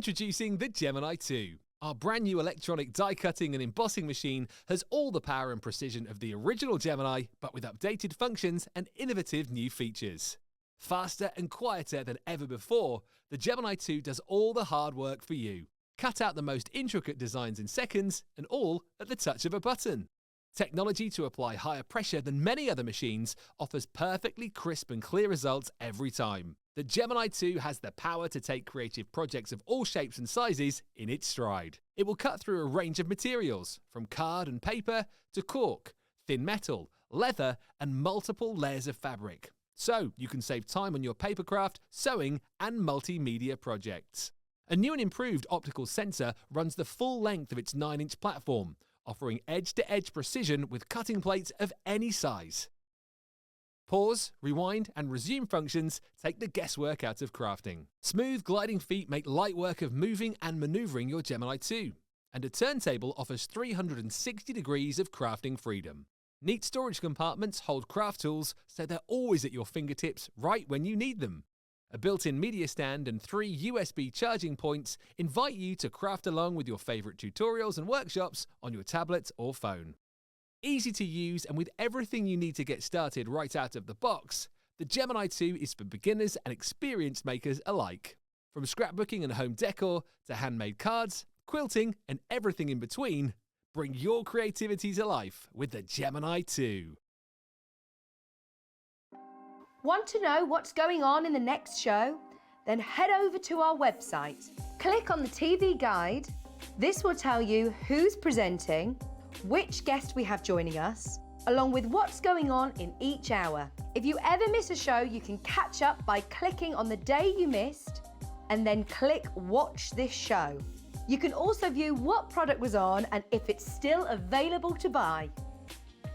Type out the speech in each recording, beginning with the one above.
Introducing the Gemini 2. Our brand new electronic die cutting and embossing machine has all the power and precision of the original Gemini, but with updated functions and innovative new features. Faster and quieter than ever before, the Gemini 2 does all the hard work for you. Cut out the most intricate designs in seconds, and all at the touch of a button. Technology to apply higher pressure than many other machines offers perfectly crisp and clear results every time. The Gemini 2 has the power to take creative projects of all shapes and sizes in its stride. It will cut through a range of materials, from card and paper to cork, thin metal, leather, and multiple layers of fabric. So you can save time on your papercraft, sewing, and multimedia projects. A new and improved optical sensor runs the full length of its 9-inch platform, offering edge-to-edge precision with cutting plates of any size. Pause, rewind, and resume functions take the guesswork out of crafting. Smooth gliding feet make light work of moving and maneuvering your Gemini 2. And a turntable offers 360 degrees of crafting freedom. Neat storage compartments hold craft tools so they're always at your fingertips right when you need them. A built-in media stand and 3 USB charging points invite you to craft along with your favorite tutorials and workshops on your tablet or phone. Easy to use and with everything you need to get started right out of the box, the Gemini 2 is for beginners and experienced makers alike. From scrapbooking and home decor to handmade cards, quilting, and everything in between, bring your creativity to life with the Gemini 2. Want to know what's going on in the next show? Then head over to our website. Click on the TV guide. This will tell you who's presenting, which guest we have joining us, along with what's going on in each hour. If you ever miss a show, you can catch up by clicking on the day you missed and then click Watch This Show. You can also view what product was on and if it's still available to buy.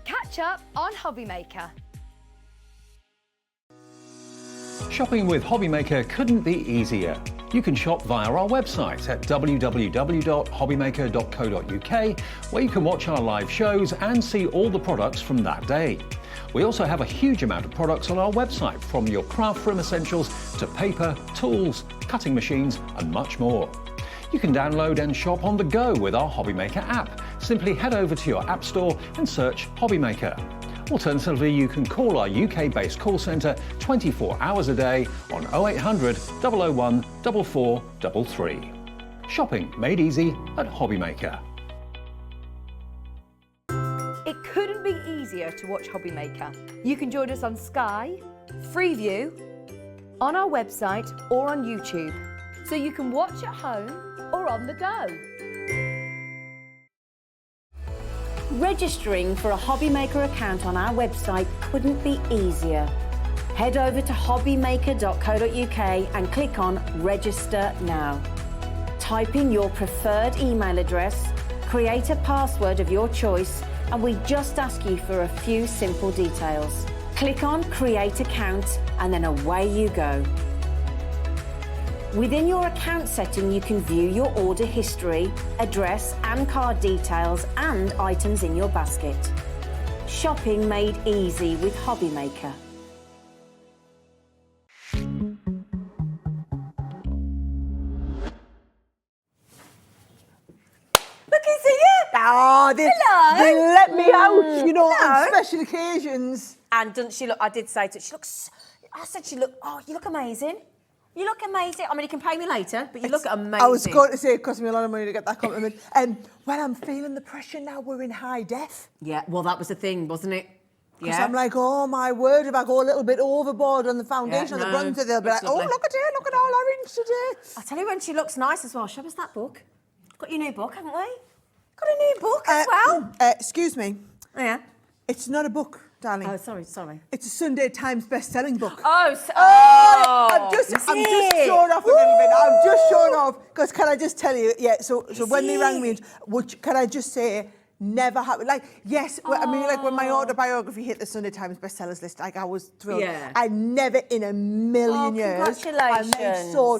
Catch up on Hobbymaker. Shopping with Hobbymaker couldn't be easier. You can shop via our website at www.hobbymaker.co.uk, where you can watch our live shows and see all the products from that day. We also have a huge amount of products on our website, from your craft room essentials to paper, tools, cutting machines, and much more. You can download and shop on the go with our Hobbymaker app. Simply head over to your app store and search Hobbymaker. Alternatively, you can call our UK-based call centre 24 hours a day on 0800 001 4433. Shopping made easy at Hobbymaker. It couldn't be easier to watch Hobbymaker. You can join us on Sky, Freeview, on our website or on YouTube, so you can watch at home or on the go. Registering for a Hobbymaker account on our website couldn't be easier. Head over to hobbymaker.co.uk and click on Register Now. Type in your preferred email address, create a password of your choice, and we just ask you for a few simple details. Click on Create Account and then away you go. Within your account setting, you can view your order history, address and card details, and items in your basket. Shopping made easy with Hobbymaker. Look, is it? Oh, they let me out, you know, on special occasions. And doesn't she look? I did say to her, I said she looked. Oh, you look amazing. You look amazing. I mean, you can pay me later, but you look amazing. I was going to say it cost me a lot of money to get that compliment. Well, I'm feeling the pressure now. We're in high def. Yeah, well, that was the thing, wasn't it? Because I'm like, oh my word, if I go a little bit overboard on the foundation or the bronzer, they'll be like, oh, look at her, look at all orange today. I'll tell you when she looks nice as well. Show us that book. Got your new book, haven't we? Got a new book as well. Excuse me. Yeah. It's not a book, darling. Oh, sorry. It's a Sunday Times best-selling book. I'm just showing off a little bit. I'm just showing off because can I just tell you? Yeah. So when they rang me, can I just say Never happened. Like, yes, I mean, like when my autobiography hit the Sunday Times bestsellers list, like I was thrilled. Yeah. I never in a million years. Congratulations. And they saw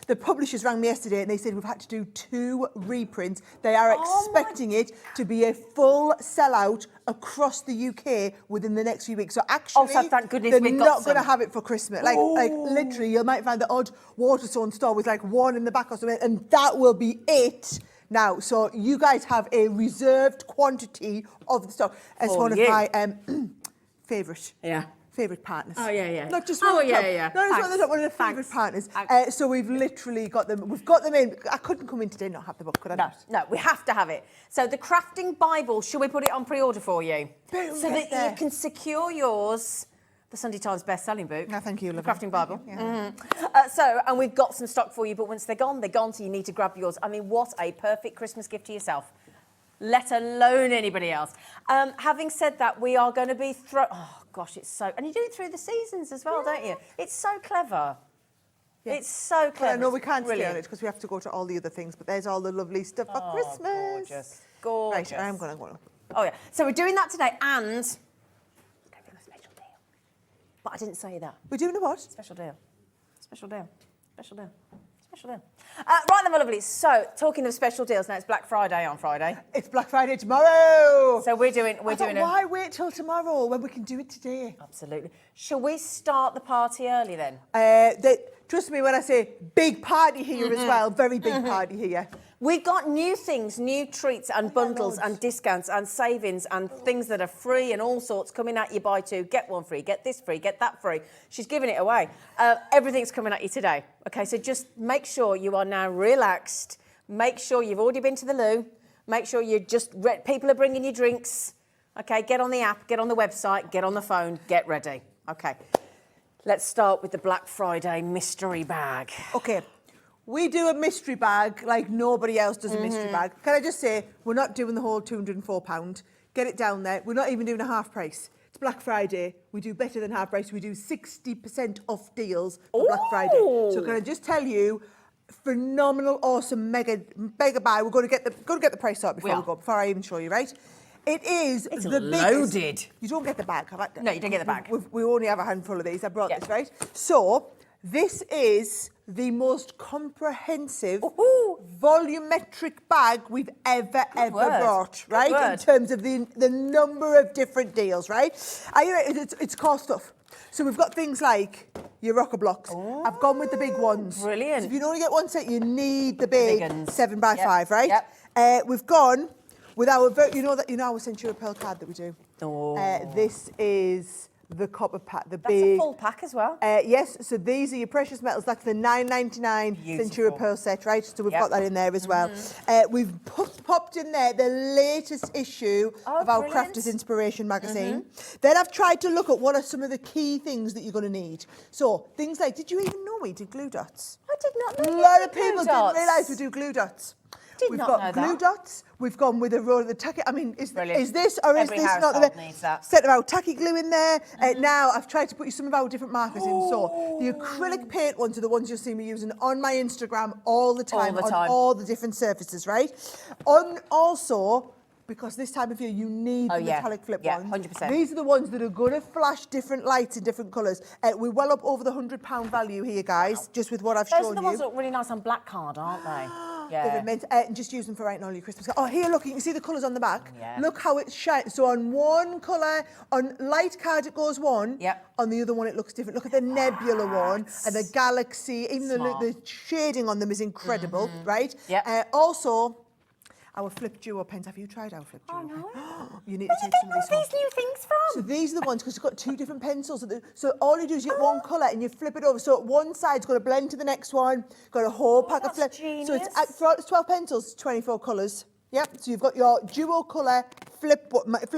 the publishers rang me yesterday and they said we've had to do 2 reprints. They are expecting it to be a full sellout across the UK within the next few weeks. So actually, so thank goodness they're we've got not going to some. have it for Christmas. Like literally, you might find the odd Waterstone store with like 1 in the back or something, and that will be it. Now, so you guys have a reserved quantity of the stock as one of my favourite partners. Oh, yeah. Not just Oh, one of the yeah. top. No, Thanks. it's one of the favourite partners. So we've literally got them. We've got them in. I couldn't come in today and not have the book, could I? No, we have to have it. So the Crafting Bible, should we put it on pre-order for you? Boom, so that you can secure yours. The Sunday Times best-selling book. No, thank you, The lovely. Crafting Bible. Yeah. And we've got some stock for you, but once they're gone, so you need to grab yours. I mean, what a perfect Christmas gift to yourself, let alone anybody else. Having said that, we are going to be oh, gosh, it's so... And you do it through the seasons as well, don't you? It's so clever. Yeah. It's so clever. Well, I know we can't stay Brilliant. on it because we have to go to all the other things, but there's all the lovely stuff for Christmas. Gorgeous. Right, I am going to. Oh, yeah. So we're doing that today, and... But I didn't say that. We're doing a what? Special deal. Right then, my lovelies. So, talking of special deals, now it's Black Friday on Friday. It's Black Friday tomorrow. So we're doing Why wait till tomorrow when we can do it today? Absolutely. Shall we start the party early then? Trust me when I say big party here as well. Very big party here. We've got new things, new treats and bundles and discounts and savings and things that are free and all sorts coming at you. Buy 2, get 1 free, get this free, get that free. She's giving it away. Everything's coming at you today. Okay, so just make sure you are now relaxed. Make sure you've already been to the loo. Make sure you're people are bringing you drinks. Okay, get on the app, get on the website, get on the phone, get ready. Okay, let's start with the Black Friday mystery bag. Okay. We do a mystery bag like nobody else does a mystery bag. Can I just say, we're not doing the whole £204. Get it down there. We're not even doing a half price. It's Black Friday. We do better than half price. We do 60% off deals for Black Friday. So can I just tell you, phenomenal, awesome, mega buy. We're going to get the price up before I even show you, right? It's the loaded. Biggest. You don't get the bag. No, you don't get the bag. We only have a handful of these. I brought this, right? So this is the most comprehensive volumetric bag we've ever brought, right? In terms of the number of different deals, right? It's core stuff. So we've got things like your rocker blocks. I've gone with the big ones. Brilliant. So if you only get one set, you need the big 7x5, right? Yep. We've gone with our, our Centura Pearl card that we do. This is the copper pack, That's a full pack as well. Yes, so these are your precious metals. That's the $9.99 Centura Pearl set, right? So we've got that in there as well. We've popped in there the latest issue of our Crafters Inspiration magazine. Then I've tried to look at what are some of the key things that you're going to need. So things like, did you even know we did glue dots? I did not know. A lot of people didn't realise we do glue dots. We've got glue dots. We've gone with a roll of the tacky. I mean, is this or is this not the best? Set of our tacky glue in there. Now I've tried to put you some of our different markers in. So the acrylic paint ones are the ones you'll see me using on my Instagram all the time. On all the different surfaces, right? Also, because this time of year you need the metallic flip ones. 100%. These are the ones that are going to flash different lights in different colours. We're well up over the £100 value here, guys, just with what I've shown you. Those are the ones that look really nice on black card, aren't they? They're meant, and just use them for writing all your Christmas cards. Oh, here, look, you can see the colours on the back. Look how it shines. So on one colour, on light card it goes one. On the other one it looks different. Look at the nebula one and the galaxy. Even the shading on them is incredible, right? Also, our flip duo pens. Have you tried our flip duo? Oh, no. You need to take some of these. Where these new things from? So these are the ones, because you've got 2 different pencils. So all you do is you get one colour and you flip it over. So one side's got to blend to the next one. Got a whole pack of flip. Genius. So it's 12 pencils, 24 colours. Yep. So you've got your duo colour flip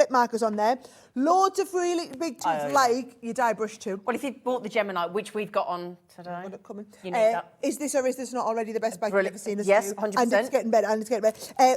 markers on there. Loads of really big tubes like your die brush tube. Well, if you bought the Gemini, which we've got on today, you need that. Is this or is this not already the best bag you've ever seen us do? Yes, 100%. And it's getting better,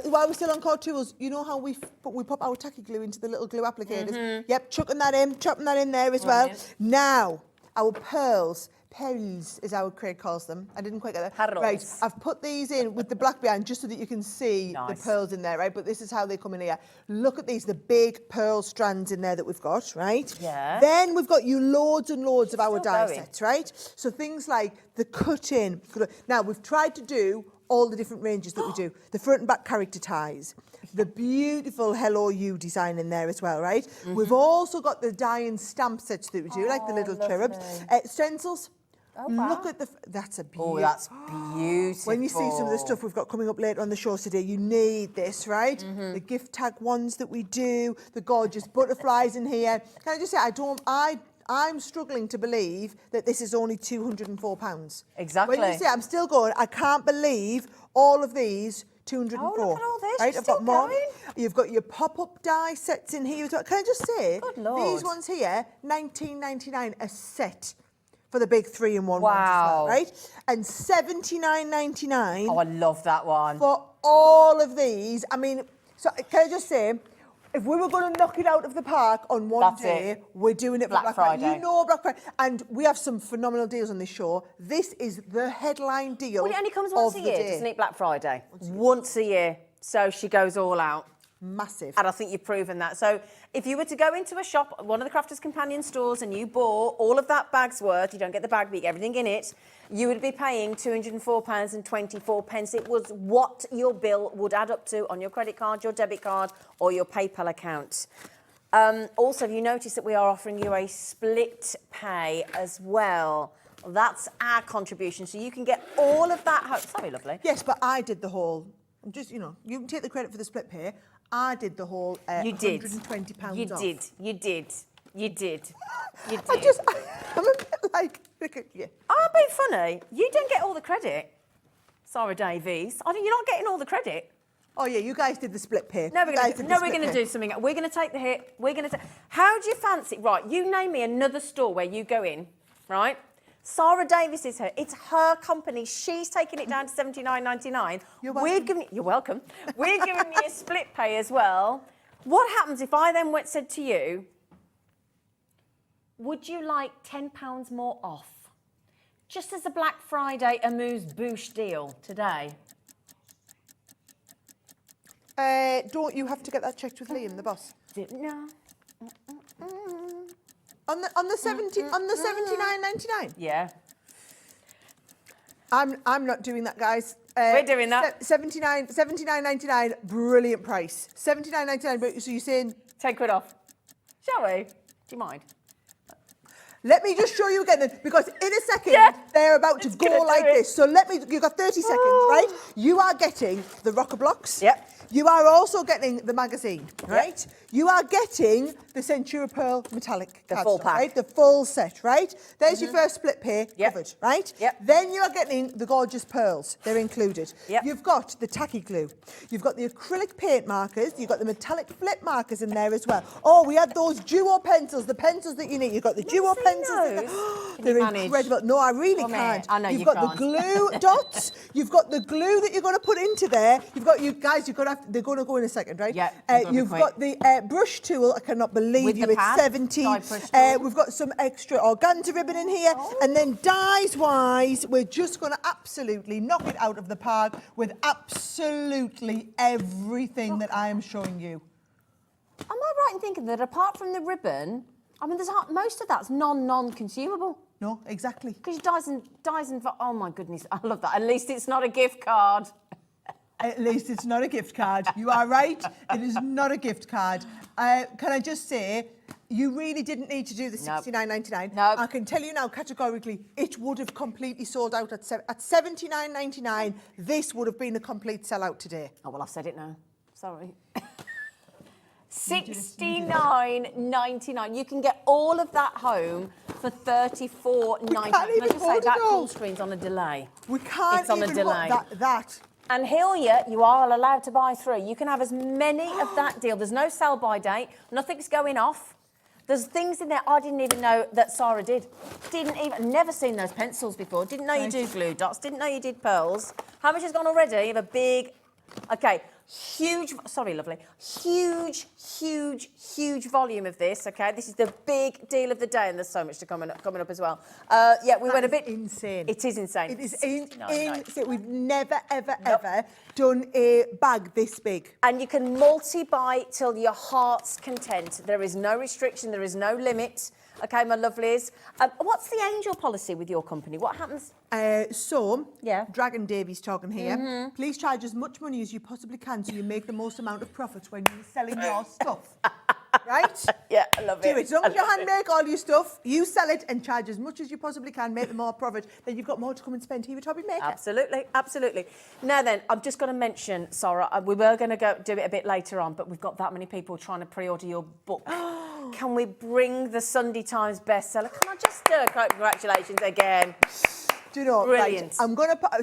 while we're still on core tools, you know how we pop our tacky glue into the little glue applicators? Yep, chucking that in, chopping that in there as well. Now, our pearls, pearls, is how Craig calls them. I didn't quite get that. Pearls. Right, I've put these in with the black behind just so that you can see the pearls in there, right? But this is how they come in here. Look at these, the big pearl strands in there that we've got, right? Yeah. Then we've got you loads and loads of our die sets, right? So things like the cut-in. Now, we've tried to do all the different ranges that we do. The front and back character ties. The beautiful Hello You design in there as well, right? We've also got the die and stamp sets that we do, like the little cherubs. Stencils. Oh, wow. Look at that's a beautiful. Oh, that's beautiful. When you see some of the stuff we've got coming up later on the show today, you need this, right? The gift tag ones that we do, the gorgeous butterflies in here. Can I just say, I'm struggling to believe that this is only £204. Exactly. When you say, I'm still going, I can't believe all of these 204. Oh, look at all this. Right, You're I've got still more. going. You've got your pop-up die sets in here as well. Can I just say, Good Lord. these ones here, £19.99 a set for the big 3-in-1 ones as Wow. well, right? And £79.99 Oh, I love that one. for all of these. I mean, so can I just say, if we were going to knock it out of the park on one That's day, it. we're doing it for Black Black Friday. Friday. You know Black Friday. And we have some phenomenal deals on this show. This is the headline deal. Well, it only comes once a of the year, day. doesn't it, Black Friday? Once a year. So she goes all out. Massive. And I think you've proven that. So if you were to go into a shop, one of the Crafters Companion stores, and you bought all of that bag's worth, you don't get the bag, but you get everything in it, you would be paying £204.24. It was what your bill would add up to on your credit card, your debit card, or your PayPal account. Also, have you noticed that we are offering you a split pay as well? That's our contribution. So you can get all of that home. Sorry, lovely. Yes, but I did the whole. Just, you know, you can take the credit for the split pay. I did the whole You did. £120 You off. did. You did. You did. You did. I'm a bit like, look at you. I'm being funny. You don't get all the credit, Sara Davies. You're not getting all the credit. Oh yeah, you guys did the split pay. No, we're You guys going did the to split pay. do something. We're going to take the hit. We're going to. How do you fancy? Right, you name me another store where you go in, right? Sara Davies is her. It's her company. She's taking it down to $79.99. You're welcome. You're welcome. We're giving you a split pay as well. What happens if I then said to you, would you like £10 more off? Just as a Black Friday amuse-bouche deal today. Don't you have to get that checked with Liam, the boss? No. On the £79.99. Yeah. I'm not doing that, guys. We're doing that. $79.99, brilliant price. $79.99. But so you're saying? £10 off. Shall we? Do you mind? Let me just show you again then, because in a second they're about to It's go gonna do like it. this. So you've got 30 seconds, right? You are getting the rocker blocks. Yep. You are also getting the magazine, right? You are getting the Centura Pearl metallic The cardstock, full pack. right? The full set, right? There's your first split pay covered, right? Yep. Then you are getting the gorgeous pearls. They're included. Yep. You've got the tacky glue. You've got the acrylic paint markers. You've got the metallic flip markers in there as well. Oh, we had those duo pencils, the pencils that you need. You've got the duo seen pencils. those. Can They're you manage? incredible. No, I really Come here. can't. I know You've you got can't. the glue dots. You've got the glue that you're going to put into there. You've got they're going to go in a second, right? Yeah, you've got to be You've quick. got the brush tool. I cannot believe With you. the It's pad, 70. side brush tool. We've got some extra organza ribbon in here. And then dies-wise, we're just going to absolutely knock it out of the park with absolutely everything that I am showing you. Am I right in thinking that apart from the ribbon, most of that's non-consumable? No, exactly. Because dies and oh my goodness, I love that. At least it's not a gift card. At least it's not a gift card. You are right. It is not a gift card. Can I just say, you really didn't need to do the $69.99. Nope. I can tell you now categorically, it would have completely sold out at $79.99. This would have been a complete sellout today. Oh, well, I've said it now. Sorry. $69.99. You can get all of that home for $34.99. We can't even Let's say hold it that all. full screen's on a delay. We can't It's on a even delay. that. And Hillier, you are allowed to buy 3. You can have as many of that deal. There's no sell-by date. Nothing's going off. There's things in there I didn't even know that Sara did. Never seen those pencils before. Didn't know you do glue dots. Didn't know you did pearls. How much has gone already? You have a big... Okay, Huge, sorry, lovely. Huge volume of this, okay? This is the big deal of the day, and there's so much coming up as well. Yeah, we went a bit... insane. It is insane. It is insane. We've never, ever done a bag this big. And you can multi-buy till your heart's content. There is no restriction, there is no limit. Okay, my lovelies. What's the angel policy with your company? What happens? Dragon Davies talking here. Please charge as much money as you possibly can so you make the most amount of profits when you're selling your stuff. Right? Yeah, I love it. Do it. As long as you handmake all your stuff, you sell it and charge as much as you possibly can, make the more profit, then you've got more to come and spend here with Hobby Maker. Absolutely, absolutely. Now then, I'm just going to mention, Sara, we were going to go do it a bit later on, but we've got that many people trying to pre-order your book. Can we bring the Sunday Times bestseller? Can I just congratulations again. Do you know? Brilliant. Right,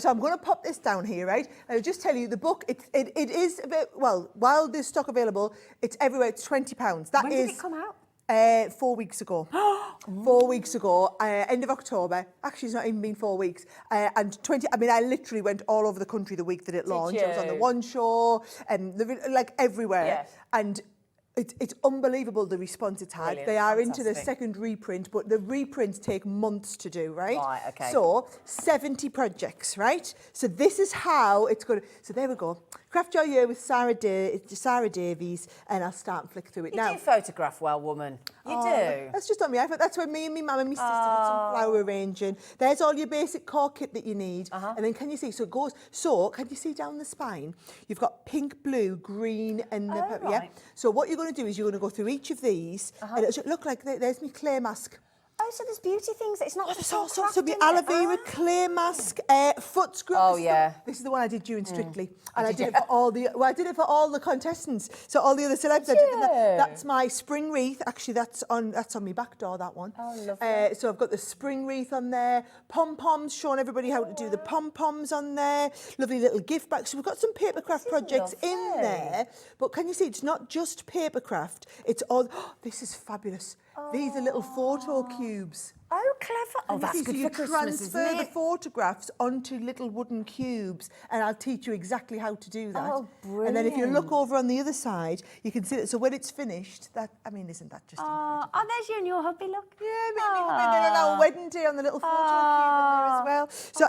I'm gonna pop this down here, right? I'll just tell you the book. It is a bit, well, while there's stock available, it's everywhere. It's £20. When did it come out? 4 weeks ago. 4 weeks ago, end of October. Actually, it's not even been 4 weeks. And 20. I mean, I literally went all over the country the week that it launched. I was on the One Show and like everywhere. Yeah. And it's unbelievable the response it's had. Brilliant, They are fantastic. into the second reprint, but the reprints take months to do, right? Right, okay. So 70 projects, right? So this is how it's going to... So there we go. Craft Your Year with Sara Davies, and I'll start and flick through it now. You do photograph well, woman. You do. That's just on me. I thought that's where me and my mum and my sister did some flower arranging. There's all your basic core kit that you need. And then can you see, so it goes, so can you see down the spine? You've got pink, blue, green, and the purple, yeah? So what you're going to do is you're going to go through each of these, and it should look like there's my clay mask. Oh, so there's beauty things. It's not just all So the aloe vera clay mask, foot scrub. Oh, yeah. This is the one I did during Strictly, and I did it for all the. Well, I did it for all the contestants. So all the other celebs. I did that's my spring wreath. Actually, that's on my back door. That one. Oh, lovely. So I've got the spring wreath on there. Pom poms, showing everybody how to do the pom poms on there. Lovely little gift bags. So we've got some papercraft projects in there. But can you see? It's not just papercraft. It's all. Oh, this is fabulous. These are little photo cubes. Oh, clever. Oh, that's good so you for Christmas, isn't transfer it? the photographs onto little wooden cubes, and I'll teach you exactly how to do that. Oh, brilliant. And then if you look over on the other side, you can see it. So when it's finished, isn't that just incredible? Oh, there's you and your hubby, look. Yeah, maybe on our wedding day on the little photo cube in there as well. So,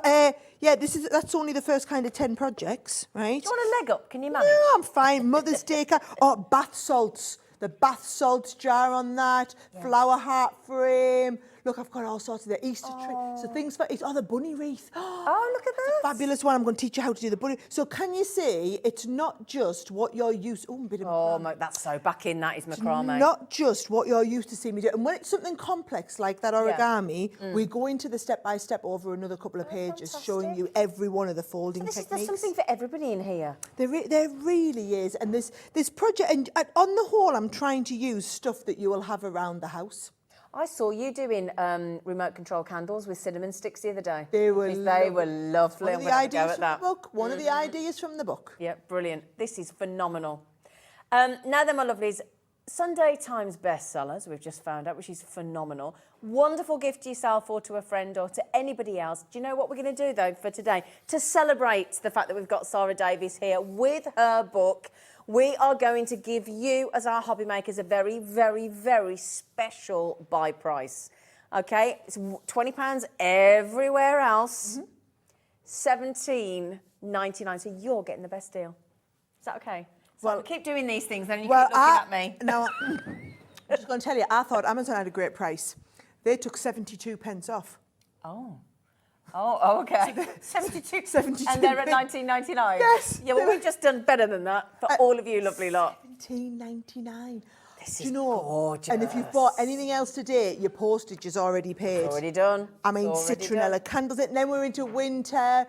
that's only the first kind of 10 projects, right? Do you want a leg up? Can you manage? No, I'm fine. Mother's Day card. Oh, bath salts. The bath salts jar on that. Flower heart frame. Look, I've got all sorts of the Easter tree. So things for... the bunny wreath. Oh, look at It's a fabulous one. I'm going to teach you how to do the bunny. So can you see, it's not just what you're used... Oh, a bit of macrame. That's so back in. That is macrame. Not just what you're used to seeing me do. And when it's something complex like that origami, we go into the step-by-step over another couple of pages, showing you every one of the folding techniques. There's something for everybody in here. There really is. And this project... And on the whole, I'm trying to use stuff that you will have around the house. I saw you doing remote control candles with cinnamon sticks the other day. They were lovely. One of the ideas from the book. One of the ideas from the book. Yeah, brilliant. This is phenomenal. Now then, my lovelies, Sunday Times bestsellers, we've just found out, which is phenomenal. Wonderful gift to yourself or to a friend or to anybody else. Do you know what we're going to do, though, for today? To celebrate the fact that we've got Sara Davies here with her book, we are going to give you, as our hobby makers, a very, very, very special buy price. Okay? It's £20 everywhere else. $17.99. So you're getting the best deal. Is that okay? So keep doing these things, then you keep looking at me. Now, I'm just going to tell you, I thought Amazon had a great price. They took 72 pence off. Oh, okay. 72. And they're at $19.99. Yes. Yeah, well, we've just done better than that for all of you lovely lot. $17.99. This is gorgeous. And if you've bought anything else today, your postage is already paid. It's already done. I mean, citronella candles. And then we're into winter.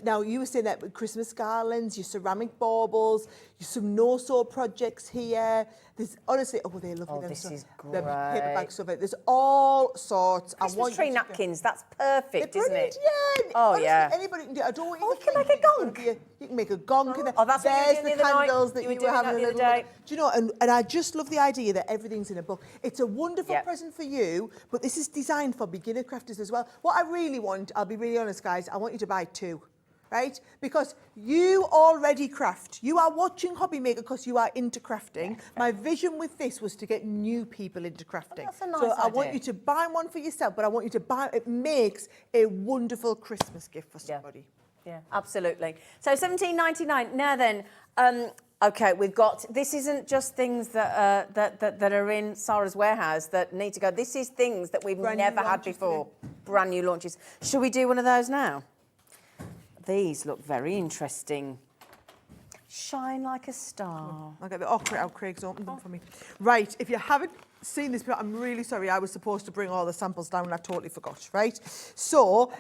Now, you were saying that with Christmas garlands, your ceramic baubles, some no-sew projects here. There's honestly, they're lovely. This is great. The paperback stuff. There's all sorts. Christmas tree napkins. That's perfect, isn't it? Yeah. Oh, honestly, yeah. Anybody can do it. I don't want you you to can think make a that gong. You can make a gong. Oh, that's what you were There's doing the the other night. candles that You were you were doing having that a the little other look. day. Do you know, and I just love the idea that everything's in a book. It's a wonderful present for you, but this is designed for beginner crafters as well. What I really want, I'll be really honest, guys, I want you to buy two. right? Because you already craft. You are watching Hobby Maker because you are into crafting. My vision with this was to get new people into crafting. That's a nice so I want idea. you to buy one for yourself, but I want you to buy, it makes a wonderful Christmas gift for somebody. Yeah, absolutely. So $17.99. Now then, okay, we've got, this isn't just things that are in Sara's warehouse that need to go. This is things that we've never had before. Brand new launches. Should we do one of those now? These look very interesting. Shine like a star. I'll get the Craig's opened them for me. Right, if you haven't seen this, but I'm really sorry, I was supposed to bring all the samples down and I totally forgot, right? So,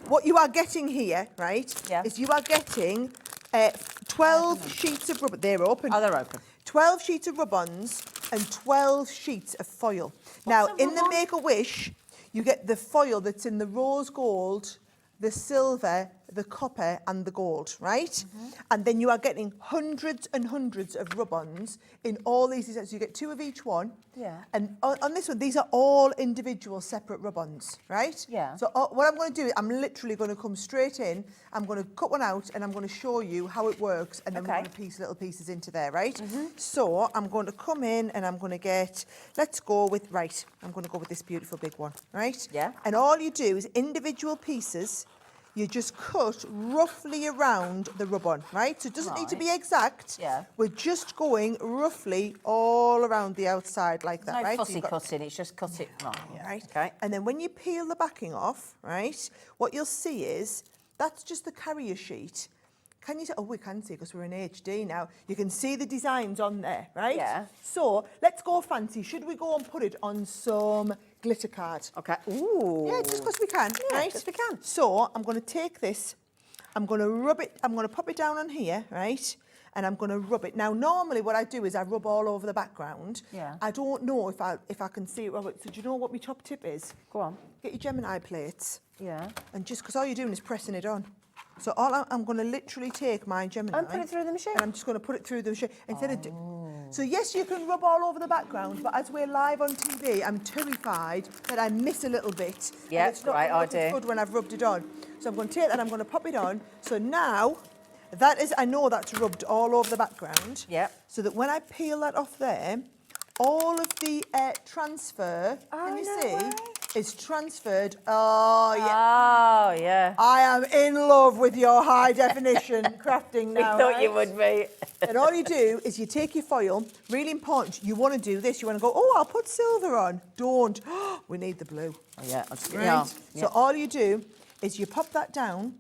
what you are getting here, right, is you are getting 12 sheets of rubber. They're open. Oh, they're open. 12 sheets of rub-ons and 12 sheets of foil. Now, in the Make-A-Wish, you get the foil that's in the rose gold, the silver, the copper and the gold, right? And then you are getting hundreds and hundreds of rub-ons in all these designs. So you get 2 of each one. Yeah. And on this one, these are all individual separate rub-ons, right? Yeah. So what I'm going to do is I'm literally going to come straight in. I'm going to cut one out and I'm going to show you how it works. And then we're going to piece little pieces into there, right? So I'm going to come in and I'm going to get, let's go with, right, I'm going to go with this beautiful big one, right? Yeah. And all you do is individual pieces, you just cut roughly around the rub-on, right? So it doesn't need to be exact. Yeah. We're just going roughly all around the outside like that, No right? fussy cutting, it's just cut it right. Yeah. Right. Okay. And then when you peel the backing off, right, what you'll see is that's just the carrier sheet. Can you see? Oh, we can see because we're in HD now. You can see the designs on there, right? Yeah. So let's go fancy. Should we go and put it on some glitter card? Okay. Ooh. Yeah, just because we can, Yeah, right? just we can. So I'm going to take this, I'm going to rub it, I'm going to pop it down on here, right? And I'm going to rub it. Now, normally what I do is I rub all over the background. Yeah. I don't know if I can see it. So do you know what my top tip is? Go on. Get your Gemini plates. Yeah. And just because all you're doing is pressing it on. So I'm going to literally take my Gemini. And put it through the machine. And I'm just going to put it through the machine. So yes, you can rub all over the background, but as we're live on TV, I'm terrified that I miss a little bit. Yeah, and it's not right gonna look idea. as good when I've rubbed it on. So I'm going to take that and I'm going to pop it on. So now, that is, I know that's rubbed all over the background. Yep. So that when I peel that off there, all of the transfer, can you see, is transferred. Oh, yeah. Oh, yeah. I am in love with your high definition crafting now. I thought you would be. And all you do is you take your foil, really important, you want to do this, you want to go, oh, I'll put silver on. Don't. We need the blue. Oh, yeah, I'll just get Right? it on. So all you do is you pop that down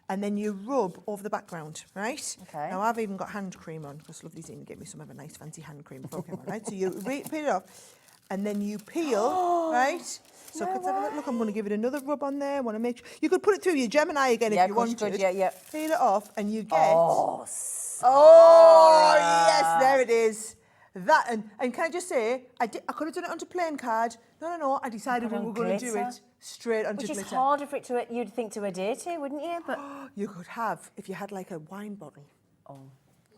and then you rub over the background, right? Okay. Now I've even got hand cream on because Lovely's even gave me some of a nice fancy hand cream before I came on, right? So you peel it off and then you peel, right? So let's have a look. I'm going to give it another rub on there. I want to make sure. You could put it through your Gemini again if you wanted. Yeah. Peel it off and you get... Oh, yes, there it is. That, and can I just say, I could have done it onto plain card. No, I decided we were going to do it straight onto glitter. Which is harder for it to, you'd think, to adhere to, wouldn't you? But You could have, if you had like a wine bottle. Oh.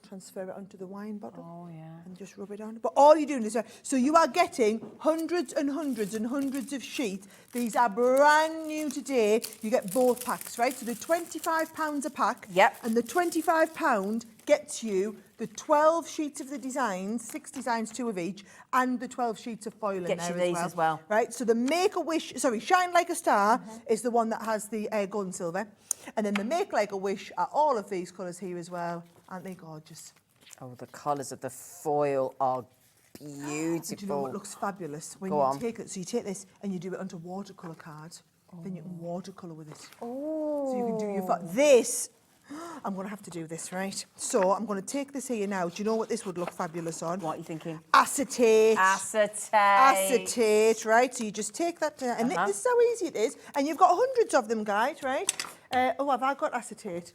Transfer it onto the wine bottle. Oh, yeah. And just rub it on. But all you're doing is, so you are getting hundreds and hundreds and hundreds of sheets. These are brand new today. You get both packs, right? So they're £25 a pack. Yep. And the £25 gets you the 12 sheets of the designs, 6 designs, 2 of each, and the 12 sheets of foil in Gets there you these as well. Right, so the Make-A-Wish, Shine Like a Star is the one that has the gold and silver. And then the Make Like a Wish are all of these colours here as well. Aren't they gorgeous? Oh, the colours of the foil are beautiful. Do you know what looks fabulous? When Go you on. take it, so you take this and you do it onto watercolour card, then you can watercolour with it. Oh. So you can do your... This, I'm going to have to do this, right? So I'm going to take this here now. Do you know what this would look fabulous on? What are you thinking? Acetate. Acetate. Acetate, right? So you just take that down. And this is how easy it is. And you've got hundreds of them, guys, right? Have I got acetate?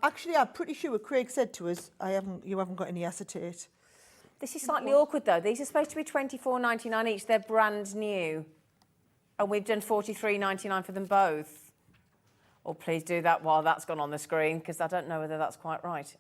Actually, I'm pretty sure Craig said to us, you haven't got any acetate. This is slightly awkward, though. These are supposed to be $24.99 each. They're brand new. And we've done $43.99 for them both. Oh, please do that while that's gone on the screen, because I don't know whether that's quite right.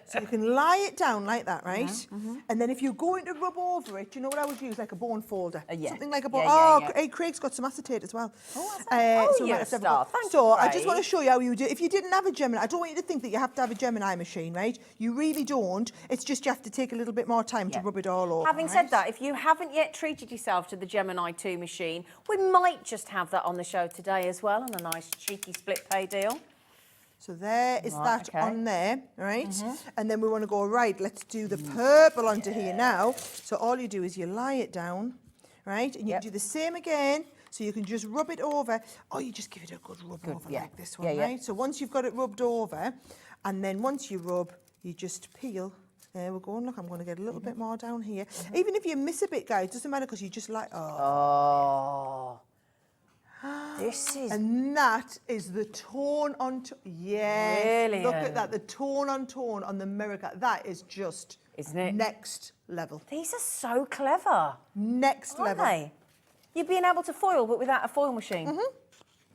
So you can lie it down like that, right? And then if you're going to rub over it, do you know what I would use? Like a bone folder. Yeah. Something like a bone. Hey, Craig's got some acetate as well. Oh, you're a star. Thank you, I just want to Craig. show you how you do it. If you didn't have a Gemini, I don't want you to think that you have to have a Gemini machine, right? You really don't. It's just you have to take a little bit more time to rub it all over. Having said that, if you haven't yet treated yourself to the Gemini 2 machine, we might just have that on the show today as well, on a nice cheeky split pay deal. So there is Right, that okay. on there, right? And then we want to go, right, let's do the purple onto here now. So all you do is you lie it down, right? And you do the same again. So you can just rub it over, or you just give it a good rub over like this one, right? So once you've got it rubbed over, and then once you rub, you just peel. There we're going. Look, I'm going to get a little bit more down here. Even if you miss a bit, guys, it doesn't matter because you just like, This is... And that is the tone on... Yes. Brilliant. Look at that. The tone on the mirror. That is just... Isn't it? Next level. These are so clever. Next Aren't level. they? You're being able to foil, but without a foil machine.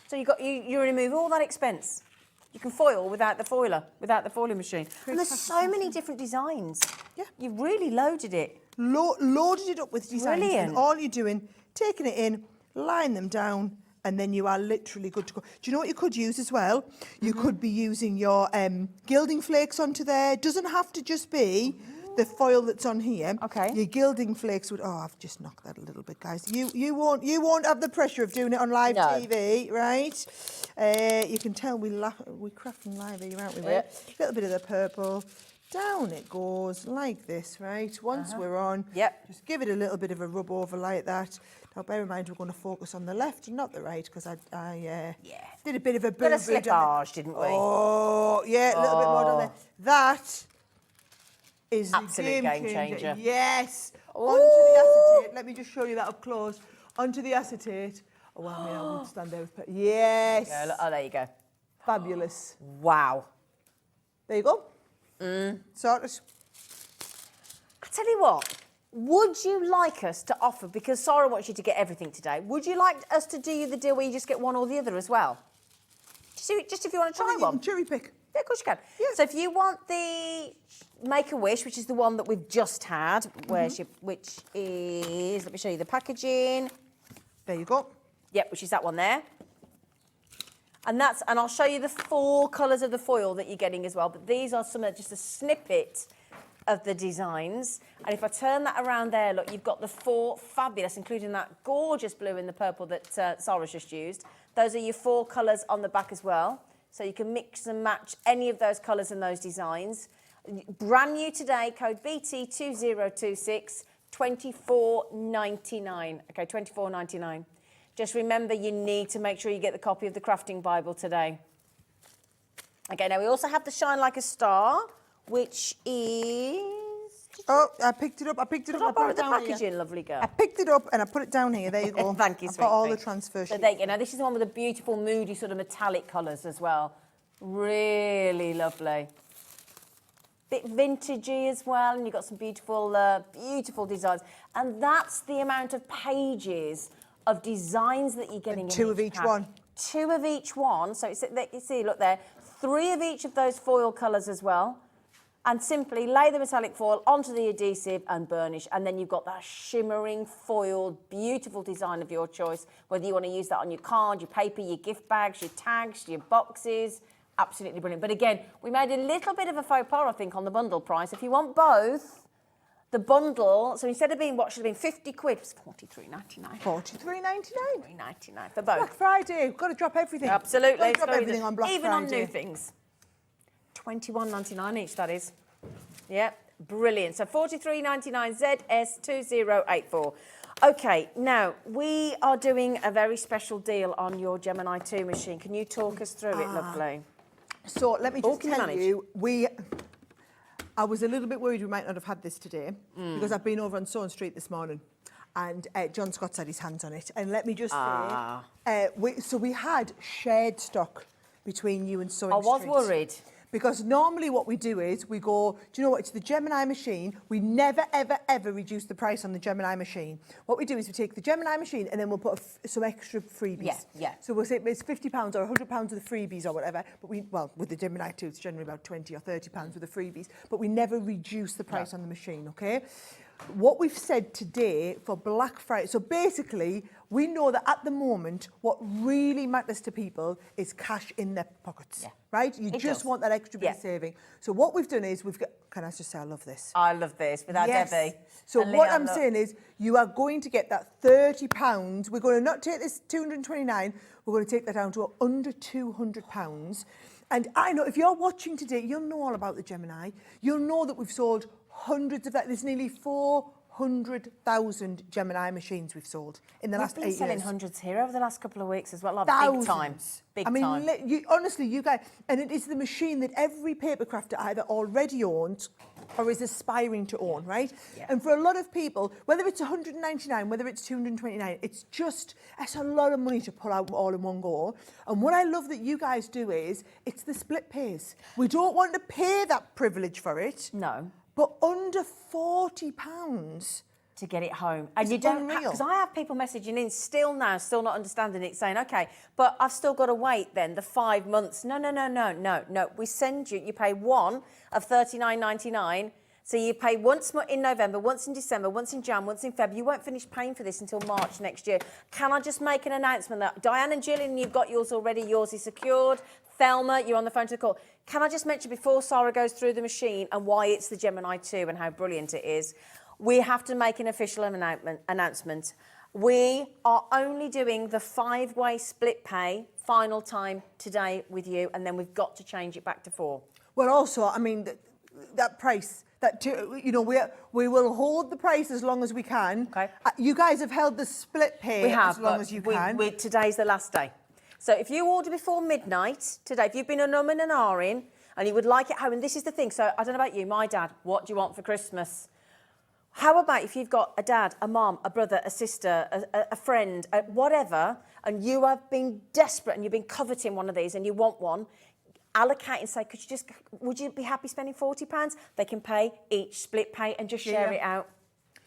So you remove all that expense. You can foil without the foiler, without the foiling machine. And there's so many different designs. Yeah. You've really loaded it. Loaded it up with designs. Brilliant. And all you're doing, taking it in, line them down, and then you are literally good to go. Do you know what you could use as well? You could be using your gilding flakes onto there. Doesn't have to just be the foil that's on here. Okay. Your gilding flakes would... Oh, I've just knocked that a little bit, guys. You won't have the pressure of doing it on live TV, right? You can tell we're crafting live here, aren't we? A little bit of the purple. Down it goes like this, right? Once we're on, just give it a little bit of a rub over like that. Now, bear in mind, we're going to focus on the left and not the right, because I did a bit of a Bit of boo-boo down slippage, didn't we? Oh, yeah, a little bit more down there. That is the Absolute game changer. Yes. Onto the acetate. Let me just show you that up close. Onto the acetate. Oh, wow, I mean, I would stand there with... Yes. Yeah, look, oh, there you go. Fabulous. Wow. There you go. Sorted. I tell you what, would you like us to offer, because Sara wants you to get everything today, would you like us to do you the deal where you just get one or the other as well? Just if you want to try You one. can cherry pick. Yeah, of course you can. Yeah. So if you want the Make-A-Wish, which is the one that we've just had, which is, let me show you the packaging. There you go. Yep, which is that one there. And I'll show you the 4 colours of the foil that you're getting as well. But these are just a snippet of the designs. And if I turn that around there, look, you've got the 4 fabulous, including that gorgeous blue and the purple that Sara's just used. Those are your 4 colours on the back as well. So you can mix and match any of those colours and those designs. Brand new today, code BT2026, $24.99. Okay, $24.99. Just remember, you need to make sure you get the copy of the Crafting Bible today. Okay, now we also have the Shine Like a Star, which is... Oh, I picked it up. I put I it borrow the down here. packaging, lovely girl. I picked it up and I put it down here. There you go. Thank you, I've sweet got all thing. the transfer So sheets. there you go. Now, this is the one with the beautiful, moody, sort of metallic colours as well. Really lovely. Bit vintagey as well, and you've got some beautiful, beautiful designs. And that's the amount of pages of designs that you're getting in 2 of each pack. one. 2 of each one. So you see, look there, 3 of each of those foil colours as well. And simply lay the metallic foil onto the adhesive and burnish. And then you've got that shimmering, foiled, beautiful design of your choice. Whether you want to use that on your card, your paper, your gift bags, your tags, your boxes. Absolutely brilliant. But again, we made a little bit of a faux pas, I think, on the bundle price. If you want both, the bundle, so instead of being what should have been 50 quid, it's $43.99. $43.99. $43.99 for both. Black Friday. We've got to drop everything. Absolutely. Got to drop everything on Black Even Friday. on new things. $21.99 each, that is. Yeah, brilliant. So $43.99 ZS2084. Okay, now we are doing a very special deal on your Gemini 2 machine. Can you talk us through it, lovely? So let me just can you tell manage? you, I was a little bit worried we might not have had this today because I've been over on Soane Street this morning and John Scott's had his hands on it. And let me just say, so we had shared stock between you and Soane Street. I was worried. Because normally what we do is we go, do you know what, it's the Gemini machine. We never, ever, ever reduce the price on the Gemini machine. What we do is we take the Gemini machine and then we'll put some extra freebies. Yeah, yeah. So we'll say it's £50 or £100 with the freebies or whatever. But with the Gemini 2, it's generally about £20 or £30 with the freebies. But we never reduce the price on the machine, okay? What we've said today for Black Friday, so basically we know that at the moment what really matters to people is cash in their pockets, right? You just want that extra bit of saving. So what we've done is can I just say I love this? I love this, without Debbie. So what I'm saying is you are going to get that £30. We're going to not take this 229, we're going to take that down to under £200. And I know if you're watching today, you'll know all about the Gemini. You'll know that we've sold hundreds of that. There's nearly 400,000 Gemini machines we've sold in the last 8 years. We've been selling hundreds here over the last couple of weeks as well. Like Thousands. Big time. Big time. Honestly, you guys, and it is the machine that every paper crafter either already owns or is aspiring to own, right? Yeah. And for a lot of people, whether it's 199, whether it's 229, it's a lot of money to pull out all in one go. And what I love that you guys do is, it's the split pays. We don't want to pay that privilege for it. No. But under £40 to get it home. And you don't, because I have people messaging in still not understanding it, saying, okay, but I've still got to wait then the 5 months. No. We send you pay one of $39.99. So you pay once in November, once in December, once in Jan, once in February. You won't finish paying for this until March next year. Can I just make an announcement that Diane and Gillian, you've got yours already. Yours is secured. Thelma, you're on the phone to the call. Can I just mention before Sara goes through the machine and why it's the Gemini 2 and how brilliant it is, we have to make an official announcement. We are only doing the 5-way split pay final time today with you, and then we've got to change it back to 4. Well, also, I mean, that price, we will hold the price as long as we can. Okay. You guys have held the split pay as long as you can. Today's the last day. So if you order before midnight today, if you've been a num and an ahhing and you would like it home, and this is the thing, so I don't know about you, my dad, what do you want for Christmas? How about if you've got a dad, a mum, a brother, a sister, a friend, whatever, and you have been desperate and you've been coveting one of these and you want one, allocate and say, would you be happy spending £40? They can pay each split pay and just share it out.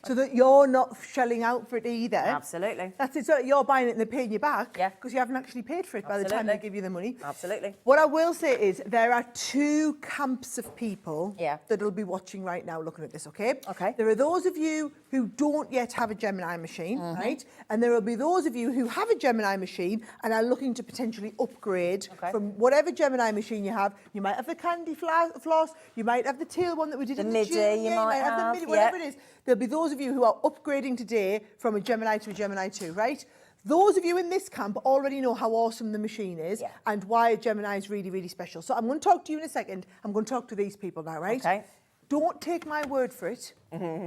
So that you're not shelling out for it either. Absolutely. That's it. So you're buying it and they're paying you back. Yeah. Because you haven't actually paid for it by the time they give you the money. Absolutely. What I will say is there are 2 camps of people that'll be watching right now looking at this, okay? Okay. There are those of you who don't yet have a Gemini machine, right? And there will be those of you who have a Gemini machine and are looking to potentially upgrade from whatever Gemini machine you have. You might have the candy floss, you might have the teal one that we did in the MIDI, gym, you might have the MIDI, whatever it is. There'll be those of you who are upgrading today from a Gemini to a Gemini 2, right? Those of you in this camp already know how awesome the machine is and why a Gemini is really, really special. So I'm going to talk to you in a second. I'm going to talk to these people now, right? Okay. Don't take my word for it.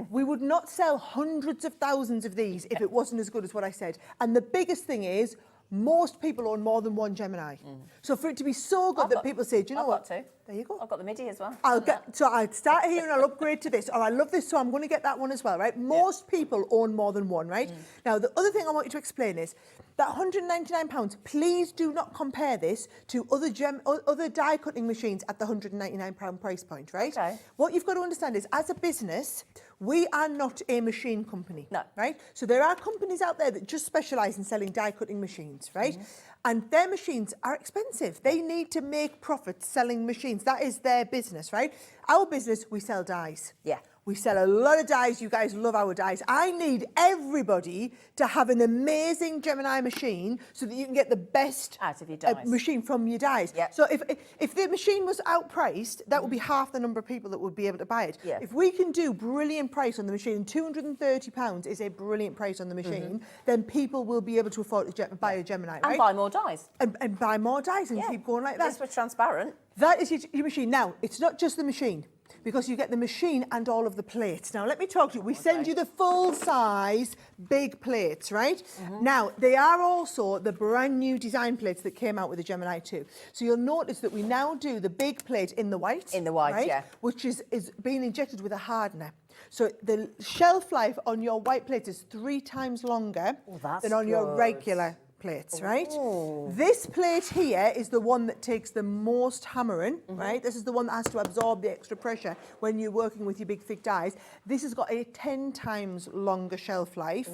We would not sell hundreds of thousands of these if it wasn't as good as what I said. And the biggest thing is, most people own more than one Gemini. So for it to be so good that people say, do you know what? I've got 2. There you go. I've got the MIDI as well. I'll start here and I'll upgrade to this, or I love this, so I'm going to get that one as well, right? Most people own more than one, right? Now, the other thing I want you to explain is that £199, please do not compare this to other die cutting machines at the £199 price point, right? Okay. What you've got to understand is, as a business, we are not a machine company, no. Right? So there are companies out there that just specialise in selling die cutting machines, right? And their machines are expensive. They need to make profits selling machines. That is their business, right? Our business, we sell dies. Yeah. We sell a lot of dies. You guys love our dies. I need everybody to have an amazing Gemini machine so that you can get the best out of your dies. Machine from your dies. Yeah. So if the machine was outpriced, that would be half the number of people that would be able to buy it. Yeah. If we can do brilliant price on the machine, and £230 is a brilliant price on the machine, then people will be able to afford to buy a Gemini, right? And buy more dies. And buy more dies and keep going like that. This was transparent. That is your machine. Now, it's not just the machine, because you get the machine and all of the plates. Now, let me talk to you. We send you the full-size big plates, right? Now, they are also the brand new design plates that came out with the Gemini 2. So you'll notice that we now do the big plate in the white. In the white, right? yeah. Which is being injected with a hardener. So the shelf life on your white plate is 3 times longer than on your regular plates, right? This plate here is the one that takes the most hammering, right? This is the one that has to absorb the extra pressure when you're working with your big thick dies. This has got a 10 times longer shelf life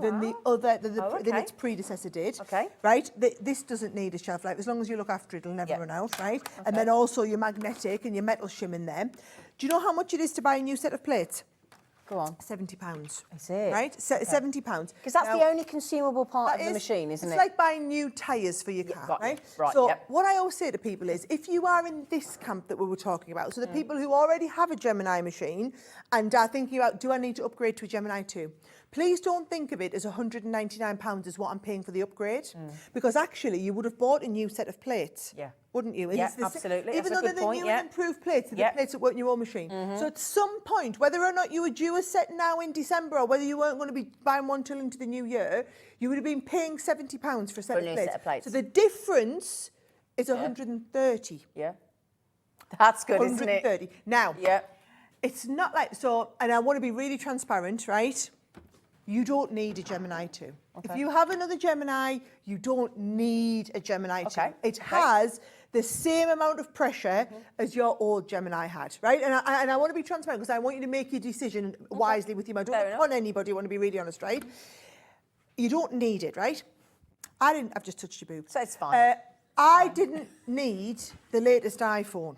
than the other, than its predecessor did, right? This doesn't need a shelf life. As long as you look after it, it'll never run out, right? And then also your magnetic and your metal shim in there. Do you know how much it is to buy a new set of plates? Go on. £70. Is it? Right? £70. Because that's the only consumable part of the machine, isn't it? It's like buying new tyres for your car, right? Right, so what I always say to people is, if you are in this camp that we were talking about, so the people who already have a Gemini machine and are thinking about, do I need to upgrade to a Gemini 2? Please don't think of it as £199 is what I'm paying for the upgrade, because actually you would have bought a new set of plates, wouldn't you? And Absolutely. Even though they're the new and improved plates, they're the plates that work in your own machine. So at some point, whether or not you were due a set now in December or whether you weren't going to be buying one till into the new year, you would have been paying £70 for a set of plates. So the difference is 130. Yeah. That's good, isn't it? 130. Now, it's not like, so, and I want to be really transparent, right? You don't need a Gemini 2. If you have another Gemini, you don't need a Gemini 2. It has the same amount of pressure as your old Gemini had, right? And I want to be transparent because I want you to make your decision wisely with your mind. I don't want anybody, I want to be really honest, right? You don't need it, right? I've just touched your boob. So it's fine. I didn't need the latest iPhone.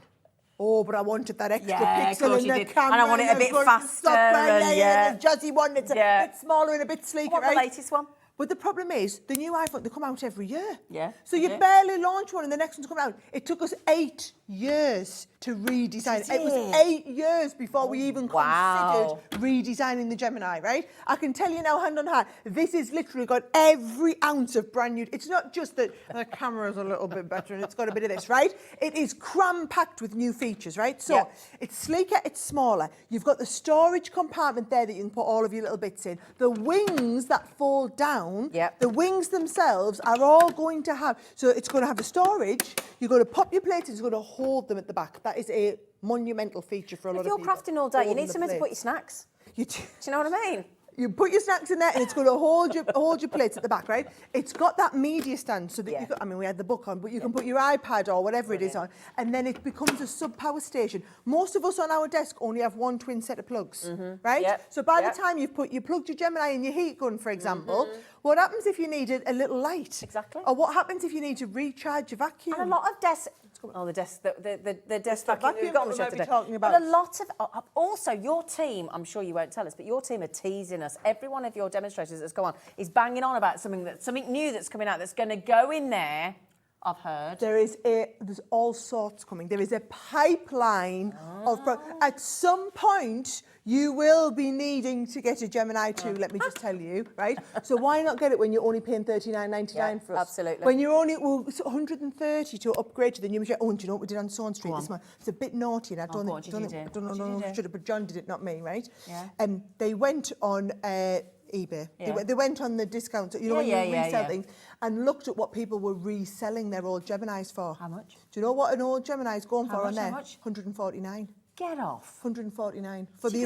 Oh, but I wanted that extra pixel in the camera. And I want it a bit faster. And the jazzy one, it's a bit smaller and a bit sleeker, What, the latest one? But the problem is, the new iPhone, they come out every year. Yeah. So you barely launch one and the next one's coming out. It took us 8 years to redesign it. It was 8 years before we even considered redesigning the Gemini, right? I can tell you now, hand on heart, this has literally got every ounce of brand new. It's not just that the camera's a little bit better and it's got a bit of this, right? It is cram-packed with new features, right? So it's sleeker, it's smaller. You've got the storage compartment there that you can put all of your little bits in. The wings that fold down, the wings themselves are all going to have, so it's going to have the storage, you're going to pop your plates, it's going to hold them at the back. That is a monumental feature for a lot of people. If you're crafting all day, you need somewhere to put your snacks. Do you know what I mean? You put your snacks in there and it's going to hold your plates at the back, right? It's got that media stand so that you can, I mean, we had the book on, but you can put your iPad or whatever it is on, and then it becomes a sub-power station. Most of us on our desk only have one twin set of plugs, right? So by the time you plugged your Gemini in your heat gun, for example, what happens if you needed a little light? Exactly. Or what happens if you need to recharge your vacuum? And a lot of desks... Oh, the desk vacuum we've got on the show today. Talking about. But a lot of... Also, your team, I'm sure you won't tell us, but your team are teasing us. Every one of your demonstrators that's gone on is banging on about something new that's coming out that's going to go in there, I've heard. There's all sorts coming. There is a pipeline of... At some point... You will be needing to get a Gemini 2, let me just tell you, right? So why not get it when you're only paying $39.99 for us? Absolutely. When you're only, it's $130 to upgrade to the new machine. Oh, and do you know what we did on Swan Street this month? It's a bit naughty, and I don't know, but John did it, not me, right? Yeah. They went on eBay. Yeah. They went on the discount, you know, when you resell things, and looked at what people were reselling their old Geminis for. How much? Do you know what an old Gemini's going for on there? How much? $149. Get off. 149 for the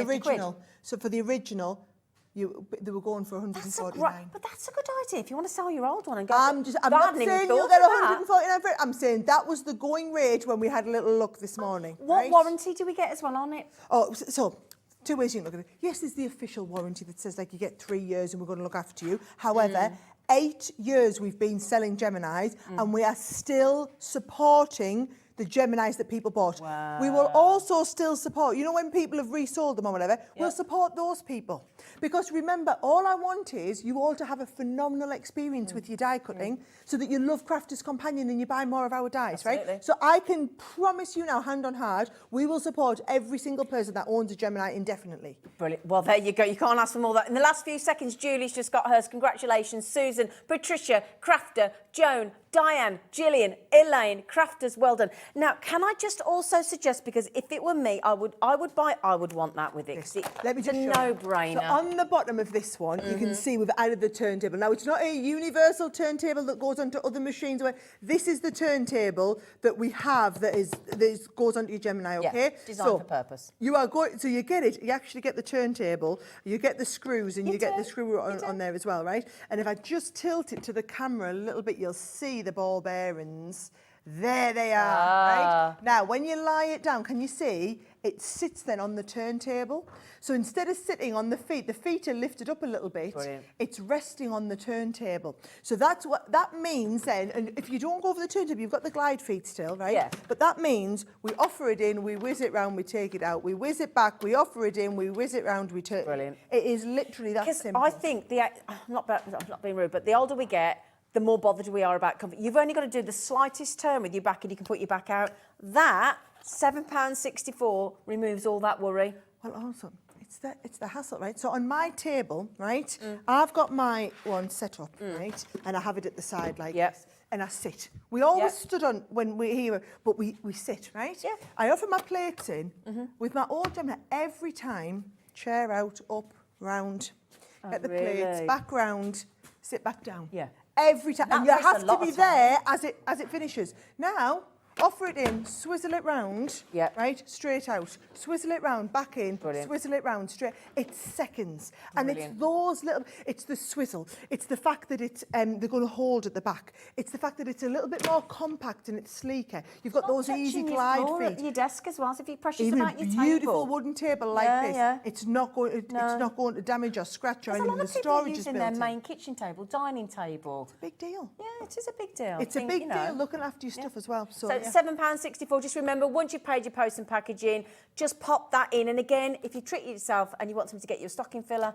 original. So for the original, they were going for 149. But that's a good idea if you want to sell your old one and go. I'm not saying you'll get 149 for it. I'm saying that was the going rate when we had a little look this morning. What warranty do we get as well on it? Oh, so 2 ways you can look at it. Yes, there's the official warranty that says like you get 3 years and we're going to look after you. However, 8 years we've been selling Geminis and we are still supporting the Geminis that people bought. Wow. We will also still support, you know, when people have resold them or whatever, we'll support those people. Because remember, all I want is you all to have a phenomenal experience with your die cutting so that you love Crafter's Companion and you buy more of our dies, right? So I can promise you now, hand on heart, we will support every single person that owns a Gemini indefinitely. Brilliant. Well, there you go. You can't ask for more. That in the last few seconds, Julie's just got hers. Congratulations, Susan, Patricia, Crafter, Joan, Diane, Gillian, Elaine, Crafters, well done. Now, can I just also suggest, because if it were me, I would want that with it. 'Cause Let me it's a just show you. no-brainer. So on the bottom of this one, you can see we've added the turntable. Now, it's not a universal turntable that goes onto other machines. This is the turntable that we have that goes onto your Gemini, okay? Yeah, designed for purpose. So you get it, you actually get the turntable, you get the screws, and you get the screw on there as well, right? And if I just tilt it to the camera a little bit, you'll see the ball bearings. There they are, right? Now, when you lie it down, can you see it sits then on the turntable? So instead of sitting on the feet are lifted up a little bit. Brilliant. It's resting on the turntable. So that's what that means then. And if you don't go over the turntable, you've got the glide feet still, right? Yeah. But that means we offer it in, we whiz it round, we take it out, we whiz it back, we offer it in, we whiz it round, we turn. Brilliant. It is literally that Because simple. I think I'm not being rude, but the older we get, the more bothered we are about comfort. You've only got to do the slightest turn with your back and you can put your back out. That, £7.64, removes all that worry. Well, also, it's the hassle, right? So on my table, right, I've got my one set up, right, and I have it at the side like this, and I sit. We always stood on when we're here, but we sit, right? Yeah. I offer my plates in with my old Gemini every time, chair out, up, round, get the plates, back round, sit back down. Yeah. Every time, That and you takes a have to lot be of time. there as it finishes. Now, offer it in, swizzle it round, right, straight out, swizzle it round, back in, swizzle it round, straight. It's seconds. Brilliant. And it's those little, it's the swizzle, it's the fact that it's, they're going to hold at the back. It's the fact that it's a little bit more compact and it's sleeker. You've got those easy glide feet. Your desk as well, so if you pressure Even about a your beautiful table. wooden table like this, it's not going to damage or scratch or There's a anything. lot The of people storage is using built their in. main kitchen table, dining table. It's a big deal. Yeah, it is a big deal. It's a big deal looking after your stuff as well. So, £7.64. Just remember, once you've paid your post and packaging, just pop that in. And again, if you treat yourself and you want them to get you a stocking filler,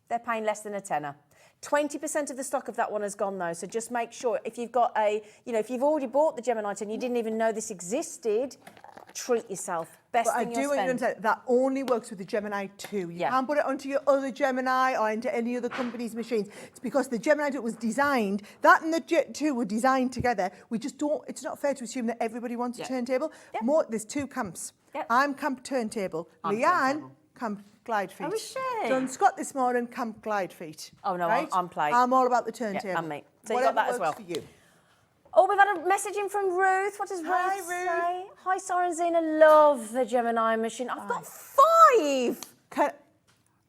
they're paying less than a tenner. 20% of the stock of that one has gone though, so just make sure if you've got if you've already bought the Gemini 10, you didn't even know this existed, treat yourself. Best But I thing do you'll want you to spend. understand that only works with the Gemini 2. You can't put it onto your other Gemini or into any other company's machines. It's because the Gemini 2 was designed, that and the Jet 2 were designed together. We just don't, it's not fair to assume that everybody wants a turntable. There's two camps. I'm camp turntable. Leanne, camp glide feet. Oh, is she? John Scott this morning, camp glide feet. Oh, no, right? I'm plate. I'm all about the turntable. Yeah, and me. So you got that as well. For you. Oh, we've had a message in from Ruth. What does Hi, Ruth Ruth. say? Hi, Sara and Zena. Love the Gemini machine. I've got 5.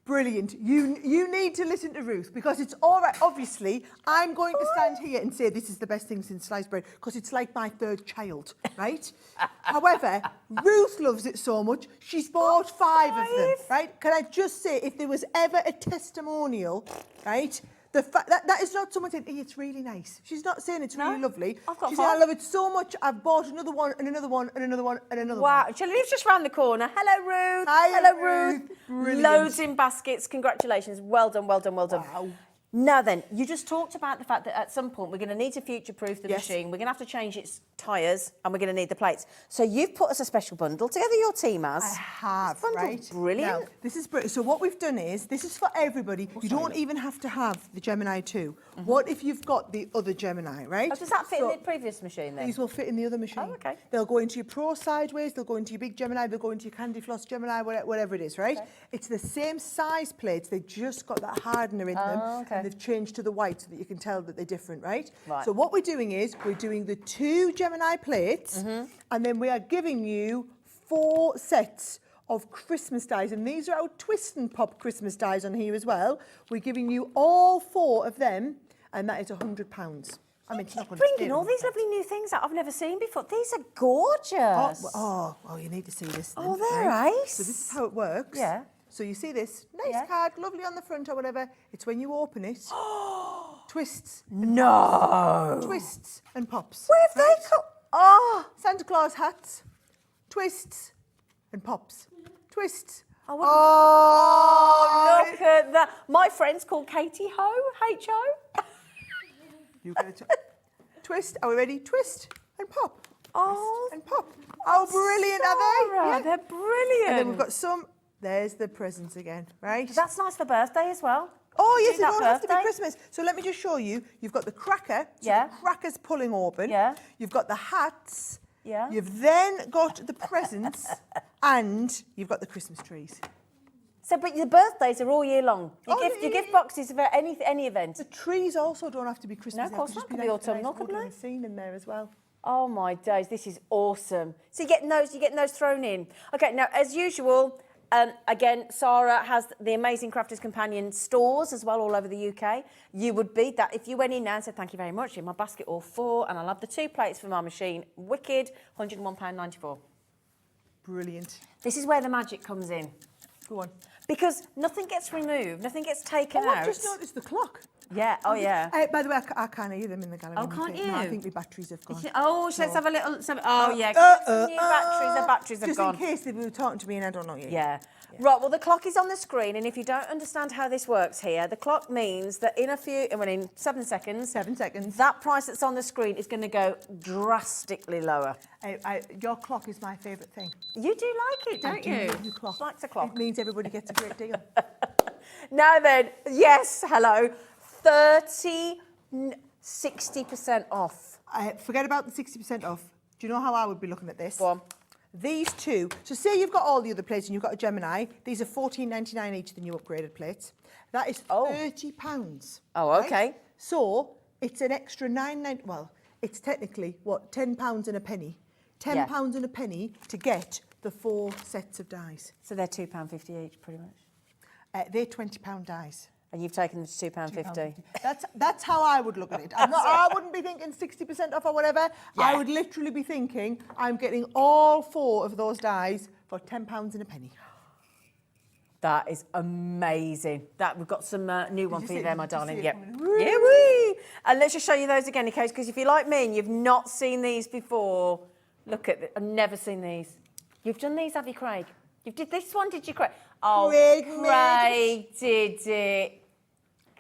Brilliant. You need to listen to Ruth because it's all right. Obviously, I'm going to stand here and say this is the best thing since sliced bread because it's like my third child, right? However, Ruth loves it so much, she's bought 5 of them, right? Can I just say, if there was ever a testimonial, right? The fact that is not someone saying, hey, it's really nice. She's not saying it's really lovely. I've got She's saying, I 5. love it so much, I've bought another one and another one and another one and another one. Wow, she lives just round the corner. Hello, Ruth. Hi, Hello, Ruth. Ruth. Brilliant. Loads in baskets. Congratulations. Well done, well done, well done. Wow. Now then, you just talked about the fact that at some point we're going to need to future-proof the machine. We're going to have to change its tyres and we're going to need the plates. So you've put us a special bundle together, your team has. I have, This bundle's right? brilliant. Now, this is brilliant. So what we've done is, this is for everybody. You don't even have to have the Gemini 2. What if you've got the other Gemini, right? Oh, does that fit in the previous machine then? These will fit in the other machine. Oh, okay. They'll go into your Pro sideways, they'll go into your big Gemini, they'll go into your Candy Floss Gemini, whatever it is, right? Okay. It's the same size plates, they just got that hardener in them, and they've changed to the white so that you can tell that they're different, right? So what we're doing is, we're doing the 2 Gemini plates, and then we are giving you 4 sets of Christmas dies, and these are our twist and pop Christmas dies on here as well. We're giving you all 4 of them, and that is £100. I mean, it's not going to bringing all these lovely new things that I've never seen before. These are gorgeous. Oh, you need to see this then. Oh, they're nice. So this is how it works. Yeah. So you see this nice card, lovely on the front or whatever. It's when you open it, twists. Twists and pops. Where have they come? Oh, Santa Claus hats, twists and pops. Twists. look Oh, at that. My friend's called Katie Ho, H-O. You get it. Twist. Are we ready? Twist and pop. Oh, Twist and pop. How brilliant are they? Sarah, they're brilliant. And then we've got some. There's the presents again, right? That's nice for birthday as well. Oh, yes, Do it that don't have to be birthday. Christmas. So let me just show you. You've got the cracker. So Yeah. the cracker's pulling open. Yeah. You've got the hats. Yeah. You've then got the presents and you've got the Christmas trees. So, but your birthdays are all year long. You gift yeah. boxes for any event. The trees also don't have to be Christmas. No, of course not. Could be autumnal, couldn't they? Scene in there as well. Oh my days, this is awesome. So you're getting those thrown in. Okay, now as usual, again, Sara has the amazing Crafters Companion stores as well all over the UK. You would beat that if you went in now and said, thank you very much, in my basket all 4, and I'll have the 2 plates for my machine. Wicked, £101.94. Brilliant. This is where the magic comes in. Go on. Because nothing gets removed, nothing gets taken out. I've just noticed the clock. Yeah, oh yeah. By the way, I can't hear them in the gallery. Oh, can't you? No, I think my batteries have gone. Oh, so let's have a little... oh, yeah, new batteries have gone. Just in case they were talking to me and I don't know you. Yeah. Right, well, the clock is on the screen, and if you don't understand how this works here, the clock means that in 7 seconds... 7 seconds. That price that's on the screen is going to go drastically lower. Your clock is my favourite thing. You do like it, don't you? Your clock. Likes a clock. It means everybody gets a great deal. Now then, yes, hello, 60% off. Forget about the 60% off. Do you know how I would be looking at this? Go on. These two, so say you've got all the other plates and you've got a Gemini, these are £14.99 each, the new upgraded plates. That is £30. Oh, okay. Right? So it's an extra £9.90, well, it's technically, what, £10 and a penny. £10 and a penny to get the 4 sets of dies. So they're £2.50 each, pretty much? They're £20 dies. And you've taken them to £2.50. That's how I would look at it. I wouldn't be thinking 60% off or whatever. Yeah. I would literally be thinking I'm getting all 4 of those dies for £10 and a penny. That is amazing. We've got some new one for you there, my darling. Yep. Woo. Yeah, wee. And let's just show you those again, okay? Because if you're like me and you've not seen these before, look at I've never seen these. You've done these, have you, Craig? You did this one, did you, Craig? Oh, Craig did it.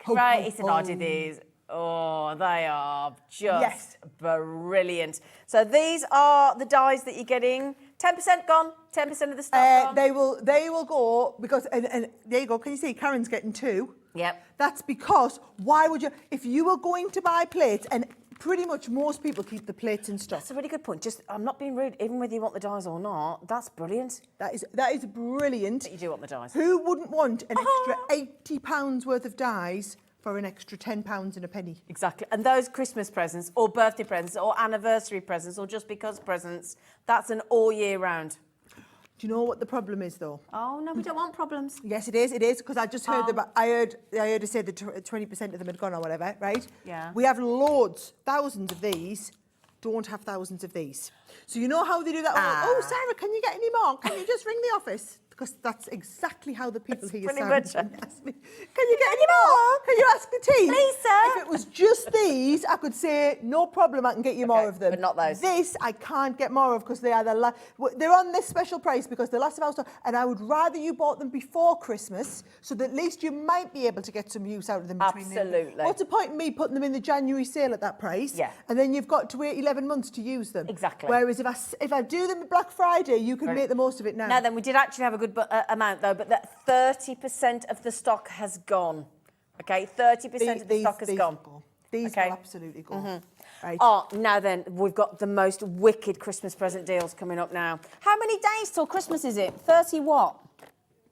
Craig, he said, I did these. Oh, they are just brilliant. So these are the dies that you're getting. 10% gone, 10% of the stock gone. They will go, because, and there you go, can you see Karen's getting 2? Yep. That's because, why would you, if you were going to buy plates, and pretty much most people keep the plates in stock. That's a really good point. I'm not being rude, even whether you want the dies or not, that's brilliant. That is brilliant. That you do want the dies. Who wouldn't want an extra £80 worth of dies for an extra £10 and a penny? Exactly. And those Christmas presents or birthday presents or anniversary presents or just because presents, that's an all year round. Do you know what the problem is, though? Oh, no, we don't want problems. Yes, it is, because I just heard I heard her say that 20% of them had gone or whatever, right? Yeah. We have loads, thousands of these, don't have thousands of these. So you know how they do that? Oh, Sarah, can you get any more? Can you just ring the office? Because that's exactly how the people here pretty sound. much. Can you get any more? Can you ask the team? Please, sir. If it was just these, I could say, no problem, I can get you more of them. But not those. This, I can't get more of because they are they're on this special price because they're last of our stock. And I would rather you bought them before Christmas so that at least you might be able to get some use out of them between Absolutely. What's the point in me putting them in the January sale at that price? Yeah. And then you've got to wait 11 months to use them. Exactly. Whereas if I do them at Black Friday, you can make the most of it now. Now then, we did actually have a good amount though, but that 30% of the stock has gone. Okay, 30% of the stock has gone. These will absolutely go. Mm-hmm. Right. Oh, now then, we've got the most wicked Christmas present deals coming up now. How many days till Christmas is it? 30 what?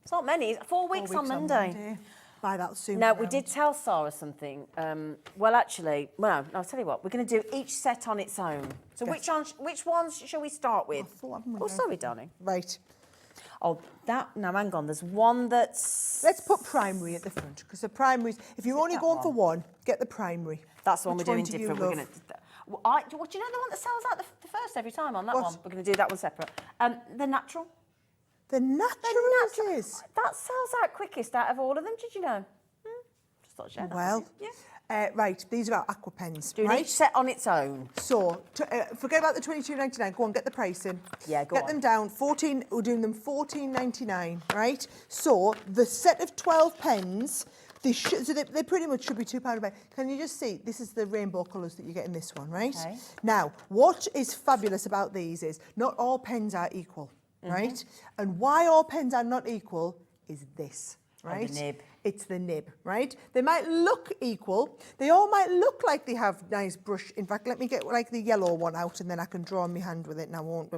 It's not many. It's 4 weeks on Monday. Buy that soon. Now, we did tell Sara something. Well, I'll tell you what. We're going to do each set on its own. So which ones shall we start with? Oh, sorry, darling. Right. Oh, now hang on. There's one that's... Let's put primary at the front, because the primaries, if you're only going for one, get the primary. That's the one Which we're doing do you different. love? We're going to... do you know the one that sells out the first every time on that one? We're going to do that one separate. The natural. The natural is. That sells out quickest out of all of them. Did you know? Just thought I'd share that. Well, with you. right, these are our aqua pens. Doing each set on its own. So, forget about the $22.99. Go on, get the pricing. Yeah, go on. Get them down. We're doing them $14.99, right? So, the set of 12 pens, they pretty much should be £2 a pen. Can you just see? This is the rainbow colours that you get in this one, right? Okay. Now, what is fabulous about these is not all pens are equal, right? And why all pens are not equal is this, right? the nib. it's the nib, right? They might look equal. They all might look like they have nice brush. In fact, let me get like the yellow one out and then I can draw on my hand with it and I won't,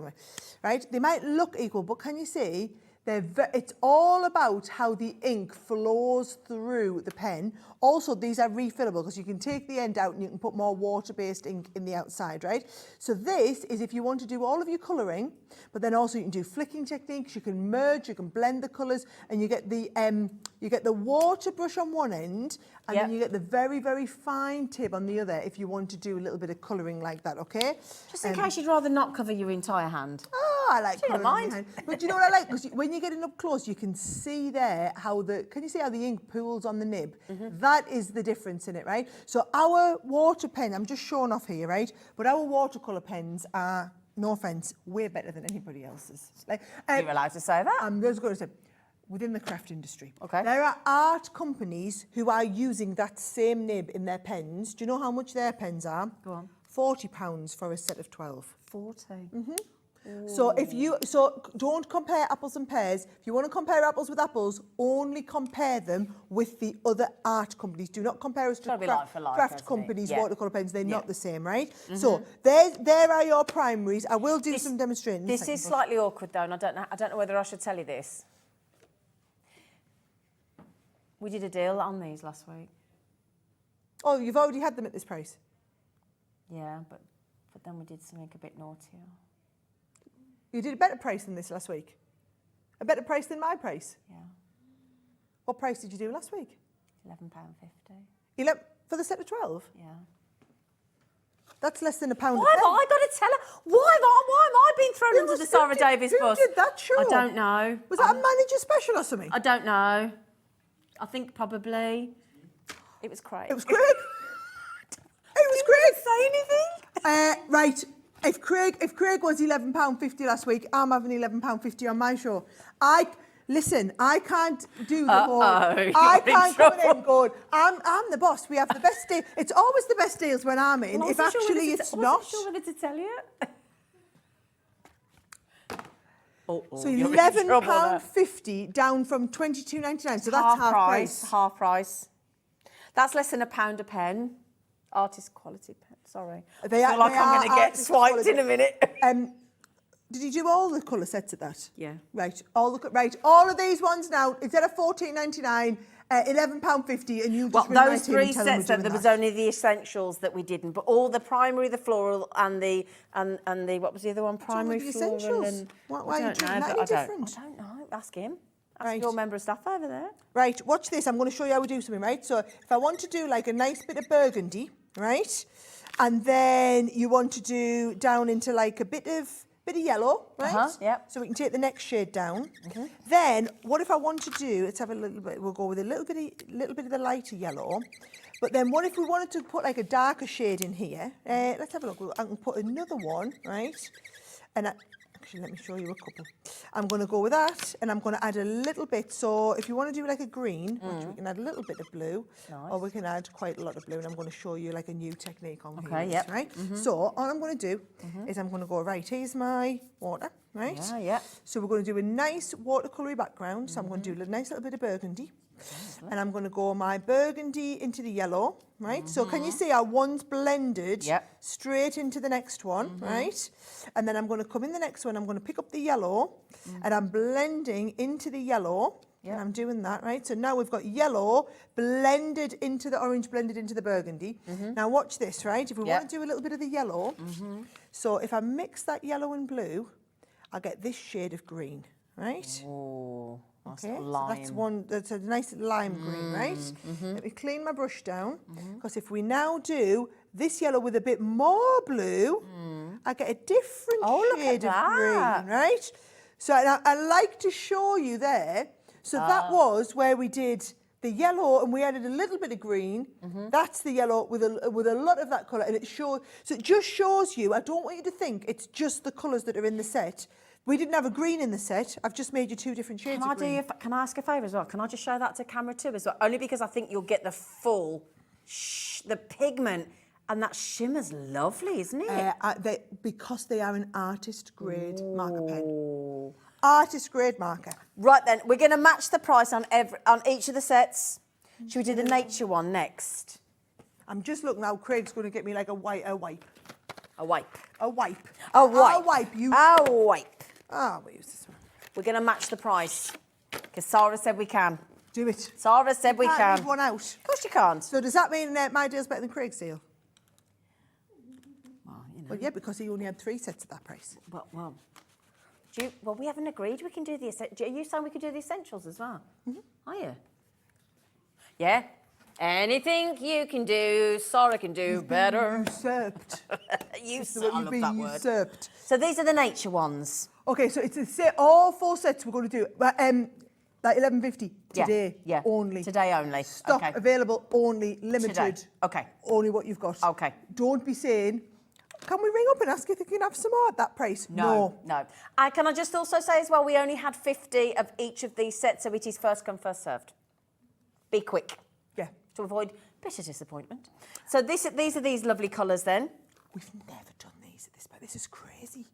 right? They might look equal, but can you see? It's all about how the ink flows through the pen. Also, these are refillable because you can take the end out and you can put more water-based ink in the outside, right? So this is if you want to do all of your colouring, but then also you can do flicking techniques, you can merge, you can blend the colours, and you get the water brush on one end, and then you get the very, very fine tip on the other if you want to do a little bit of colouring like that, okay? Just in case you'd rather not cover your entire hand. Oh, I like colouring on my hand. But do you know what I like? Because when you're getting up close, you can see there how can you see how the ink pools on the nib? That is the difference in it, right? So our water pen, I'm just showing off here, right? But our watercolour pens are, no offence, way better than anybody else's. Like, You're allowed to say that? I'm just going to say, within the craft industry, okay, there are art companies who are using that same nib in their pens. Do you know how much their pens are? Go on. £40 for a set of 12. 40. So don't compare apples and pears. If you want to compare apples with apples, only compare them with the other art companies. Do not compare us to craft companies, watercolour pens. They're not the same, right? So there are your primaries. I will do some demonstrating. This is slightly awkward though, and I don't know whether I should tell you this. We did a deal on these last week. Oh, you've already had them at this price? Yeah, but then we did something a bit naughtier. You did a better price than this last week? A better price than my price? Yeah. What price did you do last week? £11.50. For the set of 12? Yeah. That's less than £1. Why have I got to tell her? Why have I been thrown under the Sara Davies bus? Who did that show? I don't know. Was that a manager special or something? I don't know. I think probably. It was Craig. It was Craig. It was Craig. Say anything? Right. If Craig was £11.50 last week, I'm having £11.50 on my show. I can't do the whole. I can't come in and go. I'm the boss. We have the best deal. It's always the best deals when I'm in. If actually it's not. I wasn't sure whether to tell you. So £11.50 down from £22.99. So that's half price. Half price. That's less than £1 a pen. Artist quality pen. Sorry. I feel like I'm going to get swiped in a minute. Did you do all the colour sets at that? Yeah. Right. All of these ones now, instead of £14.99, £11.50, and you just those three sets, there was only the essentials that we didn't, but all the primary, the floral, and the what was the other one? Primary, the floral, essentials. and Why are you treating that any different? I don't know. Ask him. Ask your member of staff over there. Right. Watch this. I'm going to show you how we do something. Right. So if I want to do like a nice bit of burgundy, right, and then you want to do down into like a bit of yellow, right? Yep. So we can take the next shade down. Then what if I want to do? Let's have a little bit. We'll go with a little bit of the lighter yellow. But then what if we wanted to put like a darker shade in here? Let's have a look. I can put another one, right? And actually, let me show you a couple. I'm going to go with that, and I'm going to add a little bit. So if you want to do like a green, we can add a little bit of blue, or we can add quite a lot of blue. And I'm going to show you like a new technique on here, right? So all I'm going to do is I'm going to go, right, here's my water, right? Yeah. So we're going to do a nice watercolour background. So I'm going to do a nice little bit of burgundy. And I'm going to go my burgundy into the yellow, right? So can you see how one's blended straight into the next one, right? And then I'm going to come in the next one, I'm going to pick up the yellow, and I'm blending into the yellow, and I'm doing that, right? So now we've got yellow blended into the orange, blended into the burgundy. Now watch this, right? If we want to do a little bit of the yellow, so if I mix that yellow and blue, I'll get this shade of green, right? Oh. Okay, so that's one, that's a nice lime green, right? Let me clean my brush down, because if we now do this yellow with a bit more blue, I get a different shade of green, right? So I like to show you there. So that was where we did the yellow and we added a little bit of green. That's the yellow with a lot of that colour, and it just shows you. I don't want you to think it's just the colours that are in the set. We didn't have a green in the set. I've just made you two different shades of green. Can I ask a favour as well? Can I just show that to camera too as well? Only because I think you'll get the full, the pigment, and that shimmer's lovely, isn't it? Because they are an artist grade marker pen. Artist grade marker. Right then, we're going to match the price on each of the sets. Should we do the nature one next? I'm just looking now. Craig's going to get me like a wipe. A wipe. A wipe. A wipe. A wipe. A wipe. Ah, we'll use this one. We're going to match the price because Sarah said we can. Do it. Sarah said we Can't can. leave one out. Of course you can't. So does that mean my deal's better than Craig's deal? Well, you know. Well, yeah, because he only had 3 sets at that price. Well, we haven't agreed we can do the essentials. Are you saying we can do the essentials as well? Are you? Yeah. Anything you can do, Sarah can do better. Usurped. You've been usurped. So these are the nature ones. Okay, so it's a set, all 4 sets we're going to do. Like 11.50 today. Yeah. Only. Today only. Stock Okay. available only, limited. Today. Okay. Only what you've got. Okay. Don't be saying, can we ring up and ask if they can have some more at that price? No. Can I just also say as well, we only had 50 of each of these sets, so it is first come, first served. Be quick. Yeah. To avoid bitter disappointment. So these are these lovely colours then. We've never done these at this price. This is crazy.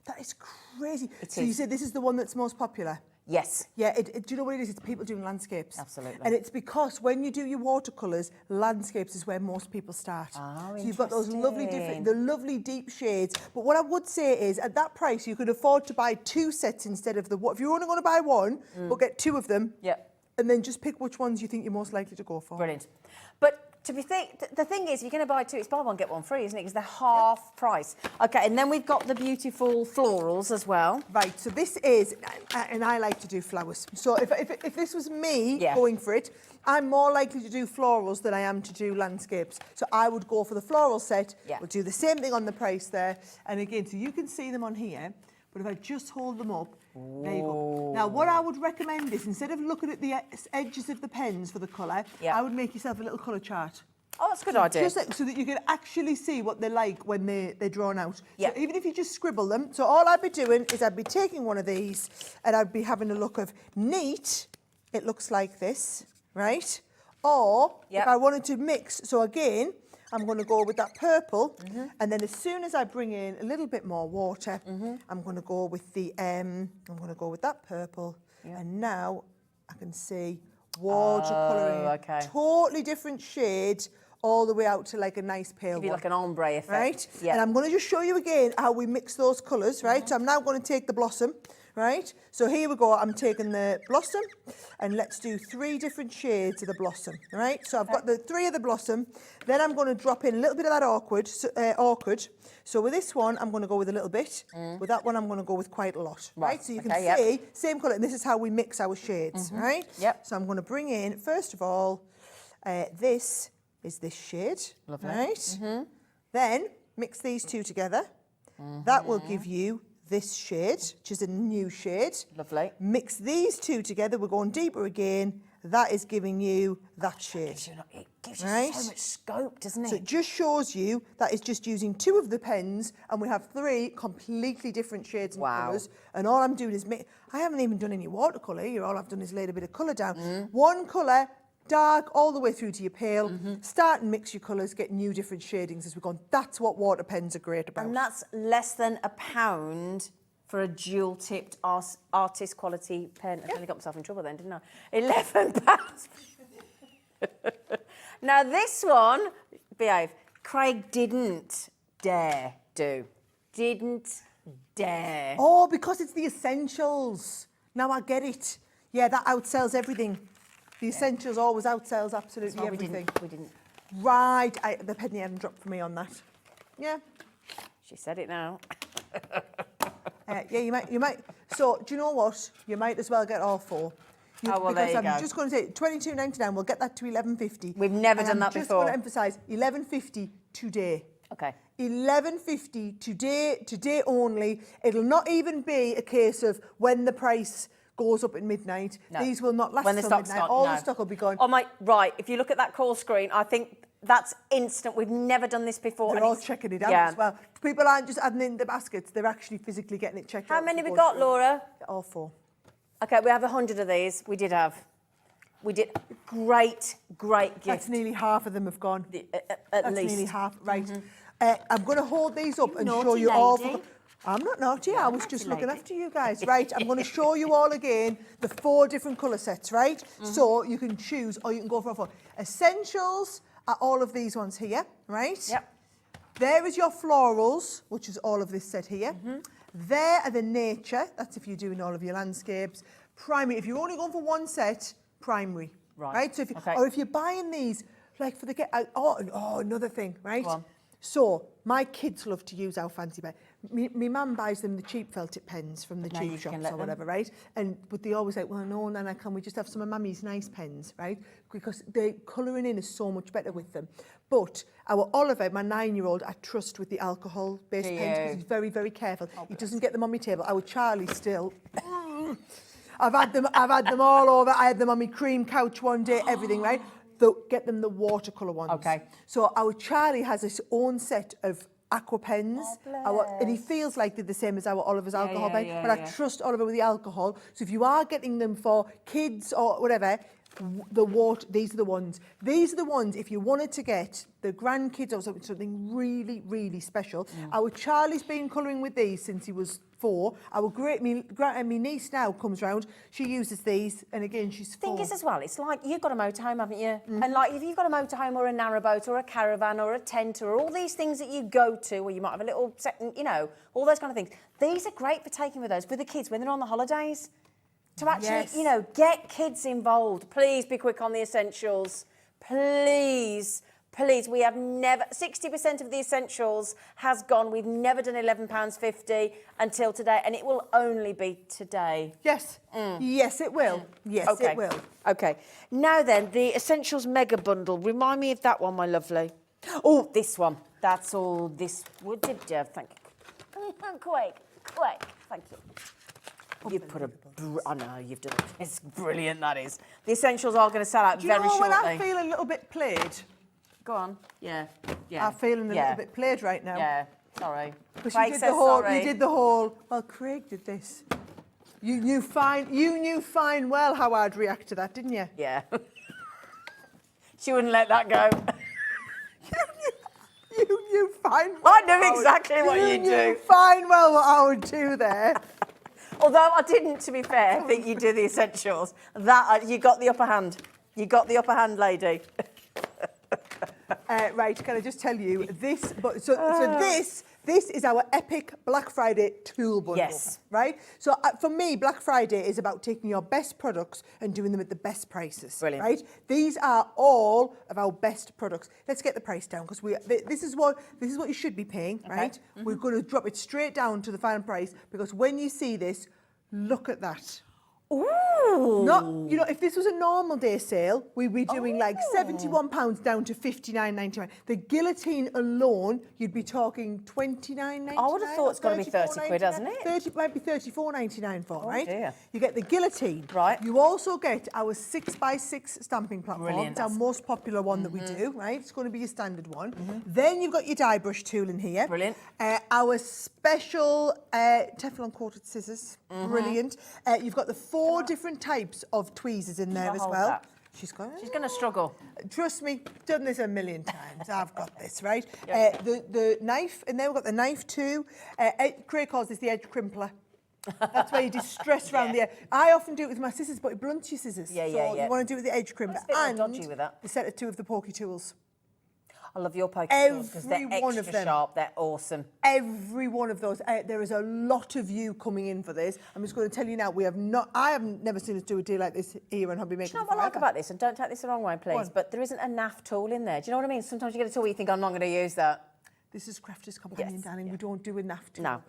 That is crazy. It so is. you said this is the one that's most popular? Yes. Yeah, do you know what it is? It's people doing landscapes. Absolutely. And it's because when you do your watercolours, landscapes is where most people start. Oh, so you've got those lovely interesting. the lovely deep shades. But what I would say is, at that price, you could afford to buy 2 sets instead of if you're only going to buy 1, but get 2 of them. Yeah. And then just pick which ones you think you're most likely to go for. Brilliant. But the thing is, if you're going to buy 2, it's buy 1, get 1 free, isn't it? Because they're half price. Okay, and then we've got the beautiful florals as well. Right, so this is, and I like to do flowers. So if this was me going for it, I'm more likely to do florals than I am to do landscapes. So I would go for the floral set. Yeah. We'll do the same thing on the price there. And again, so you can see them on here, but if I just hold them up, there you go. Now, what I would recommend is, instead of looking at the edges of the pens for the colour, I would make yourself a little colour chart. Oh, that's a good idea. Just so that you can actually see what they're like when they're drawn out. Yeah. So even if you just scribble them, so all I'd be doing is I'd be taking one of these and I'd be having a look of neat, it looks like this, right? Or if I wanted to mix, so again, I'm going to go with that purple, and then as soon as I bring in a little bit more water, I'm going to go with the I'm going to go with that purple, and now I can see watercolouring, okay. Totally different shade, all the way out to like a nice pale Give you one. like an ombre effect. Right? Yeah. And I'm going to just show you again how we mix those colours, right? So I'm now going to take the blossom, right? So here we go. I'm taking the blossom, and let's do 3 different shades of the blossom, right? So I've got the 3 of the blossom. Then I'm going to drop in a little bit of that orchid. So with this one, I'm going to go with a little bit. With that one, I'm going to go with quite a lot, right? So you can see, same colour, and this is how we mix our shades, right? Yep. So I'm going to bring in, first of all, this is this shade, Lovely. right? Then mix these 2 together. That will give you this shade, which is a new shade. Lovely. Mix these 2 together. We're going deeper again. That is giving you that shade. It gives you so much scope, doesn't it? So it just shows you that it's just using 2 of the pens, and we have 3 completely different shades and colours. And all I'm doing is I haven't even done any watercolour here. All I've done is laid a bit of colour down. One colour, dark all the way through to your pale. Start and mix your colours, get new different shadings as we go on. That's what water pens are great about. And that's less than £1 for a dual-tipped artist quality pen. I nearly got myself in trouble then, didn't I? £11. Now this one, behave. Craig didn't dare do. Didn't dare. Oh, because it's the essentials. Now I get it. Yeah, that outsells everything. The essentials always outsells absolutely everything. We didn't. Right, the penny hadn't dropped for me on that. Yeah. She said it now. Yeah, you might. So, do you know what? You might as well get all 4. Well, there you because go. I'm just going to say $22.99. We'll get that to $11.50. We've never done that I'm just before. going to emphasise $11.50 today. Okay. $11.50 today only. It'll not even be a case of when the price goes up at midnight. No. These will not last When the till stock's midnight. gone, All no. the stock will be gone. Oh my, right, if you look at that call screen, I think that's instant. We've never done this before. They're all checking it out as well. People aren't just adding in the baskets, they're actually physically getting it checked out. How many we got, Laura? All 4. Okay, we have 100 of these. We did. Great gift. That's nearly half of them have gone. At That's least. nearly half, right. I'm going to hold these up and show naughty you all. lady. I'm not naughty. I was just looking after you guys. Right, I'm going to show you all again the 4 different colour sets, right? So you can choose or you can go for a 4. Essentials are all of these ones here, right? Yep. There is your florals, which is all of this set here. There are the nature. That's if you're doing all of your landscapes. Primary, if you're only going for one set, primary. Right? So if you, or if you're buying these, like for the another thing, right? Go on. So my kids love to use our fancy bag. My mum buys them the cheap felt tip pens from the cheap shops or whatever, right? But they always like, well, no, Nana, can we just have some of Mummy's nice pens, right? Because the colouring in is so much better with them. But our Oliver, my 9-year-old, I trust with the alcohol-based pens because he's very, very careful. He doesn't get them on my table. Our Charlie still. I've had them all over. I had them on my cream couch one day, everything, right? Get them the watercolour ones. Okay. So our Charlie has his own set of aqua pens, and he feels like they're the same as our Oliver's alcohol pen, but I trust Oliver with the alcohol. So if you are getting them for kids or whatever, these are the ones. These are the ones if you wanted to get the grandkids or something really, really special. Our Charlie's been colouring with these since he was 4. Our my niece now comes round, she uses these, and again, she's 4. Thing is as well, it's like you've got a motorhome, haven't you? And like if you've got a motorhome or a narrowboat or a caravan or a tent or all these things that you go to, or you might have a little second, you know, all those kind of things. These are great for taking with those with the kids when they're on the holidays. To actually, you know, get kids involved. Please be quick on the essentials. Please. Please, we have never, 60% of the essentials has gone. We've never done £11.50 until today, and it will only be today. Yes. Yes, it will. Yes, it will. Okay. Now then, the essentials mega bundle. Remind me of that one, my lovely. Oh, this one. That's all this would did. Thank you. Quick. Thank you. You put I know, you've done it. It's brilliant, that is. The essentials are going to sell out very shortly. Do you know when I feel a little bit played? Go on. Yeah. I'm feeling a little bit played right now. Yeah, sorry. Because you did the whole, well, Craig did this. You knew fine well how I'd react to that, didn't you? Yeah. She wouldn't let that go. You knew fine well. I know exactly what you do. You knew fine well what I would do there. Although I didn't, to be fair, think you do the essentials. You got the upper hand. You got the upper hand, lady. Right, can I just tell you this? This is our epic Black Friday tool bundle. Yes. Right? So for me, Black Friday is about taking your best products and doing them at the best prices. Brilliant. Right? These are all of our best products. Let's get the price down because this is what you should be paying, right? We're going to drop it straight down to the final price because when you see this, look at that. Ooh. If this was a normal day sale, we'd be doing like £71 down to $59.99. The guillotine alone, you'd be talking $29.99. I would have thought it's got to be 30 quid, hasn't it? It might be $34.99 for, right? Dear. You get the guillotine. Right. You also get our 6x6 stamping platform. Brilliant. It's our most popular one that we do, right? It's going to be your standard one. Then you've got your die brush tool in here. Brilliant. Our special Teflon coated scissors. Brilliant. You've got the 4 different types of tweezers in there as well. She's going to struggle. Trust me, done this a million times. I've got this, right? The knife, and then we've got the knife too. Craig calls this the edge crimpler. That's where you distress around the edge. I often do it with my scissors, but it blunts your scissors. Yeah. You want to do it with the edge crimper. And dodgy with that. The set of 2 of the pokey tools. I love your poker tools because they're one of extra them. sharp. They're awesome. Every one of those. There is a lot of you coming in for this. I'm just going to tell you now, I have never seen us do a deal like this here on Hobby Maker. Do you know what I like about this? And don't take this the wrong way, please, but there isn't a naff tool in there. Do you know what I mean? Sometimes you get a tool where you think, I'm not going to use that. This is Crafter's Companion, darling. We don't do a naff tool. No.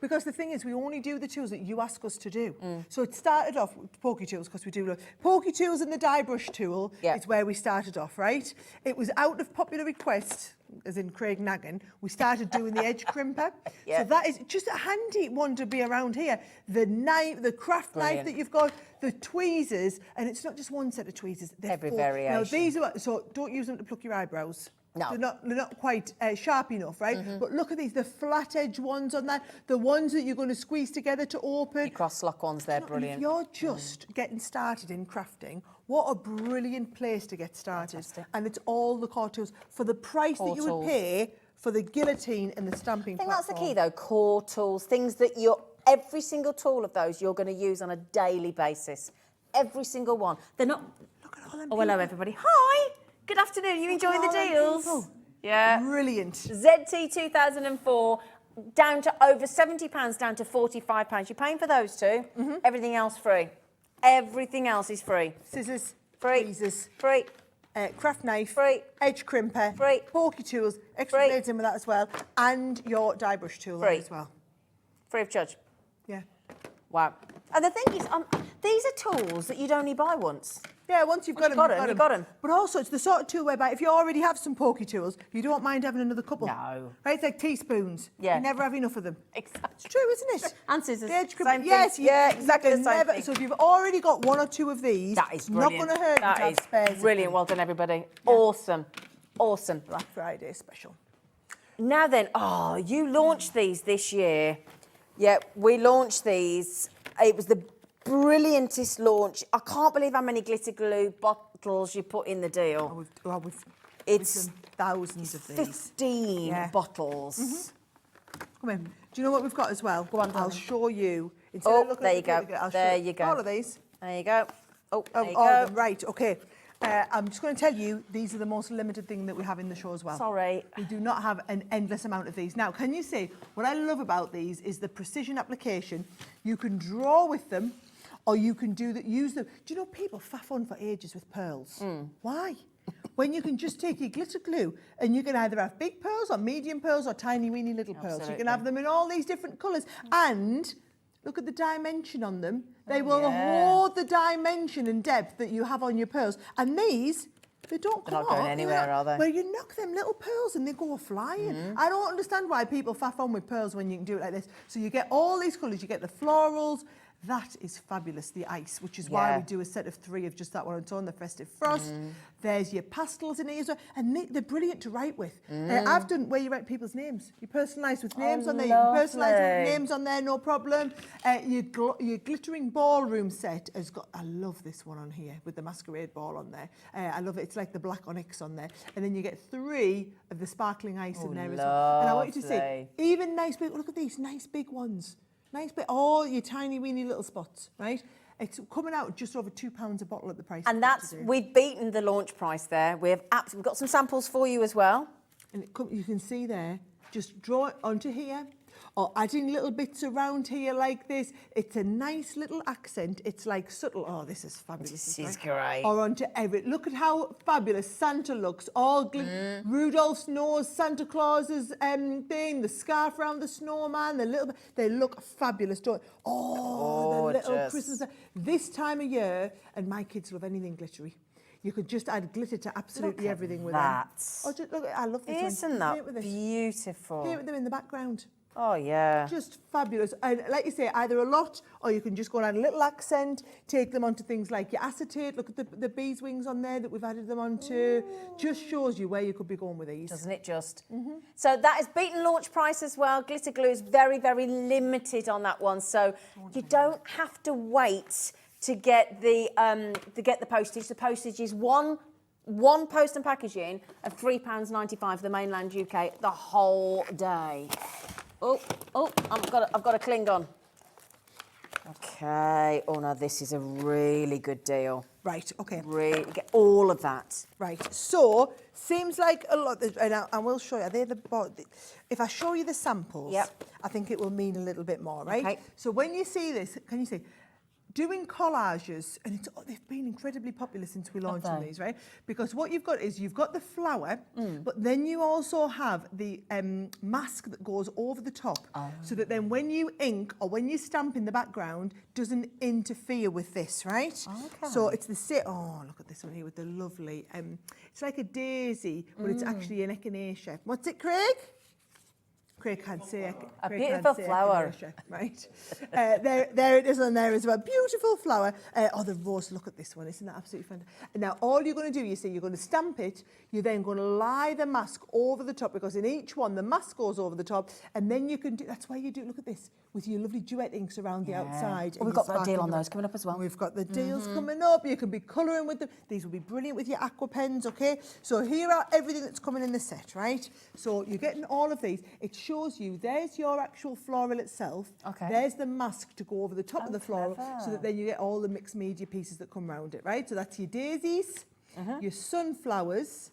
Because the thing is, we only do the tools that you ask us to do. So it started off with pokey tools, because we do pokey tools, and the die brush tool is where we started off, right? It was out of popular request, as in Craig nagging, we started doing the edge crimper. So that is just a handy one to be around here. The knife, the craft knife that you've got, the tweezers, and it's not just one set of tweezers. Every variation. Now these are, so don't use them to pluck your eyebrows. No. They're not quite sharp enough, right? But look at these, the flat edge ones on that, the ones that you're going to squeeze together to open. The cross-lock ones, they're brilliant. If you're just getting started in crafting, what a brilliant place to get started. Fantastic. And it's all the core tools for the price that you would pay for the guillotine and the stamping I think platform. that's the key though, core tools, things that every single tool of those you're going to use on a daily basis. Every single one. They're not... Look at all them Oh, hello people. everybody. Hi! Good afternoon, you enjoying the all them deals? people. Yeah. Brilliant. ZT 2004, down to over £70, down to £45. You're paying for those two. Everything else free. Everything else is free. Scissors, Free. tweezers, Free. craft knife, Free. edge crimper, Free. porky tools, extra Free. blades in with that as well, and your die brush tool Free. as well. Free of charge. Yeah. Wow. And the thing is, these are tools that you'd only buy once. Yeah, once you've got Once them, you've got 'em. But also, it's the sort of tool whereby if you already have some porky tools, you don't mind having another couple. No. Right? It's like teaspoons. Yeah. You never have enough of them. Exactly. It's true, isn't it? And scissors. The edge Same crimper. thing. Yes. Yeah, exactly the same thing. So if you've already got one or two of these, That is it's not brilliant. going to hurt you That to have is spares. of brilliant. them. Well done, everybody. Awesome. Awesome. Black Friday special. Now then, you launched these this year. Yeah, we launched these. It was the brilliantest launch. I can't believe how many glitter glue bottles you put in the deal. We've It's done thousands of these. 15 Yeah. bottles. Come in. Do you know what we've got as well? Go on, I'll darling. show you. Instead Oh, of looking there at you the go. photograph, I'll There show you go. All of these. There you go. Oh, there you All of go. them. Right, okay. I'm just going to tell you, these are the most limited thing that we have in the show as well. Sorry. We do not have an endless amount of these. Now, can you see, what I love about these is the precision application. You can draw with them, or you can use them. Do you know people faff on for ages with pearls? Why? When you can just take your glitter glue and you can either have big pearls or medium pearls or tiny weeny little pearls. You Absolutely. can have them in all these different colours. And look at the dimension on them. They will hold the dimension and depth that you have on your pearls. And these, they don't come They're not going off. anywhere, are they? Well, you knock them little pearls and they go flying. I don't understand why people faff on with pearls when you can do it like this. So you get all these colours. You get the florals. That is fabulous, the ice, which is why we do a set of 3 of just that one on its own, the Festive Frost. There's your pastels in here as well. And they're brilliant to write with. I've done where you write people's names. You personalise with names on there. You can personalise with names on there, no problem. Your glittering ballroom set has got, I love this one on here with the masquerade ball on there. I love it. It's like the black onyx on there. And then you get 3 of the sparkling ice in there as well. And I want you to see, even nice big, look at these, nice big ones. Nice bit, all your tiny weeny little spots, right? It's coming out just over £2 a bottle at the price. And that's, we've beaten the launch price there. We've got some samples for you as well. And you can see there, just draw it onto here, or adding little bits around here like this. It's a nice little accent. It's like subtle. Oh, this is fabulous. This is great. Or onto every. Look at how fabulous Santa looks. All Rudolph's nose, Santa Claus's thing, the scarf around the snowman, the little. They look fabulous. Don't? Oh, the little Gorgeous. Christmas. This time of year, and my kids love anything glittery. You could just add glitter to absolutely everything with them. Oh, just, look, I love this one. Isn't Paint that with this. beautiful? Paint with them in the background. Oh, yeah. Just fabulous. And like you say, either a lot, or you can just go and add a little accent, take them onto things like your acetate. Look at the bees' wings on there that we've added them onto. Just shows you where you could be going with these. Doesn't it just? So that is beaten launch price as well. Glitter glue is very, very limited on that one. So you don't have to wait to get the postage. The postage is one post and packaging of £3.95 for the mainland UK the whole day. Oh, I've got a Klingon. Okay. Oh no, this is a really good deal. Right, okay. Really, get all of that. Right, so seems like a lot, and I will show you. If I show you the samples, I think it will mean a little bit more, right? Okay. So when you see this, can you see? Doing collages, and they've been incredibly popular since we launched them, these, right? Because what you've got is you've got the flower, but then you also have the mask that goes over the top, so that then when you ink or when you stamp in the background, doesn't interfere with this, right? Okay. So it's the oh, look at this one here with the lovely, it's like a daisy, but it's actually an echinacea. What's it, Craig? Craig can't say it. A Craig beautiful can't say flower. echinacea, right? There it is on there as well. Beautiful flower. Oh, the rose. Look at this one. Isn't that absolutely fantastic? And now all you're going to do, you see, you're going to stamp it. You're then going to lie the mask over the top, because in each one the mask goes over the top, and then you can do. That's why you do. Look at this with your lovely duet inks around the outside. Oh, we've got that deal on those coming up as well. We've got the deals coming up. You can be colouring with them. These will be brilliant with your aqua pens. Okay. So here are everything that's coming in the set, right? So you're getting all of these. It shows you. There's your actual floral itself. Okay. There's the mask to go over the top of the floral, so that then you get all the mixed media pieces that come around it, right? So that's your daisies, your sunflowers,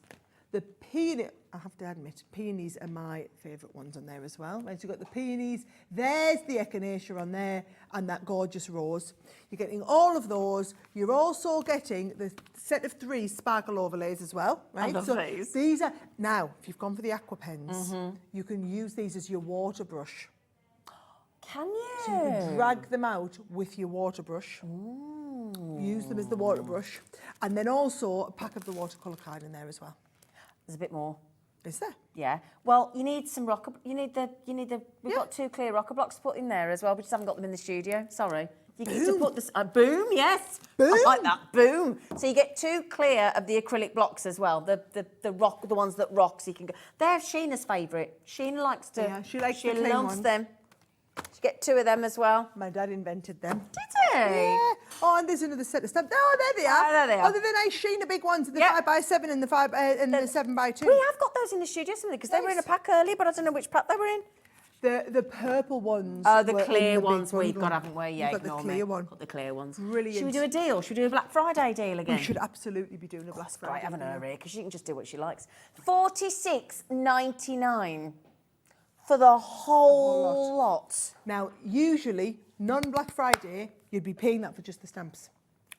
the peony. I have to admit, peonies are my favourite ones on there as well. Right, so you've got the peonies. There's the echinacea on there, and that gorgeous rose. You're getting all of those. You're also getting the set of 3 sparkle overlays as well, right? I love these. These are now. If you've gone for the aqua pens, you can use these as your water brush. Can you? So you can drag them out with your water brush. Use them as the water brush, and then also a pack of the watercolour card in there as well. There's a bit more. Is there? Yeah. Well, you need some rocker. You need the. We've got 2 clear rocker blocks to put in there as well. We just haven't got them in the studio. Sorry. You get to put this. Boom. Yes. Boom. I like that. Boom. So you get 2 clear of the acrylic blocks as well. The rock, the ones that rock. So you can go. They're Sheena's favourite. Sheena likes to. Yeah, she likes She the clean loves ones. them. She get 2 of them as well. My dad invented them. Did he? Yeah. Oh, and there's another set of stamps. Oh, there they are. Oh, there they are. Oh, they're the nice Sheena big ones, the Yeah. 5x7 and the 7x2. We have got those in the studio, something because they were in a pack earlier, but I don't know which pack they were in. The purple ones. Oh, the were in clear the big ones we've bundle. got, haven't we? Yeah, We've got ignore the clear me. one. Got the clear ones. Brilliant. Should we do a deal? Should we do a Black Friday deal again? We should absolutely be doing a Black Friday. Right, have an deal. her here because she can just do what she likes. $46.99 for the whole lot. Now, usually, non-Black Friday, you'd be paying that for just the stamps.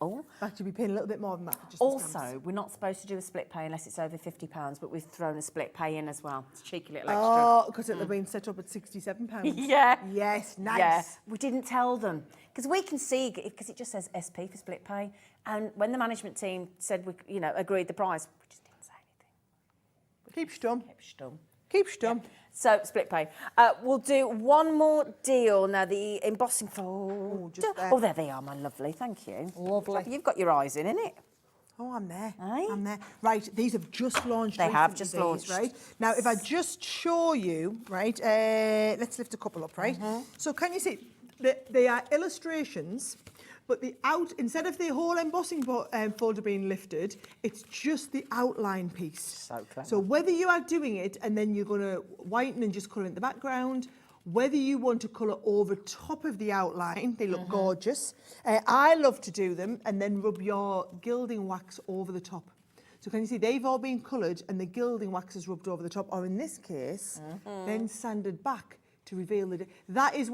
Oh. In fact, you'd be paying a little bit more than that for just the stamps. Also, we're not supposed to do a split pay unless it's over £50, but we've thrown a split pay in as well. It's a cheeky little extra. Oh, because it'll have been set up at £67. Yeah. Yes, nice. Yeah, we didn't tell them because we can see because it just says SP for split pay, and when the management team said we, agreed the price, we just didn't say anything. Keep stum. Kept stum. Keep stum. So split pay. We'll do one more deal now. The embossing fold. just there. Oh, there they are, my lovely. Thank you. Lovely. You've got your eyes in it. Oh, I'm there. Aye. I'm there. Right, these have just launched. They have recently, just these, launched. Right. Now, if I just show you, right, let's lift a couple up, right? So can you see, they are illustrations, but instead of the whole embossing folder being lifted, it's just the outline piece. So clever. So whether you are doing it and then you're going to whiten and just colour in the background, whether you want to colour over top of the outline, they look gorgeous. I love to do them and then rub your gilding wax over the top. So can you see they've all been coloured and the gilding wax is rubbed over the top, or in this case, then sanded back to reveal that is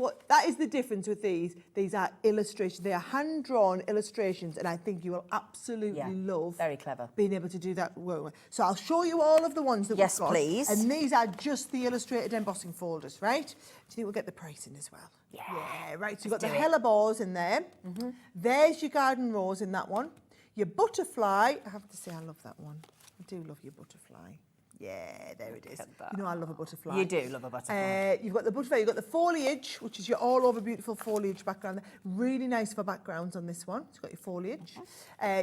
the difference with these. These are illustrations. They are hand-drawn illustrations, and I think you will absolutely love very clever. being able to do that. So I'll show you all of the ones that Yes, we've got. please. And these are just the illustrated embossing folders, right? Do you think we'll get the pricing as well? Yeah. Right. So you've got Let's the do it. hellebores in there. There's your garden rose in that one. Your butterfly. I have to say I love that one. I do love your butterfly. Yeah, there it is. You know I love a butterfly. You do love a butterfly. You've got the butterfly, you've got the foliage, which is your all-over beautiful foliage background. Really nice for backgrounds on this one. It's got your foliage.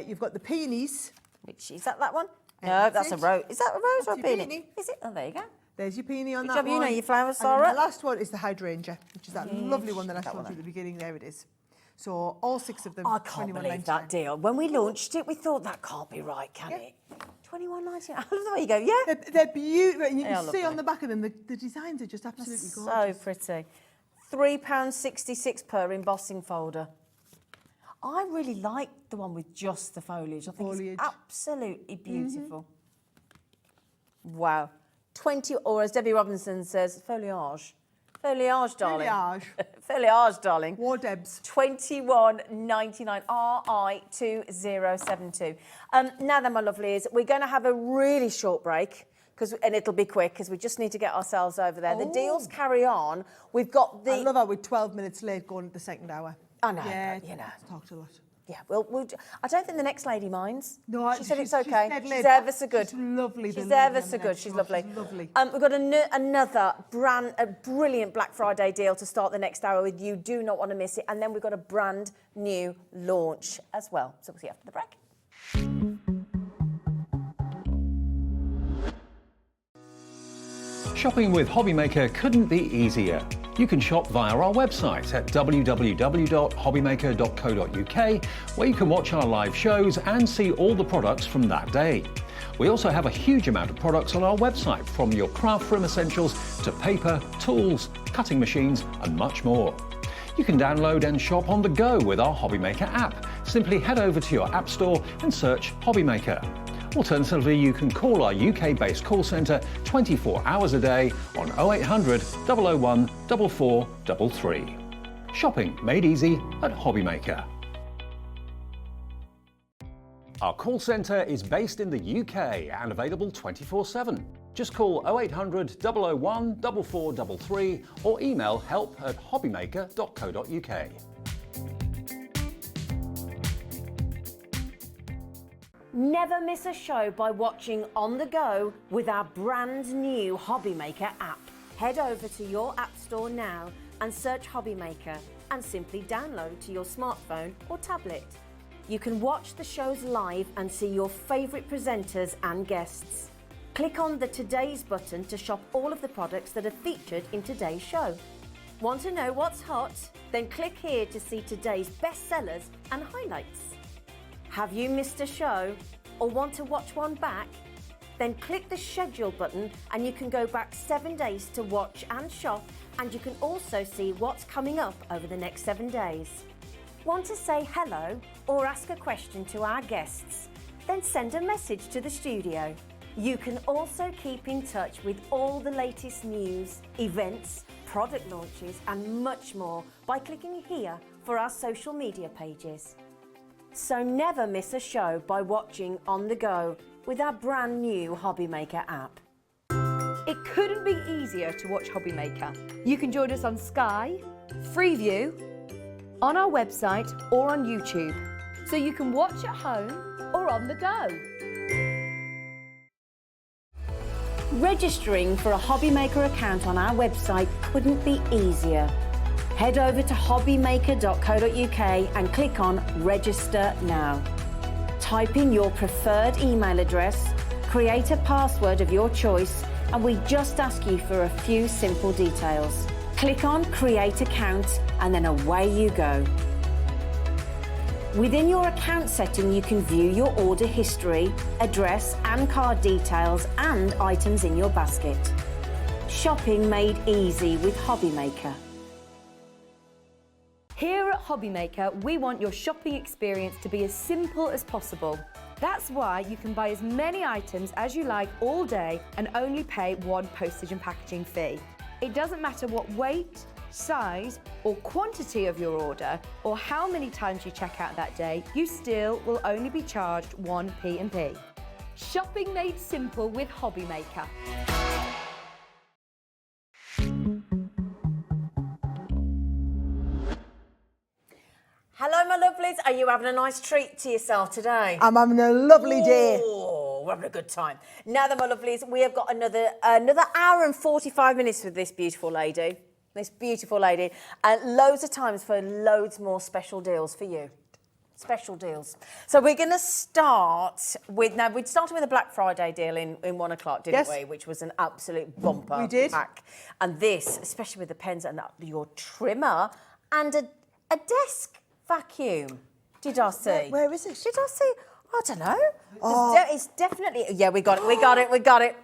You've got the peonies. Which is that one? No, That's that's a it. rose. Is that a rose or a That's your peony? peony. Is it? Oh, there you go. There's your peony on Good that job, one. you know your flowers, And then Sara. the last one is the hydrangea, which is that lovely one that I that showed one you at the beginning. There it is. So all 6 of them. I can't believe that deal. When we launched it, we thought that can't be right, can it? $21.99. I love the way you go. Yeah. They're beautiful. And you They are can see lovely. on the back of them, the designs are just absolutely So gorgeous. pretty. £3.66 per embossing folder. I really like the one with just the foliage. I think Foliage. it's absolutely beautiful. Wow. 20, or as Debbie Robinson says, foliage. Foliage, darling. Foliage. Foliage, darling. War Debs. $21.99 RI2072. Now then, my lovelies, we're going to have a really short break, and it'll be quick because we just need to get ourselves over there. The deals carry on. We've got the. I love how we're 12 minutes late going to the second hour. I know, Yeah, but, you know. Talked a lot. Yeah, I don't think the next lady minds. No, she said she's it's okay. dead She's lid. ever so good. She's lovely. She's ever so good. She's lovely. She's lovely. We've got another brilliant Black Friday deal to start the next hour with. You do not want to miss it. And then we've got a brand new launch as well. So we'll see you after the break. Shopping with Hobbymaker couldn't be easier. You can shop via our website at www.hobbymaker.co.uk, where you can watch our live shows and see all the products from that day. We also have a huge amount of products on our website, from your craft room essentials to paper, tools, cutting machines and much more. You can download and shop on the go with our Hobbymaker app. Simply head over to your app store and search Hobbymaker. Alternatively, you can call our UK-based call centre 24 hours a day on 0800 001 4433. Shopping made easy at Hobbymaker. Our call centre is based in the UK and available 24/7. Just call 0800 001 4433 or email help@hobbymaker.co.uk. Never miss a show by watching on the go with our brand new Hobbymaker app. Head over to your app store now and search Hobbymaker and simply download to your smartphone or tablet. You can watch the shows live and see your favourite presenters and guests. Click on the Today's button to shop all of the products that are featured in today's show. Want to know what's hot? Then click here to see today's bestsellers and highlights. Have you missed a show or want to watch one back? Then click the schedule button and you can go back 7 days to watch and shop, and you can also see what's coming up over the next 7 days. Want to say hello or ask a question to our guests? Then send a message to the studio. You can also keep in touch with all the latest news, events, product launches and much more by clicking here for our social media pages. So never miss a show by watching on the go with our brand new Hobbymaker app. It couldn't be easier to watch Hobbymaker. You can join us on Sky, Freeview, on our website or on YouTube. So you can watch at home or on the go. Registering for a Hobbymaker account on our website couldn't be easier. Head over to hobbymaker.co.uk and click on Register Now. Type in your preferred email address, create a password of your choice, and we just ask you for a few simple details. Click on Create Account and then away you go. Within your account setting, you can view your order history, address and card details and items in your basket. Shopping made easy with Hobbymaker. Here at Hobbymaker, we want your shopping experience to be as simple as possible. That's why you can buy as many items as you like all day and only pay one postage and packaging fee. It doesn't matter what weight, size or quantity of your order or how many times you check out that day, you still will only be charged one P&P. Shopping made simple with Hobbymaker. Hello, my lovelies. Are you having a nice treat to yourself today? I'm having a lovely day. Oh, we're having a good time. Now then, my lovelies, we have got another hour and 45 minutes with this beautiful lady. And loads of times for loads more special deals for you. Special deals. So we're going to start with, now we started with a Black Friday deal in 1 o'clock, didn't we? Which was an absolute bumper. We did. Pack. And this, especially with the pens and your trimmer and a desk vacuum. Did I see? Where is it? Did I see? I don't know. Oh. It's definitely, yeah, we got it.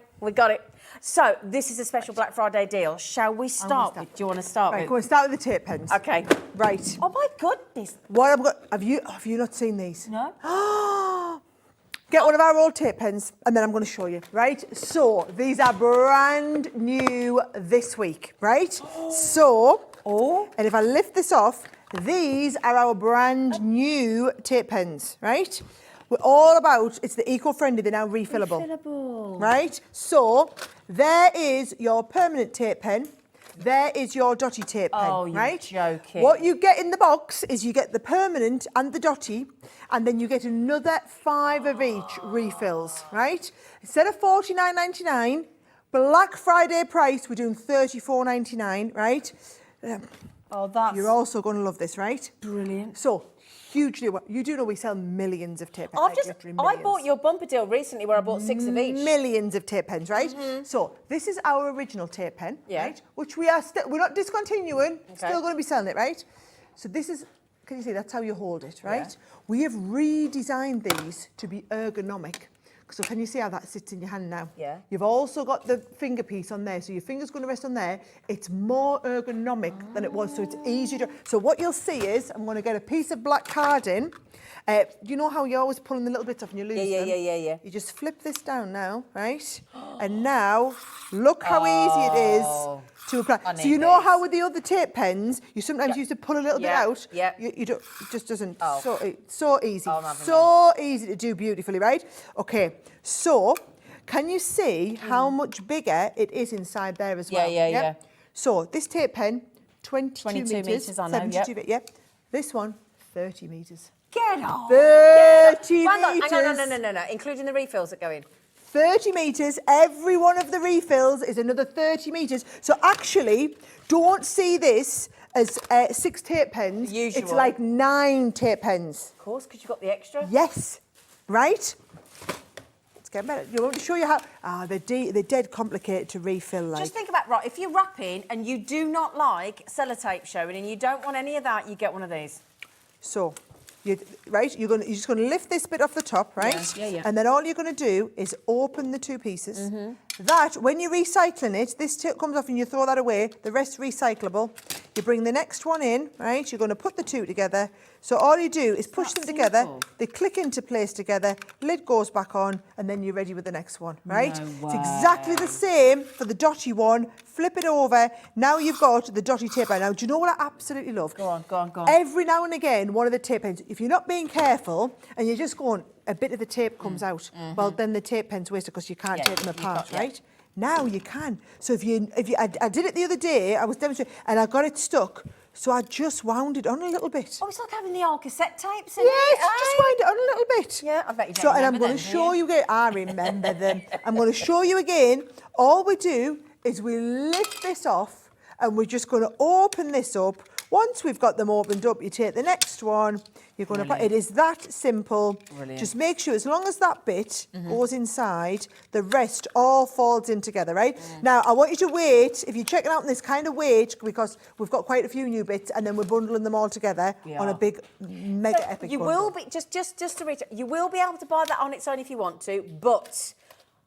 So this is a special Black Friday deal. Shall we start with? Do you want to start Right, with? go on, start with the tape pens. Okay. Right. Oh my goodness. What I've got, have you not seen these? No. Get one of our old tape pens and then I'm going to show you, right? So these are brand new this week, right? And if I lift this off, these are our brand new tape pens, right? We're all about, it's the eco-friendly, they're now refillable. Right? So there is your permanent tape pen. There is your dotty tape pen, Oh, you're right? joking. What you get in the box is you get the permanent and the dotty, and then you get another 5 of each refills, right? Instead of $49.99, Black Friday price, we're doing $34.99, right? Oh, that's You're also going to love this, right? brilliant. So, hugely, you do know we sell millions of tape pens. I bought your bumper deal recently where I bought 6 of each. Millions of tape pens, right? So this is our original tape pen, Yeah. right? Which we're not discontinuing. Still going to be selling it, right? So this is, can you see? That's how you hold it, right? Yeah. We have redesigned these to be ergonomic. So can you see how that sits in your hand now? Yeah. You've also got the finger piece on there, so your finger's going to rest on there. It's more ergonomic than it was, so it's easier to... So what you'll see is, I'm going to get a piece of black card in. You know how you're always pulling the little bits off and you lose them? Yeah. You just flip this down now, right? And now, look how easy it is to apply. I So need you know these. how with the other tape pens, you sometimes used to pull a little bit out? Yeah. You don't, it just doesn't, Oh. so easy. Oh, I'm having So easy to do beautifully, right? Okay, so can you see how much bigger it is inside there as well? Yeah. So this tape pen, 22 22 metres, metres, I know, 72 feet, yeah. This one, 30 metres. Get on. 30 Hang on, metres. no, including the refills that go in. 30 metres, every one of the refills is another 30 metres. So actually, don't see this as 6 tape pens. Usual. It's like 9 tape pens. Of course, because you've got the extra. Yes, right? It's getting better. You want to show you how... they're dead complicated to refill, like. Just think about, right, if you're wrapping and you do not like sellotape showing and you don't want any of that, you get one of these. So, you're just going to lift this bit off the top, right? Yeah. And then all you're going to do is open the 2 pieces. That, when you're recycling it, this tip comes off and you throw that away. The rest recyclable. You bring the next one in, right? You're going to put the 2 together. So all you do is push them together. They click into place together. Lid goes back on, and then you're ready with the next one, right? No It's exactly the same for the dotty one. Flip it over. Now you've got the dotty tape pen. Now, do you know what I absolutely love? Go on. Every now and again, one of the tape pens, if you're not being careful and you're just going, a bit of the tape comes out, well, then the tape pen's wasted because you can't take them apart, right? Now you can. So I did it the other day, I was demonstrating, and I got it stuck, so I just wound it on a little bit. Oh, it's like having the old cassette tapes in Yes, it, just eh? wind it on a little bit. Yeah, I bet you don't So, and I'm remember going to them, show do you again. I remember them. I'm going to show you again. All we do is we lift this off, and we're just going to open this up. Once we've got them opened up, you take the next one. You're going to. It is that simple. Brilliant. Just make sure, as long as that bit goes inside, the rest all falls in together, right? Now, I want you to wait. If you're checking out this kind of wait, because we've got quite a few new bits, and then we're bundling them all together on a big, mega epic You bundle. will be, just to reiterate, you will be able to buy that on its own if you want to, but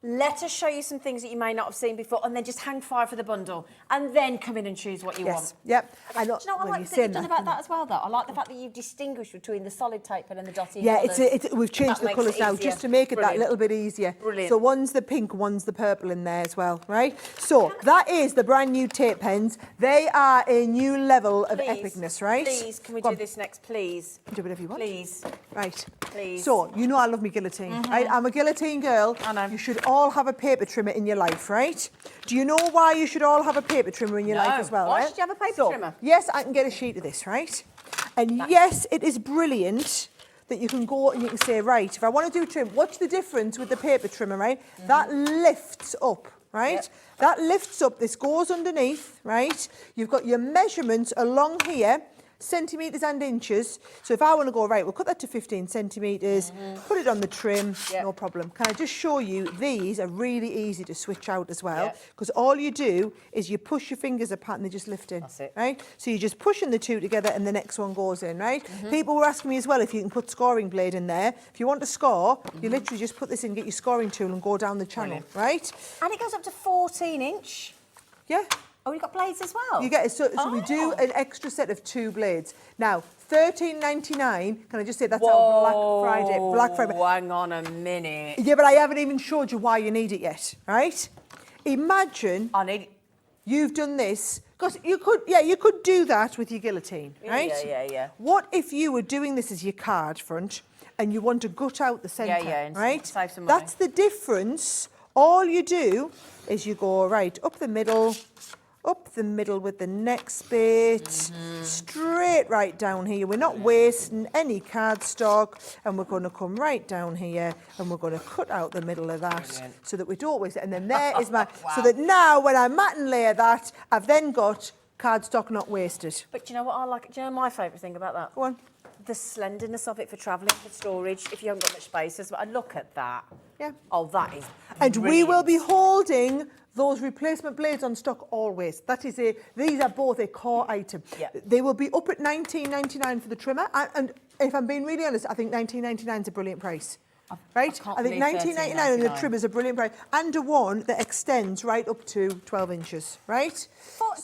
let us show you some things that you may not have seen before, and then just hang fire for the bundle, and then come in and choose what you want. Yep. I know, Do you know what I when like you're that you've saying done about that as well, though? I like the fact that you've distinguished between the solid tape pen and the dotty Yeah, colours. we've changed That the makes colours it now easier. just to make it that Brilliant. little bit easier. Brilliant. So one's the pink, one's the purple in there as well, right? So that is the brand new tape pens. They are a new level of epicness, right? Please, can we Go do on. this next, please? Do whatever you want. Please. Right. Please. So, you know I love me guillotine, right? I'm a guillotine girl. I know. You should all have a paper trimmer in your life, right? Do you know why you should all have a paper trimmer in your life as well, Why right? should you have a paper So, trimmer? Yes, I can get a sheet of this, right? And yes, it is brilliant that you can go and you can say, right, if I want to do trim, what's the difference with the paper trimmer, right? That lifts up, right? Yep. That lifts up, this goes underneath, right? You've got your measurements along here, centimetres and inches. So if I want to go, right, we'll cut that to 15 centimetres, put it on the trim, Yep. no problem. Can I just show you, these are really easy to switch out as well, Yep. because all you do is you push your fingers apart and they just lift in. That's it. Right? So you're just pushing the 2 together and the next one goes in, right? People were asking me as well if you can put scoring blade in there. If you want to score, you literally just put this in, get your scoring tool and go down the channel, right? And it goes up to 14-inch. Yeah. Oh, you've got blades as well? You get it. So we do an extra set of 2 blades. Now, $13.99. Can I just say that's our Black Friday. Hang on a minute. Yeah, but I haven't even showed you why you need it yet, right? Imagine I need. you've done this because you could do that with your guillotine, right? Yeah. What if you were doing this as your card front and you want to gut out the centre, and right? save some money. That's the difference. All you do is you go right up the middle, up the middle with the next bit, straight right down here. We're not wasting any cardstock, and we're going to come right down here, and we're going to cut out the middle of that so that we don't waste it. And then there is my, so that now when I mat and layer that, I've then got cardstock not wasted. But do you know what I like? Do you know my favourite thing about that? Go on. The slenderness of it for travelling, for storage, if you haven't got much space as well. And look at that. Yeah. Oh, that is And we will be brilliant. holding those replacement blades on stock always. That is these are both a core item. Yeah. They will be up at $19.99 for the trimmer. And if I'm being really honest, I think $19.99 is a brilliant price. Right? can't I think believe $19.99 and the $13.99. trim is a brilliant price. And a one that extends right up to 12 inches, right?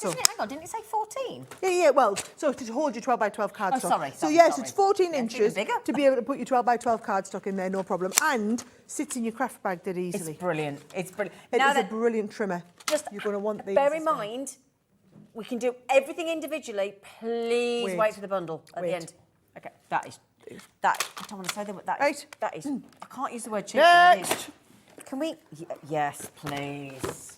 Hang on, didn't it say 14? Yeah, well, so to hold your 12 by 12 cardstock. sorry, So sorry, yes, sorry. it's 14 Yeah, it's even inches bigger. to be able to put your 12 by 12 cardstock in there, no problem. And sits in your craft bag dead easily. It's brilliant. It's brilliant. It Now is a then, brilliant trimmer. just You're going to want these. bear in as well. mind, we can do everything individually. Please wait for the bundle at Wait. the end. Okay, that. I don't want to say that. That Right. That is. I can't use the word cheap. but it is. Next. Can we? Yes, please.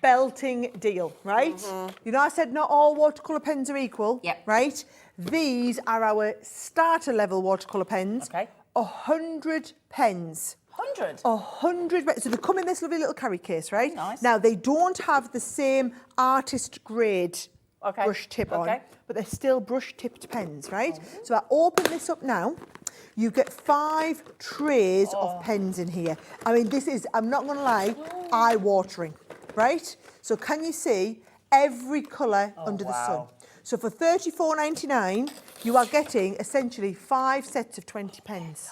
Belting deal, right? You know, I said not all watercolour pens are equal, Yep. right? These are our starter level watercolour pens. Okay. 100 pens. 100. 100. So they come in this lovely little carry case, right? Nice. Now, they don't have the same artist grade Okay. brush tip on, Okay. but they're still brush tipped pens, right? So I open this up now. You get 5 trays of pens in here. I mean, this is, I'm not going to lie, eye-watering, right? So can you see every colour under the sun? wow. So for $34.99, you are getting essentially 5 sets of 20 pens.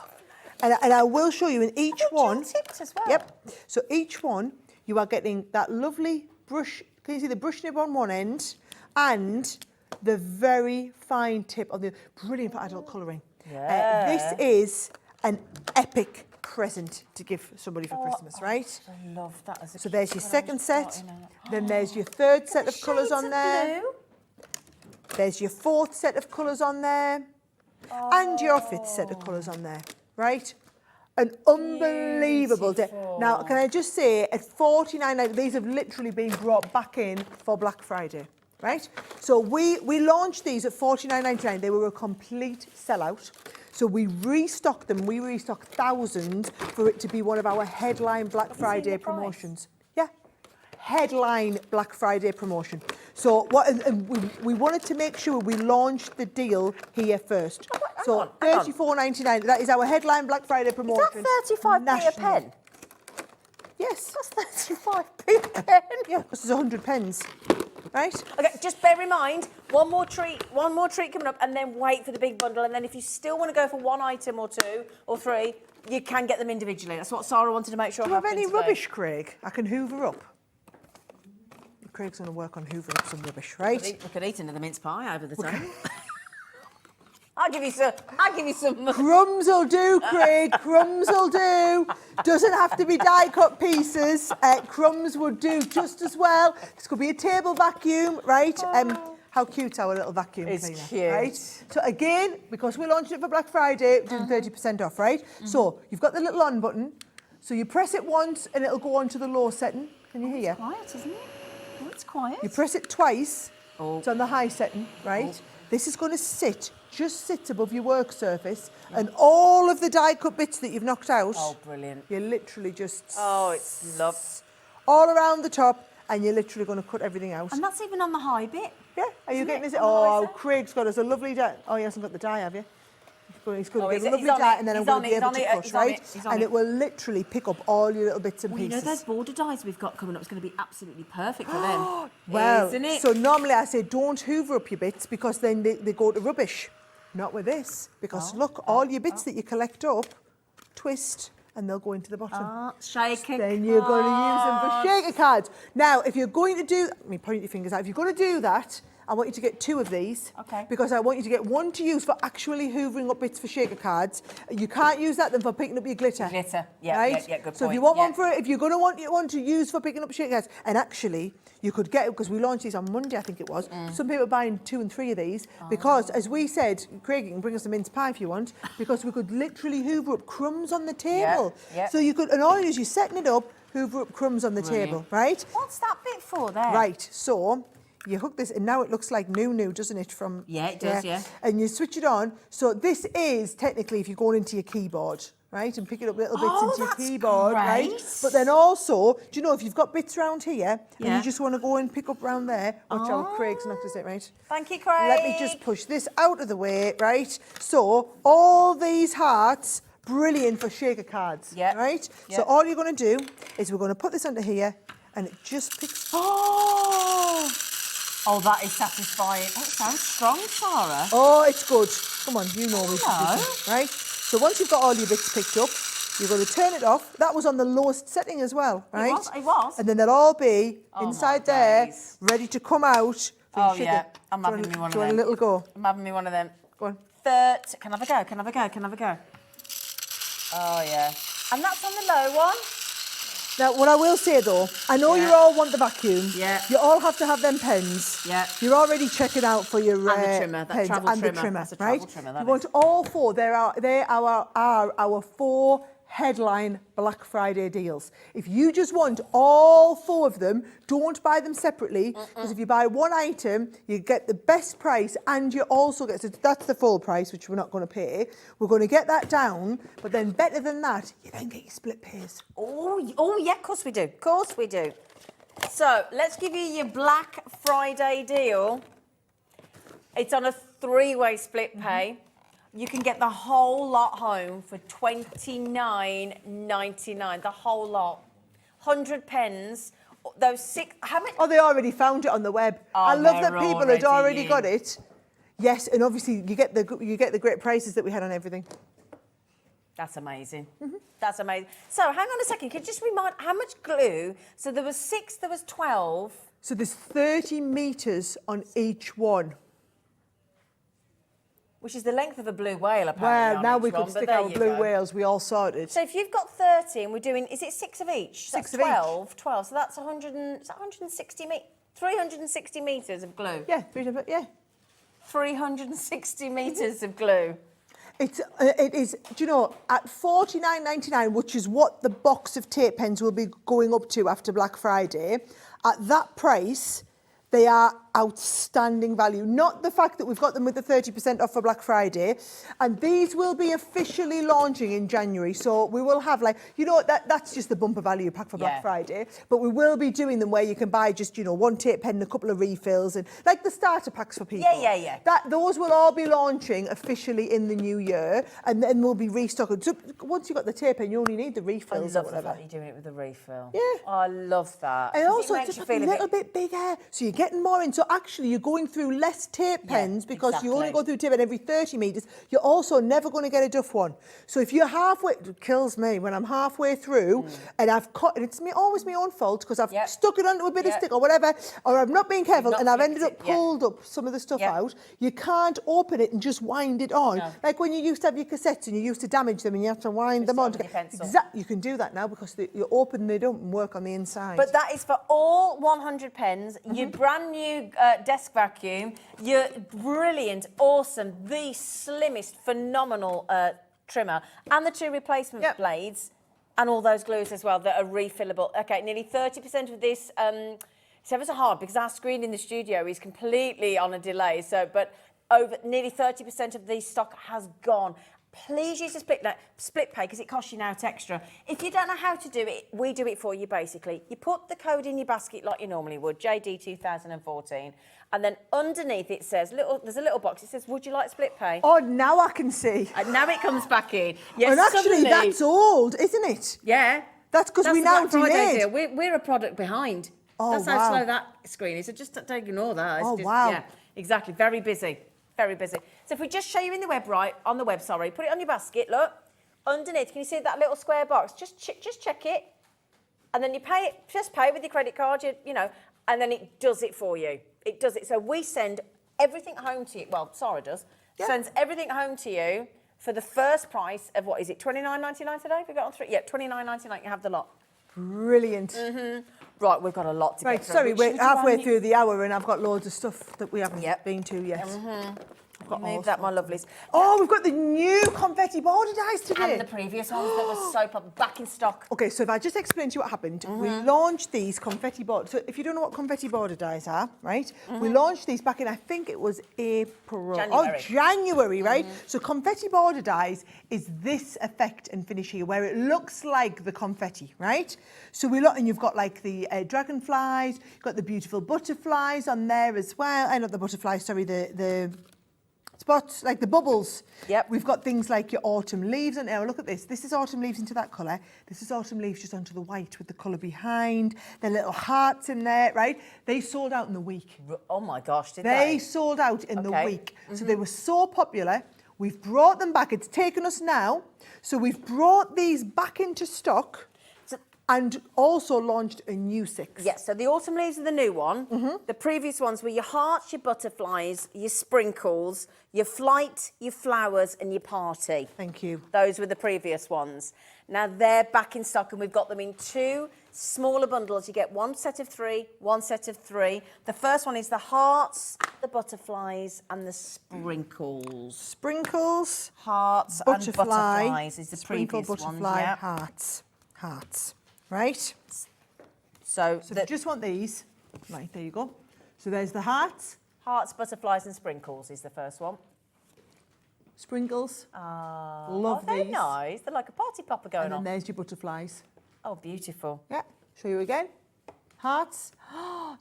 And I will show you in each one. Tipped as well. Yep. So each one, you are getting that lovely brush. Can you see the brush nib on one end and the very fine tip on the brilliant for adult colouring. Yeah. This is an epic present to give somebody for Christmas, right? I love that as a So kid there's your when I second was set. starting out. Then there's your third set of colours Shades on of there. blue. There's your fourth set of colours on there. And your fifth set of colours on there, right? An unbelievable day. Now, can I just say, at $49, these have literally been brought back in for Black Friday, right? So we launched these at $49.99. They were a complete sellout. So we restocked them. We restocked thousands for it to be one of our headline Black Friday the price? promotions. Yeah. Headline Black Friday promotion. So what? And we wanted to make sure we launched the deal here first. So hang on. $34.99. That is our headline Black Friday promotion. Is that 35p a nationally. pen? Yes. That's 35p a pen. Yeah, because there's 100 pens, right? Okay, just bear in mind, one more treat coming up, and then wait for the big bundle. And then if you still want to go for one item or 2 or 3, you can get them individually. That's what Sarah wanted to make sure Do you have happened any today. rubbish, Craig? I can hoover up. Craig's going to work on hoovering up some rubbish, right? We could eat another mince pie over the time. I'll give you some. Crumbs will do, Craig. Crumbs will do. Doesn't have to be die-cut pieces. Crumbs would do just as well. This could be a table vacuum, right? How cute our little vacuum It's cleaner, cute. right? So again, because we launched it for Black Friday, we're doing 30% off, right? So you've got the little on button. So you press it once and it'll go on to the low setting. Can you hear? Quiet, isn't it? Oh, it's quiet. You press it twice. Oh. It's on the high setting, right? This is going to just sits above your work surface, and all of the die-cut bits that you've knocked out, Oh, brilliant. you're literally just Oh, it's love. all around the top, and you're literally going to cut everything out. And that's even on the high bit. Yeah, are you Isn't getting it? this? On the Oh, high side? Craig's got us a lovely die. Oh, he hasn't got the die, have you? He's going Oh, to he's- get a he's lovely on die, it, and then I'm he's going on to it, be able he's to on it, cut, he's on right? it, he's on And it. it will literally pick up all your little bits and Well, you know pieces. those border dies we've got coming up. It's going to be absolutely perfect for them. Well, Isn't it? so normally I say don't hoover up your bits because then they go to rubbish. Not with this, because look, all your bits that you collect up, twist, and they'll go into the bottom. Shaker Then you're going to use them for shaker cards. Now, if you're going to do, point your fingers out. If you're going to do that, I want you to get 2 of these. Okay. Because I want you to get 1 to use for actually hoovering up bits for shaker cards. You can't use that then for picking up your glitter. Glitter. Yeah, right? yeah, good So if point. you want Yeah. one for, if you're going to want one to use for picking up shaker cards, and actually you could get it because we launched these on Monday, I think it was. Some people are buying 2 and 3 of these because, as we said, Craig, you can bring us a mince pie if you want, because we could literally hoover up crumbs on the table. yeah. So you could, and all it is, you're setting it up. hoover up crumbs on the table, right? What's that bit for there? Right, so you hook this, and now it looks like new, doesn't it? Yeah, it does, yeah. And you switch it on. So this is technically if you're going into your keyboard, right? And pick it up little bits into your keyboard, right? But then also, do you know, if you've got bits around here, and you just want to go and pick up around there, watch out, Craig's knocked us out, right? Thank you, Craig. Let me just push this out of the way, right? So all these hearts, brilliant for shaker cards, right? So all you're going to do is we're going to put this under here, and it just picks... Oh, that is satisfying. That sounds strong, Sarah. Oh, it's good. Come on, you know we should do this, right? So once you've got all your bits picked up, you're going to turn it off. That was on the lowest setting as well, right? It was. And then they'll all be inside there, ready to come out. Oh, yeah. I'm having me one of them. Do you want a little go? I'm having me one of them. Go on. Can I have a go? Can I have a go? Can I have a go? Oh, yeah. And that's on the low one? Now, what I will say, though, I know you all want the vacuum. Yeah. You all have to have them pens. Yeah. You're already checking out for your and the trimmer, pens travel and trimmer. the trimmer, That's a right? travel trimmer, that you want all four. They are our 4 headline Black Friday deals. If you just want all 4 of them, don't buy them separately, because if you buy one item, you get the best price, and you also get, so that's the full price, which we're not going to pay. We're going to get that down, but then better than that, you then get your split pays. Oh yeah, of course we do. Of course we do. So let's give you your Black Friday deal. It's on a 3-way split pay. You can get the whole lot home for $29.99. The whole lot. 100 pens. Those 6. How many? Oh, they already found it on the web. I love that people had already got it. Yes, and obviously you get the great prices that we had on everything. That's amazing. That's amazing. So hang on a second. Can you just remind how much glue? So there was 6. There was 12. So there's 30 meters on each one. Which is the length of a blue whale, apparently. Well, now we could stick our blue whales. We all sorted. So if you've got 30 and we're doing, is it 6 of each? 6 of 12, each. 12. So that's 160 360 metres of glue. Yeah, 360 metres of glue. It is, do you know, at $49.99, which is what the box of tape pens will be going up to after Black Friday, at that price, they are outstanding value. Not the fact that we've got them with the 30% off for Black Friday. And these will be officially launching in January. So we will have, like, you know, that's just the bumper value pack for Black Friday. But we will be doing them where you can buy just, you know, 1 tape pen and a couple of refills, and like the starter packs for people. Yeah. Those will all be launching officially in the new year, and then we'll be restocking. So once you've got the tape pen, you only need the refills. I love the fact you're doing it with the refill. Yeah. Oh, I love that. And also, it's just a little bit bigger. So you're getting more in. So actually, you're going through less tape pens because you only go through tape pen every 30 metres. You're also never going to get a duff one. So if you're halfway, it kills me when I'm halfway through and I've cut, and it's always my own fault because I've stuck it onto a bit of stick or whatever, or I've not been careful and I've ended up pulled up some of the stuff out. You can't open it and just wind it on. No. Like when you used to have your cassettes and you used to damage them and you have to wind them on. You can do that now because you open, they don't work on the inside. But that is for all 100 pens, your brand new desk vacuum, your brilliant, awesome, the slimmest, phenomenal trimmer, and the 2 replacement blades, and all those glues as well that are refillable. Okay, nearly 30% of this. It's ever so hard because our screen in the studio is completely on a delay. So, but over nearly 30% of the stock has gone. Please use a split pay because it costs you now extra. If you don't know how to do it, we do it for you basically. You put the code in your basket like you normally would, JD 2014, and then underneath it says, there's a little box, it says, would you like split pay? Oh, now I can see. And now it comes back in. Yes, and actually, that's old, isn't it? Yeah. That's because we now delayed. We're a product behind. Oh, that's how slow that screen is. So just don't ignore that. It's wow. Yeah, exactly. Very busy. Very busy. So if we just show you in the web, on the web, put it on your basket, look. Underneath, can you see that little square box? Just check it. And then you pay it, just pay with your credit card, you know, and then it does it for you. It does it. So we send everything home to you. Well, Sara does. Yeah. Sends everything home to you for the first price of, what is it, $29.99 today? Have we got on 3? Yeah, $29.99, you have the lot. Brilliant. Right, we've got a lot to get through. Sorry, we're halfway through the hour and I've got loads of stuff that we haven't been to yet. Move that, my lovelies. Oh, we've got the new confetti border dies today. And the previous ones that were so popular, back in stock. Okay, so if I just explain to you what happened, we launched these confetti border. So if you don't know what confetti border dies are, right? We launched these back in, I think it was April. January. Oh, January, right? So confetti border dies is this effect and finish here, where it looks like the confetti, right? So and you've got like the dragonflies, you've got the beautiful butterflies on there as well. Not the butterflies, sorry, the spots, like the bubbles. Yep. We've got things like your autumn leaves on there. Look at this. This is autumn leaves into that colour. This is autumn leaves just onto the white with the colour behind. The little hearts in there, right? They sold out in the week. Oh my gosh, did They sold out in the week. So they were so popular. We've brought them back. It's taken us now. So we've brought these back into stock. And also launched a new 6. Yes, so the autumn leaves are the new one. The previous ones were your hearts, your butterflies, your sprinkles, your flight, your flowers, and your party. Thank you. Those were the previous ones. Now they're back in stock, and we've got them in 2 smaller bundles. You get 1 set of 3, 1 set of 3. The first one is the hearts, the butterflies, and the sprinkles. Sprinkles, Hearts and butterflies is the sprinkle, previous butterfly, one. Yeah. hearts. Right? So if you just want these, right, there you go. So there's the hearts. Hearts, butterflies, and sprinkles is the first one. Sprinkles. Love they're these. nice. They're like a party popper going And then on. there's your butterflies. Oh, beautiful. Yeah. Show you again. Hearts.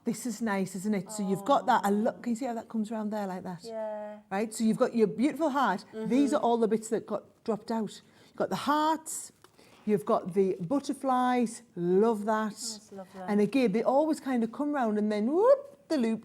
This is nice, isn't it? So you've got that. Can you see how that comes around there like that? Yeah. Right? So you've got your beautiful heart. These are all the bits that got dropped out. You've got the hearts. You've got the butterflies. Love that. That's lovely. And again, they always kind of come round and then whoop the loop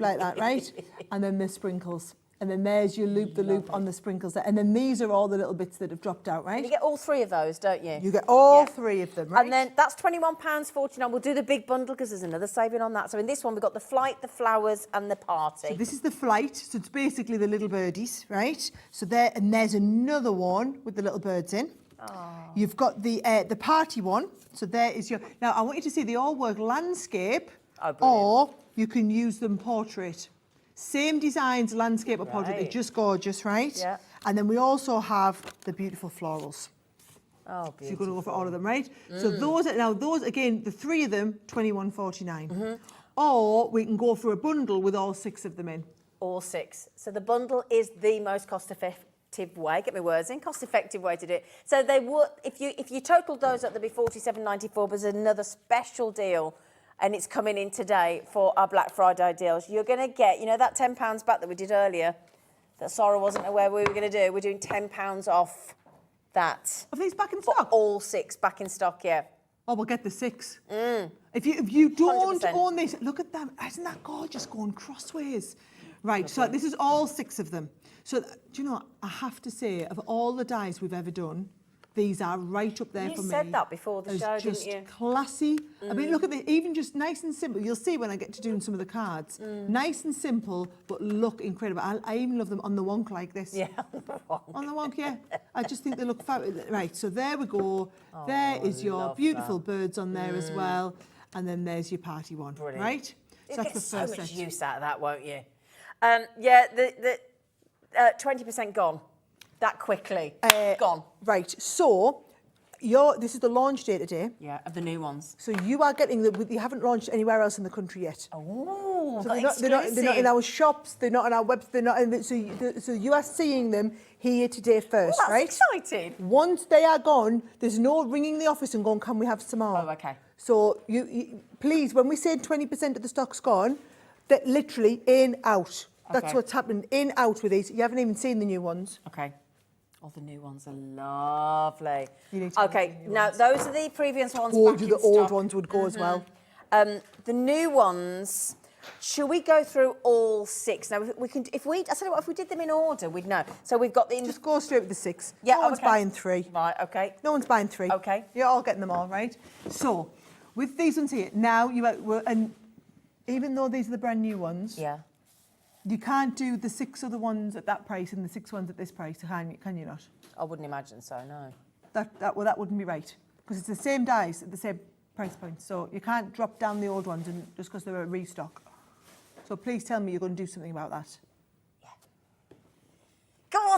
like that, right? And then the sprinkles. And then there's your loop the loop on the sprinkles there. And then these are all the little bits that have dropped out, right? You get all 3 of those, don't you? You get all 3 of them, right? And then that's £21.49. We'll do the big bundle because there's another saving on that. So in this one, we've got the flight, the flowers, and the party. So this is the flight. So it's basically the little birdies, right? So there, and there's another one with the little birds in. You've got the party one. So there is your... Now, I want you to see they all work landscape or you can use them portrait. Same designs, landscape or portrait. They're just gorgeous, right? Yeah. And then we also have the beautiful florals. Oh, beautiful. So you're going to go for all of them, right? So those, again, the 3 of them, £21.49. Or we can go for a bundle with all 6 of them in. All 6. So the bundle is the most cost-effective way, get my words in, cost-effective way to do it. So they would, if you totaled those up, there'd be $47.94, but there's another special deal, and it's coming in today for our Black Friday deals. You're going to get, you know, that £10 back that we did earlier, that Sara wasn't aware we were going to do. We're doing £10 off that. Are these back in For stock? all 6 back in stock, yeah. Oh, we'll get the 6. If you don't 100%. own this, look at them. Isn't that gorgeous going crossways? Right, so this is all 6 of them. So, do you know, I have to say, of all the dies we've ever done, these are right up there for me. You said that before the show, just didn't you? Classy. I mean, look at the, even just nice and simple. You'll see when I get to doing some of the cards. Nice and simple, but look incredible. I even love them on the wonk like this. Yeah, On the wonk, yeah. I just think they look fabulous. Right, so there we go. There is your love beautiful birds on there as well. And then there's your party one, Brilliant. right? You'll So get that's the so first much set. use out of that, won't you? Yeah, the 20% gone. That quickly. Gone. Right, so this is the launch day today. Yeah, of the new ones. So you are getting you haven't launched anywhere else in the country yet. Oh, So they're not in our shops, they're not on our website, they're not in, so you are seeing them here today first, Well, right? that's exciting. Once they are gone, there's no ringing the office and going, can we have some more? Oh, okay. So you please, when we say 20% of the stock's gone, that literally in, out. That's Okay. what's happened, in, out with these. You haven't even seen the new ones. Okay. All the new ones are lovely. You need to Okay, look at the new now ones. those are the previous ones. Or back do in the old stock. ones would go as well. The new ones. Should we go through all 6? Now we can. I tell you what, if we did them in order, we'd know. So we've got the. Just go straight with the 6. Yeah, no one's okay. buying 3. Right. Okay. No one's buying 3. Okay. You're all getting them all, right? So, with these ones here, now and even though these are the brand new ones, Yeah. you can't do the 6 other ones at that price and the 6 ones at this price, can you not? I wouldn't imagine so. No. That wouldn't be right, because it's the same dice at the same price point. So you can't drop down the old ones and just because they're a restock. So please tell me you're going to do something about that.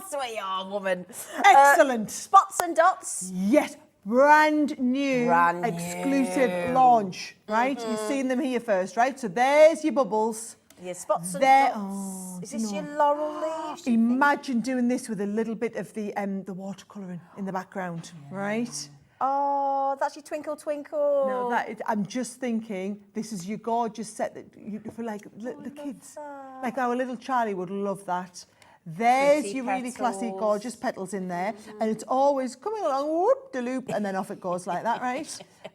course we are, woman. Excellent. Spots and dots. Yes, brand new, exclusive launch, right? You've seen them here first, right? So there's your bubbles. Your spots and There- dots. oh, Is this your laurel leaves? Imagine doing this with a little bit of the watercolouring in the background, right? Oh, that's your twinkle twinkle. No, I'm just thinking, this is your gorgeous set that you for like the kids. Like our little Charlie would love that. There's Pretty your really classy, petals. gorgeous petals in there, and it's always coming along, whoop, the loop, and then off it goes like that, right?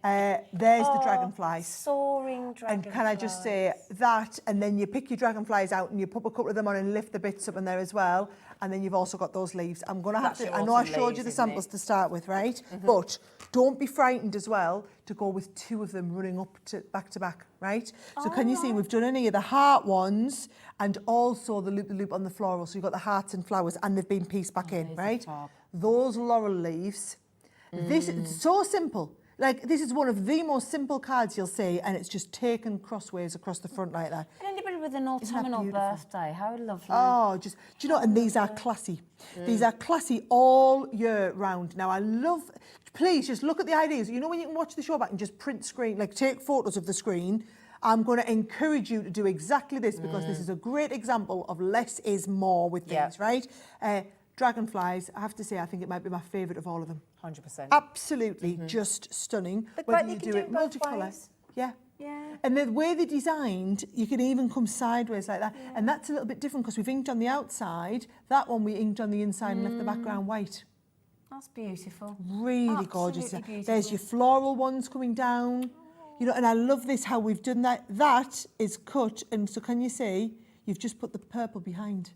There's the dragonflies. Soaring dragonflies. And can I just say that, and then you pick your dragonflies out and you put a couple of them on and lift the bits up in there as well, and then you've also got those leaves. I'm going to have That's to, your I know I autumn showed leaves, you the isn't samples it? to start with, right? But don't be frightened as well to go with two of them running up to back, right? So can you see we've done any of the heart ones and also the loop on the floral. So you've got the hearts and flowers and they've been pieced back in, right? Those laurel leaves. This is so simple. Like, this is one of the most simple cards you'll see, and it's just taken crossways across the front like that. And anybody with an that autumnal beautiful? birthday, how lovely. Oh, do you know, and these are classy. These are classy all year round. Now, I love, please just look at the ideas. You know, when you can watch the show back and just print screen, like take photos of the screen, I'm going to encourage you to do exactly this because this is a great example of less is more with things, right? Dragonflies, I have to say, I think it might be my favourite of all of them. 100%. Absolutely just stunning. But Whether you you can do do it it both multicolour. ways. Yeah. Yeah. And the way they're designed, you can even come sideways like that. And that's a little bit different because we've inked on the outside. That one we inked on the inside and left the background white. That's beautiful. Really gorgeous. Absolutely There's your floral ones coming down. You know, and I love this, how we've done that. That is cut. And so can you see, you've just put the purple behind.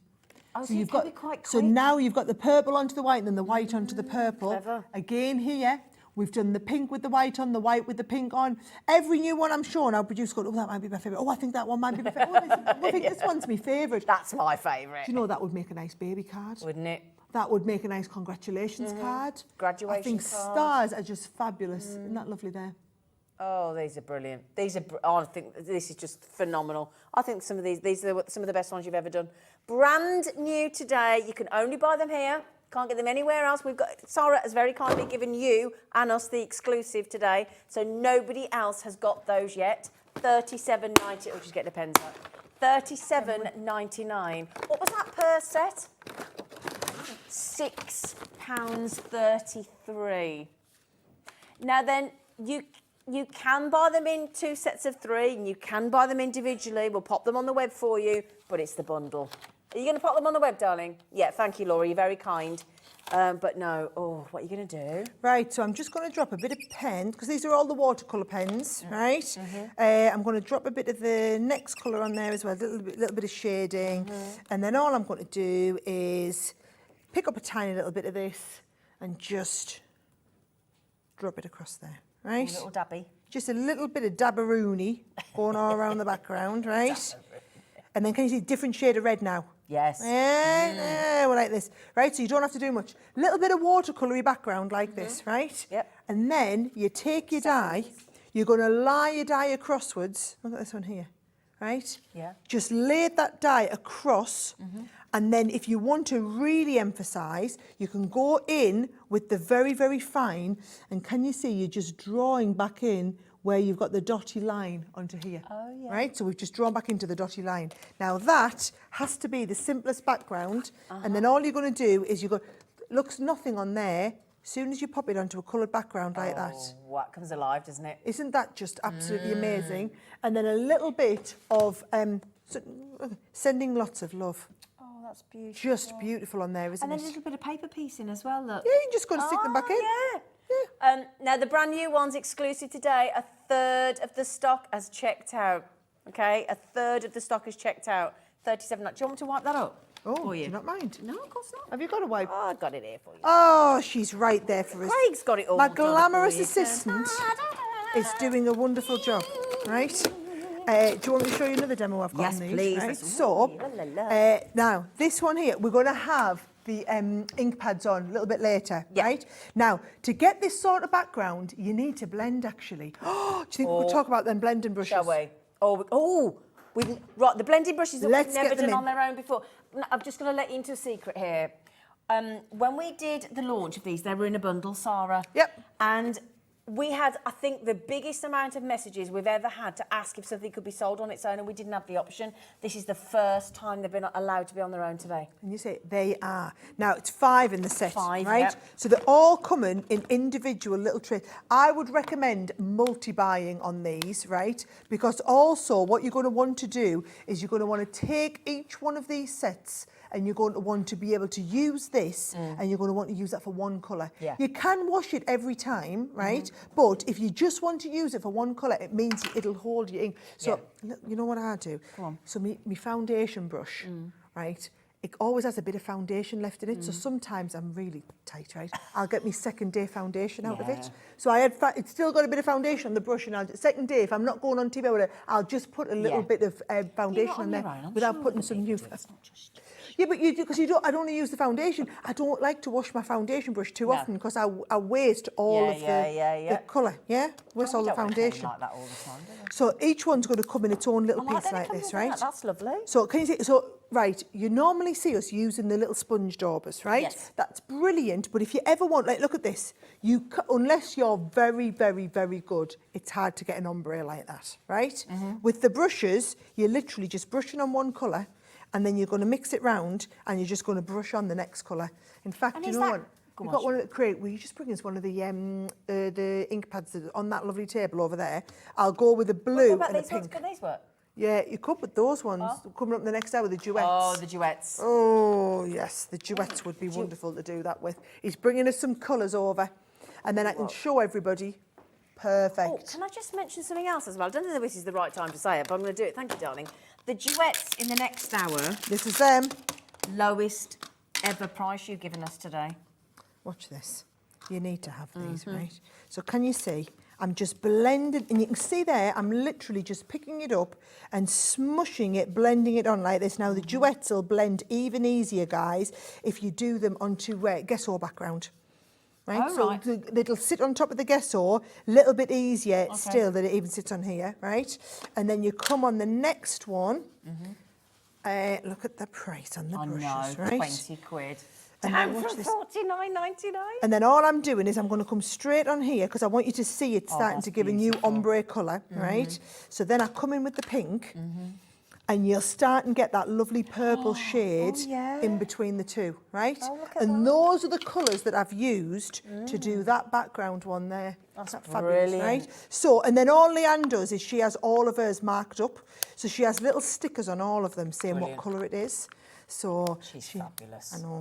Oh, so you've got quite So quick. now you've got the purple onto the white and then the white onto the purple. Clever. Again here, we've done the pink with the white on, the white with the pink on. Every new one I'm showing, I'll produce going, oh, that might be my favourite. Oh, I think that one might be my favourite. Oh, I think this one's my favourite. That's my favourite. Do you know that would make a nice baby card? Wouldn't it? That would make a nice congratulations card. Graduation I think card. stars are just fabulous. Isn't that lovely there? Oh, these are brilliant. I think this is just phenomenal. I think some of these are some of the best ones you've ever done. Brand new today. You can only buy them here. Can't get them anywhere else. Sara has very kindly given you and us the exclusive today, so nobody else has got those yet. $37.90. Oh, just get the pens out. $37.99. What was that per set? £6.33. Now then, you can buy them in 2 sets of 3 and you can buy them individually. We'll pop them on the web for you, but it's the bundle. Are you going to pop them on the web, darling? Yeah, thank you, Laura. You're very kind. But no, what are you going to do? Right, so I'm just going to drop a bit of pen, because these are all the watercolour pens, right? I'm going to drop a bit of the next colour on there as well, a little bit of shading. And then all I'm going to do is pick up a tiny little bit of this and just drop it across there, right? A little dabby. Just a little bit of dabberoony going all around the background, right? And then can you see different shade of red now? Yes. Yeah, we're like this, right? So you don't have to do much. Little bit of watercolory background like this, right? Yep. And then you take your die, you're going to lie your die acrosswards. Look at this one here, right? Yeah. Just lay that die across, and then if you want to really emphasise, you can go in with the very, very fine, and can you see you're just drawing back in where you've got the dotty line onto here. Oh, yeah. Right? So we've just drawn back into the dotty line. Now that has to be the simplest background, and then all you're going to do is looks nothing on there. As soon as you pop it onto a coloured background like that. What comes alive, doesn't it? Isn't that just absolutely amazing? And then a little bit of sending lots of love. Oh, that's beautiful. Just beautiful on there, isn't And then it? a little bit of paper piecing as well, look. Yeah, you just got to stick them back in. Yeah. Now, the brand new one's exclusive today. 1/3 of the stock has checked out. Okay? 1/3 of the stock is checked out. 37. Do you want me to wipe that up? Oh, for do you? you not mind? No, of course not. Have you got a wipe? Oh, I got it here for you. Oh, she's right there for us. Craig's got it all My done glamorous for you. assistant is doing a wonderful job, right? Do you want me to show you another demo I've got Yes, on these? please. Right? That's- So, la, la, la. now, this one here, we're going to have the ink pads on a little bit later, Yeah. right? Now, to get this sort of background, you need to blend, actually. Oh, do you think we'll talk about them blending brushes? Shall we? Right, the blending brushes that Let's we've never get them done in. on their own before. No, I'm just going to let you into a secret here. When we did the launch of these, they were in a bundle, Sarah. Yep. And we had, I think, the biggest amount of messages we've ever had to ask if something could be sold on its own, and we didn't have the option. This is the first time they've been allowed to be on their own today. And you say they are. Now, it's 5 in the set, 5, right? yep. So they're all coming in individual little trays. I would recommend multi-buying on these, right? Because also what you're going to want to do is you're going to want to take each one of these sets and you're going to want to be able to use this and you're going to want to use that for one colour. Yeah. You can wash it every time, right? But if you just want to use it for one colour, it means it'll hold your ink. So, look, you know what I do? Go on. So my foundation brush, right? It always has a bit of foundation left in it, so sometimes I'm really tight, right? I'll get my second day foundation out of it. So it's still got a bit of foundation on the brush, and second day, if I'm not going on TV with it, I'll just put a little bit of foundation on there without putting some new. Yeah, but you do, because I don't use the foundation. I don't like to wash my foundation brush too often because I waste all of the colour. Yeah, waste all the foundation. Like that all the time, do they? So each one's going to come in its own little Oh, piece they like come this, in right? that. That's lovely. So can you see? So right, you normally see us using the little sponge daubers, right? Yes. That's brilliant. But if you ever want, like, look at this. Unless you're very, very, very good, it's hard to get an ombre like that, right? With the brushes, you're literally just brushing on one colour, and then you're going to mix it round, and you're just going to brush on the next colour. In fact, And you is know that- what? We've got one at the crate. Will you just bring us one of the ink pads that are on that lovely table over there? I'll go with a blue What about and a these ones? pink. Can these work? Yeah, you could, but those ones coming up the next hour, the duets. Oh, the duets. Oh, yes, the duets would be wonderful to do that with. He's bringing us some colours over, and then I can show everybody. Perfect. Oh, can I just mention something else as well? I don't know if this is the right time to say it, but I'm going to do it. Thank you, darling. The duets in the next hour, This is them. lowest ever price you've given us today. Watch this. You need to have these, right? So can you see? I'm just blending, and you can see there, I'm literally just picking it up and smushing it, blending it on like this. Now, the duets will blend even easier, guys, if you do them onto gesso background. Right? Oh, so right. it'll sit on top of the gesso, a little bit easier still than it even sits on here, right? And then you come on the next one. Look at the price on the brushes, right? 20 quid. And Down then watch from this. $49.99. And then all I'm doing is I'm going to come straight on here because I want you to see it starting to give a new ombre colour, right? So then I come in with the pink and you'll start and get that lovely purple shade in between the two, right? And those are the colours that I've used to do that background one there. That's fabulous, brilliant. right? So, and then all Leanne does is she has all of hers marked up. So she has little stickers on all of them saying what colour it is. So She's fabulous. I know.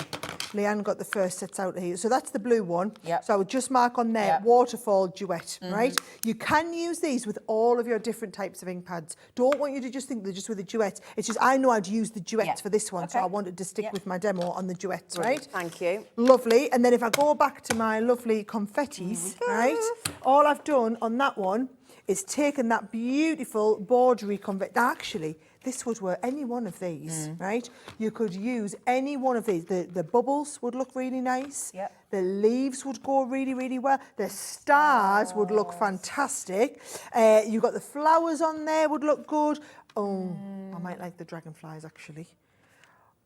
Leanne got the first sets out here. So that's the blue one. Yep. So I would just mark on there, Yep. waterfall duet, right? You can use these with all of your different types of ink pads. Don't want you to just think they're just with the duets. It's just I know I'd use the duets for this one, so Okay. I wanted to stick with my demo on the duets, Brilliant. right? Thank you. Lovely. And then if I go back to my lovely confettis, right? All I've done on that one is taken that beautiful bordery confetti. Actually, this would work, any one of these, right? You could use any one of these. The bubbles would look really nice. Yep. The leaves would go really, really well. The stars would look fantastic. You've got the flowers on there would look good. Oh, I might like the dragonflies, actually.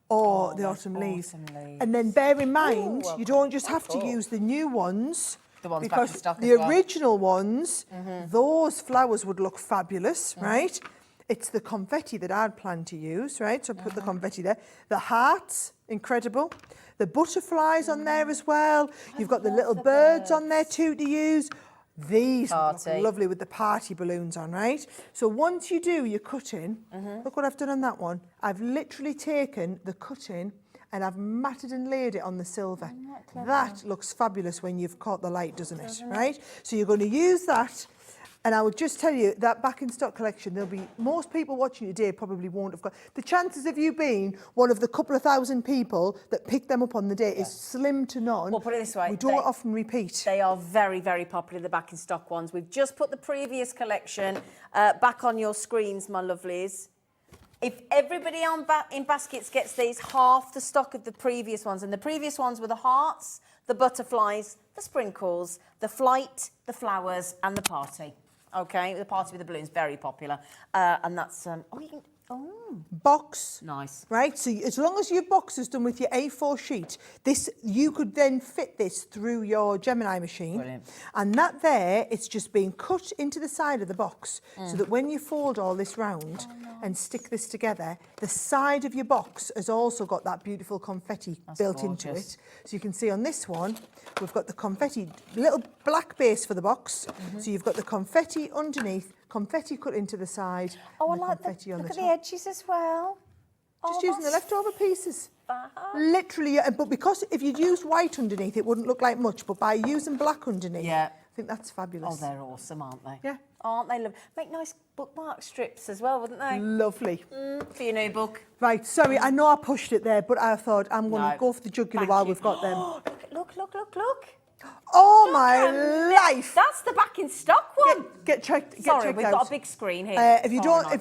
Or the autumn leaves. And then bear in mind, you don't just have to use the new ones. The ones back in because stock as the well. original ones, those flowers would look fabulous, right? It's the confetti that I'd planned to use, right? So put the confetti there. The hearts, incredible. The butterflies on there as well. You've got the little birds on there too to use. These would look lovely with the party balloons on, right? So once you do your cutting, look what I've done on that one. I've literally taken the cutting and I've matted and laid it on the silver. That looks fabulous when you've caught the light, doesn't it? Right? So you're going to use that. And I would just tell you that back in stock collection, there'll be most people watching today probably won't have got the chances of you being one of the couple of thousand people that picked them up on the day is slim to none. Well, put it this way, we don't often repeat. They are very, very popular, the back in stock ones. We've just put the previous collection back on your screens, my lovelies. If everybody in baskets gets these, half the stock of the previous ones, and the previous ones were the hearts, the butterflies, the sprinkles, the flight, the flowers, and the party. Okay, the party with the balloons, very popular. And that's, box. Nice. Right, so as long as your box is done with your A4 sheet, you could then fit this through your Gemini machine. Brilliant. And that there, it's just being cut into the side of the box so that when you fold all this round and stick this together, the side of your box has also got that beautiful confetti built into gorgeous. it. So you can see on this one, we've got the confetti, little black base for the box. So you've got the confetti underneath, confetti cut into the side, Oh, I and the like confetti on look the at top. the edges as well. Just using the leftover pieces. Literally, but because if you'd used white underneath, it wouldn't look like much. But by using black underneath, Yeah. I think that's fabulous. Oh, they're awesome, aren't they? Yeah. Aren't they? Make nice bookmark strips as well, wouldn't they? Lovely. For your new book. Right, sorry, I know I pushed it there, but I thought I'm going to No. go for the jugular Thank while you. we've got them. Look. Oh, Look my at life! That's the back in stock one. Get checked. Sorry, checked we've out. got a big screen here. If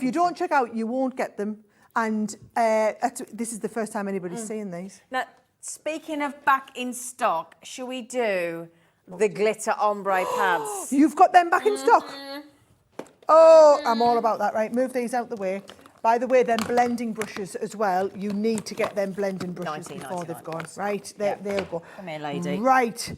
you don't check out, you won't get them. And this is the first time anybody's seeing these. Now, speaking of back in stock, shall we do the glitter ombre pads? You've got them back in stock. Oh, I'm all about that. Right, move these out the way. By the way, then blending brushes as well. You need to get them blending brushes before they've gone. Right, they'll go. Come here, lady. Right.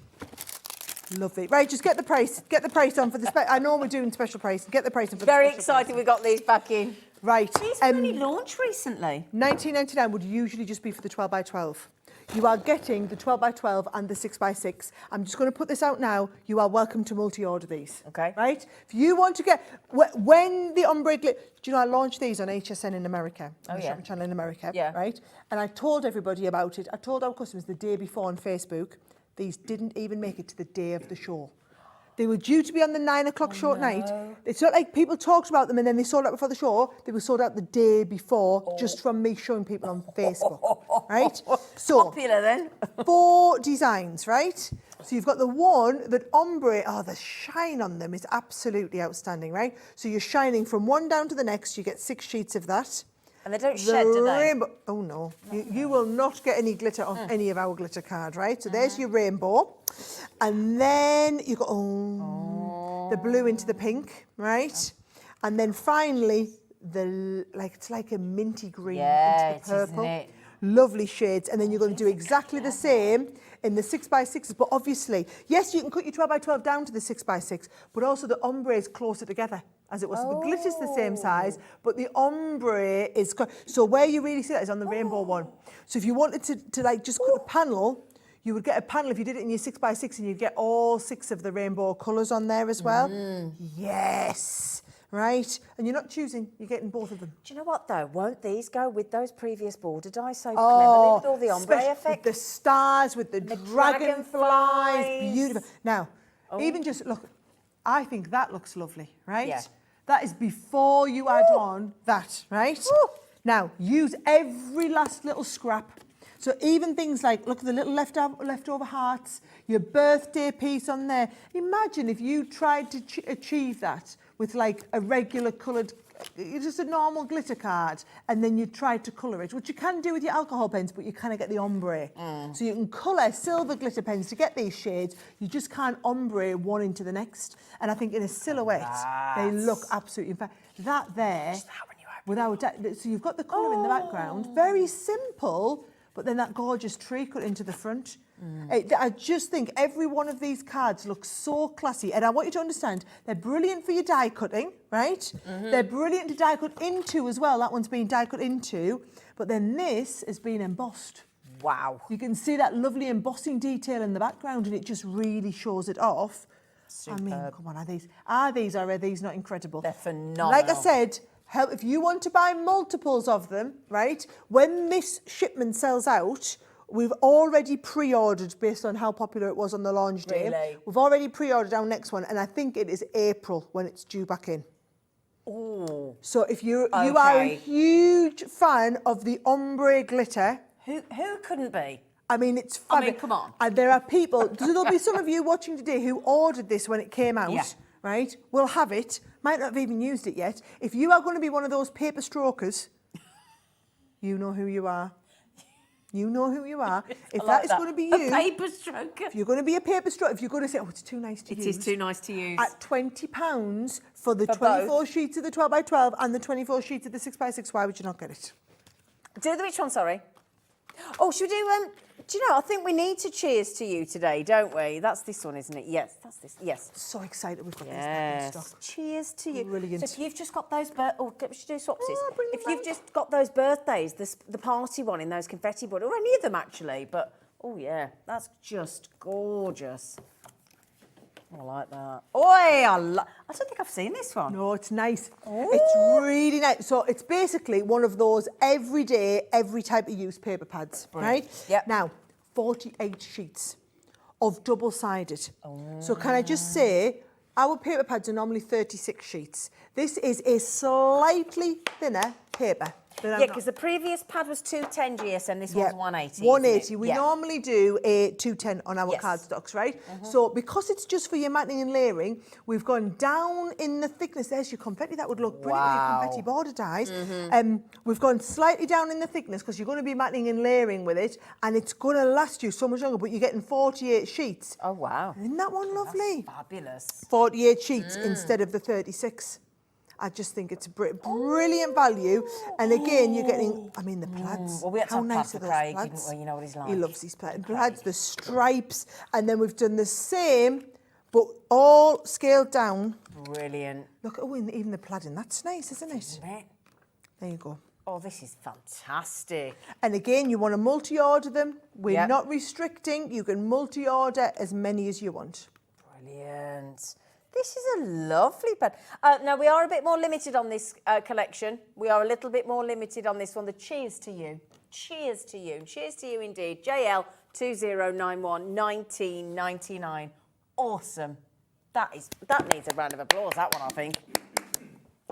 Lovely. Right, just get the price. Get the price on for the I know we're doing special price. Get the price on for Very the special excited we got these back in. price. Right. These were only launched recently. $19.99 would usually just be for the 12 by 12. You are getting the 12 by 12 and the 6 by 6. I'm just going to put this out now. You are welcome to multi-order these. Okay. Right? If you want to get... When the ombre... Do you know, I launched these on HSN in America. Oh, on the yeah. shopping channel in America. Yeah. Right? And I told everybody about it. I told our customers the day before on Facebook. These didn't even make it to the day of the show. They were due to be on the 9 o'clock show at night. It's not like people talked about them and then they sold out before the show. They were sold out the day before, just from me showing people on Facebook, right? So, Popular then. 4 designs, right? So you've got the one that ombre, the shine on them is absolutely outstanding, right? So you're shining from one down to the next. You get 6 sheets of that. And they don't shed, do they? Rainbow. Oh no, you will not get any glitter on any of our glitter card, right? So there's your rainbow, and then you got the blue into the pink, right? And then finally it's like a minty green into the purple. Isn't it? Lovely shades, and then you're going to do exactly the same in the 6 by 6s. But obviously, yes, you can cut your 12 by 12 down to the 6 by 6, but also the ombre is closer together as it was. So the glitter's the same size, but the ombre is... So where you really see that is on the rainbow one. So if you wanted to like just cut a panel, you would get a panel if you did it in your 6 by 6 and you'd get all 6 of the rainbow colours on there as well. Yes. Right? And you're not choosing, you're getting both of them. Do you know what though? Won't these go with those previous border dies so cleverly with all the ombre effect? With the stars, with the dragonflies. dragonflies. Beautiful. Now, even just look, I think that looks lovely, right? Yeah. That is before you add on that, right? Now, use every last little scrap. So even things like, look at the little leftover hearts, your birthday piece on there. Imagine if you tried to achieve that with like a regular coloured, just a normal glitter card, and then you tried to colour it, which you can do with your alcohol pens, but you kind of get the ombre. So you can colour silver glitter pens to get these shades. You just can't ombre one into the next. And I think in a silhouette, they look absolutely... In fact, that there, without doubt, so you've got the colour in the background, very simple, but then that gorgeous tree cut into the front. I just think every one of these cards looks so classy. And I want you to understand, they're brilliant for your die cutting, right? They're brilliant to die cut into as well. That one's been die cut into. But then this has been embossed. Wow. You can see that lovely embossing detail in the background and it just really shows it off. Superb. I mean, come on, are these not incredible? They're phenomenal. Like I said, if you want to buy multiples of them, right, when this shipment sells out, we've already pre-ordered based on how popular it was on the launch day. Really? We've already pre-ordered our next one, and I think it is April when it's due back in. Oh. So if you are a huge fan of the ombre glitter... Who couldn't be? I mean, it's fabulous. I mean, come on. And there are people... So there'll be some of you watching today who ordered this when it came out, right? Will have it. Might not have even used it yet. If you are going to be one of those paper strokers, you know who you are. You know who you are. If I that like is going to be A you, paper stroker. if you're going to be a paper stroke, if you're going to say, oh, it's too nice to use. It is too nice to use. At £20 for the For 24 both. sheets of the 12 by 12 and the 24 sheets of the 6 by 6, why would you not get it? Do the which one, sorry? Oh, should we do you know, I think we need to cheers to you today, don't we? That's this one, isn't it? Yes, that's this. Yes. So excited we've got these Yes. back in stock. Cheers to you. Brilliant. So if you've just got those we should do swapsies. Oh, bring them If you've round. just got those birthdays, the party one in those confetti board, or any of them actually, but oh yeah, that's just gorgeous. I like that. Oi, I don't think I've seen this one. No, it's nice. It's really nice. So it's basically one of those everyday, every type of use paper pads, right? Yep. Now, 48 sheets of double-sided. So can I just say, our paper pads are normally 36 sheets. This is a slightly thinner paper. Yeah, because the previous pad was 210 GSM, this one's 180. 180. Isn't it? We Yeah. normally do a 210 on our Yes. cardstocks, right? So because it's just for your matting and layering, we've gone down in the thickness. There's your confetti. That would look brilliant with your confetti border dies. We've gone slightly down in the thickness because you're going to be matting and layering with it, and it's going to last you so much longer, but you're getting 48 sheets. Oh, wow. Isn't that one lovely? Fabulous. 48 sheets instead of the 36. I just think it's a brilliant value. And again, you're getting, I mean, the plaids. Well, we had to How have nice plaids are for those Craig, plaids? didn't we? You know what he's like. He loves these plaids, the stripes. And then we've done the same, but all scaled down. Brilliant. Look, oh, and even the plaidding. That's nice, isn't it? Isn't it? There you go. Oh, this is fantastic. And again, you want to multi-order them. We're Yep. not restricting. You can multi-order as many as you want. Brilliant. This is a lovely pad. Now, we are a bit more limited on this collection. We are a little bit more limited on this one. The cheers to you. Cheers to you. Cheers to you indeed. JL 2091 1999. Awesome. That needs a round of applause, that one, I think.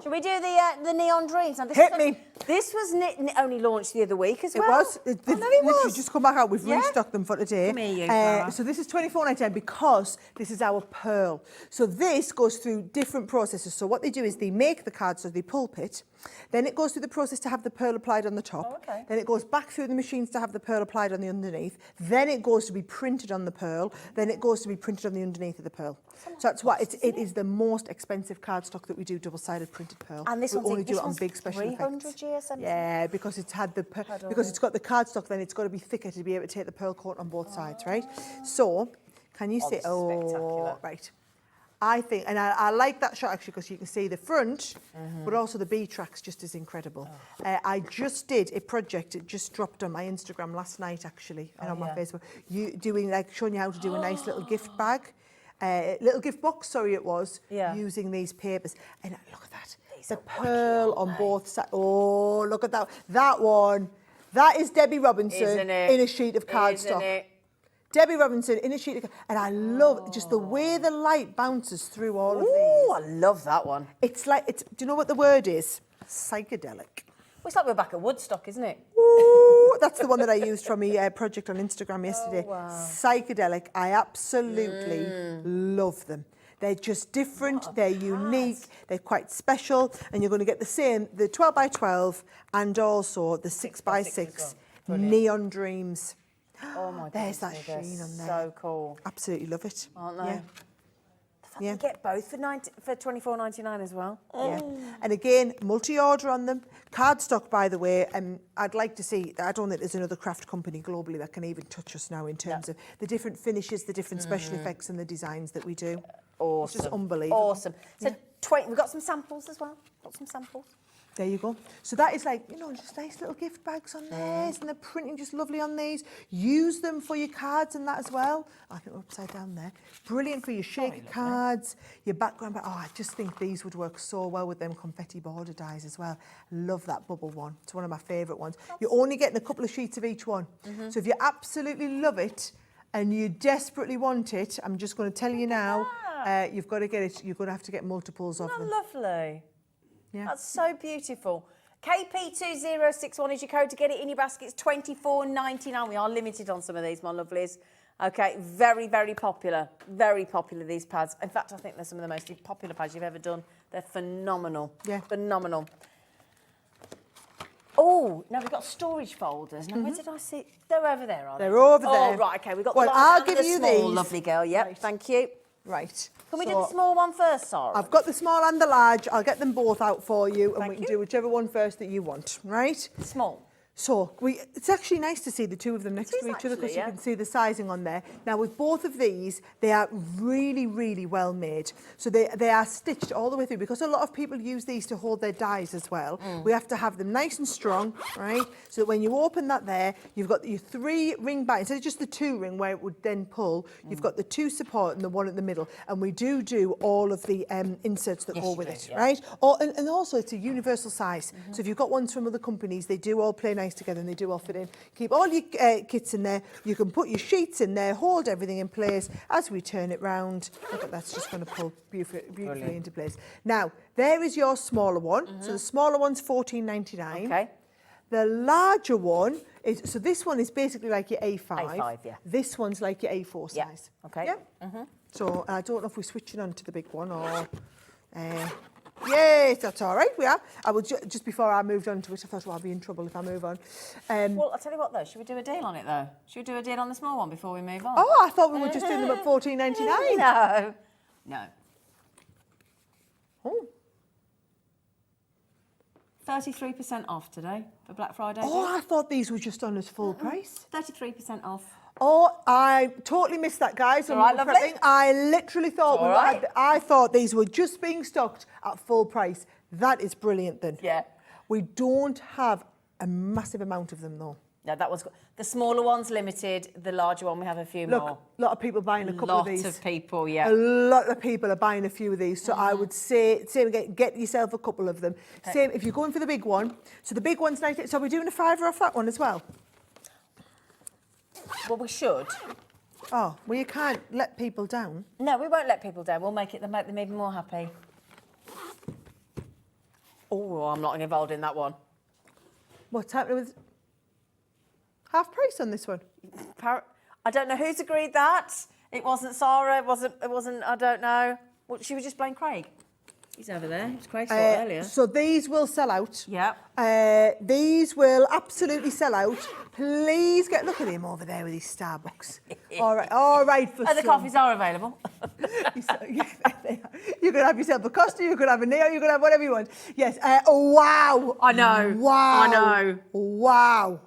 Should we do the Neon Dreams? Now, Hit me. This was only launched the other week as It well. was. I know it Literally was. just come back out. We've Yeah. restocked them for today. Come here, you, Clara. So this is £24.99 because this is our pearl. So this goes through different processes. So what they do is they make the card, so they pulp it. Then it goes through the process to have the pearl applied on the top. Oh, okay. Then it goes back through the machines to have the pearl applied on the underneath. Then it goes to be printed on the pearl. Then it goes to be printed on the underneath of the pearl. So that's why it is the most expensive cardstock that we do, double-sided printed pearl. And this we one's only this do it on one's big special 300 effects. GSM? Yeah, because it's had the because it's got the cardstock. Then it's got to be thicker to be able to take the pearl coat on both sides, right? So, can you see? this is spectacular. Right. I think, and I like that shot actually because you can see the front, but also the B track's just as incredible. I just did a project. It just dropped on my Instagram last night actually, and on my Facebook. Showing you how to do a nice little gift bag. Little gift box, sorry it was, using these papers. And look at that. The pearl on both sides. Oh, look at that. That one. That is Debbie Robinson Isn't it? in a sheet of cardstock. Isn't it? Debbie Robinson in a sheet of and I love just the way the light bounces through all of Ooh, I these. love that one. It's like, do you know what the word is? Psychedelic. Well, it's like we're back at Woodstock, isn't it? Ooh, that's the one that I used from a project on Instagram yesterday. Oh, wow. Psychedelic. I absolutely love them. They're just different, they're unique, they're quite special, and you're going to get the same, the 12 by 12 and also the 6 by 6 well. Neon Dreams. Oh my God. There's that sheen on there. So cool. Absolutely love it. Aren't they? Yeah. You get both for £24.99 as well. Yeah. And again, multi-order on them. Cardstock, by the way, I'd like to see, I don't think there's another craft company globally that can even touch us now in terms of the different finishes, the different special effects and the designs that we do. Awesome. It's just unbelievable. Awesome. So we've got some samples as well. Got some samples. There you go. So that is like, just nice little gift bags on there. Isn't the printing just lovely on these? Use them for your cards and that as well. I think we're upside down there. Brilliant for your shaker cards, your background. Oh, I just think these would work so well with them confetti border dies as well. Love that bubble one. It's one of my favourite ones. You're only getting a couple of sheets of each one. So if you absolutely love it and you desperately want it, I'm just going to tell you now, you've got to get it. You're going to have to get multiples of them. Lovely. Yeah. That's so beautiful. KP2061 is your code to get it in your basket. It's £24.99. We are limited on some of these, my lovelies. Okay, very, very popular. Very popular, these pads. In fact, I think they're some of the most popular pads you've ever done. They're phenomenal. Yeah. Phenomenal. Oh, no, we've got storage folders. Now, where did I see? They're over there, are they? They're over Oh, there. right, okay. We've got Well, the I'll large give and the you small. these. Lovely girl, yep. Right. Thank you. Right. Can we do the small one first, Sarah? I've got the small and the large. I'll get them both out for you, and Thank we can you. do whichever one first that you want, right? Small. So it's actually nice to see the two of them next is to each other, because actually, you yeah. can see the sizing on there. Now with both of these, they are really, really well made. So they are stitched all the way through, because a lot of people use these to hold their dies as well. We have to have them nice and strong, right? So that when you open that there, you've got your 3 ring bind. Instead of just the 2 ring where it would then pull, you've got the 2 support and the 1 in the middle. And we do all of the inserts that go with it, yeah. right? And also it's a universal size. So if you've got ones from other companies, they do all play nice together and they do all fit in. Keep all your kits in there. You can put your sheets in there, hold everything in place. As we turn it round, look at that's just going to pull beautifully into place. Now, there is your smaller one. So the smaller one's $14.99. Okay. The larger one is, so this one is basically like your A5. A5, yeah. This one's like your A4 Yeah, size. okay. Yeah. So I don't know if we're switching on to the big one or... yes, that's all right, we are. I would just before I moved on to it, I thought, well, I'll be in trouble if I move on. Well, I'll tell you what, though. Should we do a deal on it, though? Should we do a deal on the small one before we move on? Oh, I thought we were just doing them at $14.99. No. No. Oh. 33% off today for Black Friday. Oh, I thought these were just on as full price. 33% off. Oh, I totally missed that, guys. All right, lovely. I literally thought All right. I thought these were just being stocked at full price. That is brilliant, then. Yeah. We don't have a massive amount of them, though. No, that was the smaller one's limited. The larger one, we have a few Look, more. a lot of people buying a couple of these. Lots of people, yeah. A lot of people are buying a few of these. So I would say, same again, get yourself a couple of them. Okay. Same if you're going for the big one. So the big one's 90. So we're doing a $5 off that one as well. Well, we should. Oh, well, you can't let people down. No, we won't let people down. We'll make them even more happy. Oh, I'm not involved in that one. What's happening with half price on this one? I don't know who's agreed that. It wasn't Sarah. It wasn't. I don't know. What, should we just blame Craig? He's over there. It was Craig's fault earlier. So these will sell out. Yeah. These will absolutely sell out. Please look at him over there with his Starbucks. all right. For The coffees are available. You could have yourself a Costa, you could have a Neo, you could have whatever you want. Yes. Wow. I know. Wow. I know. Wow.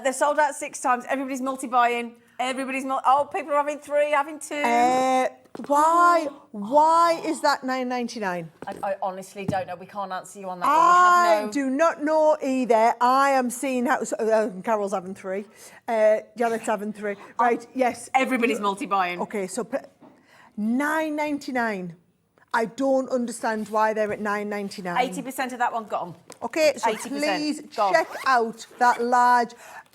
They're sold out 6 times. Everybody's multi-buying. People are having 3, having 2. Why is that $9.99? I honestly don't know. We can't answer you on that I one. do not know either. I am seeing how Carol's having 3, Janet's having 3. Right? Yes. Everybody's multi-buying. Okay, so $9.99. I don't understand why they're at $9.99. 80% of that one gone. Okay, so 80% please gone. check out that large.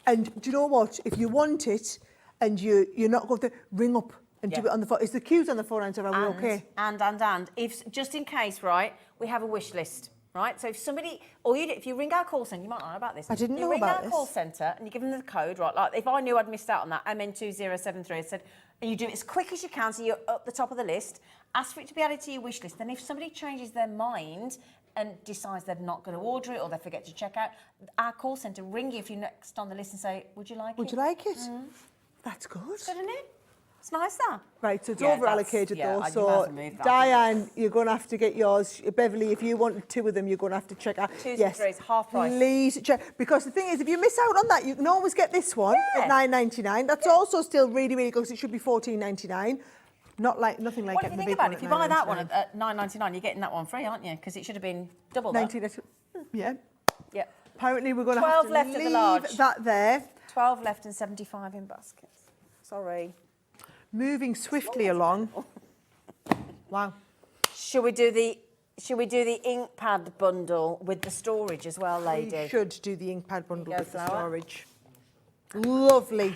And do you know what? If you want it and you're not going to ring up and do it on the phone. Is the queues on the phone answer? Are we okay? And if just in case, right, we have a wish list, right? So if somebody, if you ring our call centre, you might not know about this. I didn't know You ring about our this. call centre and you give them the code, right? Like if I knew I'd missed out on that, MN2073, I said, and you do it as quick as you can, so you're up the top of the list. Ask for it to be added to your wish list. Then if somebody changes their mind and decides they're not going to order it or they forget to check out, our call centre ring you if you're next on the list and say, would you like it? Would you like it? That's good. Good, isn't it? It's nice, that. Right, so it's Yeah, over allocated yeah, though. you might So as well move that. Diane, you're going to have to get yours. Beverly, if you wanted 2 of them, you're going to have to check out. 2s and 3s, half price. Please check, because the thing is, if you miss out on that, you can always get this one at $9.99. That's also still really, really good because it should be $14.99. Nothing like Well, if you getting the think big about one it, if at you buy that one $9.99. at $9.99, you're getting that one free, aren't you? Because it should have been double that. 19, yeah. Yeah. Apparently, we're going to 12 have to left of the leave large. that there. 12 left and 75 in baskets. Sorry. Moving swiftly along. Wow. Should we do the ink pad bundle with the storage as well, lady? We should do the ink pad bundle Go, with the Flower. storage. Lovely.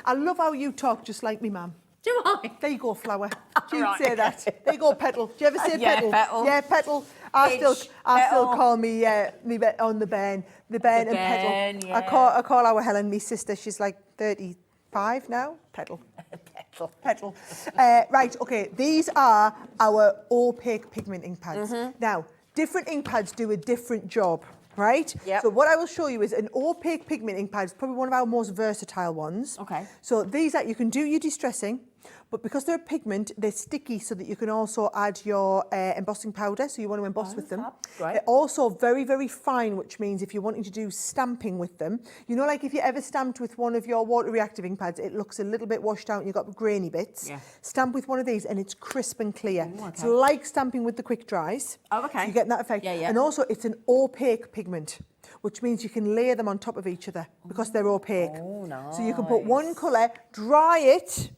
I love how you talk just like me, ma'am. Do I? There you go, Flower. Do you Right, say that? There you go, Petal. Do you ever say Yeah, Petal? Petal. Yeah, Petal. I still Petal. call me on the Ben and Ben, Petal. yeah. I call our Helen, my sister. She's like 35 now. Petal. Petal. Petal. Right, okay. These are our opaque pigment ink pads. Now, different ink pads do a different job, right? Yep. So what I will show you is an opaque pigment ink pad. It's probably one of our most versatile ones. Okay. So these you can do your distressing, but because they're a pigment, they're sticky so that you can also add your embossing powder, so you want to emboss with them. Great. They're also very, very fine, which means if you're wanting to do stamping with them, you know, like if you ever stamped with one of your water reactive ink pads, it looks a little bit washed out and you've got grainy bits. Yeah. Stamp with one of these and it's crisp and clear. Ooh, okay. It's like stamping with the quick dries. Oh, okay. So you get that effect. Yeah, yeah. And also it's an opaque pigment, which means you can layer them on top of each other because they're opaque. Oh, nice. So you can put one colour, dry it,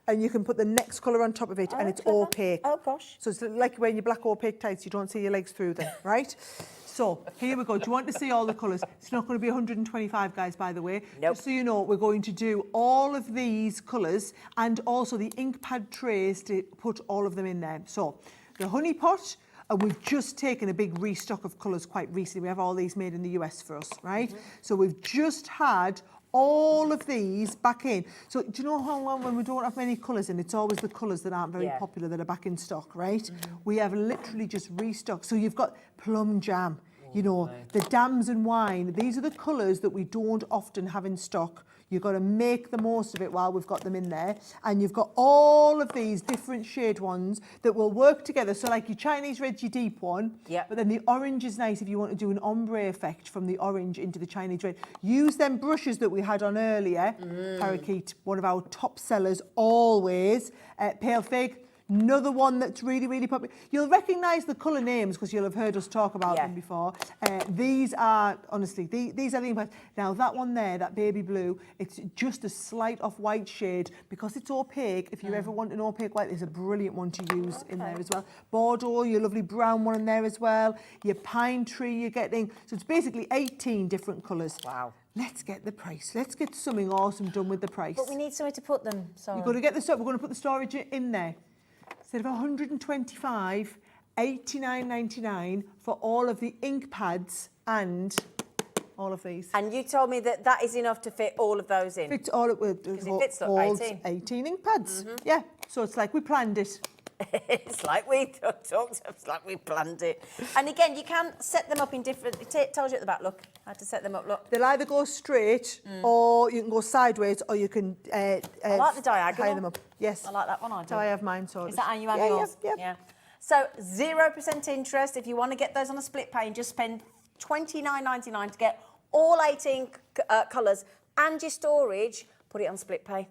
and you can put the next colour on top of it, and it's clever. opaque. Oh, gosh. So it's like wearing your black opaque tights, you don't see your legs through them, right? So here we go. Do you want to see all the colours? It's not going to be 125, guys, by the way. Nope. Just so you know, we're going to do all of these colours and also the ink pad trays to put all of them in there. So the honey pot, and we've just taken a big restock of colours quite recently. We have all these made in the US for us, right? So we've just had all of these back in. So do you know how long when we don't have many colours in, it's always the colours that aren't very popular that are back in stock, right? We have literally just restocked. So you've got plum jam, you know, the dams and wine. These are the colours that we don't often have in stock. You've got to make the most of it while we've got them in there. And you've got all of these different shade ones that will work together. So like your Chinese red, your deep one. Yep. But then the orange is nice if you want to do an ombre effect from the orange into the Chinese red. Use them brushes that we had on earlier. Parakeet, one of our top sellers always. Pale fig. Another one that's really, really popular. You'll recognise the colour names because you'll have heard us talk about them before. These are, honestly, these are the ink pads. Now, that one there, that baby blue, it's just a slight off-white shade. Because it's opaque, if you ever want an opaque white, there's a brilliant one to use in there as well. Bordeaux, your lovely brown one in there as well. Your pine tree you're getting. So it's basically 18 different colours. Wow. Let's get the price. Let's get something awesome done with the price. But we need somewhere to put them. So You've got to get the stuff. We're going to put the storage in there. Instead of 125, $89.99 for all of the ink pads and all of these. And you told me that that is enough to fit all of those in. Fits all it fits, look, holds 18. 18 ink pads. Yeah, so it's like we planned it. It's like we talked. It's like we planned it. And again, you can set them up in different. It tells you at the back. Look, how to set them up. Look. They'll either go straight, or you can go sideways, or you can. I like the diagonal. Tie them up. Yes, I like that one. I do. that's how I have mine sorted. Is that how you have Yeah, yours? yeah. So 0% interest. If you want to get those on a split pay, and just spend $29.99 to get all 18 colours and your storage. Put it on split pay.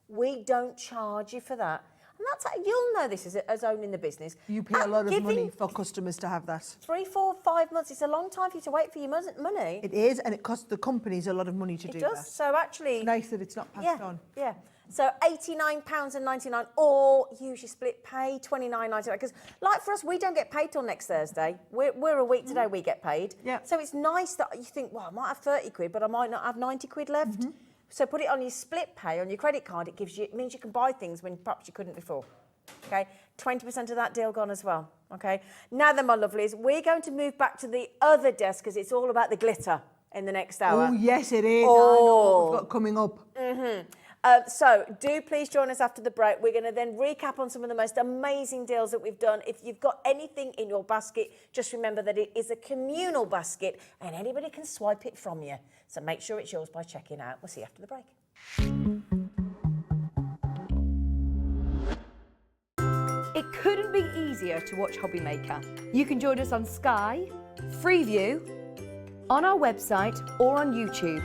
We don't charge you for that. And that's how you'll know this as owning the business. You pay a lot of money for customers to have that. 3, 4, 5 months. It's a long time for you to wait for your money. It is, and it costs the companies a lot of money to do It does. that. So actually, It's nice that it's not passed on. Yeah. So £89.99, or use your split pay, $29.99. Because, like for us, we don't get paid till next Thursday. We're a week today. We get paid. Yeah. So it's nice that you think, well, I might have 30 quid, but I might not have 90 quid left. So put it on your split pay on your credit card. It means you can buy things when perhaps you couldn't before. Okay, 20% of that deal gone as well. Okay. Now then, my lovelies, we're going to move back to the other desk because it's all about the glitter in the next hour. Oh, yes, it is. Oh. I know what we've got coming up. So do please join us after the break. We're going to then recap on some of the most amazing deals that we've done. If you've got anything in your basket, just remember that it is a communal basket and anybody can swipe it from you. So make sure it's yours by checking out. We'll see you after the break. It couldn't be easier to watch Hobby Maker. You can join us on Sky, Freeview, on our website or on YouTube.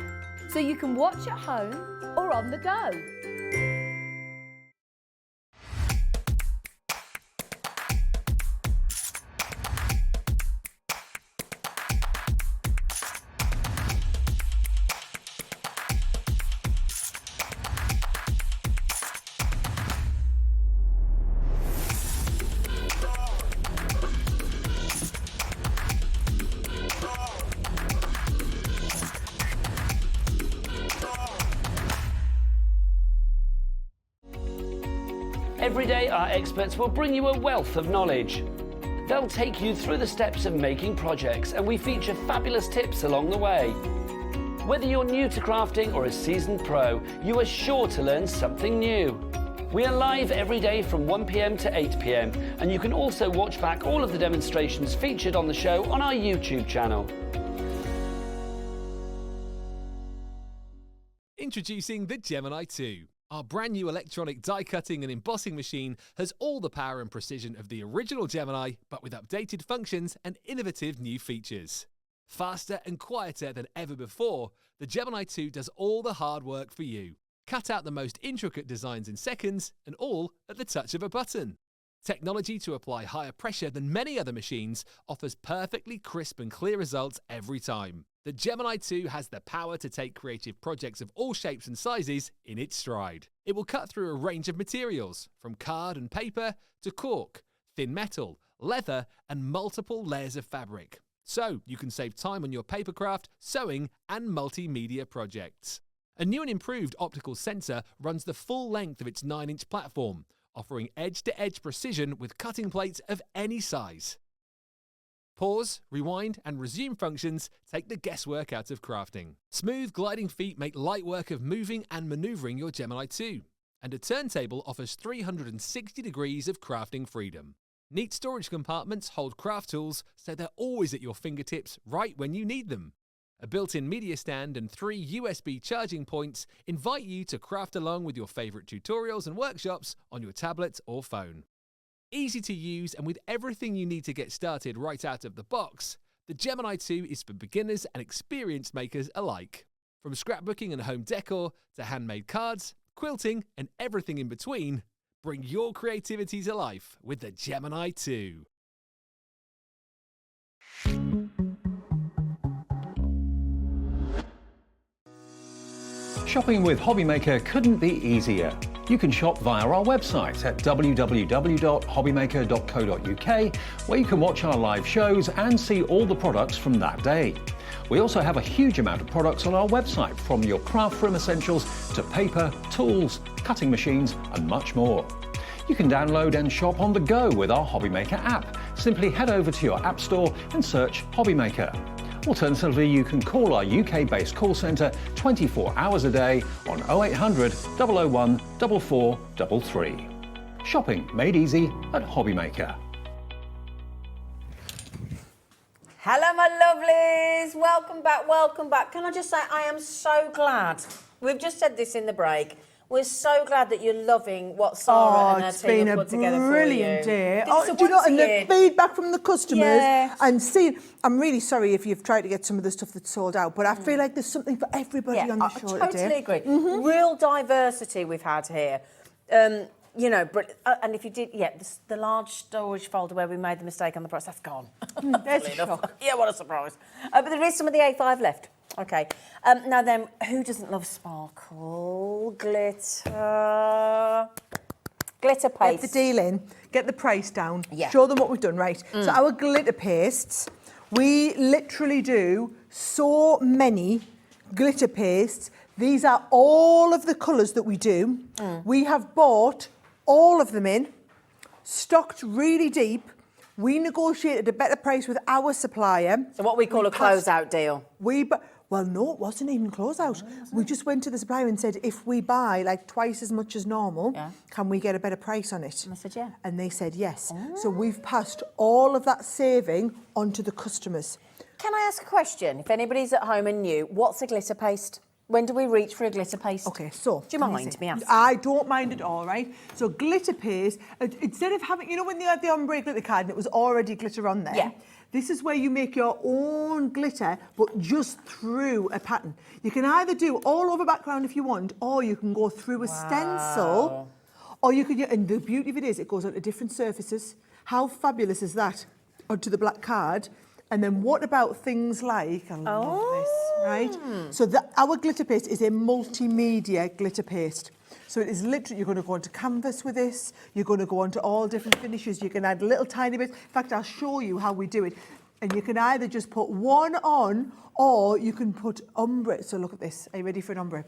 So you can watch at home or on the go. Every day, our experts will bring you a wealth of knowledge. They'll take you through the steps of making projects, and we feature fabulous tips along the way. Whether you're new to crafting or a seasoned pro, you are sure to learn something new. We are live every day from 1 p.m. to 8 p.m, and you can also watch back all of the demonstrations featured on the show on our YouTube channel. Introducing the Gemini 2. Our brand new electronic die cutting and embossing machine has all the power and precision of the original Gemini, but with updated functions and innovative new features. Faster and quieter than ever before, the Gemini 2 does all the hard work for you. Cut out the most intricate designs in seconds, and all at the touch of a button. Technology to apply higher pressure than many other machines offers perfectly crisp and clear results every time. The Gemini 2 has the power to take creative projects of all shapes and sizes in its stride. It will cut through a range of materials, from card and paper to cork, thin metal, leather, and multiple layers of fabric. So you can save time on your papercraft, sewing, and multimedia projects. A new and improved optical sensor runs the full length of its 9-inch platform, offering edge-to-edge precision with cutting plates of any size. Pause, rewind, and resume functions take the guesswork out of crafting. Smooth gliding feet make light work of moving and maneuvering your Gemini 2. And a turntable offers 360 degrees of crafting freedom. Neat storage compartments hold craft tools so they're always at your fingertips right when you need them. A built-in media stand and 3 USB charging points invite you to craft along with your favourite tutorials and workshops on your tablet or phone. Easy to use and with everything you need to get started right out of the box, the Gemini 2 is for beginners and experienced makers alike. From scrapbooking and home decor to handmade cards, quilting and everything in between, bring your creativity to life with the Gemini 2. Shopping with Hobbymaker couldn't be easier. You can shop via our website at www.hobbymaker.co.uk, where you can watch our live shows and see all the products from that day. We also have a huge amount of products on our website, from your craft room essentials to paper, tools, cutting machines, and much more. You can download and shop on the go with our Hobbymaker app. Simply head over to your app store and search Hobbymaker. Alternatively, you can call our UK-based call centre 24 hours a day on 0800 001 4433. Shopping made easy at Hobbymaker. Hello, my lovelies. Welcome back, welcome back. Can I just say, I am so glad. We've just said this in the break. We're so glad that you're loving what Sara and her team have put together for you. It's been a brilliant day. So Do you know, and the year- feedback from the customers Yeah. and seeing, I'm really sorry if you've tried to get some of the stuff that's sold out, but I feel like there's something for everybody on the show I today. totally agree. Real diversity we've had here. You know, but and if you did, the large storage folder where we made the mistake on the price, that's gone. There's a Funnily enough. shock. Yeah, what a surprise. But there is some of the A5 left. Okay. Now then, who doesn't love sparkle, glitter, glitter paste? Get the deal in, get the price down, Yeah. show them what we've done, right? So our glitter pastes, we literally do so many glitter pastes. These are all of the colours that we do. We have bought all of them in, stocked really deep. We negotiated a better price with our supplier. So what we call a closeout deal. Well, no, it wasn't even closeout. We just went to the supplier and said, if we buy like twice as much as normal, can we get a better price on it? And I said, yeah. And they said yes. So we've passed all of that saving on to the customers. Can I ask a question? If anybody's at home and new, what's a glitter paste? When do we reach for a glitter paste? Okay, so... Do you mind me asking? I don't mind at all, right? So glitter paste, instead of having... You know when you had the ombre glitter card and it was already glitter on there? Yeah. This is where you make your own glitter, but just through a pattern. You can either do all over background if you want, or you can go through a stencil, or you could... And the beauty of it is it goes onto different surfaces. How fabulous is that? Onto the black card. And then what about things like... I love this, right? So our glitter paste is a multimedia glitter paste. So it is literally, you're going to go onto canvas with this, you're going to go onto all different finishes, you can add little tiny bits. In fact, I'll show you how we do it. And you can either just put one on, or you can put ombre. So look at this. Are you ready for an ombre?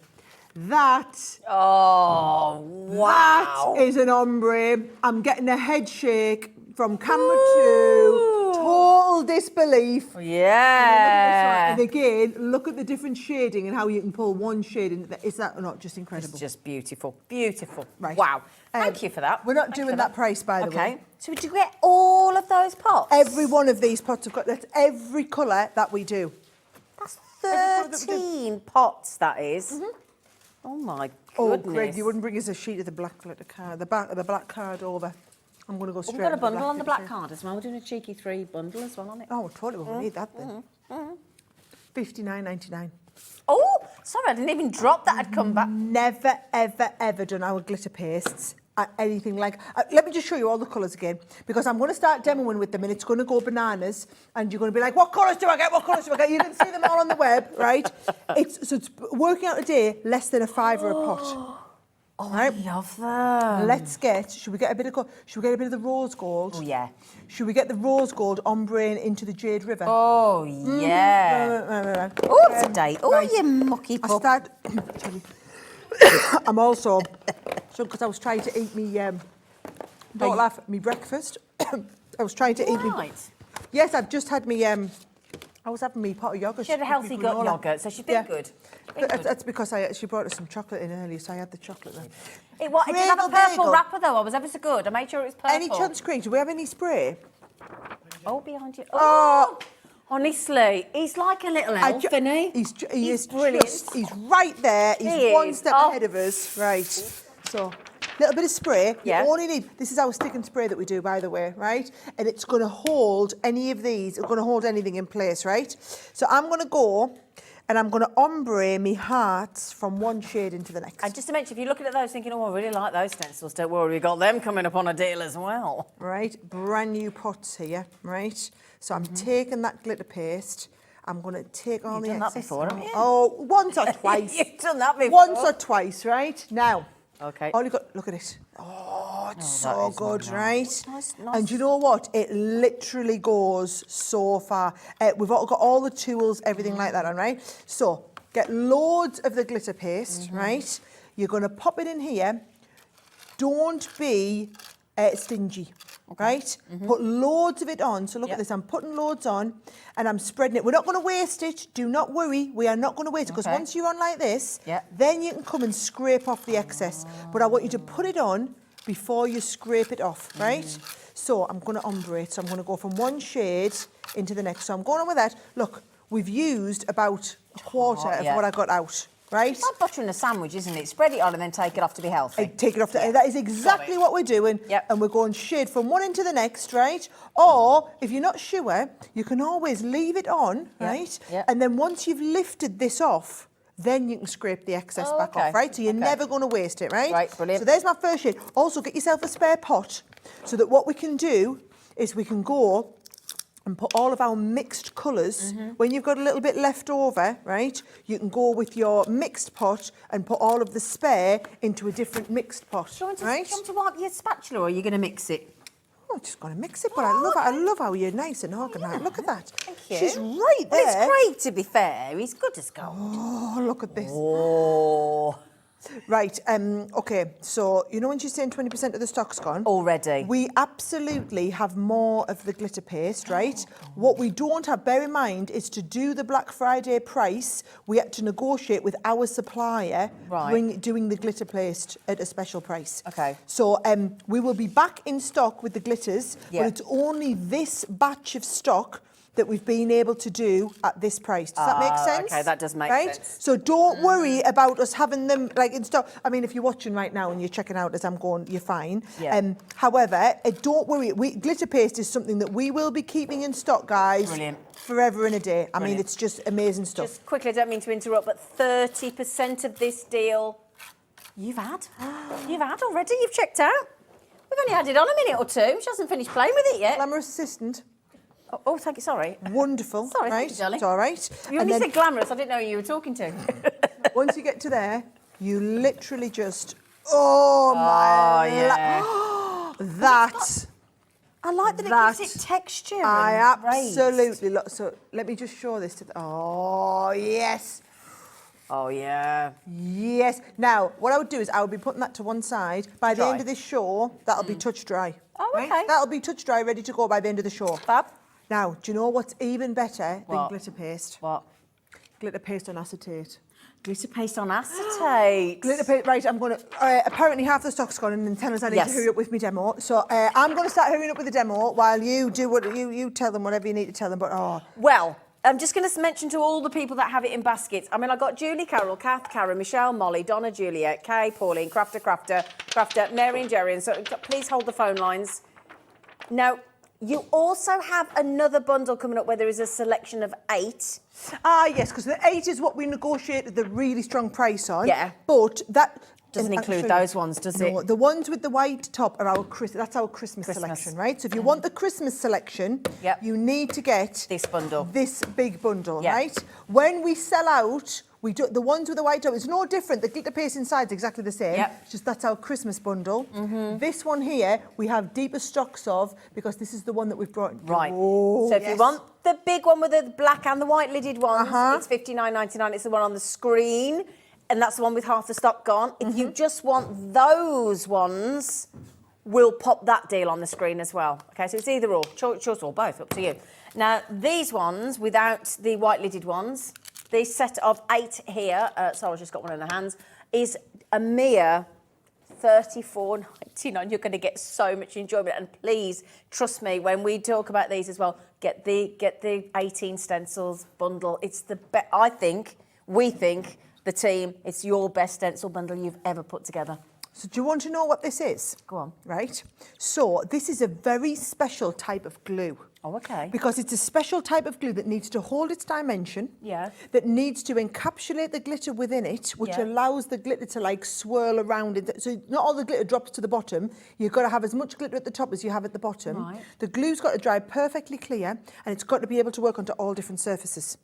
That... Oh, wow. That is an ombre. I'm getting a head shake from camera 2. Total disbelief. Yeah. And again, look at the different shading and how you can pull one shade in. Is that not just incredible? It's just beautiful. Beautiful. Right. Wow. Thank you for that. We're not doing that price, by the way. Okay. So do you get all of those pots? Every one of these pots have got, that's every colour that we do. That's 13 pots, that is. Oh my Oh, goodness. Greg, you wouldn't bring us a sheet of the black glitter card, the black card over. I'm going to go straight. We've got a to bundle on the black glitter. card as well. We're doing a cheeky 3 bundle as well on it. Oh, totally. We'll need that then. $59.99. Oh, sorry, I didn't even drop that. I'd come back. Never, ever, ever done our glitter pastes at anything like... let me just show you all the colours again, because I'm going to start demoing with them and it's going to go bananas and you're going to be like, what colours do I get? What colours do I get? You can see them all on the web, right? It's working out today, less than £5 a pot. Oh, Right. I love them. Let's get... Should we get a bit of the rose gold? Oh, yeah. Should we get the rose gold ombre into the Jade River? Oh, yeah. Right. Oh, it's a date. Oh, Right. you mucky I pup. start... I'm also... So, because I was trying to eat me... don't laugh, me breakfast. I was trying to eat me... Right. Yes, I've just had me... I was having me pot of yoghurt. She had a healthy with gut granola. yoghurt, so she's been good. Been good. That's because she brought us some chocolate in earlier, so I had the chocolate then. It did have a Bagel, purple bagel. wrapper, though. I was ever so good. I made sure it was purple. Any chance, Greg, do we have any spray? Oh, behind you. Oh. Oh, honestly, he's like a little elf, isn't he? He is brilliant. He's right there. He's He one is. step Oh. ahead of us. Right. So, little bit of spray. Yeah. You only need... This is our stick and spray that we do, by the way, right? And it's going to hold any of these. It's going to hold anything in place, right? So I'm going to go and I'm going to ombre me hearts from one shade into the next. And just to mention, if you're looking at those thinking, oh, I really like those stencils, don't worry, we've got them coming up on a deal as well. Right, brand new pots here, right? So I'm taking that glitter paste. I'm going to take all the You've done that excess before, haven't you? Oh, once or twice. You've done that before. Once or twice, right? Now, Okay. all you got, look at it. Oh, it's so is good, nice. right? Nice. And you know what? It literally goes so far. We've all got all the tools, everything like that on, right? So, get loads of the glitter paste, right? You're going to pop it in here. Don't be stingy, right? Put loads of it on. So look at this. I'm putting loads on and I'm spreading it. We're not going to waste it. Do not worry. We are not going to waste it because once you're on like this, then you can come and scrape off the excess. But I want you to put it on before you scrape it off, right? So I'm going to ombre it. So I'm going to go from one shade into the next. So I'm going on with that. Look, we've used about a quarter of what I got out. Right? It's like buttering a sandwich, isn't it? Spread it on and then take it off to be healthy. Take it off. That is exactly what we're doing. Yep. And we're going shade from one into the next, right? Or, if you're not sure, you can always leave it on, right? Yep. And then once you've lifted this off, then you can scrape the excess back off, right? So you're never going to waste it, right? Right, brilliant. So there's my first shade. Also, get yourself a spare pot so that what we can do is we can go and put all of our mixed colours. When you've got a little bit left over, right, you can go with your mixed pot and put all of the spare into a different mixed pot, Do you want right? to wipe your spatula or are you going to mix it? Oh, I'm just going to mix it, but I love how you're nice and organised. Look at that. Thank you. She's right there. Well, it's great, to be fair. He's good as gold. Oh, look at this. Oh. Right, okay, so you know when she's saying 20% of the stock's gone? Already. We absolutely have more of the glitter paste, right? What we don't have, bear in mind, is to do the Black Friday price, we had to negotiate with our supplier doing the glitter paste at a special price. Okay. So we will be back in stock with the glitters, but it's only this batch of stock that we've been able to do at this price. Does that make sense? Okay, that does make sense. So don't worry about us having them like in stock. I mean, if you're watching right now and you're checking out as I'm going, you're fine. Yeah. However, don't worry. Glitter paste is something that we will be keeping in stock, guys. Brilliant. Forever and a day. I mean, it's just amazing stuff. Just quickly, I don't mean to interrupt, but 30% of this deal you've had. You've had already. You've checked out. We've only had it on a minute or two. She hasn't finished playing with it yet. Glamorous assistant. Oh, thank you. Sorry. Wonderful. Sorry, right? thank you, darling. It's all right. You only said glamorous. I didn't know who you were talking to. Once you get to there, you literally just, that. I like that it gives it texture. I and raised. absolutely love. So let me just show this to. Oh yes. Oh yeah. Yes. Now, what I would do is I would be putting that to one side. By the end of this show, that'll be touch dry. Oh, okay. Right? That'll be touch dry, ready to go by the end of the show. Fab. Now, do you know what's even better than What? glitter paste? What? Glitter paste on acetate. Glitter paste on acetate. Glitter paste, right, I'm going to... apparently half the stock's gone and tell us I need to hurry up with my demo. So I'm going to start hurrying up with the demo while you do what... You tell them whatever you need to tell them, but Well, I'm just going to mention to all the people that have it in baskets. I mean, I got Julie, Carol, Kath, Karen, Michelle, Molly, Donna, Juliet, Kay, Pauline, Crafter, Mary and Jerry. And so please hold the phone lines. Now, you also have another bundle coming up where there is a selection of 8. Yes, because the 8 is what we negotiated the really strong price on. Yeah. But that doesn't include those ones, does it? No, the ones with the white top are that's our Christmas selection, right? So if you want the Christmas selection, you need to get this bundle, this big bundle, right? When we sell out, we do the ones with the white top. It's no different. The glitter paste inside is exactly the same. It's just that's our Christmas bundle. This one here we have deeper stocks of because this is the one that we've brought. Right. So if you want the big one with the black and the white lidded ones, it's $59.99. It's the one on the screen. And that's the one with half the stock gone. If you just want those ones, we'll pop that deal on the screen as well. Okay, so it's either or, choice or both, up to you. Now, these ones, without the white-lidded ones, this set of 8 here, Sarah's just got one in her hands, is a mere $34.99. You're going to get so much enjoyment. And please, trust me, when we talk about these as well, get the 18 stencils bundle. It's the best, we think, the team, it's your best stencil bundle you've ever put together. So do you want to know what this is? Go on. Right. So this is a very special type of glue. Oh, okay. Because it's a special type of glue that needs to hold its dimension. Yeah. That needs to encapsulate the glitter within it, which allows the glitter to like swirl around it. So not all the glitter drops to the bottom. You've got to have as much glitter at the top as you have at the bottom. Right. The glue's got to dry perfectly clear, and it's got to be able to work onto all different surfaces.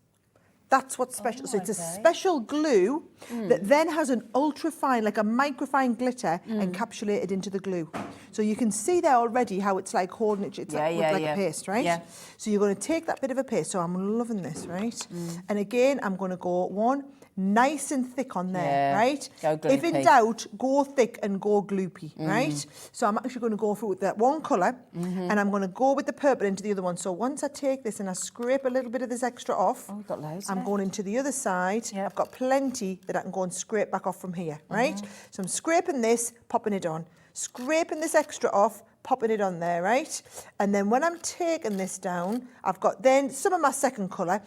That's what's special. So it's a special glue that then has an ultra fine, like a microfine glitter encapsulated into the glue. So you can see there already how it's like holding it. It's like a paste, right? Yeah. So you're going to take that bit of a paste. So I'm loving this, right? And again, I'm going to go one nice and thick on there, right? If in doubt, go thick and go gloopy, right? So I'm actually going to go through with that one colour and I'm going to go with the purple into the other one. So once I take this and I scrape a little bit of this extra off, we've got loads I'm going into the other side. I've got plenty that I can go and scrape back off from here, right? So I'm scraping this, popping it on. Scraping this extra off, popping it on there, right? And then when I'm taking this down, I've got then some of my second colour.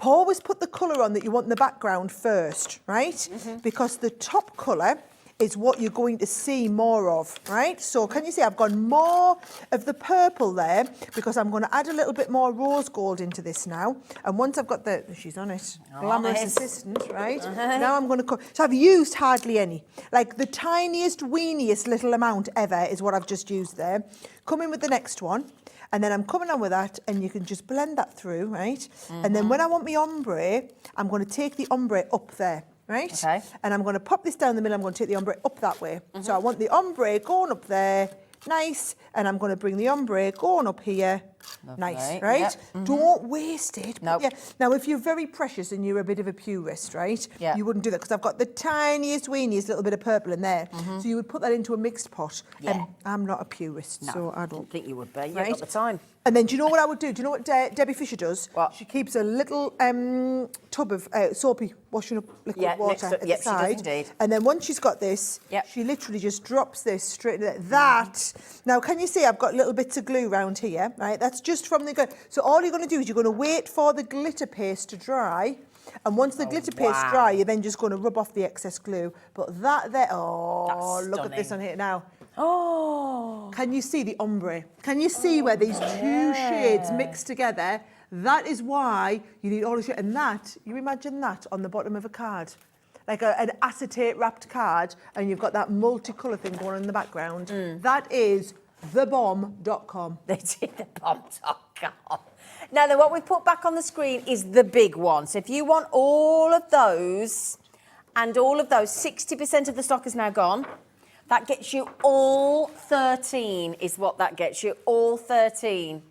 Always put the colour on that you want in the background first, right? Because the top colour is what you're going to see more of, right? So can you see I've gone more of the purple there because I'm going to add a little bit more rose gold into this now. And once I've got she's on it, glamorous assistant, right? Now I'm going to so I've used hardly any. Like the tiniest, weeniest little amount ever is what I've just used there. Come in with the next one. And then I'm coming on with that, and you can just blend that through, right? And then when I want my ombre, I'm going to take the ombre up there, right? Okay. And I'm going to pop this down the middle. I'm going to take the ombre up that way. So I want the ombre going up there, nice. And I'm going to bring the ombre going up here, nice, right? Don't waste it. Nope. Now, if you're very precious and you're a bit of a purist, right? You wouldn't do that because I've got the tiniest, weeniest little bit of purple in there. So you would put that into a mixed pot. And I'm not a purist, so I don't think you would be. You've got the time. And then do you know what I would do? Do you know what Debbie Fisher does? What? She keeps a little tub of soapy washing up liquid water at the side. She does indeed. And then once she's got this, she literally just drops this straight into that. Now, can you see I've got little bits of glue around here, right? That's just from the glue. So all you're going to do is you're going to wait for the glitter paste to dry. And once the glitter paste dry, you're then just going to rub off the excess glue. But that there, look at this on here now. Oh, can you see the ombre? Can you see where these two shades mix together? That is why you need all the shade. And that, you imagine that on the bottom of a card, like an acetate wrapped card, and you've got that multicolour thing going on in the background. That is thebomb.com. That's thebomb.com. Now then, what we've put back on the screen is the big one. So if you want all of those, and all of those, 60% of the stock is now gone. That gets you all 13 is what that gets you, all 13.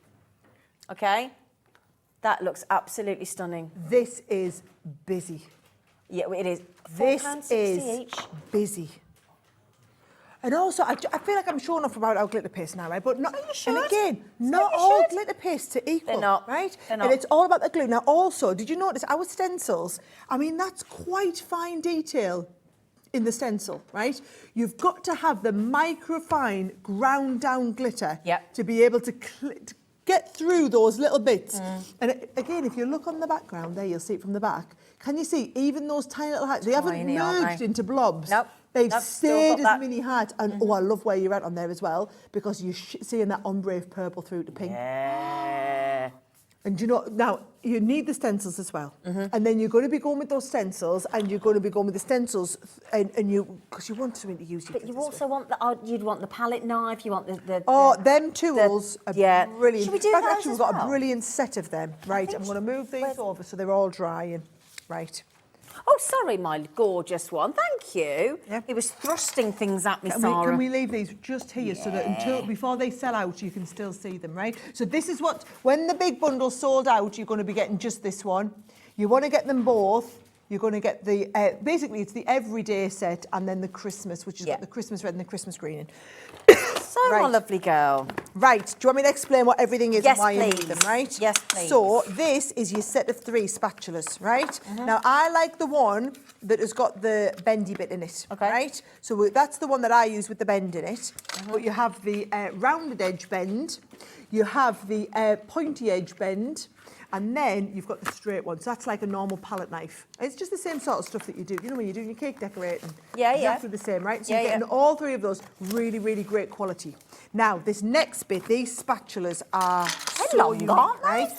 Okay? That looks absolutely stunning. This is busy. Yeah, it is. This is each. busy. And also, I feel like I'm showing off about our glitter paste now, right? But not, and again, not all glitter pastes are equal, They're not. right? They're not. And it's all about the glue. Now, also, did you notice our stencils? I mean, that's quite fine detail in the stencil, right? You've got to have the microfine ground down glitter to be able to get through those little bits. And again, if you look on the background there, you'll see it from the back. Can you see, even those tiny little hearts, they haven't Tiny, aren't merged they? into blobs. Nope. They've Nope, still stayed got as that. mini hearts. And oh, I love where you're at on there as well, because you're seeing that ombre of purple through to pink. Yeah. And you know, now you need the stencils as well. And then you're going to be going with those stencils, and you're going to be going with the stencils, and you, because you want something to use. But you also want the, you'd want the palette knife, you want the them tools are yeah. brilliant. Should we do In fact, those actually, as we've got well? a brilliant set of them. Right, I'm going to move these over so they're all drying. Right. Oh, sorry, my gorgeous one. Thank you. Yeah. It was thrusting things at me, Sarah. Can we leave these just here so that before they sell out, you can still see them, right? So this is what, when the big bundle's sold out, you're going to be getting just this one. You want to get them both. You're going to get the, basically it's the everyday set and then the Christmas, which has got the Christmas red and the Christmas green in. So, my lovely girl. Right, do you want me to explain what everything is Yes, and why you need please. them, right? Yes, please. So this is your set of 3 spatulas, right? Now, I like the one that has got the bendy bit in it, right? So that's the one that I use with the bend in it. But you have the rounded edge bend, you have the pointy edge bend, and then you've got the straight one. So that's like a normal palette knife. It's just the same sort of stuff that you do. You know, when you're doing your cake decorating. Yeah, exactly the same, right? So you're getting all 3 of those really, really great quality. Now, this next bit, these spatulas are so unique, right?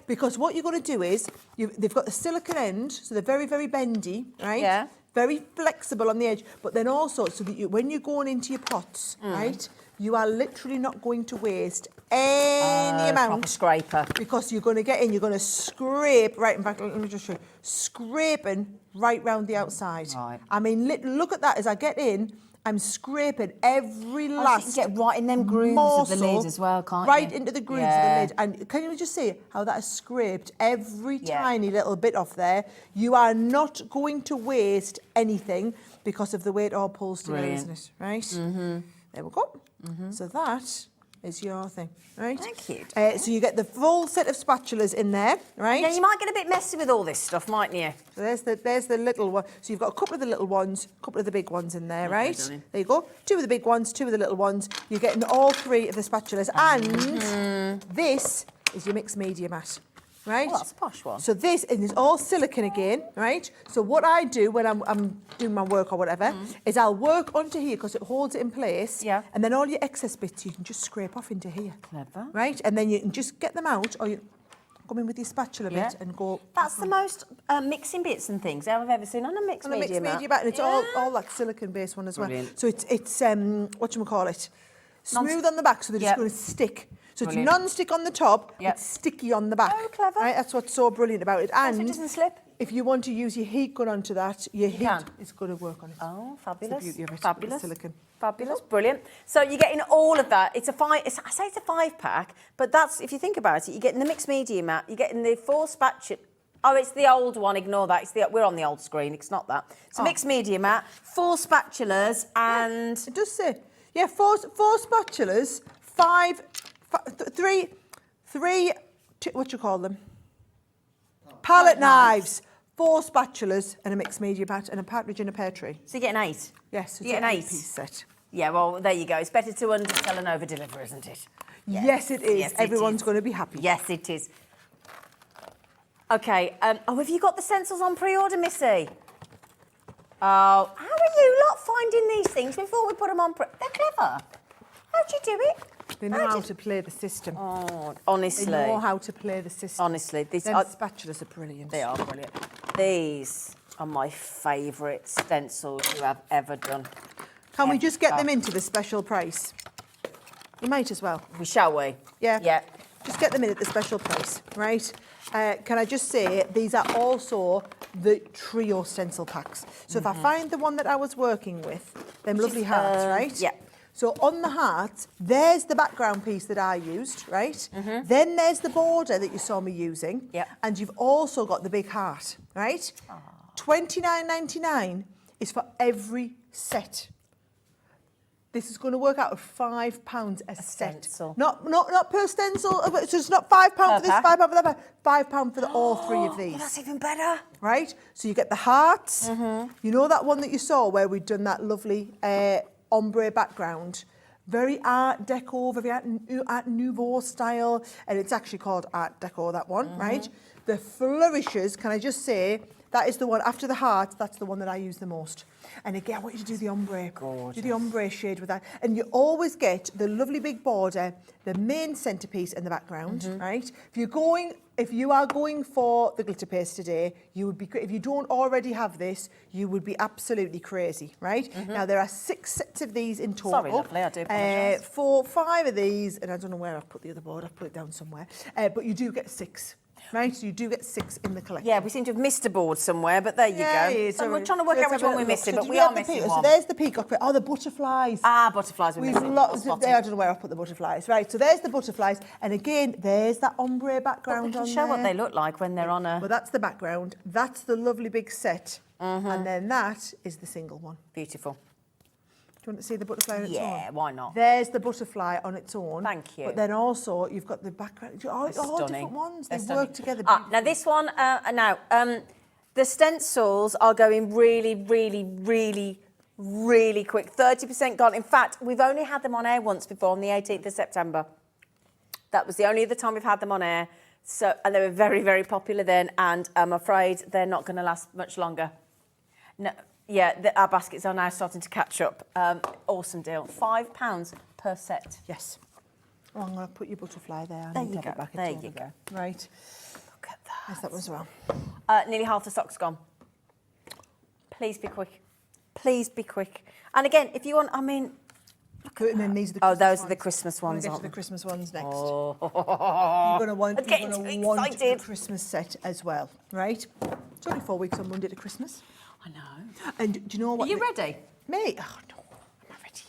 Because what you're going to do is, they've got the silicone end, so they're very, very bendy, right? Yeah. Very flexible on the edge, but then also so that when you're going into your pots, right, you are literally not going to waste any amount. Proper scraper. Because you're going to get in, you're going to scrape, right, in fact, let me just show you, scraping right round the outside. Right. I mean, look at that, as I get in, I'm scraping every last you get right in them grooves of the lid as well, can't you? Right into the grooves of the lid. And can you just see how that has scraped every tiny little bit off there? You are not going to waste anything because of the way it all pulls together, isn't it? Right? There we go. So that is your thing, right? Thank you. So you get the full set of spatulas in there, right? Yeah, you might get a bit messy with all this stuff, mightn't you? So there's the little one. So you've got a couple of the little ones, a couple of the big ones in there, right? darling. There you go. 2 of the big ones, 2 of the little ones. You're getting all 3 of the spatulas. And this is your mixed media mat, right? Oh, that's a posh one. So this, and it's all silicone again, right? So what I do when I'm doing my work or whatever, is I'll work onto here because it holds it in place. Yeah. And then all your excess bits you can just scrape off into here. Clever. Right? And then you can just get them out, or you come in with your spatula bit and go. That's the most mixing bits and things I've ever seen on a mixed On a media mixed mat. media mat, and it's all that silicone based one as well. Brilliant. So it's whatchamacallit, smooth on the back, so they're just going to stick. So Brilliant. it's non-stick on the top, it's sticky on the back. Oh, clever. Right, that's what's so brilliant about it. So And it doesn't slip. if you want to use your heat gun onto that, your heat can. is going to work on it. Oh, fabulous. It's the beauty of it, Fabulous. the silicone. Fabulous, brilliant. So you're getting all of that. It's a I say it's a 5-pack, but that's, if you think about it, you're getting the mixed media mat, you're getting the 4 spatula. Oh, it's the old one, ignore that. We're on the old screen, it's not that. It's a mixed media mat, 4 spatulas and... It does say, 4 spatulas, 3, what do you call them? Palette knives. 4 spatulas and a mixed media mat and a partridge in a pear tree. So you're getting 8? Yes, it's You're an getting 8-piece set. Yeah, well, there you go. It's better to undersell and over-deliver, isn't it? Yes, it is. Yes, it Everyone's is. going to be happy. Yes, it is. OK, have you got the stencils on pre-order, Missy? Oh, how are you lot finding these things before we put them on They're clever. How'd you do it? They know how to play the system. Oh, honestly. They know how to play the system. Honestly, these Them are... spatulas are brilliant. They are brilliant. These are my favourite stencils you have ever done. Can we just get them into the special price? You might as well. Shall we? Yeah. Yeah. Just get them in at the special price, right? Can I just say, these are also the trio stencil packs. So if I find the one that I was working with, them lovely hearts, right? Yeah. So on the heart, there's the background piece that I used, right? Then there's the border that you saw me using. Yep. And you've also got the big heart, right? $29.99 is for every set. This is going to work out at £5 a set. stencil. Not per stencil. So it's not £5 for this, £5 for that. £5 for all 3 of these. Oh, that's even better. Right? So you get the hearts. You know that one that you saw where we'd done that lovely ombre background? Very Art Deco, very Art Nouveau style, and it's actually called Art Deco, that one, right? The flourishes, can I just say, that is the one, after the heart, that's the one that I use the most. And again, I want you to do the ombre. Gorgeous. Do the ombre shade with that. And you always get the lovely big border, the main centrepiece in the background, right? If you are going for the glitter paste today, you would be, if you don't already have this, you would be absolutely crazy, right? Now, there are 6 sets of these in total. Sorry, lovely, I do apologise. 5 of these, and I don't know where I've put the other board, I've put it down somewhere, but you do get 6. Right, so you do get 6 in the collection. Yeah, we seem to have missed a board somewhere, but there you go. So we're trying to work out which one we're missing, but we are missing one. So there's the peacock. Oh, the butterflies. Ah, butterflies we're missing. I don't know where I put the butterflies. Right, so there's the butterflies, and again, there's that ombre background But we on can show there. what they look like when they're on a... Well, that's the background. That's the lovely big set, and then that is the single one. Beautiful. Do you want to see the butterfly on its own? Yeah, why not? There's the butterfly on its own. Thank you. But then also, you've got the background. All different ones. They work together. Now, this one, the stencils are going really, really, really, really quick. 30% gone. In fact, we've only had them on air once before, on the 18th of September. That was the only other time we've had them on air. So, and they were very, very popular then, and I'm afraid they're not going to last much longer. No. Yeah, our baskets are now starting to catch up. Awesome deal. £5 per set. Yes. Oh, I'm going to put your butterfly there. There you go. There you go. Right. Look at that. There's that one as well. Nearly half the stock's gone. Please be quick. Please be quick. And again, if you want, I mean... And then these are the Christmas Christmas those are the Christmas ones, We'll aren't get to the Christmas ones next. Oh. You're going to want, I'm getting too the excited. Christmas set as well, right? It's only 4 weeks on Monday to Christmas. I know. And do you know what? Are you ready? Me? Oh, no. Am I ready?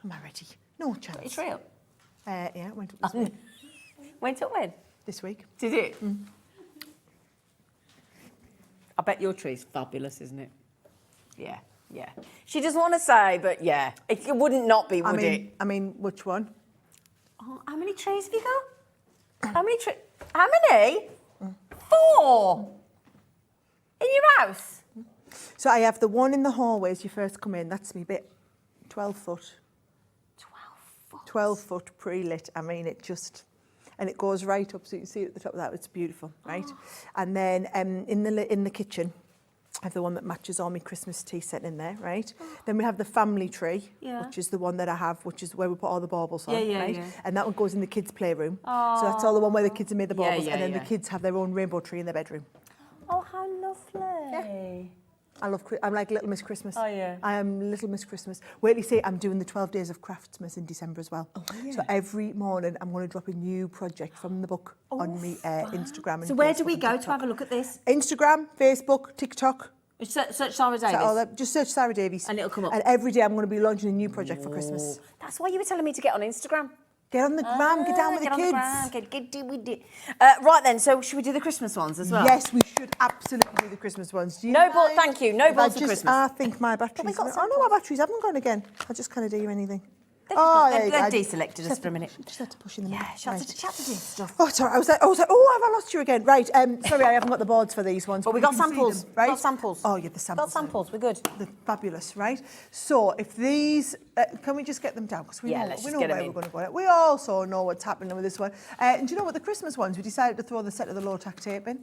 Am I ready? No chance. It's real. Yeah, it went up this week. Went up when? This week. Did it? I bet your tree's fabulous, isn't it? Yeah, yeah. She doesn't want to say, but yeah. It wouldn't not be, would it? I mean, which one? Oh, how many trees have you got? How many trees? How many? 4! In your house? So I have the one in the hallway as you first come in. That's me bit. 12 foot. 12 foot. 12 foot pre-lit. I mean, it just... And it goes right up, so you can see it at the top of that. It's beautiful, right? And then in the kitchen, I have the one that matches all my Christmas tea set in there, right? Then we have the family tree, which is the one that I have, which is where we put all the baubles on, right? Yeah. And that one goes in the kids' playroom. So that's all the one where the kids have made the baubles, and then the kids have their own rainbow tree in their bedroom. Oh, how lovely. Yeah. I'm like Little Miss Christmas. Oh, yeah. I am Little Miss Christmas. Wait till you see, I'm doing the 12 Days of Craftsmas in December as well. Oh, yeah. So every morning I'm going to drop a new project from the book on me Instagram. And so where do Facebook we and go TikTok. to have a look at this? Instagram, Facebook, TikTok. Search Sara Davies. Just search Sara Davies. And it'll come up. And every day I'm going to be launching a new project for Christmas. That's why you were telling me to get on Instagram. Get on the gram, get down with the kids. Get with it. Right then, so should we do the Christmas ones as well? Yes, we should absolutely do the Christmas ones. Do you No ball, mind? thank you. No balls for Christmas. I think my batteries... got Oh, no, my batteries haven't gone again. I just kind of do anything. They've deselected us for a minute. Just had to push in the Yeah, she had to chat to do stuff. Oh, sorry. I was like, oh, have I lost you again? Right. Sorry, I haven't got the boards for these ones. But we you got can see samples. them, right? Got samples. Oh, yeah, the samples. Got samples. We're good. They're fabulous, right? So if these, can we just get them down? Because we know, let's we just know get where them we're in. going to go. We also know what's happening with this one. And do you know what? The Christmas ones, we decided to throw the set of the low-tack tape in.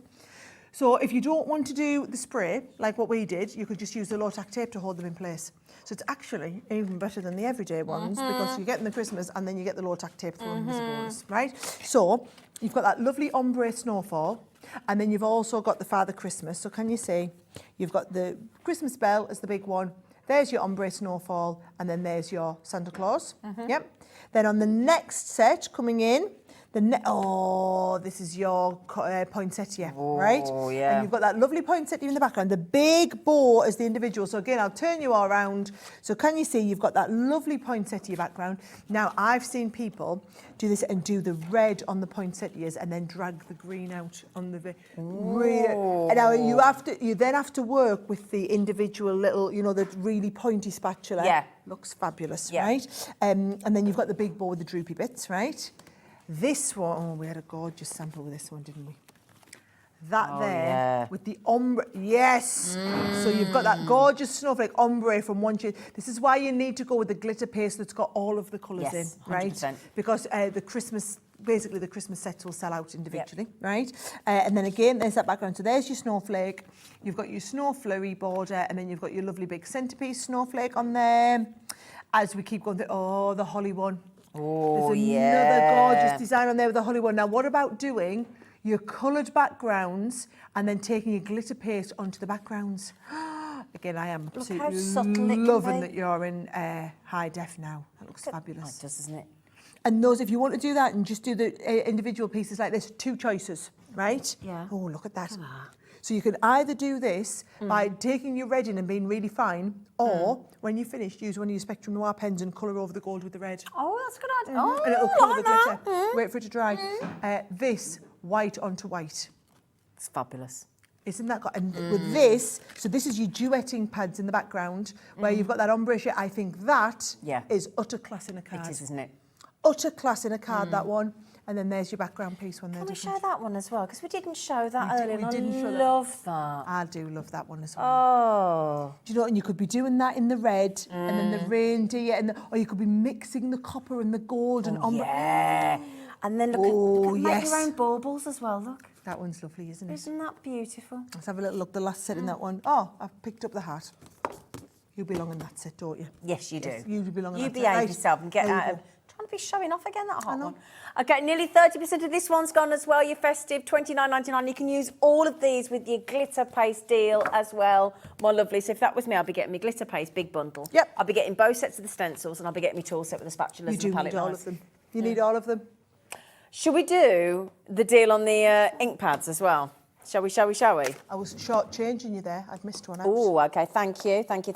So if you don't want to do the spray, like what we did, you could just use the low-tack tape to hold them in place. So it's actually even better than the everyday ones because you're getting the Christmas and then you get the low-tack tape thrown in as a bonus, right? So you've got that lovely ombre snowfall and then you've also got the Father Christmas. So can you see, you've got the Christmas bell as the big one. There's your ombre snowfall and then there's your Santa Claus. Yep. Then on the next set coming in, this is your poinsettia, right? Oh, yeah. And you've got that lovely poinsettia in the background. The big bow is the individual. So again, I'll turn you all around. So can you see you've got that lovely poinsettia background? Now, I've seen people do this and do the red on the poinsettias and then drag the green out on the... And now you then have to work with the individual little, you know, the really pointy spatula. Yeah. Looks fabulous, right? And then you've got the big bow with the droopy bits, right? This one, we had a gorgeous sample with this one, didn't we? That there with the ombre, yes. So you've got that gorgeous snowflake ombre from one shade. This is why you need to go with the glitter paste that's got all of the colours in, right? 100%. Because the Christmas sets will sell out individually, right? And then again, there's that background. So there's your snowflake. You've got your snow flurry border, and then you've got your lovely big centerpiece snowflake on there. As we keep going, the holly one. Oh, There's another gorgeous design on there with the holly one. Now, what about doing your coloured backgrounds and then taking your glitter paste onto the backgrounds? Again, I am absolutely loving that you're in high def now. That looks fabulous. It does, doesn't it? And those, if you want to do that and just do the individual pieces like this, 2 choices, right? Yeah. Oh, look at that. So you can either do this by taking your red in and being really fine, or when you're finished, use one of your Spectrum Noir pens and colour over the gold with the red. Oh, that's a good idea. Oh, And it'll colour the like glitter. Wait for it to dry. This, white onto white. It's fabulous. Isn't that got, and with this, so this is your duetting pads in the background, where you've got that ombre shade. I think that is utter class in a card. It is, isn't it? Utter class in a card, that one. And then there's your background piece when they're Can we different. show that one as well? Because we didn't show that earlier. We and didn't I show that. love that. I do love that one as well. Oh. Do you know what? And you could be doing that in the red and then the reindeer, or you could be mixing the copper and the gold and ombre. Yeah. And then look at make your own baubles as well, look. That one's lovely, isn't it? Isn't that beautiful? Let's have a little look, the last set in that one. Oh, I've picked up the hat. You belong in that set, don't you? Yes, you do. Yes, you belong in you that set. behave Right. yourself and get There you out of... go. Trying to be showing off again, that hot one. Okay, nearly 30% of this one's gone as well. Your festive, $29.99. You can use all of these with your glitter paste deal as well, my lovely. So if that was me, I'd be getting my glitter paste big bundle. Yep. I'd be getting both sets of the stencils, and I'd be getting my tool set with the spatulas You do and the palette need all knives. of them. You need all of them. Should we do the deal on the ink pads as well? Shall we? I was short-changing you there. I've missed one out. Oh, okay. Thank you. Let's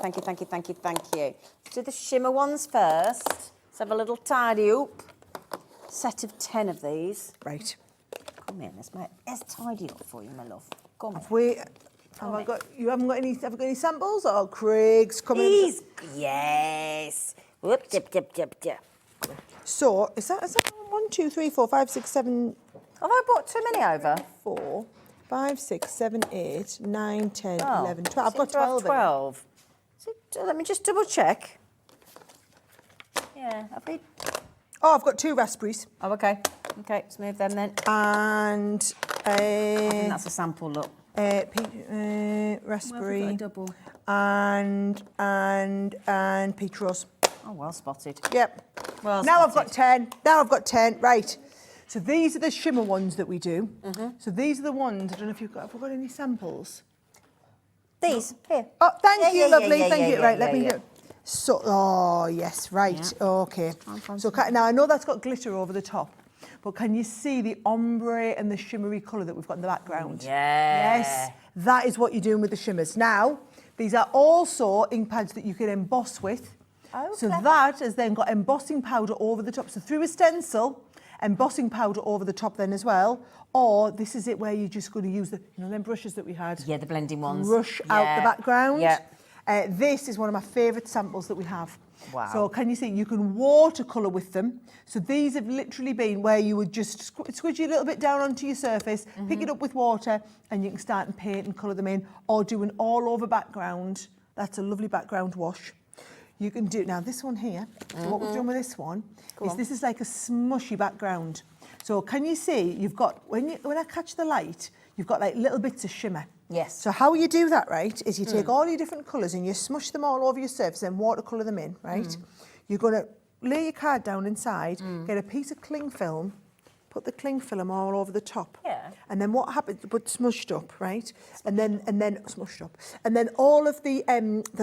do the shimmer ones first. Let's have a little tidy up. Set of 10 of these. Right. Come in. Let's tidy up for you, my love. Come on. You haven't got any samples? Oh, Craig's coming. These. Yes. Whoop, dip. So, is that 1, 2, 3, 4, 5, 6, 7... Have I brought too many over? 4, 5, 6, 7, 8, 9, 10, Oh, 11, 12. I've got seem to have 12. 12. Let me just double check. Yeah, have we? Oh, I've got 2 raspberries. Oh, okay. Okay, let's move them then. And I think that's a sample, look. raspberry. Well, double. And peach rose. Oh, well spotted. Yep. Well Now I've spotted. got 10. Right. So these are the shimmer ones that we do. So these are the ones, I don't know if have we got any samples? These, here. Oh, thank you, yeah, lovely. yeah, Thank yeah, you. yeah, Right, let yeah, me yeah. do. So, oh, yes, right. Okay. So now I know that's got glitter over the top, but can you see the ombre and the shimmery colour that we've got in the background? Yeah. Yes, that is what you're doing with the shimmers. Now, these are also ink pads that you can emboss with. Oh, so clever. that has then got embossing powder over the top. So through a stencil, embossing powder over the top then as well. Or this is it where you're just going to use the, them brushes that we had. Yeah, the blending ones. Brush out the background. Yeah. This is one of my favourite samples that we have. Wow. So can you see, you can watercolour with them. So these have literally been where you would just squidge a little bit down onto your surface, pick it up with water, and you can start and paint and colour them in, or do an all-over background. That's a lovely background wash. You can do, now this one here, so what we've done with this one is this is like a smushy background. So can you see, you've got, when I catch the light, you've got like little bits of shimmer. Yes. So how you do that, right, is you take all your different colours and you smush them all over your surface and watercolour them in, right? You're going to lay your card down inside, get a piece of cling film, put the cling film all over the top. Yeah. And then what happens, but smushed up, right? And then smushed up. And then all of the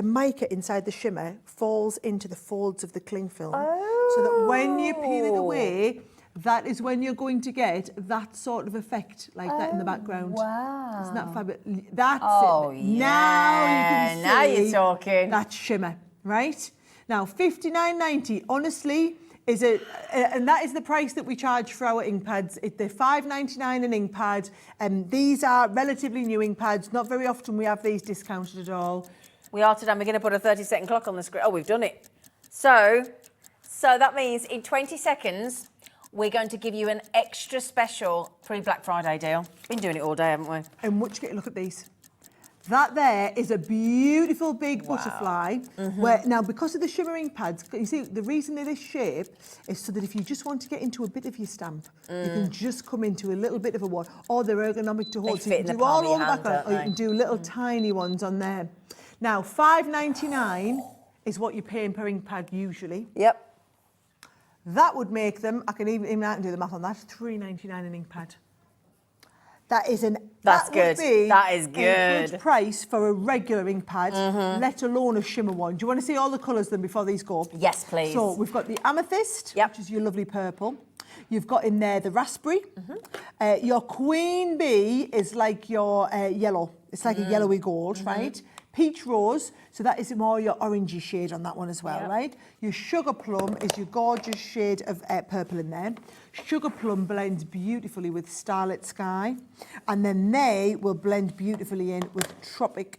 mica inside the shimmer falls into the folds of the cling film. Oh. So that when you peel it away, that is when you're going to get that sort of effect like that in the background. Wow. Isn't that fabulous? That's it. Yeah. Now you can see. Now you're talking. That shimmer, right? Now, $59.90, honestly, and that is the price that we charge for our ink pads. They're $5.99 an ink pad. These are relatively new ink pads. Not very often we have these discounted at all. We are today. We're going to put a 30-second clock on the screen. Oh, we've done it. So that means in 20 seconds, we're going to give you an extra special pre-Black Friday deal. Been doing it all day, haven't we? And look at these. That there is a beautiful big butterfly. Where now, because of the shimmering pads, you see the reason they're this shape is so that if you just want to get into a bit of your stamp, you can just come into a little bit of a one, or they're ergonomic to hold. They So fit you can in do the palm all of over your the hand, background, or don't you can they? do little tiny ones on there. Now, $5.99 is what you're paying per ink pad usually. Yep. That would make them, I can even do the math on that, $3.99 an ink pad. That is That's that good. Would be That is a good. good price for a regular ink pad, let alone a shimmer one. Do you want to see all the colours then before these go? Yes, please. So we've got the amethyst, which is your lovely purple. You've got in there the raspberry. Your queen bee is like your yellow. It's like a yellowy gold, right? Peach rose, so that is more your orangey shade on that one as well, right? Your sugar plum is your gorgeous shade of purple in there. Sugar plum blends beautifully with starlit sky, and then they will blend beautifully in with tropic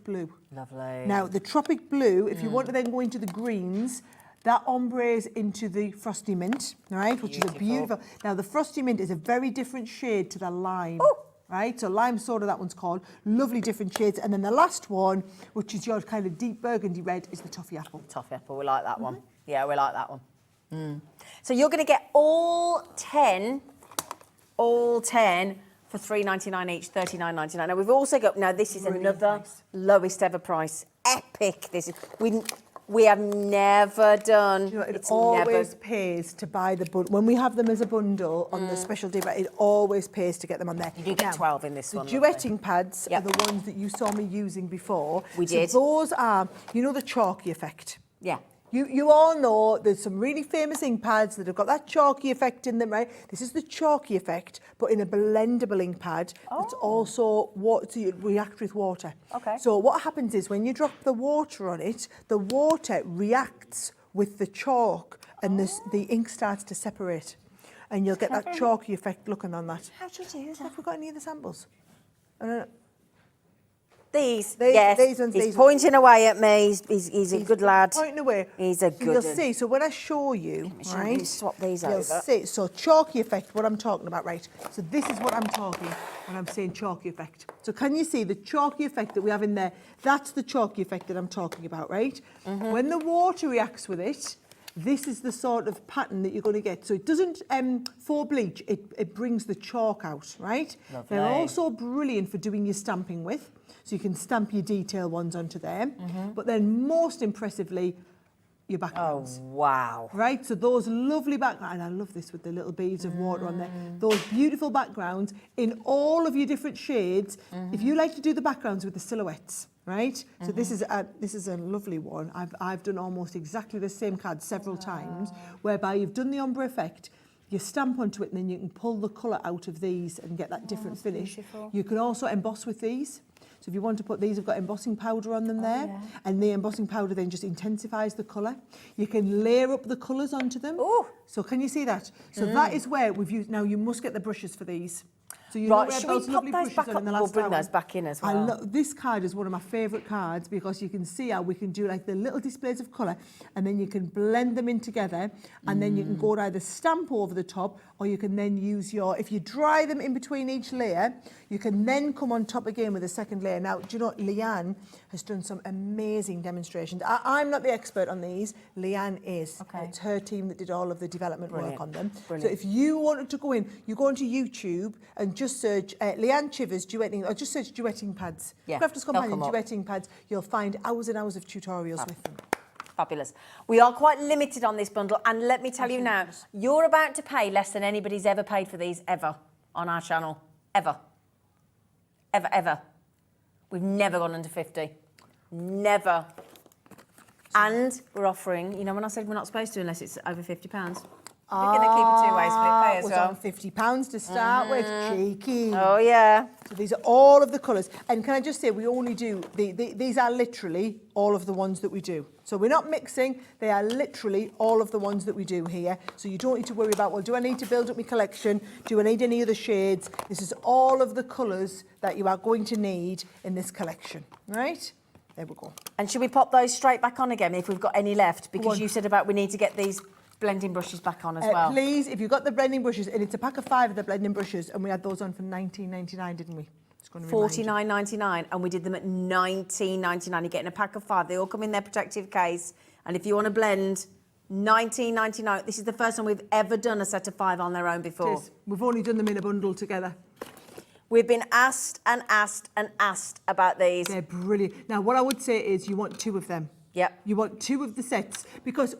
blue. Lovely. Now the tropic blue, if you want to then go into the greens, that ombres into the frosty mint, right? Which is a beautiful. Now the frosty mint is a very different shade to the lime. Ooh. Right, so lime soda, that one's called. Lovely different shades. And then the last one, which is your kind of deep burgundy red, is the toffee apple. Toffee apple, we like that one. Yeah, we like that one. So you're going to get all 10 for $3.99 each, $39.99. Now we've also got, now this is Really another nice. lowest ever price. Epic. This is, we have never done. You know, it it's always never, pays to buy the bundle. When we have them as a bundle on the special day, but it always pays to get them on there. You do get 12 in this the one. duetting pads Yep. are the ones that you saw me using before. We So did. those are, you know, the chalky effect. Yeah. You all know there's some really famous ink pads that have got that chalky effect in them, right? This is the chalky effect, but in a blendable ink pad that's also so you react with water. Okay. So what happens is when you drop the water on it, the water reacts with the chalk and the ink starts to separate. And you'll get that chalky effect looking on that. How do you do that? Have we got any of the samples? These, These- yes. these ones, He's these pointing away at me. He's a good lad. Pointing away. He's a So good you'll one. see. So when I show you, show right? you, swap these you'll over. see. So chalky effect, what I'm talking about, right? So this is what I'm talking when I'm saying chalky effect. So can you see the chalky effect that we have in there? That's the chalky effect that I'm talking about, right? When the water reacts with it, this is the sort of pattern that you're going to get. So it doesn't, for bleach, it brings the chalk out, right? Lovely. They're also brilliant for doing your stamping with. So you can stamp your detail ones onto there. But then most impressively, your backgrounds. Oh, wow. Right, so those lovely backgrounds, and I love this with the little beads of water on there, those beautiful backgrounds in all of your different shades. If you like to do the backgrounds with the silhouettes, right? So this is a lovely one. I've done almost exactly the same card several times, whereby you've done the ombre effect, you stamp onto it, and then you can pull the colour out of these and get that different finish. Beautiful. You can also emboss with these. So if you want to put these, have got embossing powder on them there, and the embossing powder then just intensifies the colour. You can layer up the colours onto them. Ooh. So can you see that? So that is where we've used, now you must get the brushes for these. So you know Right, we had should we those pop lovely those brushes back on up? in the We'll last bring hour. those back in as well. This card is one of my favourite cards because you can see how we can do like the little displays of colour, and then you can blend them in together, and then you can go and either stamp over the top, or you can then use if you dry them in between each layer, you can then come on top again with a second layer. Now, do you know what? Leanne has done some amazing demonstrations. I'm not the expert on these. Leanne is. Okay. It's her team that did all of the development work on them. Brilliant. So if you wanted to go in, you go onto YouTube and just search Leanne Chivers duetting, or just search duetting pads. Yeah, Crafters they'll Companion come up. duetting pads. You'll find hours and hours of tutorials with them. Fabulous. We are quite limited on this bundle, and let me tell you now, you're about to pay less than anybody's ever paid for these ever on our channel. Ever. Ever, ever. We've never gone under 50. Never. And we're offering, you know when I said we're not supposed to unless it's over £50? We're going to keep a two-way split pay as was well. on £50 to start with. Cheeky. Oh, yeah. So these are all of the colours. And can I just say, we only do, these are literally all of the ones that we do. So we're not mixing, they are literally all of the ones that we do here. So you don't need to worry about, well, do I need to build up my collection? Do I need any other shades? This is all of the colours that you are going to need in this collection, right? There we go. And should we pop those straight back on again if we've got any left? Because you said about we need to get these blending brushes back on as well. Please, if you've got the blending brushes, and it's a pack of 5 of the blending brushes, and we had those on for $19.99, didn't we? $49.99, and we did them at $19.99. You're getting a pack of 5. They all come in their protective case, and if you want to blend, $19.99. This is the first time we've ever done a set of 5 on their own before. It is. We've only done them in a bundle together. We've been asked and asked and asked about these. They're brilliant. Now, what I would say is you want 2 of them. Yep. You want 2 of the sets because,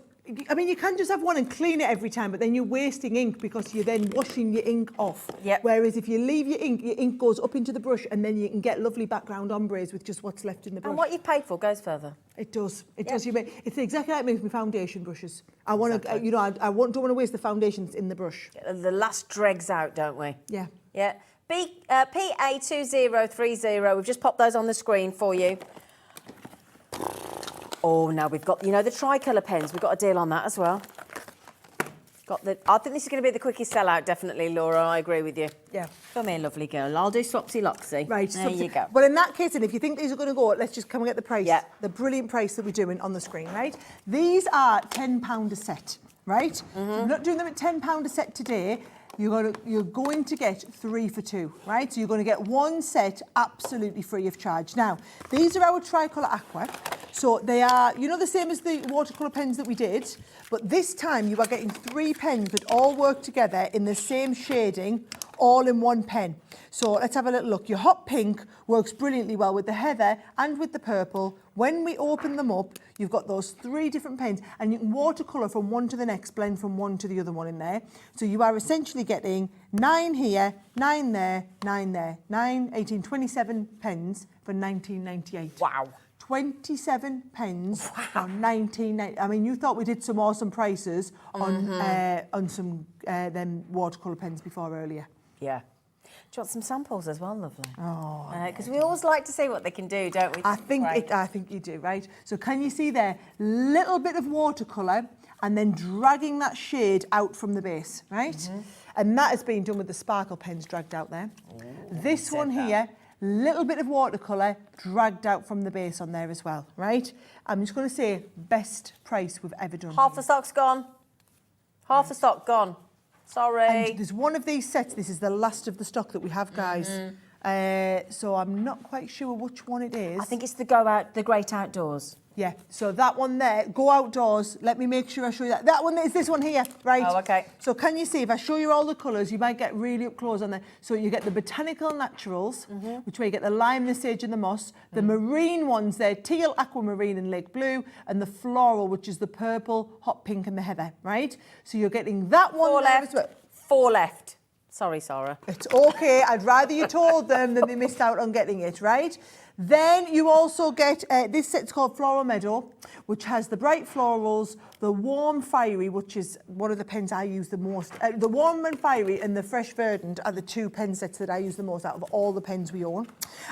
I mean, you can just have one and clean it every time, but then you're wasting ink because you're then washing your ink off. Yep. Whereas if you leave your ink goes up into the brush and then you can get lovely background ombres with just what's left in the brush. And what you paid for goes further. It does. It does. It's exactly like me with my foundation brushes. I want to, you know, I don't want to waste the foundations in the brush. The last dregs out, don't we? Yeah. Yeah. PA2030. We've just popped those on the screen for you. Oh, now we've got, you know, the tricolour pens. We've got a deal on that as well. I think this is going to be the quickest sellout, definitely, Laura. I agree with you. Yeah. Come here, lovely girl. I'll do Swapsy Loxy. Right. There you go. Well, in that case, and if you think these are going to go, let's just come and get the price. Yeah. The brilliant price that we're doing on the screen, right? These are £10 a set, right? So we're not doing them at £10 a set today. You're going to get 3 for 2, right? So you're going to get 1 set absolutely free of charge. Now, these are our Tricolour Aqua. So they are, you know, the same as the watercolour pens that we did, but this time you are getting 3 pens that all work together in the same shading, all in 1 pen. So let's have a little look. Your hot pink works brilliantly well with the heather and with the purple. When we open them up, you've got those 3 different pens, and you can watercolour from one to the next, blend from one to the other one in there. So you are essentially getting 9 here, 9 there, 9 there, 9, 18, 27 pens for $19.98. Wow. 27 pens for $19.98. I mean, you thought we did some awesome prices on some them watercolour pens before earlier. Yeah. Do you want some samples as well, lovely? Oh, because we always like to see what they can do, don't we? I think you do, right? So can you see there, little bit of watercolour and then dragging that shade out from the base, right? And that has been done with the sparkle pens dragged out there. This one here, little bit of watercolour dragged out from the base on there as well, right? I'm just going to say best price we've ever done. Half the stock's gone. Half the stock gone. Sorry. And there's one of these sets. This is the last of the stock that we have, guys. So I'm not quite sure which one it is. I think it's the Great Outdoors. Yeah, so that one there, go outdoors. Let me make sure I show you that. That one is this one here, right? Oh, okay. So can you see, if I show you all the colours, you might get really up close on there. So you get the botanical naturals, which way you get the lime, the sage and the moss. The marine ones there, teal, aquamarine and lake blue. And the floral, which is the purple, hot pink and the heather, right? So you're getting that one 4 there left. as well. 4 left. Sorry, Sara. It's okay. I'd rather you told them than they missed out on getting it, right? Then you also get, this set's called Floral Meadow, which has the bright florals, the warm fiery, which is one of the pens I use the most. The warm and fiery and the fresh verdant are the 2 pen sets that I use the most out of all the pens we own.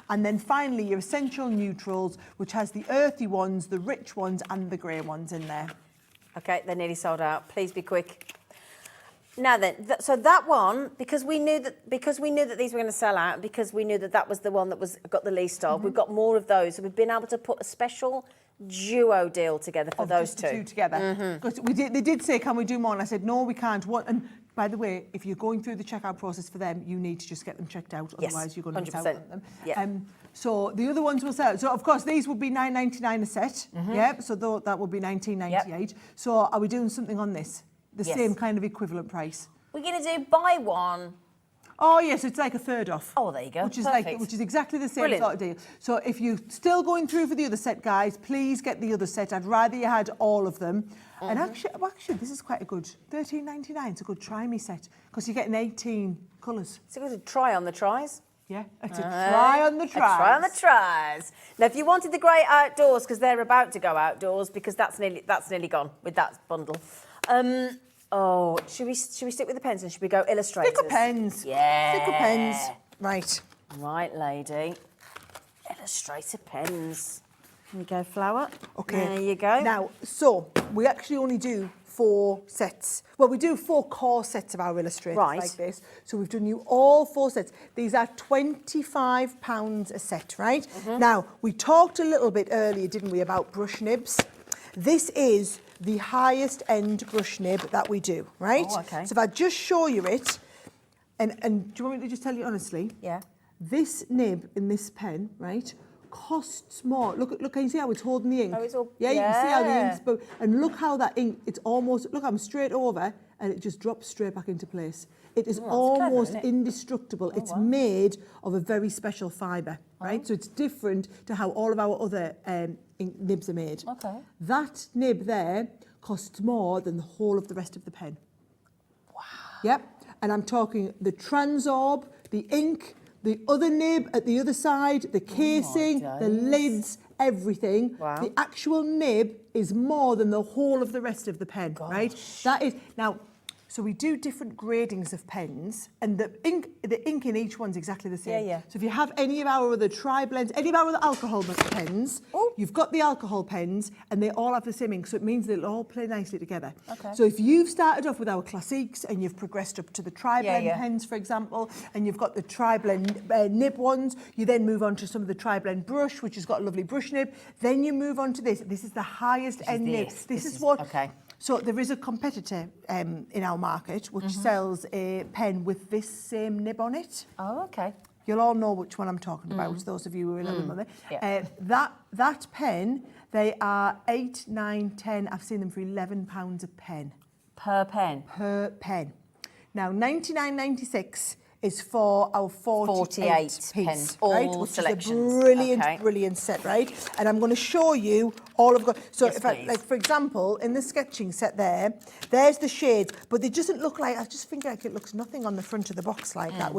And then finally your essential neutrals, which has the earthy ones, the rich ones and the grey ones in there. Okay, they're nearly sold out. Please be quick. Now then, so that one, because we knew that these were going to sell out, because we knew that that was the one that got the least of, we've got more of those. So we've been able to put a special duo deal together for those just the 2 together. Because they did say, can we do more? And I said, no, we can't. And by the way, if you're going through the checkout process for them, you need to just get them checked out. Yes, otherwise you're going to miss out 100%. on them. Yeah. So the other ones will sell. So of course these would be $9.99 a set. Yeah. So that would be $19.98. Yep. So are we doing something on this? The same kind of equivalent price. We're going to do buy one. Oh yes, it's like a third off. Oh, there you go. Which is Perfect. which is exactly the same Brilliant. sort of deal. So if you're still going through for the other set, guys, please get the other set. I'd rather you had all of them. And actually, this is quite a good $13.99. It's a good try me set because you're getting 18 colours. So we're going to try on the tries. Yeah, it's a try on the tries. A try on the tries. Now, if you wanted the Great Outdoors, because they're about to go outdoors, because that's nearly gone with that bundle. Should we stick with the pens and should we go illustrators? Stick with pens. Yeah. Stick with pens. Right. Right, lady. Illustrator pens. Here we go, flower. Okay. There you go. Now, so we actually only do 4 sets. Well, we do 4 core sets of our illustrators like this. So we've done you all 4 sets. These are £25 a set, right? Now, we talked a little bit earlier, didn't we, about brush nibs. This is the highest end brush nib that we do, right? Oh, okay. So if I just show you it, and do you want me to just tell you honestly? Yeah. This nib in this pen, right, costs more. Look, can you see how it's holding the ink? Oh, it's all... Yeah, you can see how the yeah. ink's... And look how that ink, it's almost... Look, I'm straight over and it just drops straight back into place. It is almost clever, isn't it? indestructible. It's made of a very special fibre, right? So it's different to how all of our other ink nibs are made. Okay. That nib there costs more than the whole of the rest of the pen. Wow. Yep. And I'm talking the Transorb, the ink, the other nib at the other side, the casing, the lids, everything. Wow. The actual nib is more than the whole of the rest of the pen, right? That is... Now, so we do different gradings of pens, and the ink in each one's exactly the same. Yeah. So if you have any of our other tri-blends, any of our other alcohol pens, you've got the alcohol pens, and they all have the same ink, so it means they'll all play nicely together. Okay. So if you've started off with our classiques and you've progressed up to the tri-blend pens, for example, and you've got the tri-blend nib ones, you then move on to some of the tri-blend brush, which has got a lovely brush nib. Then you move on to this. This is the highest end nib. This is what... Okay. So there is a competitor in our market which sells a pen with this same nib on it. Oh, okay. You'll all know which one I'm talking about, those of you who are a little mother. Yeah. That pen, they are 8, 9, 10. I've seen them for £11 a pen. Per pen? Per pen. Now, 99.96 is for our 48 piece, pens, right? all Which selections. is a brilliant, brilliant set, right? And I'm going to show you all of... So Yes, if I, please. like, for example, in the sketching set there's the shades, but it doesn't look like... I just think like it looks nothing on the front of the box like that.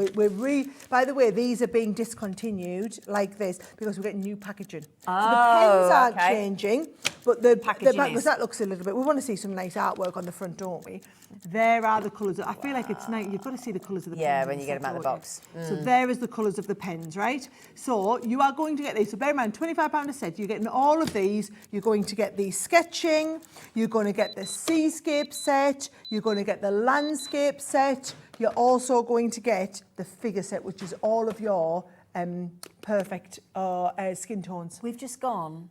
By the way, these are being discontinued like this because we're getting new packaging. So the pens aren't changing, but the Packaging back, is. because that looks a little bit... We want to see some nice artwork on the front, don't we? There are the colours. I feel like it's nice. You've got to see the colours of the pens. Yeah, in when you get them out of the don't you? box. So there is the colours of the pens, right? So you are going to get these. So bear in mind, £25 a set. You're getting all of these. You're going to get the sketching. You're going to get the seascape set. You're going to get the landscape set. You're also going to get the figure set, which is all of your perfect skin tones. We've just gone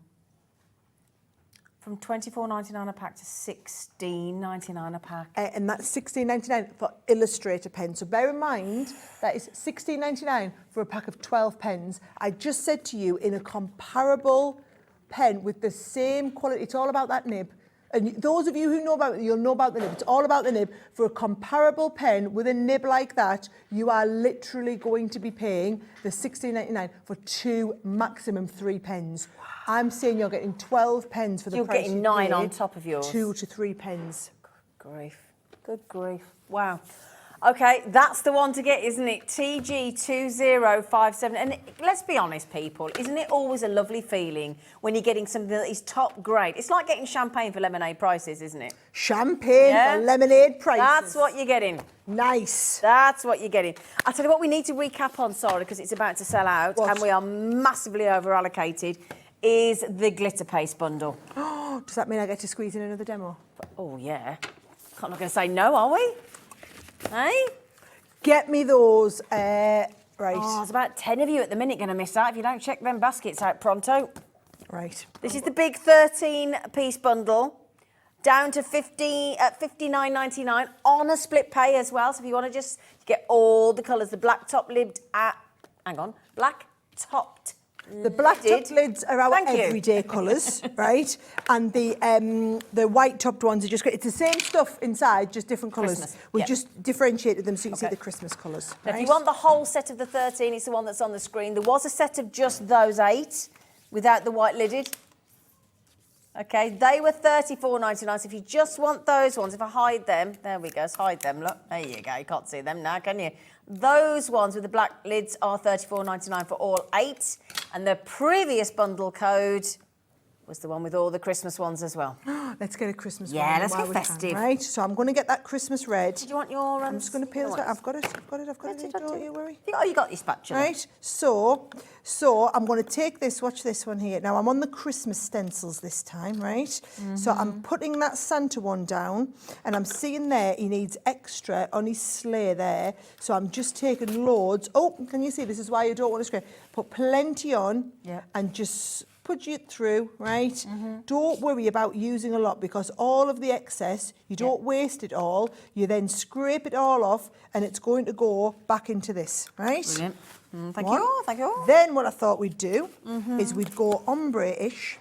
from $24.99 a pack to $16.99 a pack. And that's $16.99 for illustrator pens. So bear in mind that is $16.99 for a pack of 12 pens. I just said to you, in a comparable pen with the same quality, it's all about that nib. And those of you who know about it, you'll know about the nib. It's all about the nib. For a comparable pen with a nib like that, you are literally going to be paying the $16.99 for 2, maximum 3 pens. I'm saying you're getting 12 pens for the price. You're getting 9 on top of yours. 2 to 3 pens. Good grief. Good grief. Wow. Okay, that's the one to get, isn't it? TG2057. And let's be honest, people, isn't it always a lovely feeling when you're getting something that is top grade? It's like getting champagne for lemonade prices, isn't it? Champagne for lemonade prices. That's what you're getting. Nice. That's what you're getting. I'll tell you what we need to recap on, Sara, because it's about to sell out and we are massively over-allocated, is the glitter paste bundle. Does that mean I get to squeeze in another demo? Oh, yeah. I'm not going to say no, are we? Hey? Get me those, right. Oh, there's about 10 of you at the minute going to miss out if you don't check them baskets out pronto. Right. This is the big 13-piece bundle, down to $59.99 on a split pay as well. So if you want to just get all the colours, the black top lipped black topped. The black topped lids are our everyday colours, right? And the white topped ones are just great. It's the same stuff inside, just different colours. We just differentiated them so you can see the Christmas colours. Now, if you want the whole set of the 13, it's the one that's on the screen. There was a set of just those 8 without the white lidded. Okay, they were $34.99. So if you just want those ones, if I hide them, there we go, hide them, look. There you go, you can't see them now, can you? Those ones with the black lids are $34.99 for all 8. And the previous bundle code was the one with all the Christmas ones as well. Let's get a Christmas one. Yeah, let's get festive. Right, so I'm going to get that Christmas red. Did you want your... I'm just going to peel it. I've got it. Don't you worry. You got your spatula. Right, so I'm going to take this, watch this one here. Now, I'm on the Christmas stencils this time, right? So I'm putting that Santa one down, and I'm seeing there he needs extra on his sleigh there. So I'm just taking loads. Oh, can you see? This is why you don't want to scrape. Put plenty on and just put it through, right? Don't worry about using a lot because all of the excess, you don't waste it all. You then scrape it all off and it's going to go back into this, right? Brilliant. Thank you. Thank you. Then what I thought we'd do is we'd go ombre-ish.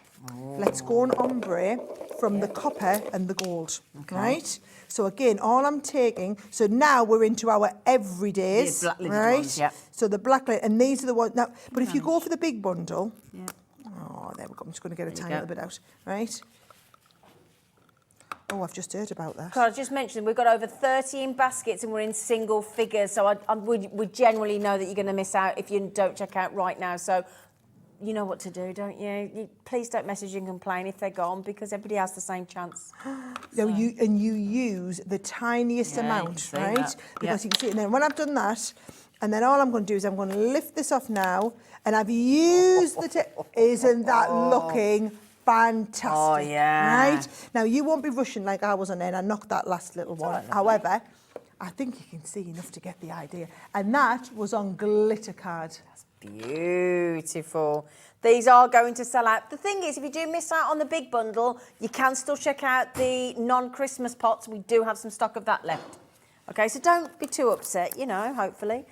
Let's go on ombre from the copper and the gold, right? So again, all I'm taking, so now we're into our everydays, The black-lidded right? ones, yeah. So the black, and these are the ones, now, but if you go for the big bundle, oh, there we go, I'm just going to get a tiny little bit out, right? Oh, I've just heard about that. So I just mentioned we've got over 30 in baskets and we're in single figures. So we generally know that you're going to miss out if you don't check out right now. So you know what to do, don't you? Please don't message and complain if they're gone because everybody has the same chance. So you use the tiniest amount, right? Because you can see it. And then when I've done that, and then all I'm going to do is I'm going to lift this off now, and I've used the tip. Isn't that looking fantastic? Oh, yeah. Right? Now, you won't be rushing like I was on there, and I knocked that last little one. Right, however, I think you can see enough to get the idea. And that was on glitter card. Beautiful. These are going to sell out. The thing is, if you do miss out on the big bundle, you can still check out the non-Christmas pots. We do have some stock of that left. Okay, so don't be too upset, you know, hopefully.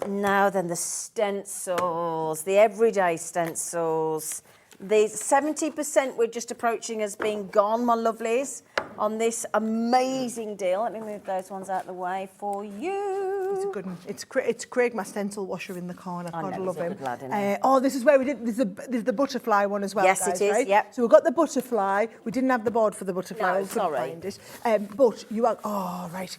Now then, the stencils, the everyday stencils. These 70% we're just approaching as being gone, my lovelies, on this amazing deal. Let me move those ones out of the way for you. It's a good one. It's Craig, my stencil washer in the corner. I God, know, I love he's a him. good lad, isn't he? Oh, this is where we did. There's the butterfly one as well. Yes, guys, it is, right? yep. So we've got the butterfly. We didn't have the board for the butterfly. No, I couldn't sorry. find it. But you are. Oh, right.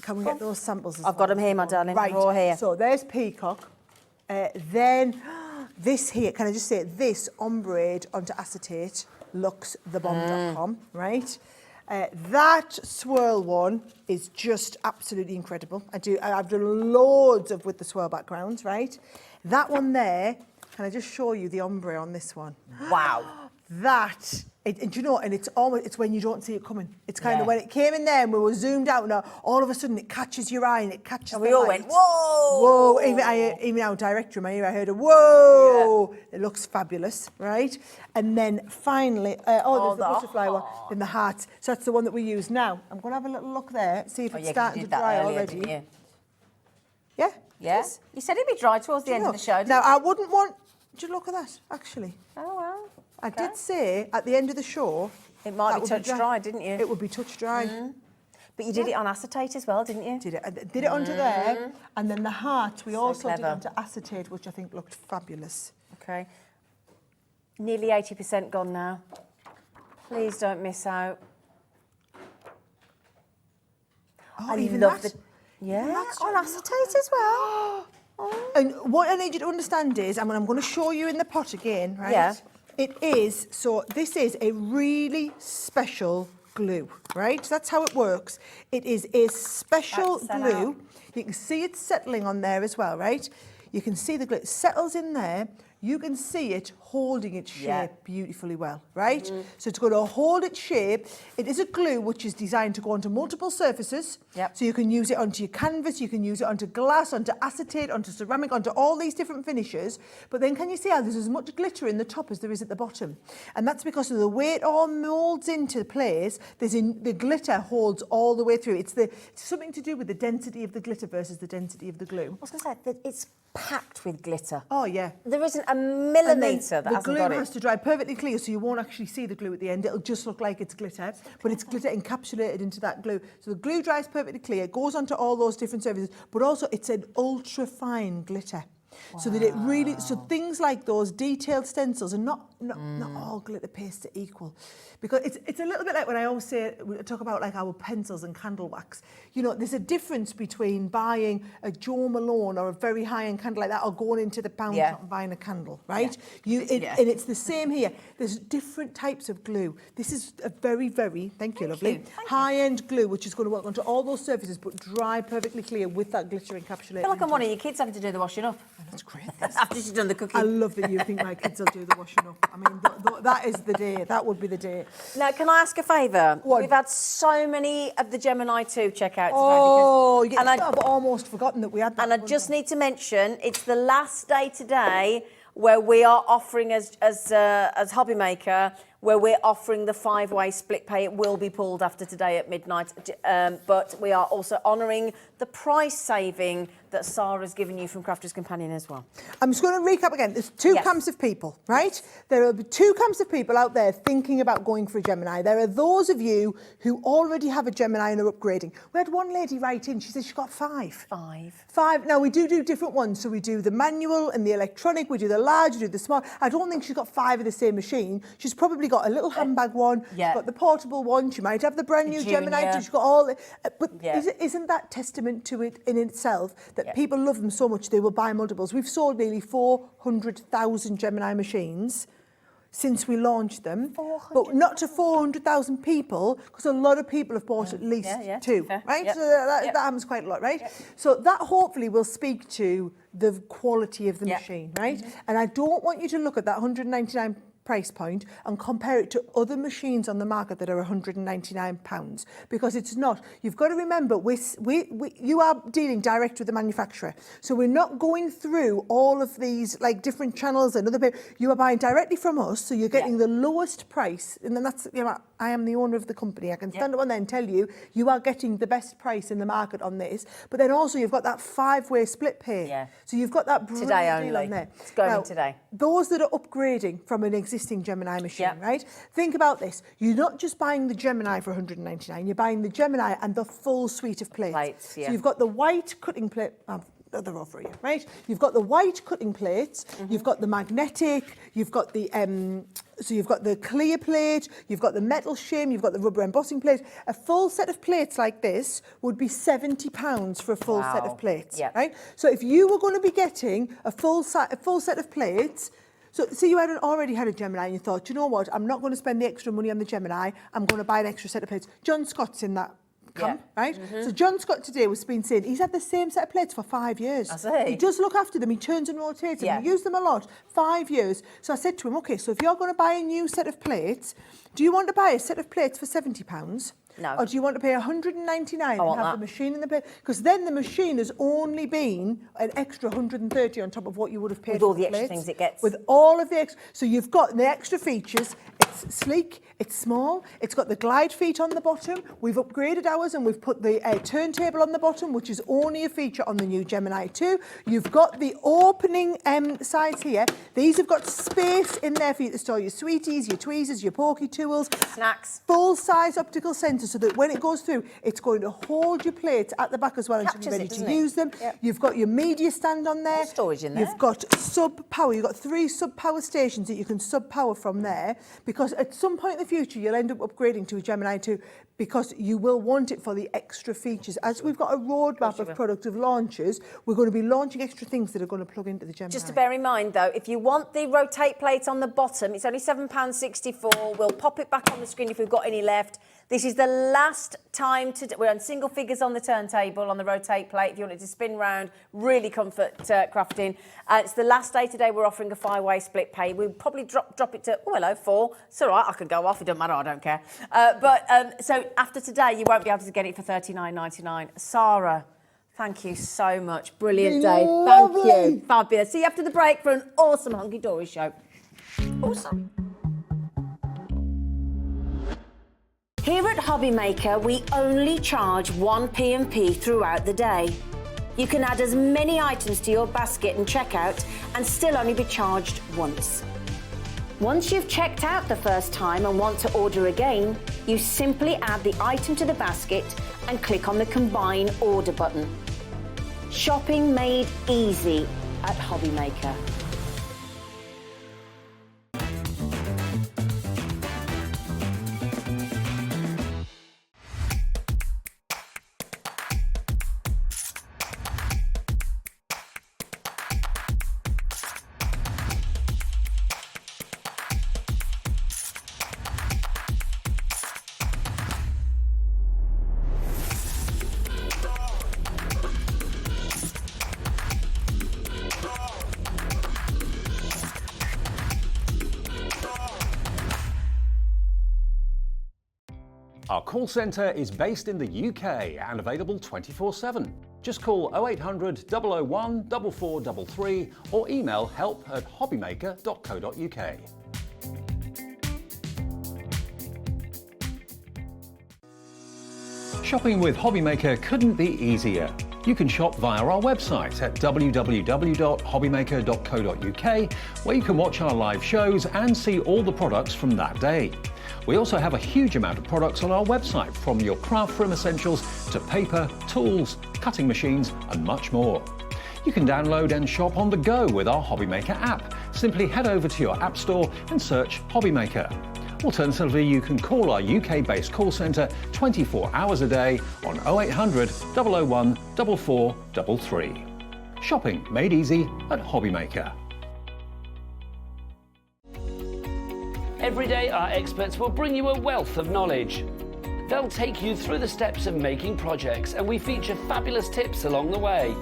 Can we get those samples? As I've got well? them here, my darling. Right. They're all here. So there's peacock. Then this here. Can I just say this ombre onto acetate looks thebomb.com, right? That swirl one is just absolutely incredible. I've done loads of with the swirl backgrounds, right? That one there, can I just show you the ombre on this one? Wow. That, and you know, and it's when you don't see it coming. It's kind of when it came in there and we were zoomed out and all of a sudden it catches your eye and it catches And the we all light. went, whoa! Whoa, even our director in my ear, I heard a whoa! Yeah. It looks fabulous, right? And then finally, there's the butterfly one in the heart. So that's the one that we use now. I'm going to have a little look there, see if it's starting to dry already. Yeah? Yes. You said it'd be dry towards the end of the show, didn't Now, you? I wouldn't want... Did you look at that, actually? Oh, well. I did say at the end of the show... It might be touch dry, didn't you? It would be touch dry. But you did it on acetate as well, didn't you? I did it onto there, and then the heart we also did clever. onto acetate, which I think looked fabulous. Okay. Nearly 80% gone now. Please don't miss out. Oh, I even love that? Yeah, on acetate as well. And what I need you to understand is, I'm going to show you in the pot again, right? Yeah. It is, so this is a really special glue, right? That's how it works. It is a special glue. You can see it settling on there as well, right? You can see the glue. It settles in there. You can see it holding its shape beautifully well, right? So it's going to hold its shape. It is a glue which is designed to go onto multiple surfaces. So you can use it onto your canvas, you can use it onto glass, onto acetate, onto ceramic, onto all these different finishes. But then can you see how there's as much glitter in the top as there is at the bottom? And that's because of the way it all moulds into place. The glitter holds all the way through. It's something to do with the density of the glitter versus the density of the glue. I was going to say that it's packed with glitter. Oh, yeah. There isn't a millimetre that hasn't got it. The glue has to dry perfectly clear, so you won't actually see the glue at the end. It'll just look like it's glitter, but it's glitter encapsulated into that glue. So the glue dries perfectly clear, goes onto all those different surfaces, but also it's an ultra-fine glitter. Wow. So that it really, so things like those detailed stencils are not all glitter paste are equal. Because it's a little bit like when I always say, we talk about like our pencils and candle wax. You know, there's a difference between buying a Jo Malone or a very high-end candle like that or going into the pound shop and buying a candle, right? And it's the same here. There's different types of glue. This is a very, very, thank you, lovely, high-end glue, which is going to work onto all those surfaces, but dry perfectly clear with that glitter encapsulated. I feel like I'm one of your kids having to do the washing up. That's great. After she's done the cooking. I love that you think my kids will do the washing up. I mean, that is the day. That would be the day. Now, can I ask a favour? What? We've had so many of the Gemini 2 checkouts today. Oh, yeah, I've almost forgotten that we had that. And I just need to mention, it's the last day today where we are offering as Hobby Maker, where we're offering the 5-way split pay. It will be pulled after today at midnight, but we are also honouring the price saving that Sara's given you from Crafter's Companion as well. I'm just going to recap again. There's two camps of people, right? There are two camps of people out there thinking about going for a Gemini. There are those of you who already have a Gemini and are upgrading. We had one lady write in, she said she got 5. 5. Now, we do different ones. So we do the manual and the electronic, we do the large, we do the small. I don't think she's got 5 of the same machine. She's probably got a little handbag one, she's got the portable one, she might have the brand new Gemini, she's got all the, but isn't that testament to it in itself that people love them so much they will buy multiples? We've sold nearly 400,000 Gemini machines since we launched them, but not to 400,000 people, because a lot of people have bought at least 2, right? So that happens quite a lot, right? So that hopefully will speak to the quality of the machine, right? And I don't want you to look at that 199 price point and compare it to other machines on the market that are £199, because it's not. You've got to remember, you are dealing direct with the manufacturer, so we're not going through all of these like different channels and other people. You are buying directly from us, so you're getting the lowest price, and then that's, you know, I am the owner of the company. I can stand up on there and tell you, you are getting the best price in the market on this. But then also you've got that 5-way split pay. So you've got that today only deal on there. It's going now, today. Those that are upgrading from an existing Gemini machine, right? Think about this. You're not just buying the Gemini for 199. You're buying the Gemini and the full suite of plates. So you've got the white cutting plate. They're all for you, right? You've got the white cutting plates, you've got the magnetic, you've got the so you've got the clear plate, you've got the metal shim, you've got the rubber embossing plate. A full set of plates like this would be £70 for a full set of plates, right? So if you were going to be getting a full set of plates, so you already had a Gemini and you thought, you know what, I'm not going to spend the extra money on the Gemini, I'm going to buy an extra set of plates. John Scott's in that camp, right? So John Scott today was been saying he's had the same set of plates for 5 years. He does look after them, he turns and rotates them, he uses them a lot, 5 years. So I said to him, okay, so if you're going to buy a new set of plates, do you want to buy a set of plates for £70? No. Or do you want to pay 199 and have the machine in the plate? Because then the machine has only been an extra 130 on top of what you would have paid with for all the plates. extra things it gets. With all of the extra. So you've got the extra features. It's sleek, it's small, it's got the glide feet on the bottom. We've upgraded ours and we've put the turntable on the bottom, which is only a feature on the new Gemini 2. You've got the opening sides here. These have got space in there for you to store your sweeties, your tweezers, your pokey tools. Snacks. Full-size optical sensor, so that when it goes through, it's going to hold your plates at the back as well until you're ready to use them. You've got your media stand on there. Storage in there. You've got sub-power. You've got 3 sub-power stations that you can sub-power from there, because at some point in the future, you'll end up upgrading to a Gemini 2 because you will want it for the extra features. As we've got a roadmap of product of launches, we're going to be launching extra things that are going to plug into the Gemini. Just to bear in mind, though, if you want the rotate plate on the bottom, it's only £7.64. We'll pop it back on the screen if we've got any left. This is the last time to... We're on single figures on the turntable, on the rotate plate, if you want it to spin round. Really comfort crafting. It's the last day today we're offering a 5-way split pay. We'll probably drop it to, 4. It's all right, I can go off, it doesn't matter, I don't care. So after today, you won't be able to get it for $39.99. Sara, thank you so much. Brilliant day. Thank you. Fabulous. See you after the break for an awesome Hunkydory show. Awesome. Here at Hobby Maker, we only charge 1 P&P throughout the day. You can add as many items to your basket and checkout and still only be charged once. Once you've checked out the first time and want to order again, you simply add the item to the basket and click on the Combine Order button. Shopping made easy at Hobby Maker. Our call centre is based in the UK and available 24/7. Just call 0800 001 4433 or email help@hobbymaker.co.uk. Shopping with Hobbymaker couldn't be easier. You can shop via our website at www.hobbymaker.co.uk, where you can watch our live shows and see all the products from that day. We also have a huge amount of products on our website, from your craft room essentials to paper, tools, cutting machines and much more. You can download and shop on the go with our Hobbymaker app. Simply head over to your app store and search Hobbymaker. Alternatively, you can call our UK-based call centre 24 hours a day on 0800 001 4433. Shopping made easy at Hobbymaker. Every day, our experts will bring you a wealth of knowledge. They'll take you through the steps of making projects, and we feature fabulous tips along the way.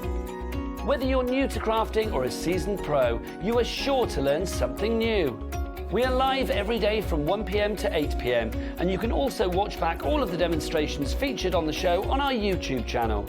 Whether you're new to crafting or a seasoned pro, you are sure to learn something new. We are live every day from 1 p.m. to 8 p.m, and you can also watch back all of the demonstrations featured on the show on our YouTube channel.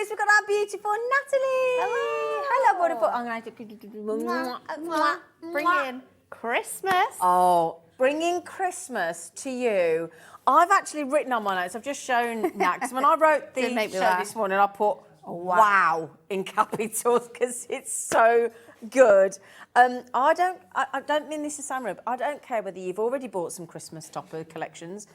We've got our beautiful Natalie. Hello, wonderful. I'm going to bring in Christmas. Oh, bringing Christmas to you. I've actually written on my notes. I've just shown Nat, because when I wrote the show this morning, I put wow in capitals because it's so good. I don't mean this to sound rude, but I don't care whether you've already bought some Christmas topper collections,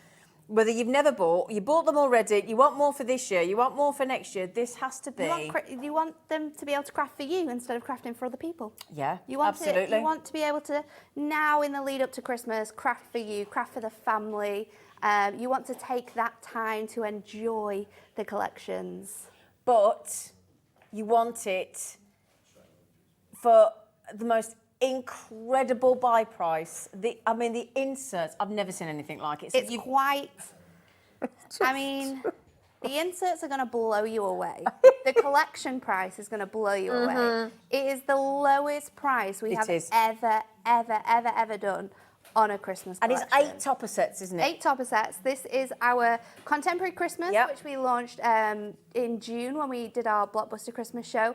whether you've never bought, you bought them already, you want more for this year, you want more for next year, this has to be... You want them to be able to craft for you instead of crafting for other people. Yeah, you want absolutely. You want to be able to, now in the lead up to Christmas, craft for you, craft for the family. You want to take that time to enjoy the collections. But you want it for the most incredible buy price. The inserts, I've never seen anything like it. So it's quite, I mean, the inserts are going to blow you away. The collection price is going to blow you away. It is the lowest price we have ever done on a Christmas collection. And it's 8 topper sets, isn't it? 8 topper sets. This is our Contemporary Christmas, which we launched in June when we did our Blockbuster Christmas show.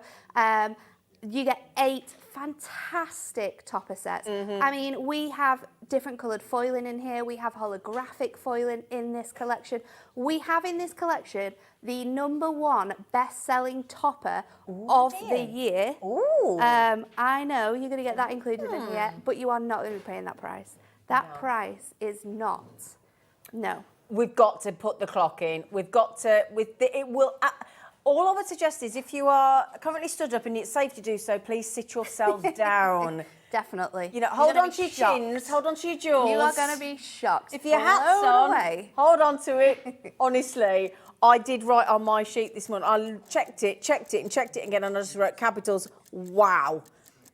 You get 8 fantastic topper sets. I mean, we have different coloured foiling in here. We have holographic foiling in this collection. We have in this collection the #1 best-selling topper of the year. I know you're going to get that included in here, but you are not going to be paying that price. That price is not. No. We've got to put the clock in. We've got to. It will. All I would suggest is, if you are currently stood up and it's safe to do so, please sit yourself down. Definitely. You know, hold on to your chins, hold on to your jaws. You are going to be shocked. If your hat's on, hold on to it. Honestly, I did write on my sheet this morning. I checked it again, and I just wrote capitals, wow.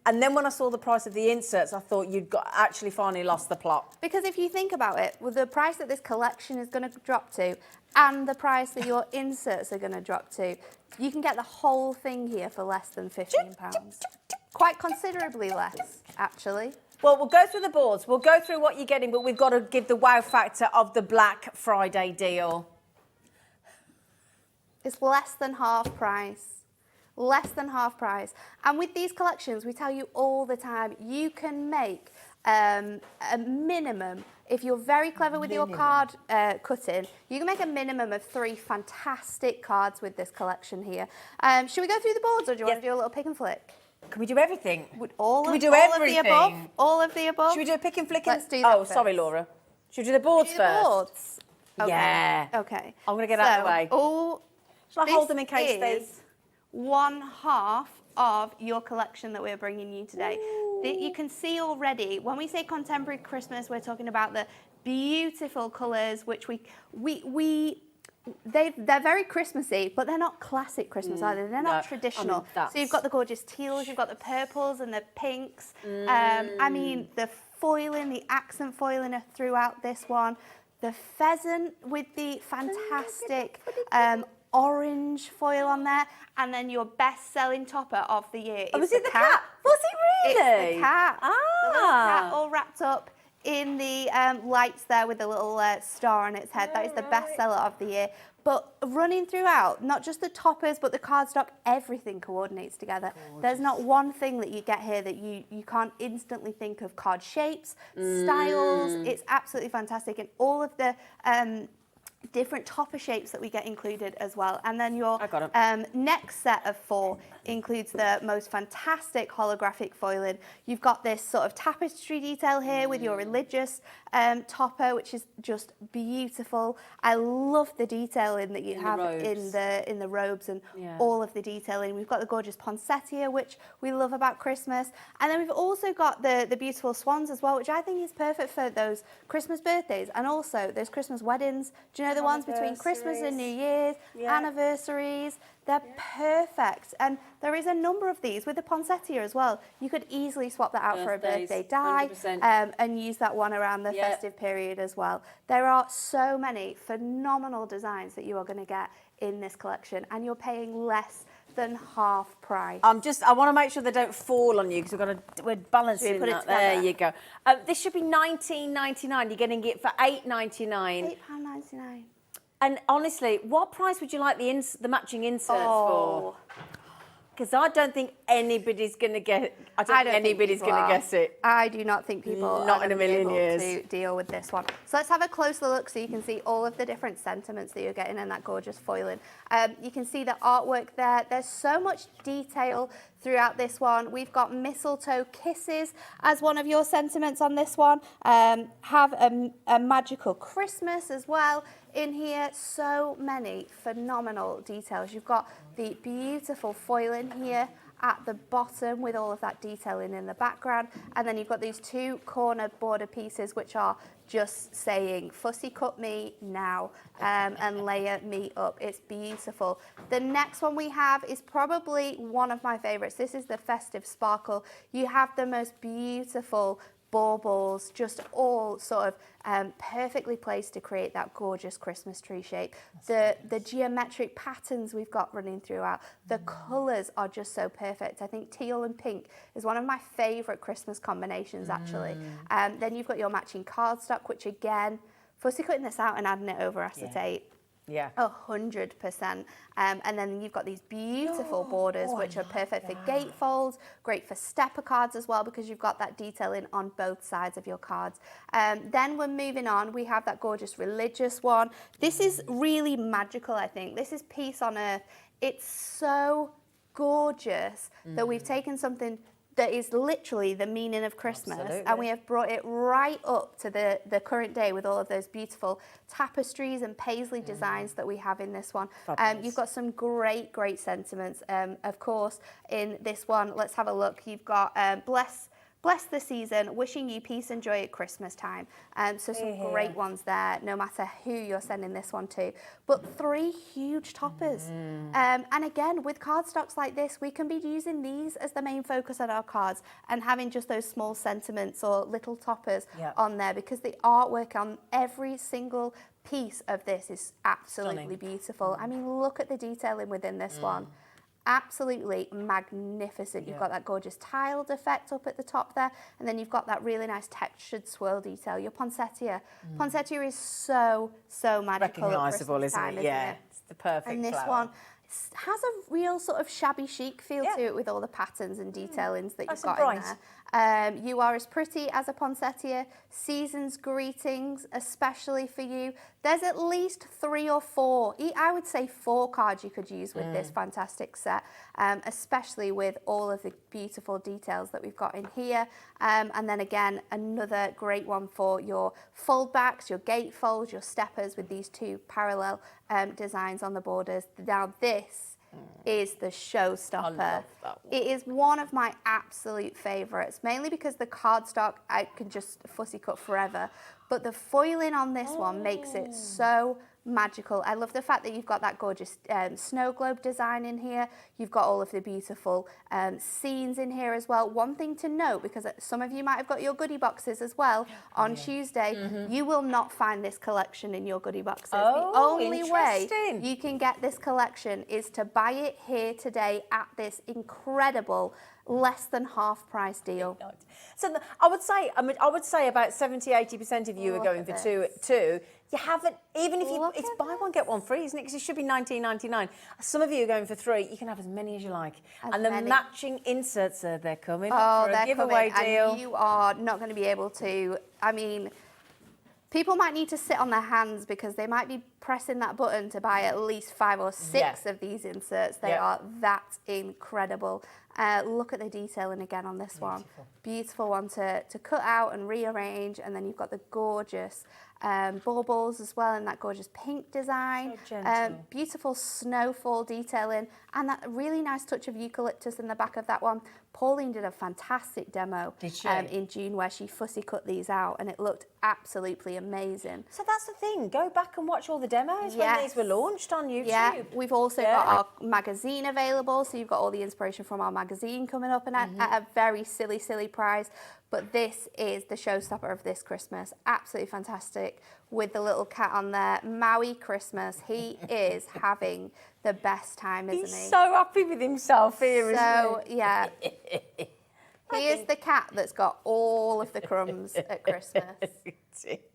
And then when I saw the price of the inserts, I thought you'd actually finally lost the plot. Because if you think about it, with the price that this collection is going to drop to and the price that your inserts are going to drop to, you can get the whole thing here for less than £15. Quite considerably less, actually. Well, we'll go through the boards. We'll go through what you're getting, but we've got to give the wow factor of the Black Friday deal. It's less than half price. Less than half price. And with these collections, we tell you all the time, you can make a minimum, if you're very clever with your card cutting, you can make a minimum of 3 fantastic cards with this collection here. Should we go through the boards, or do you want to do a little pick and flick? Can we do everything? All of the above? Should we do a pick and flick? Let's do that first. Sorry, Laura. Should we do the boards first? Okay. Yeah. Okay. I'm going to get out of the way. Shall I hold them in case they... This is one half of your collection that we're bringing you today. You can see already, when we say contemporary Christmas, we're talking about the beautiful colours, which they're very Christmassy, but they're not classic Christmas either. They're not traditional. So you've got the gorgeous teals, you've got the purples and the pinks. I mean, the foiling, the accent foiling throughout this one. The pheasant with the fantastic orange foil on there, and then your best-selling topper of the year is it the cat? Was it really? It's the cat. The little cat all wrapped up in the lights there with the little star on its head. That is the best seller of the year. But running throughout, not just the toppers, but the cardstock, everything coordinates together. Gorgeous. There's not one thing that you get here that you can't instantly think of card shapes, styles. It's absolutely fantastic. And all of the different topper shapes that we get included as well. And then your next set of 4 includes the most fantastic holographic foiling. You've got this sort of tapestry detail here with your religious topper, which is just beautiful. I love the detailing that you have in the robes and all of the detailing. We've got the gorgeous poinsettia, which we love about Christmas. And then we've also got the beautiful swans as well, which I think is perfect for those Christmas birthdays and also those Christmas weddings. Do you know the ones between Christmas and New Year's, anniversaries? They're perfect. And there is a number of these with the poinsettia as well. You could easily swap that out for a birthday die and use that one around the festive period as well. There are so many phenomenal designs that you are going to get in this collection, and you're paying less than half price. I want to make sure they don't fall on you because we're balancing that. There you go. This should be $19.99. You're getting it for $8.99. £8.99. And honestly, what price would you like the matching inserts for? Because I don't think anybody's going to get it. I don't think anybody's going to guess it. I do not think people not are in a million years to deal with this one. So let's have a closer look so you can see all of the different sentiments that you're getting in that gorgeous foiling. You can see the artwork there. There's so much detail throughout this one. We've got mistletoe kisses as one of your sentiments on this one. Have a magical Christmas as well in here. So many phenomenal details. You've got the beautiful foiling here at the bottom with all of that detailing in the background, and then you've got these 2 corner border pieces which are just saying fussy cut me now and layer me up. It's beautiful. The next one we have is probably one of my favorites. This is the festive sparkle. You have the most beautiful baubles, just all sort of perfectly placed to create that gorgeous Christmas tree shape. The geometric patterns we've got running throughout. The colours are just so perfect. I think teal and pink is one of my favourite Christmas combinations actually. Then you've got your matching cardstock, which again, fussy cutting this out and adding it over acetate. Yeah. 100%. And then you've got these beautiful borders, which are perfect for gatefolds, great for stepper cards as well, because you've got that detailing on both sides of your cards. Then we're moving on. We have that gorgeous religious one. This is really magical, I think. This is Peace on Earth. It's so gorgeous that we've taken something that is literally the meaning of Christmas, and we have brought it right up to the current day with all of those beautiful tapestries and paisley designs that we have in this one. You've got some great sentiments. Of course, in this one, let's have a look. You've got Bless the season, wishing you peace and joy at Christmas time. So some great ones there, no matter who you're sending this one to. But 3 huge toppers. And again, with cardstocks like this, we can be using these as the main focus on our cards and having just those small sentiments or little toppers on there, because the artwork on every single piece of this is absolutely beautiful. I mean, look at the detailing within this one. Absolutely magnificent. You've got that gorgeous tiled effect up at the top there, and then you've got that really nice textured swirl detail. Your poinsettia. Poinsettia is so magical. Recognisable, isn't it? Yeah, it's the perfect And this flower. one has a real sort of shabby chic feel to it with all the patterns and detailings that you've got in You are as pretty as a poinsettia. Season's greetings, especially for you. There's at least 3 or 4, I would say 4 cards you could use with this fantastic set, especially with all of the beautiful details that we've got in here. And then again, another great one for your fold backs, your gatefolds, your steppers with these 2 parallel designs on the borders. Now this is the showstopper. I love that one. It is one of my absolute favourites, mainly because the cardstock I can just fussy cut forever, but the foiling on this one makes it so magical. I love the fact that you've got that gorgeous snow globe design in here. You've got all of the beautiful scenes in here as well. One thing to note, because some of you might have got your goodie boxes as well on Tuesday, you will not find this collection in your goodie boxes. Oh, the only way interesting. you can get this collection is to buy it here today at this incredible less than half price deal. So I would say about 70-80% of you are going for two. You haven't, even if it's buy one get one free, isn't it? Because it should be $19.99. Some of you are going for 3. You can have as many as you like, and the matching inserts they're coming up for a giveaway deal. And you are not going to be able to. I mean, people might need to sit on their hands because they might be pressing that button to buy at least 5 or 6 of these inserts. They are that incredible. Look at the detailing again on this one. Beautiful one to cut out and rearrange, and then you've got the gorgeous baubles as well in that gorgeous pink design. So gentle. Beautiful snowfall detailing, and that really nice touch of eucalyptus in the back of that one. Pauline did a fantastic demo in June where she fussy cut these out, and it looked absolutely amazing. So that's the thing. Go back and watch all the demos when these were launched on YouTube. Yeah, we've also got our magazine available, so you've got all the inspiration from our magazine coming up, and at a very silly price. But this is the showstopper of this Christmas. Absolutely fantastic with the little cat on there. Maui Christmas. He is having the best time, isn't he? He's so happy with himself here, isn't he? Yeah. He is the cat that's got all of the crumbs at Christmas.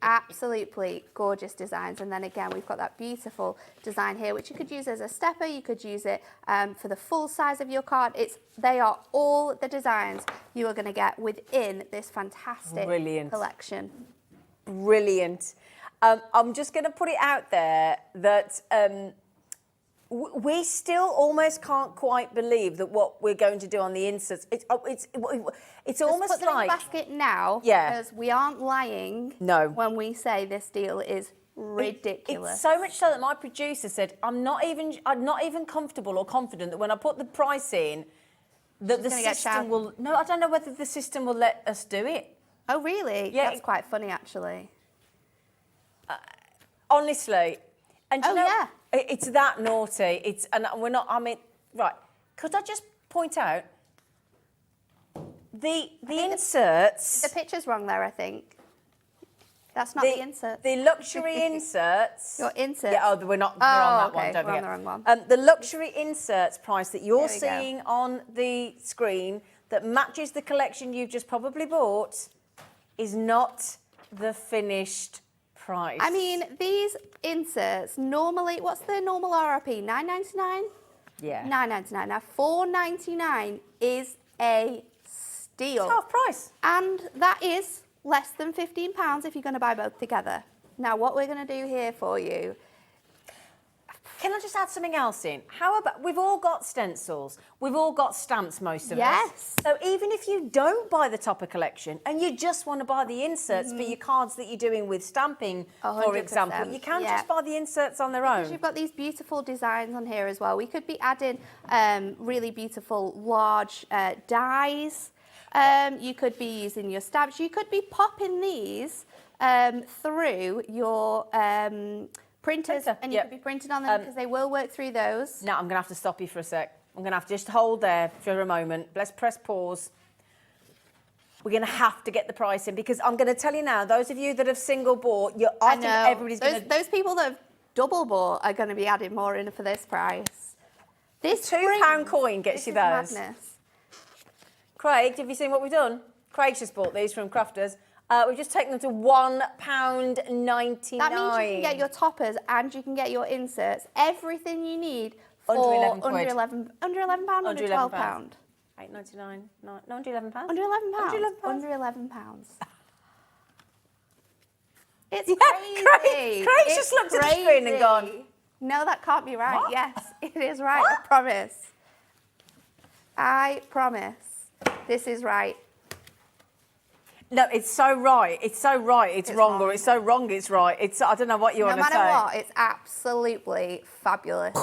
Absolutely gorgeous designs. And then again, we've got that beautiful design here, which you could use as a stepper. You could use it for the full size of your card. They are all the designs you are going to get within this fantastic collection. Brilliant. I'm just going to put it out there that we still almost can't quite believe that what we're going to do on the inserts. It's almost put them like in the basket now, because we aren't lying. No. When we say this deal is ridiculous. It's so much so that my producer said, I'm not even comfortable or confident that when I put the price in, that the system will. No, I don't know whether the system will let us do it. Oh, really? Yeah, that's quite funny, actually. Honestly, and you know, it's that naughty. And we're not. I mean, right? Could I just point out the inserts? The picture's wrong there, I think. That's not the insert. The luxury inserts. Your inserts. Yeah. Oh, we're not. We're on that one. Don't we're forget. on the wrong one. The luxury inserts price that you're seeing on the screen that matches the collection you've just probably bought is not the finished price. I mean, these inserts normally, what's the normal RRP? $9.99? Yeah. $9.99. Now, $4.99 is a steal. It's half price. And that is less than £15 if you're going to buy both together. Now, what we're going to do here for you. Can I just add something else in? How about, we've all got stencils, we've all got stamps, most of us. Yes. So even if you don't buy the topper collection and you just want to buy the inserts for your cards that you're doing with stamping, for example, you can just buy the inserts on their own. You've got these beautiful designs on here as well. We could be adding really beautiful large dies. You could be using your stamps. You could be popping these through your printers, and you could be printing on them because they will work through those. Now, I'm going to have to stop you for a sec. I'm going to have to just hold there for a moment. Let's press pause. We're going to have to get the price in because I'm going to tell you now, those of you that have single bought, I think everybody's going to... Those people that have double bought are going to be adding more in for this price. This £2 coin gets you those. Madness. Craig, have you seen what we've done? Craig's just bought these from Crafters. We've just taken them to £1.99. That means you can get your toppers and you can get your inserts, everything you need for under £11, under £12. £8.99. No, under £11. Under £11. Under £11. Under £11. It's Craig's crazy. just looked at the screen and gone, No, that can't be right. What? Yes, it is right. What? I promise. I promise. This is right. no, it's so right. It's so right. It's wrong, wrong. or it's so wrong. It's right. I don't know what you No want to say. matter what, it's absolutely fabulous.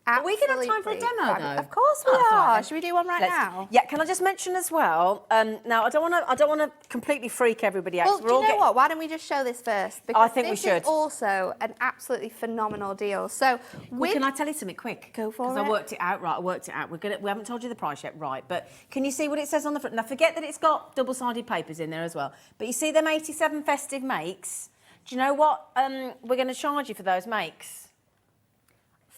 Are we going to have time for a Absolutely demo, fabulous. though? Of course we Oh, fine are. then. Should we do one right Let's- now? Yeah. Can I just mention as well? Now, I don't want to completely freak everybody out. Well, 'cause do you know what? Why don't we just show this first? Because think we this should. is also an absolutely phenomenal deal. So, Well, can I tell you something quick? Go for Because it. I worked it out right. I worked it out. We haven't told you the price yet, right? But can you see what it says on the front? Now, forget that it's got double-sided papers in there as well. But you see them 87 festive makes? Do you know what we're going to charge you for those makes?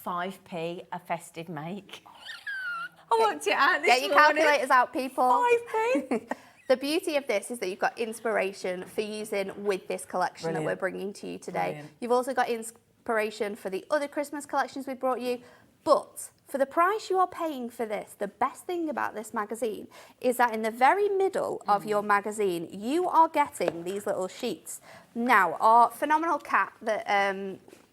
5p a festive make. I worked it out this Get your morning. calculators out, people. 5p. The beauty of this is that you've got inspiration for using with this collection that we're bringing to you today. Brilliant. You've also got inspiration for the other Christmas collections we brought you. But for the price you are paying for this, the best thing about this magazine is that in the very middle of your magazine, you are getting these little sheets. Now, our phenomenal cat that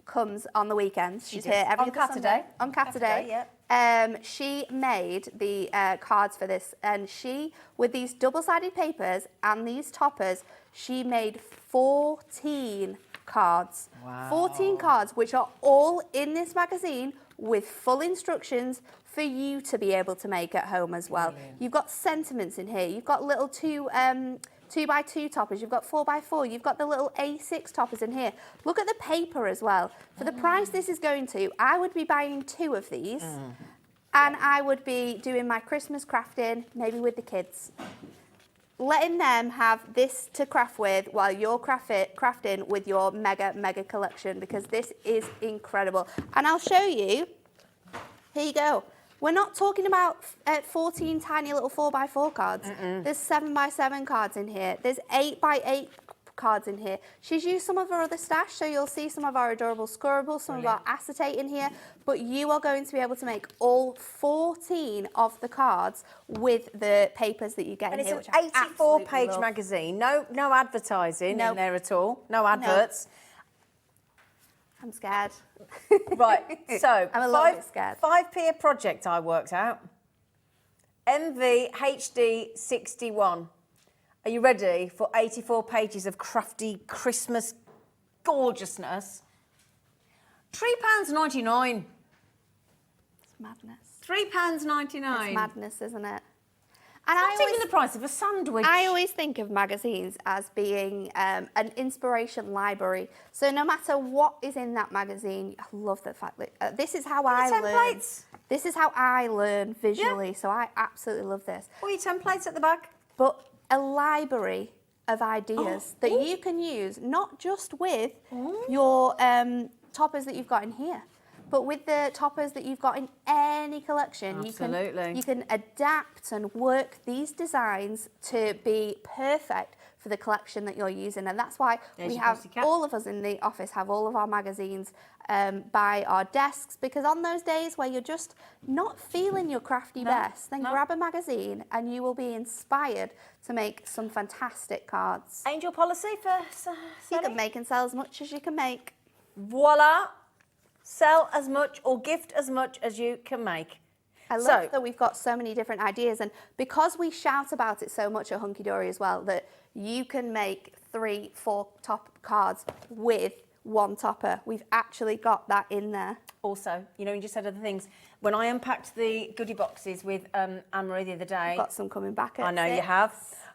comes on the weekends, she's here every On other Sunday. Saturday. On Saturday, yeah. she made the cards for this, and she, with these double-sided papers and these toppers, she made 14 cards. Wow. 14 cards, which are all in this magazine with full instructions for you to be able to make at home as well. You've got sentiments in here. You've got little 2x2 toppers, you've got 4x4, you've got the little A6 toppers in here. Look at the paper as well. For the price this is going to, I would be buying 2 of these and I would be doing my Christmas crafting, maybe with the kids. Letting them have this to craft with while you're crafting with your mega collection, because this is incredible. And I'll show you, here you go. We're not talking about 14 tiny little 4x4 cards. There's 7x7 cards in here. There's 8x8 cards in here. She's used some of her other stash, so you'll see some of our adorable scorables, some of our acetate in here, but you are going to be able to make all 14 of the cards with the papers that you get And in it's here, an which I absolutely 84-page love. magazine. No advertising No. in there at all. No adverts. I'm scared. Right, so I'm a little bit scared. 5p a project I worked out. MVHD 61. Are you ready for 84 pages of crafty Christmas gorgeousness? £3.99. It's madness. £3.99. It's madness, isn't it? And Not even the price of a sandwich. I always think of magazines as being an inspiration library. So no matter what is in that magazine, I love the fact that this is how I learn. templates. This is how I learn visually. So I absolutely love this. All your templates at the back. But a library of ideas that you can use, not just with your toppers that you've got in here, but with the toppers that you've got in any collection. Absolutely. You can adapt and work these designs to be perfect for the collection that you're using. And that's why we have, all of us in the office have all of our magazines by our desks, because on those days where you're just not feeling your crafty best, then grab a magazine and you will be inspired to make some fantastic cards. Angel policy for You can make and sell as much as you can make. Voila. Sell as much or gift as much as you can make. I love that we've got so many different ideas, and because we shout about it so much at Hunkydory as well, that you can make 3-4 top cards with one topper. We've actually got that in there. Also, you know, you just said other things. When I unpacked the goodie boxes with Anne-Marie the other day. Got some coming back at I know 6. you have.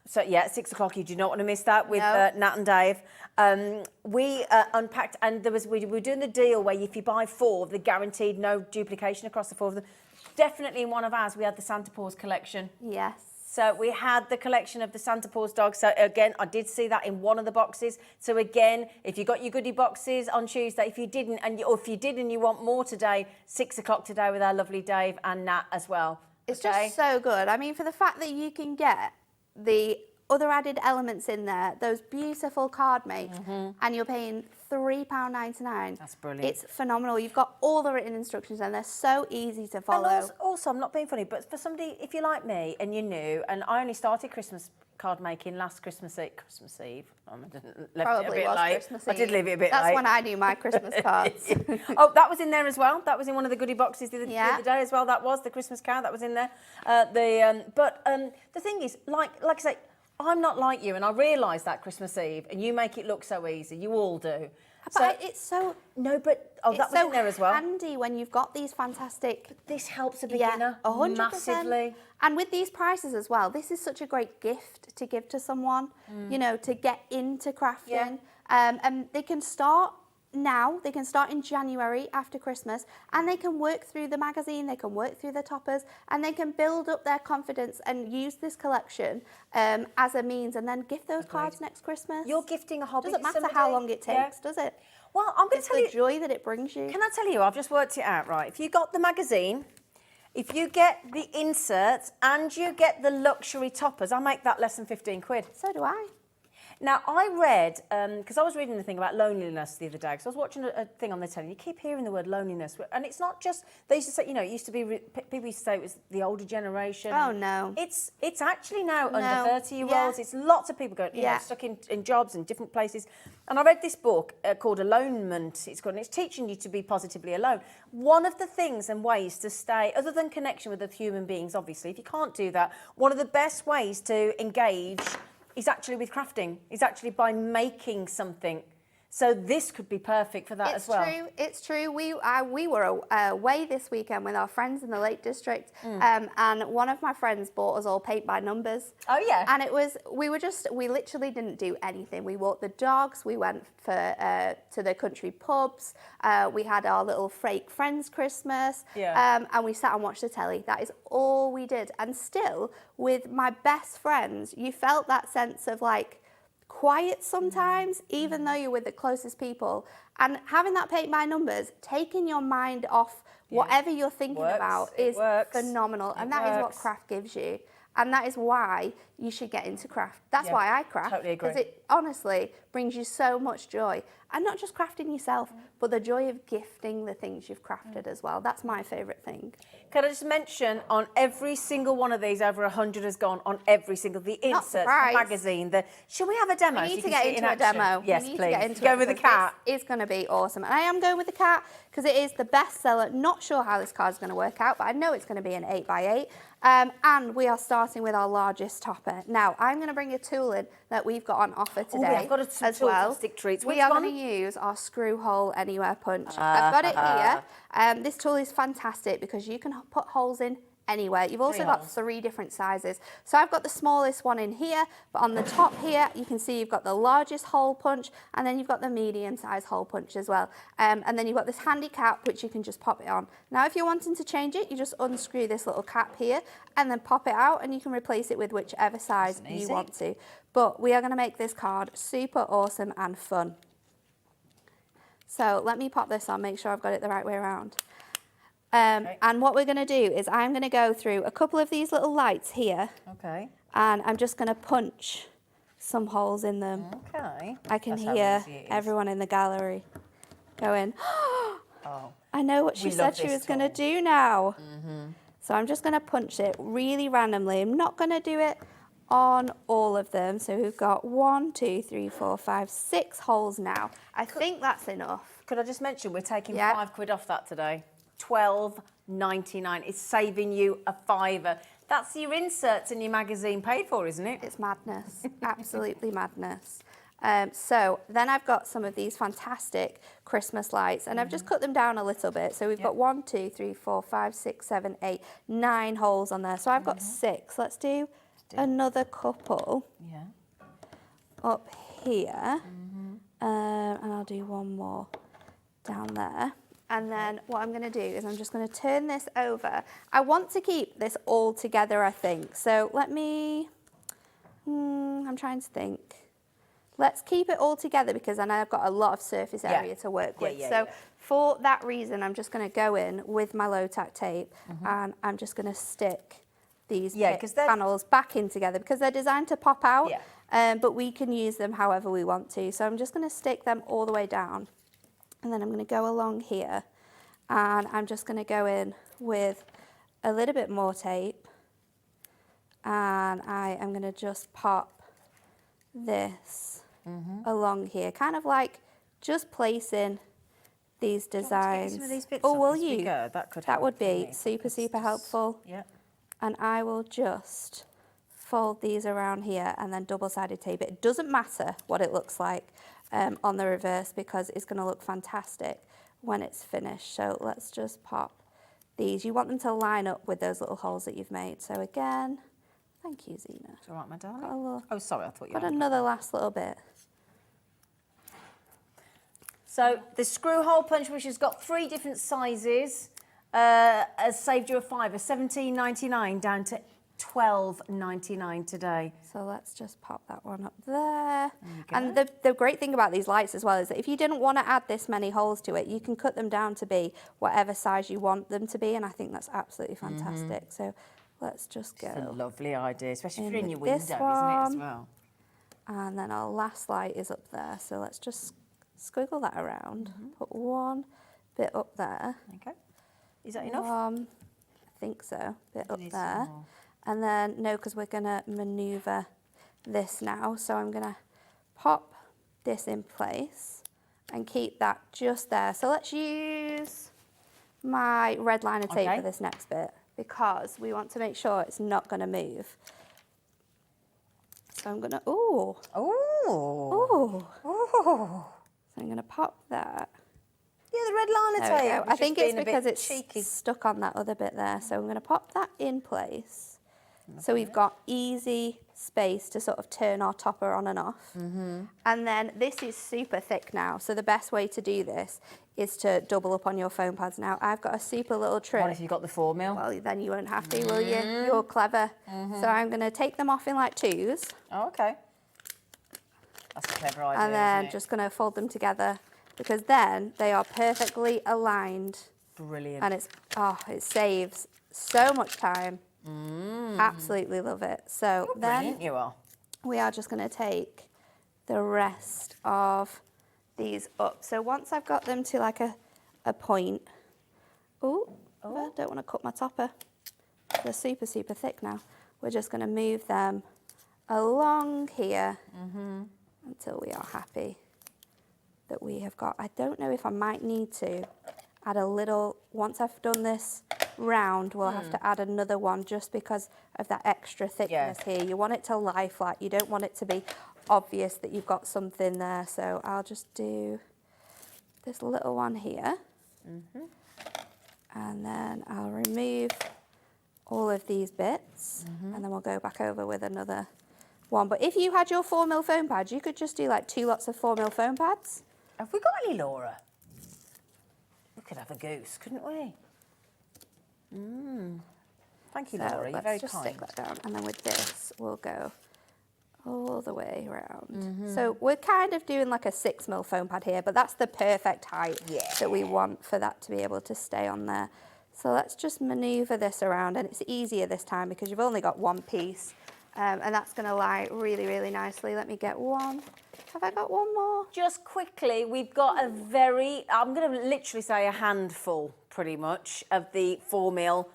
So yeah, at 6 o'clock, you do not want to miss that with Nat and Dave. We unpacked, and we were doing the deal where if you buy 4, they're guaranteed no duplication across the 4 of them. Definitely in one of ours, we had the Santa Paws collection. Yes. So we had the collection of the Santa Paws dogs. So again, I did see that in one of the boxes. So again, if you got your goodie boxes on Tuesday, if you didn't, or if you did and you want more today, 6 o'clock today with our lovely Dave and Nat as well. It's just so good. I mean, for the fact that you can get the other added elements in there, those beautiful card mates, and you're paying £3.99. That's brilliant. It's phenomenal. You've got all the written instructions and they're so easy to follow. And also, I'm not being funny, but for somebody, if you're like me and you're new, and I only started Christmas card making last Christmas Eve. I left it a bit late. Christmas I did Eve. leave it a bit late. That's when I do my Christmas cards. Oh, that was in there as well. That was in one of the goodie boxes the other day as well. That was the Christmas card. That was in there. The thing is, like I say, I'm not like you, and I realise that Christmas Eve, and you make it look so easy. You all do. But it's so... No, but... Oh, that was in there as well. It's so handy when you've got these fantastic... But this helps a beginner 100%. massively. And with these prices as well, this is such a great gift to give to someone, you know, to get into crafting. And they can start now, they can start in January after Christmas, and they can work through the magazine, they can work through the toppers, and they can build up their confidence and use this collection as a means, and then gift those cards next Christmas. You're gifting a hobby Doesn't to matter somebody. how long it takes, does it? Well, I'm going to tell you... It's the joy that it brings you. Can I tell you, I've just worked it out, right? If you got the magazine, if you get the inserts, and you get the luxury toppers, I make that less than 15 quid. So do I. Now, I read, because I was reading the thing about loneliness the other day, because I was watching a thing on the telly, and you keep hearing the word loneliness, and it's not just, they used to say, you know, it used to be, people used to say it was the older generation. Oh, no. It's actually now under 30-year-olds, Yeah. it's lots of people going, you know, stuck in jobs in different places. And I read this book called Alonement, it's called, and it's teaching you to be positively alone. One of the things and ways to stay, other than connection with other human beings, obviously, if you can't do that, one of the best ways to engage is actually with crafting, is actually by making something. So this could be perfect for that as well. It's true. We were away this weekend with our friends in the Lake District, and one of my friends bought us all paint by numbers. Oh yeah. And it was, we literally didn't do anything. We walked the dogs, we went to the country pubs, we had our little fake friends Christmas, and we sat and watched the telly. That is all we did. And still, with my best friends, you felt that sense of like, quiet sometimes, even though you're with the closest people, and having that paint by numbers, taking your mind off whatever you're thinking about is phenomenal, and that is what craft gives you, and that is why you should get into craft. That's why I craft, totally agree. because it honestly brings you so much joy, and not just crafting yourself, but the joy of gifting the things you've crafted as well. That's my favourite thing. Can I just mention, on every single one of these, over 100 has gone on every single, the inserts, the magazine, shall we have a demo? We need to get into a demo. Yes, please. Go with the cat. It's going to be awesome. And I am going with the cat because it is the bestseller. Not sure how this card is going to work out, but I know it's going to be an 8x8. And we are starting with our largest topper. Now, I'm going to bring a tool in that we've got on offer today I've got as well. Stick treats. We are going to use our screw hole anywhere punch. I've got it here. This tool is fantastic because you can put holes in anywhere. You've also got 3 different sizes. So I've got the smallest one in here, but on the top here, you can see you've got the largest hole punch, and then you've got the medium size hole punch as well. And then you've got this handy cap, which you can just pop it on. Now, if you're wanting to change it, you just unscrew this little cap here and then pop it out, and you can replace it with whichever size you want to. But we are going to make this card super awesome and fun. So let me pop this on, make sure I've got it the right way around. And what we're going to do is I'm going to go through a couple of these little lights here. Okay. And I'm just going to punch some holes in them. Okay. I can hear everyone in the gallery going, oh, I know what she said she was going to do now. So I'm just going to punch it really randomly. I'm not going to do it on all of them. So we've got 1, 2, 3, 4, 5, 6 holes now. I think that's enough. Could I just mention we're taking £5 off that today? $12.99. It's saving you a £5. That's your inserts and your magazine paid for, isn't it? It's madness. Absolutely madness. So then I've got some of these fantastic Christmas lights, and I've just cut them down a little bit. So we've got 1, 2, 3, 4, 5, 6, 7, 8, 9 holes on there. So I've got 6. Let's do another couple up here, and I'll do one more down there. And then what I'm going to do is I'm just going to turn this over. I want to keep this all together, I think. So let me, I'm trying to think. Let's keep it all together because then I've got a lot of surface area to work with. So for that reason, I'm just going to go in with my low tack tape and I'm just going to stick these they're- panels back in together because they're designed to pop out, Yeah. but we can use them however we want to. So I'm just going to stick them all the way down, and then I'm going to go along here, and I'm just going to go in with a little bit more tape, and I am going to just pop this along here, kind of like just placing these designs. Some of these bits Oh, off will as we you? go? That could That help, would be wouldn't it? super, super helpful. Yeah. And I will just fold these around here and then double-sided tape it. It doesn't matter what it looks like on the reverse because it's going to look fantastic when it's finished. So let's just pop these. You want them to line up with those little holes that you've made. So again, thank you, Zena. It's all right, my darling. Got a little- Oh, sorry, I thought you Got had another last little bit. So the screw hole punch, which has got 3 different sizes, has saved you a fiver, $17.99 down to $12.99 today. So let's just pop that one up there. And the great thing about these lights as well is that if you didn't want to add this many holes to it, you can cut them down to be whatever size you want them to be. And I think that's absolutely fantastic. So let's just go. It's a lovely idea, especially if in you're in your with window, this isn't it, as one. well? And then our last light is up there. So let's just squiggle that around. Put one bit up there. Okay. Is that enough? I think so. Bit up need some there. more. And then, no, because we're going to manoeuvre this now. So I'm going to pop this in place and keep that just there. So let's use my red liner tape for this next bit because we want to make sure it's not going to move. So I'm going to, Oh. So I'm going to pop that. Yeah, the red liner There we tape. go. was I just think it's being a bit because it's cheeky. stuck on that other bit there. So I'm going to pop that in place. So we've got easy space to sort of turn our topper on and off. And then this is super thick now. So the best way to do this is to double up on your foam pads. Now I've got a super little trick. What if you got the 4 mil? Well, then you won't have to, will you? You're clever. So I'm going to take them off in like 2s. Oh, okay. That's a clever idea, And then isn't it? just going to fold them together because then they are perfectly aligned. Brilliant. And it saves so much time. Absolutely love it. So then Brilliant you are. we are just going to take the rest of these up. So once I've got them to like a point, I don't want to cut my topper. They're super, super thick now. We're just going to move them along here until we are happy that we have got. I don't know if I might need to add a little, once I've done this round, we'll have to add another one just because of that extra thickness here. You want it to lie flat. You don't want it to be obvious that you've got something there. So I'll just do this little one here. And then I'll remove all of these bits and then we'll go back over with another one. But if you had your 4 mil foam pads, you could just do like 2 lots of 4 mil foam pads. Have we got any, Laura? We could have a goose, couldn't we? Thank you, So Laura. You're let's very just kind. stick that down. And then with this, we'll go all the way around. So we're kind of doing like a 6 mil foam pad here, but that's the perfect height that we want for that to be able to stay on there. So let's just maneuver this around, and it's easier this time because you've only got one piece, and that's going to lie really, really nicely. Let me get one. Have I got one more? Just quickly, we've got a very, I'm going to literally say a handful, pretty much, of the 4 mil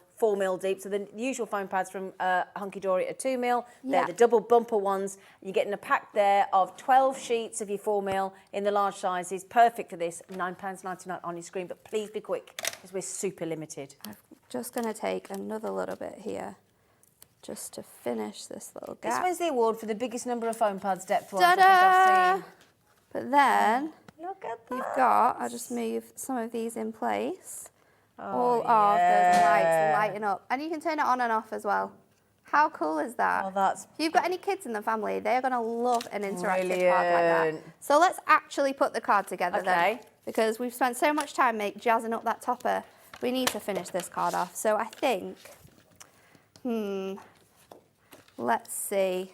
deep. So the usual foam pads from Hunkydory are 2 mil. They're the double bumper ones. You're getting a pack there of 12 sheets of your 4 mil in the large sizes. Perfect for this. £9.99 on your screen, but please be quick because we're super limited. I'm just going to take another little bit here just to finish this little gap. This wins the award for the biggest number of foam pads depth-wise I think Ta-da! I've seen. But then Look at that. you've got, I'll just move some of these in place. All of those lights lighting up. And you can turn it on and off as well. How cool is that? Oh, that's... If you've got any kids in the family, they're going to love an interactive card like that. Brilliant. So let's actually put the card together then. Okay. Because we've spent so much time jazzing up that topper. We need to finish this card off. So I think, let's see.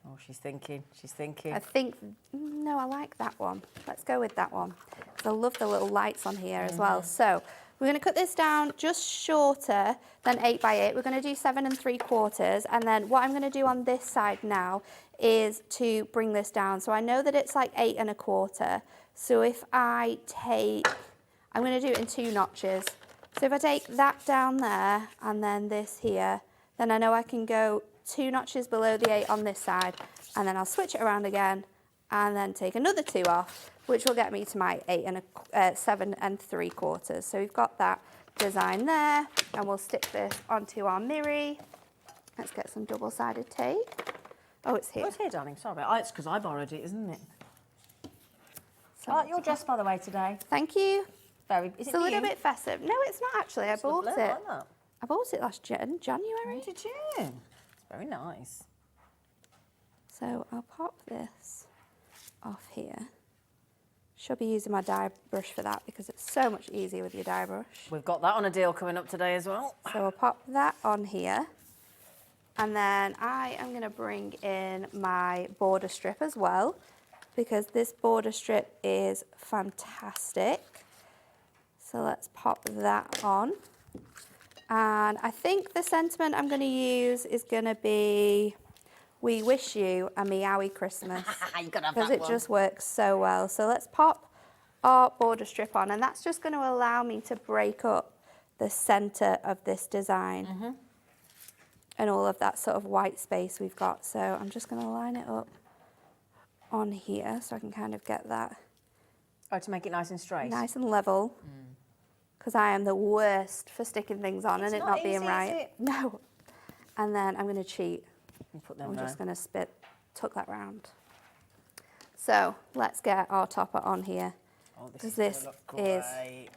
Oh, she's thinking. She's thinking. I think, no, I like that one. Let's go with that one. 'Cause I love the little lights on here as well. So We're going to cut this down just shorter than 8 by 8. We're going to do 7 3/4. And then what I'm going to do on this side now is to bring this down. So I know that it's like 8 1/4. So if I take, I'm going to do it in 2 notches. So if I take that down there and then this here, then I know I can go 2 notches below the 8 on this side, and then I'll switch it around again and then take another 2 off, which will get me to my 7 3/4. So we've got that design there, and we'll stick this onto our mirror. Let's get some double-sided tape. Oh, it's here. Oh, it's here, darling. Sorry. It's because I borrowed it, isn't it? So I like your dress, by the way, today. thank you. It's a little bit festive. No, it's not actually. I bought it. I like that. I bought it last January. Did you? It's very nice. So I'll pop this off here. Should be using my dye brush for that because it's so much easier with your dye brush. We've got that on a deal coming up today as well. So I'll pop that on here. And then I am going to bring in my border strip as well, because this border strip is fantastic. So let's pop that on. And I think the sentiment I'm going to use is going to be, "We wish you a meowy Christmas." You gotta have because that it one. just works so well. So let's pop our border strip on, and that's just going to allow me to break up the center of this design and all of that sort of white space we've got. So I'm just going to line it up on here so I can kind of get that Oh, to make it nice and straight. nice and level, because I am the worst for sticking things on and it not not being easy, is right. it? No. And then I'm going to cheat. You put them I'm there. just going to tuck that round. So let's get our topper on here, Oh, because this this is gonna look great,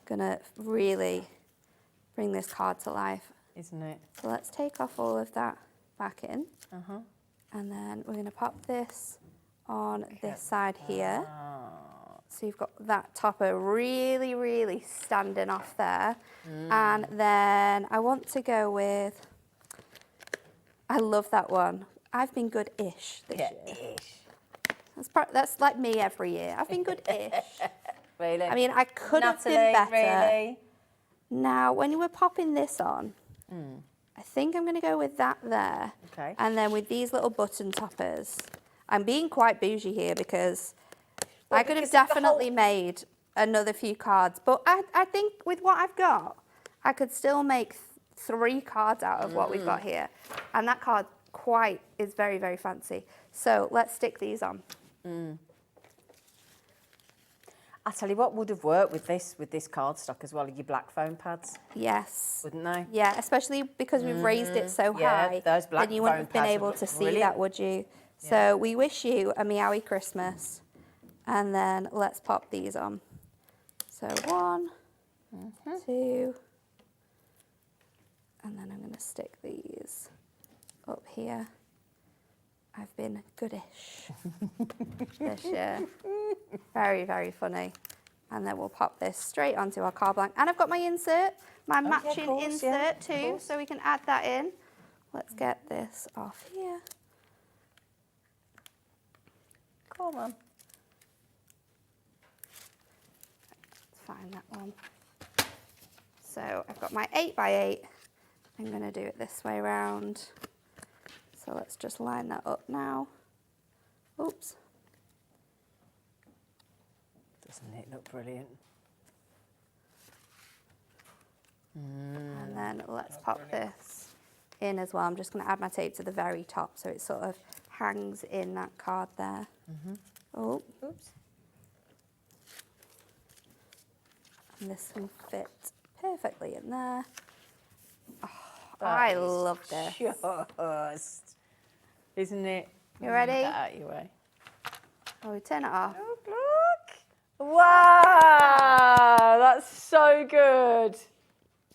going to really bring this card to life. isn't it? So let's take off all of that back in. And then we're going to pop this on this side here. So you've got that topper really, really standing off there. And then I want to go with, I love that one. I've been good-ish this year. That's like me every year. I've been good-ish. Really? I mean, I could have been Natalie, better. really? Now, when you were popping this on, I think I'm going to go with that there. Okay. And then with these little button toppers, I'm being quite bougie here because I could have because of the definitely whole- made another few cards. But I think with what I've got, I could still make 3 cards out of what we've got here. And that card is very, very fancy. So let's stick these on. I tell you what would have worked with this cardstock as well, your black foam pads, Yes. wouldn't they? Yeah, especially because we've raised it so Yeah, high, those black then you wouldn't foam have been pads would able look to see brilliant. that, would you? So we wish you a meowy Christmas. And then let's pop these on. So 1, 2, and then I'm going to stick these up here. I've been goodish this year. Very, very funny. And then we'll pop this straight onto our card blank. And I've got my insert, my matching course, insert yeah, of too, course. so we can add that in. Let's get this off here. Come on. Let's find that one. So I've got my 8 by 8. I'm going to do it this way around. So let's just line that up now. Oops. Doesn't it look brilliant? And then let's pop this in as well. I'm just going to add my tape to the very top so it sort of hangs in that card there. Oh, Oops. and this will fit perfectly in there. Oh, That I is love this. Just, isn't it? You ready? Get that out of your way. Oh, we turn it off. Look! Wow, that's so good.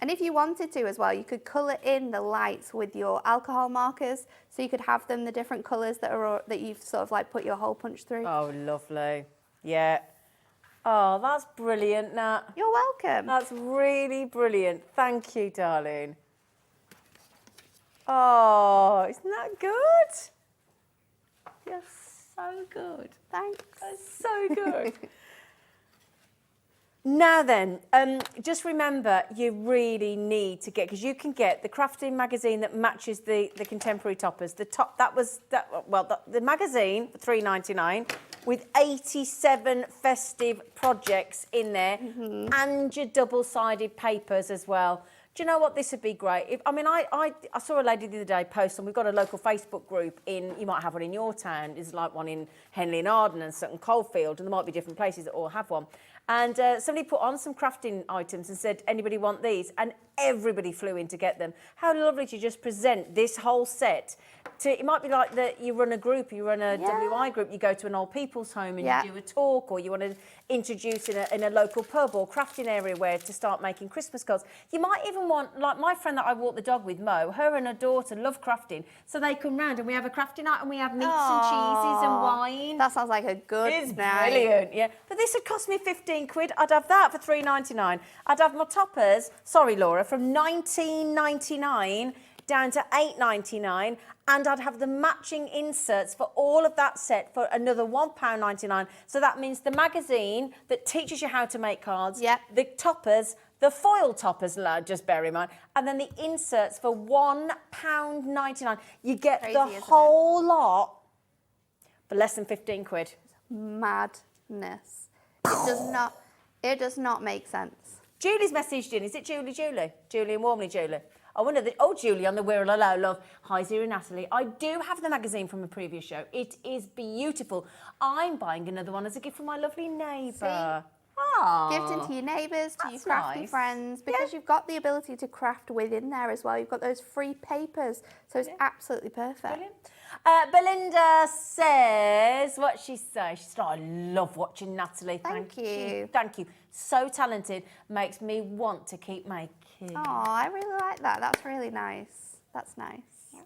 And if you wanted to as well, you could colour in the lights with your alcohol markers, so you could have them the different colours that you've sort of like put your hole punch through. Oh, lovely. Yeah. Oh, that's brilliant, Nat. You're welcome. That's really brilliant. Thank you, darling. Oh, isn't that good? You're so good. Thanks. That's so good. Now then, just remember, you really need to get, because you can get the crafting magazine that matches the contemporary toppers. The magazine for $3.99 with 87 festive projects in there, and your double-sided papers as well. Do you know what? This would be great. I saw a lady the other day post, and we've got a local Facebook group you might have one in your town. There's like one in Henley and Arden and Sutton Coldfield, and there might be different places that all have one. And somebody put on some crafting items and said, anybody want these? And everybody flew in to get them. How lovely to just present this whole set. It might be like that you run a group, you run a WI group, you go to an old people's home and you do a talk, or you want to introduce in a local pub or crafting area where to start making Christmas cards. You might even want, like my friend that I walk the dog with, Mo, her and her daughter love crafting, so they come round and we have a crafting night and we have meats and cheeses and wine. That sounds like a good It's night. brilliant, yeah. But this would cost me £15. I'd have that for $3.99. I'd have my toppers, sorry Laura, from $19.99 down to $8.99, and I'd have the matching inserts for all of that set for another £1.99. So that means the magazine that teaches you how to make cards, the toppers, the foil toppers, just bear in mind, and then the inserts for £1.99. You get the whole lot for less than £15. Madness. It does not make sense. Julie's messaged in. Is it Julie? Julie and Warmly Julie. I wonder Julie on the Wirral Hello Love. Hi, Zira and Natalie. I do have the magazine from a previous show. It is beautiful. I'm buying another one as a gift from my lovely neighbour. Gifting to your neighbours, to your crafty friends, because you've got the ability to craft within there as well. You've got those free papers, so it's absolutely perfect. Brilliant. Belinda says, what she says, she said, I love watching Natalie. Thank you. Thank you. So talented. Makes me want to keep making. Oh, I really like that. That's really nice. That's nice.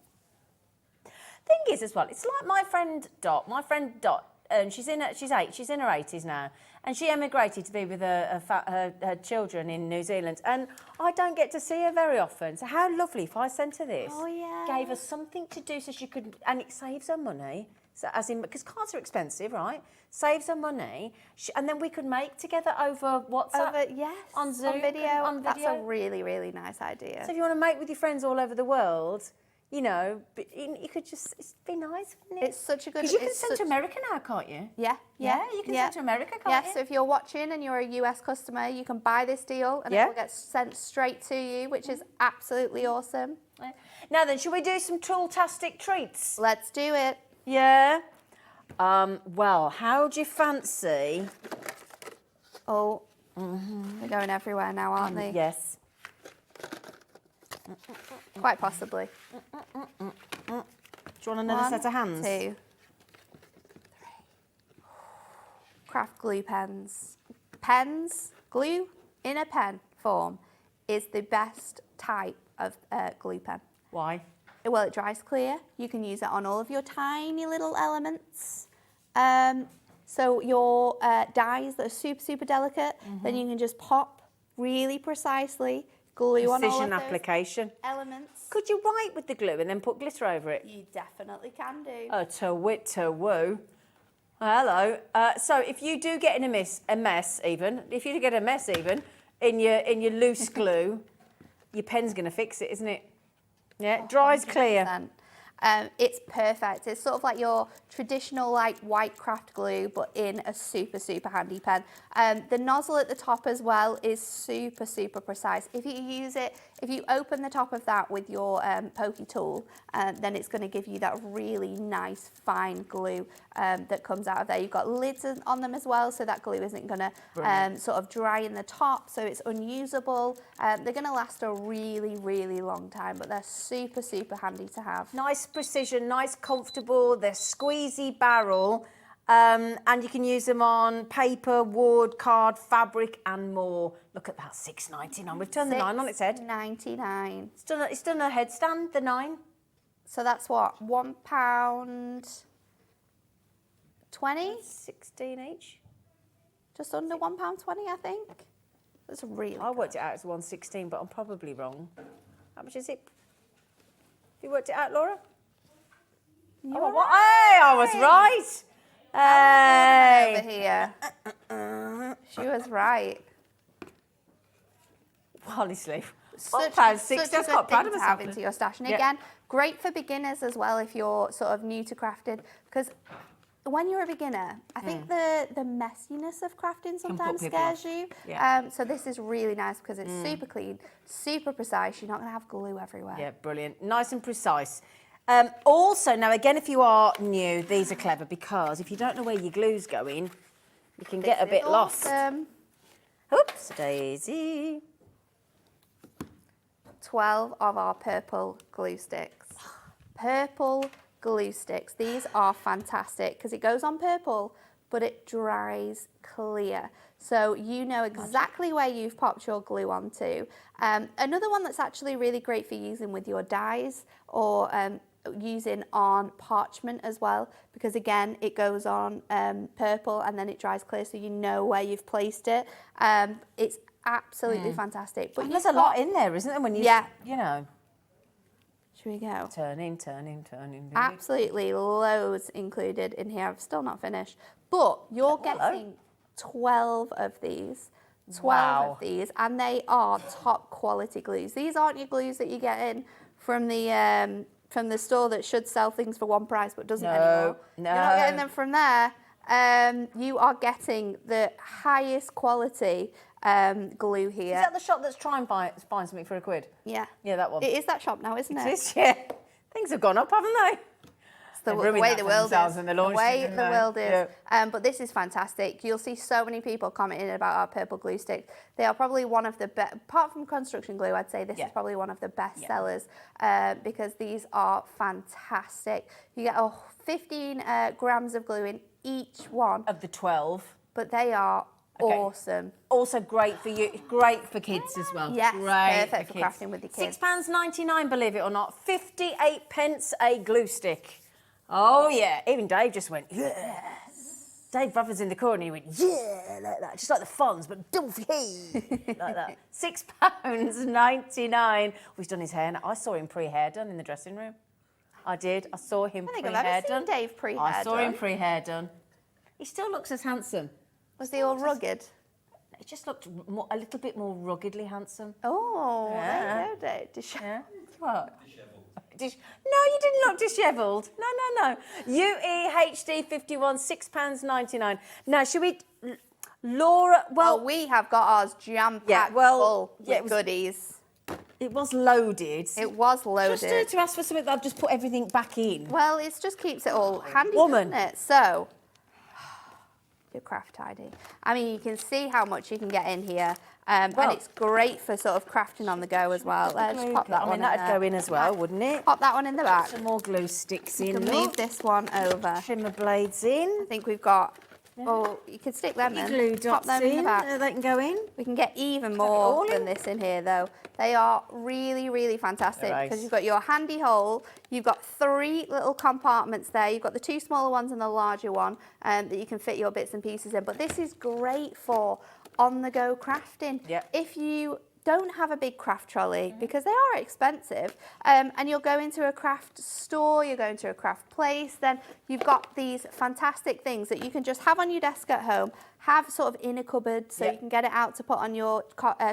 Thing is as well, it's like my friend Dot. She's in her 80s now, and she emigrated to be with her children in New Zealand, and I don't get to see her very often. So how lovely if I sent her this, gave her something to do so she could, and it saves her money. So as in, because cards are expensive, right? Saves her money, and then we could make together over WhatsApp, on Zoom, on video. That's a video. really, really nice idea. So if you want to make with your friends all over the world, you know, you could just, it'd be nice, wouldn't it? It's such a good... Because you can send to America now, can't you? Yeah. You can send to America, can't you? So if you're watching and you're a US customer, you can buy this deal and it will get sent straight to you, which is absolutely awesome. Now then, should we do some tool-tastic treats? Let's do it. Yeah. Well, how do you fancy... Oh, they're going everywhere now, aren't they? Yes. Quite possibly. Do you want another set of hands? 1, 2, 3. Craft glue pens. Pens, glue in a pen form is the best type of glue pen. Why? Well, it dries clear. You can use it on all of your tiny little elements. So your dies that are super, super delicate, then you can just pop really precisely, glue on all of those application. elements. Could you write with the glue and then put glitter over it? You definitely can do. Oh, to wit, to woo. Hello. So if you do get in a mess even in your loose glue, your pen's going to fix it, isn't it? Yeah, it dries clear. It's perfect. It's sort of like your traditional like white craft glue, but in a super, super handy pen. The nozzle at the top as well is super, super precise. If you use it, if you open the top of that with your pokey tool, then it's going to give you that really nice fine glue that comes out of there. You've got lids on them as well, so that glue isn't going to sort of dry in the top, so it's unusable. They're going to last a really, really long time, but they're super, super handy to have. Nice precision, nice comfortable, they're squeezy barrel, and you can use them on paper, wood, card, fabric and more. Look at that, $6.99. We've turned the 9 on its head. $6.99. It's done a headstand, the 9. So that's what, £1.20? 16 each. Just under £1.20, I think. That's really I worked it out as $1.16, but I'm probably wrong. How much is it? You worked it out, Laura? You're Hey, I was right. Hey. over here. She was right. Honestly, Such £1.60. a I'm good quite proud thing of to have myself. into your stash. And Yeah. again, great for beginners as well if you're sort of new to crafting, because when you're a beginner, I think the messiness of crafting sometimes people scares off. you. Yeah. So this is really nice because it's super clean, super precise. You're not going to have glue everywhere. Yeah, brilliant. Nice and precise. Also, now again, if you are new, these are clever because if you don't know where your glue's going, you can get a bit lost. Oops, daisy. 12 of our purple glue sticks. Purple glue sticks. These are fantastic because it goes on purple, but it dries clear. So you know exactly where you've popped your glue onto. Another one that's actually really great for using with your dies or using on parchment as well, because again, it goes on purple and then it dries clear, so you know where you've placed it. It's absolutely fantastic. But There's a lot in there, isn't there? When you, you know. Should we go? Turning. Absolutely loads included in here. I've still not finished. But you're getting 12 of these. 12 of these, and they are top quality glues. These aren't your glues that you get in from the store that should sell things for one price but doesn't anymore. No. You're not getting them from there. You are getting the highest quality glue here. Is that the shop that's trying to find something for £1? Yeah. Yeah, that one. It is that shop now, isn't it? It is, yeah. Things have gone up, haven't they? The way the world is. The way the world is. But this is fantastic. You'll see so many people commenting about our purple glue sticks. They are probably one of the best, apart from construction glue, I'd say this is probably one of the best sellers because these are fantastic. You get 15 grams of glue in each one. Of the 12. But they are awesome. Also great for you, great for kids as well. Yes, great perfect for crafting with your kids. £6.99, believe it or not. 58 pence a glue stick. Oh yeah, even Dave just went, yes. Dave Buffer's in the corner and he went, yeah, like that. Just like the Fonz, but double for he. Like that. £6.99. Oh, he's done his hair now. I saw him pre-hair done in the dressing room. I did. I saw him pre-hair done. I think I've ever seen Dave pre-hair done. I saw him pre-hair done. He still looks as handsome. Was he all rugged? He just looked a little bit more ruggedly handsome. Oh, there you go, Dave. Yeah. What? No, you didn't look dishevelled. No. UEHD 51, £6.99. Now, should we... Laura, well... we have got ours jam-packed full with goodies. It was loaded. It was loaded. Just to ask for something that I've just put everything back in. Well, it just keeps it all handy, doesn't it? So, your craft tidy. I mean, you can see how much you can get in here. And it's great for sort of crafting on the go as well. Let's pop that one in there. That'd go in as well, wouldn't it? Pop that one in the back. Some more glue sticks in. You can move this one over. Trimmer blades in. I think we've got... Oh, you could stick them in. Glue dots Pop them in the back. They can go in. We can get even more than this in here, though. They are really, really fantastic because you've got your handy hole. You've got 3 little compartments there. You've got the 2 smaller ones and the larger one that you can fit your bits and pieces in. But this is great for on-the-go crafting. Yep. If you don't have a big craft trolley, because they are expensive, and you're going to a craft store, you're going to a craft place, then you've got these fantastic things that you can just have on your desk at home, have sort of in a cupboard so you can get it out to put on your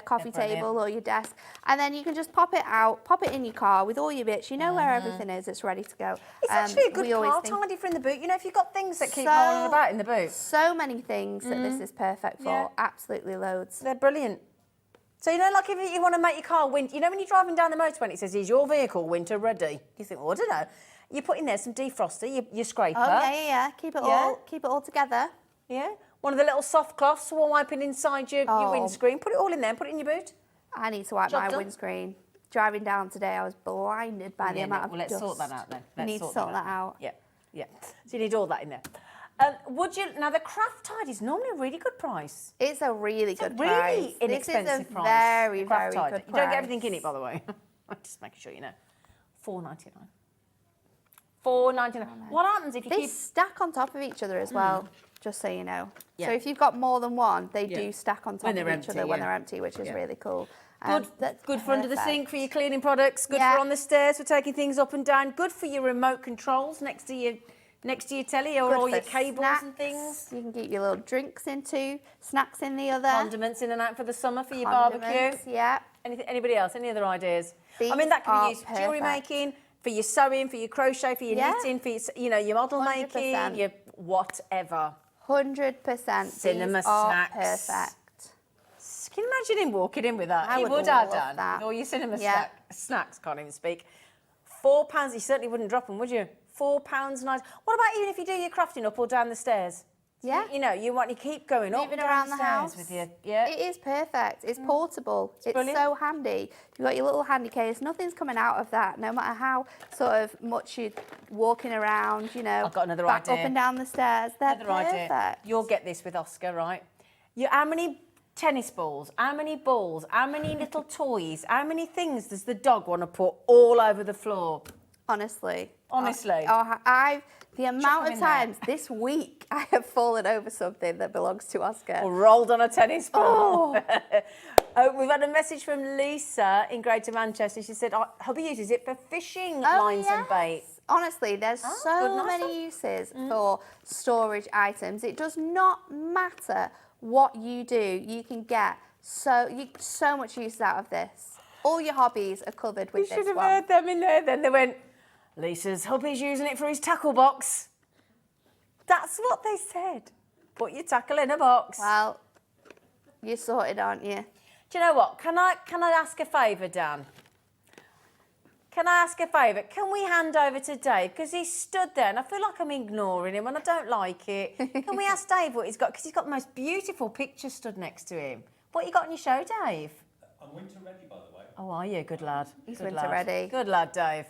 coffee table or your desk, and then you can just pop it out, pop it in your car with all your bits. You know where everything is, it's ready to go. It's actually a good car tidy for in the boot. You know, if you've got things that keep rolling about in the boot. So many things that this is perfect for, absolutely loads. They're brilliant. So, you know, like if you want to make your car winter, you know when you're driving down the motorway and it says, is your vehicle winter ready? You think, well, I don't know. You put in there some defroster, your scraper. Oh, yeah. Keep it all together. Yeah. One of the little soft cloths for wiping inside your windscreen. Put it all in there and put it in your boot. I need to wipe my windscreen. Driving down today, I was blinded by the amount of dust. Let's sort that out then. We need to sort that out. Yeah. So you need all that in there. Now the craft tidy is normally a really good price. It's a really good price. Really inexpensive price. Very, very good price. You don't get everything in it, by the way. Just making sure you know. £4.99. £4.99. What happens if you They stack on top of each other as well, just so you know. Yeah. So if you've got more than one, they do stack on top of each other when they're empty, which is really cool. Good for under the sink for your cleaning products. Good for on the stairs for taking things up and down. Good for your remote controls next to your telly or all your cables and things. You can keep your little drinks in too, snacks in the other. Condiments in and out for the summer for your barbecue. Yeah. Anybody else? Any other ideas? These I mean, that can be used for are jewellery perfect. making, for your sewing, for your crochet, for your Yeah. knitting, for your model 100%. making, your whatever. 100%. Cinema These are snacks. perfect. Can you imagine him walking in with that? I He would would love have done. that. With all your cinema Yeah. snacks, can't even speak. £4, you certainly wouldn't drop them, would you? £4 nice. What about even if you do your crafting up or down the stairs? Yeah. You know, you want to keep going up Moving and down around the the stairs house. with you. Yeah. It is perfect. It's portable. It's brilliant. so handy. You've got your little handy case. Nothing's coming out of that, no matter how sort of much you're walking around, you know. I've got another back idea. up and down the stairs. They're Another perfect. idea. You'll get this with Oscar, right? How many tennis balls, how many balls, how many little toys, how many things does the dog want to put all over the floor? Honestly. Honestly. The amount them of in there. times this week I have fallen over something that belongs to Oscar. Or rolled on a tennis ball. Oh. We've had a message from Lisa in Greater Manchester. She said, hubby uses it for fishing Oh, lines and yes. bait. Honestly, there's good, so nice many one. uses for storage items. It does not matter what you do. You can get so much use out of this. All your hobbies are covered with You this should have one. heard them in there. Then they went, Lisa's hubby's using it for his tackle box. That's what they said. Put your tackle in a box. Well, you're sorted, aren't you? Do you know what? Can I ask a favour, Dan? Can I ask a favour? Can we hand over to Dave? Because he stood there and I feel like I'm ignoring him and I don't like it. Can we ask Dave what he's got? Because he's got the most beautiful picture stood next to him. What you got on your show, Dave? I'm winter ready, by the way. Oh, are you? Good lad. He's Good winter lad. ready. Good lad, Dave.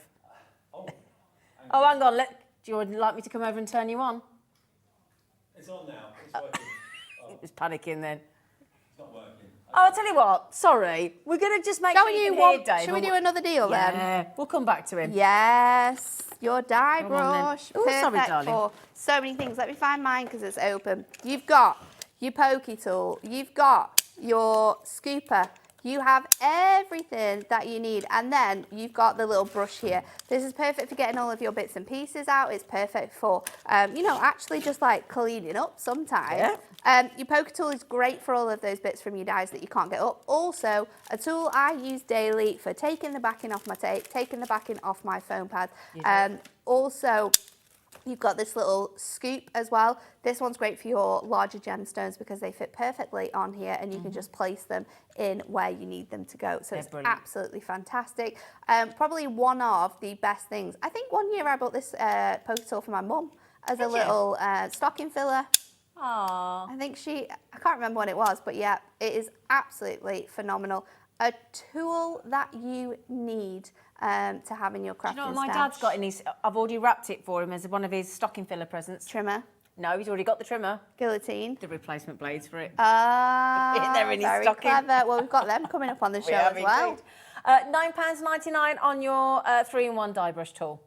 Oh, hang on. Do you like me to come over and turn you on? It's on now. It's working. He was panicking then. It's not working. Oh, I'll tell you what. Sorry. We're going to just make Shall sure we you do can one? hear Dave. Should we do another deal then? Yeah. We'll come back to him. Yes, your dye Come on then. brush. Ooh, sorry, Perfect darling. for so many things. Let me find mine because it's open. You've got your pokey tool. You've got your scooper. You have everything that you need, and then you've got the little brush here. This is perfect for getting all of your bits and pieces out. It's perfect for, actually just like cleaning up sometimes. Yeah. Your poker tool is great for all of those bits from your dies that you can't get up. Also, a tool I use daily for taking the backing off my tape, taking the backing off my phone pad. Also, you've got this little scoop as well. This one's great for your larger gemstones because they fit perfectly on here and you can just place them in where you need them to go. So it's brilliant. absolutely fantastic. Probably one of the best things. I think one year I bought this poker tool for my mum as a little stocking filler. Aww. I think I can't remember when it was, but yeah, it is absolutely phenomenal. A tool that you need to have in your crafting Do you know what my stash. dad's got in his... I've already wrapped it for him as one of his stocking filler presents. Trimmer, No, he's already got the trimmer. guillotine. The replacement blades for it. They're in his very stocking. clever. Well, we've got them coming up on the show as well. £9.99 on your 3-in-1 dye brush tool.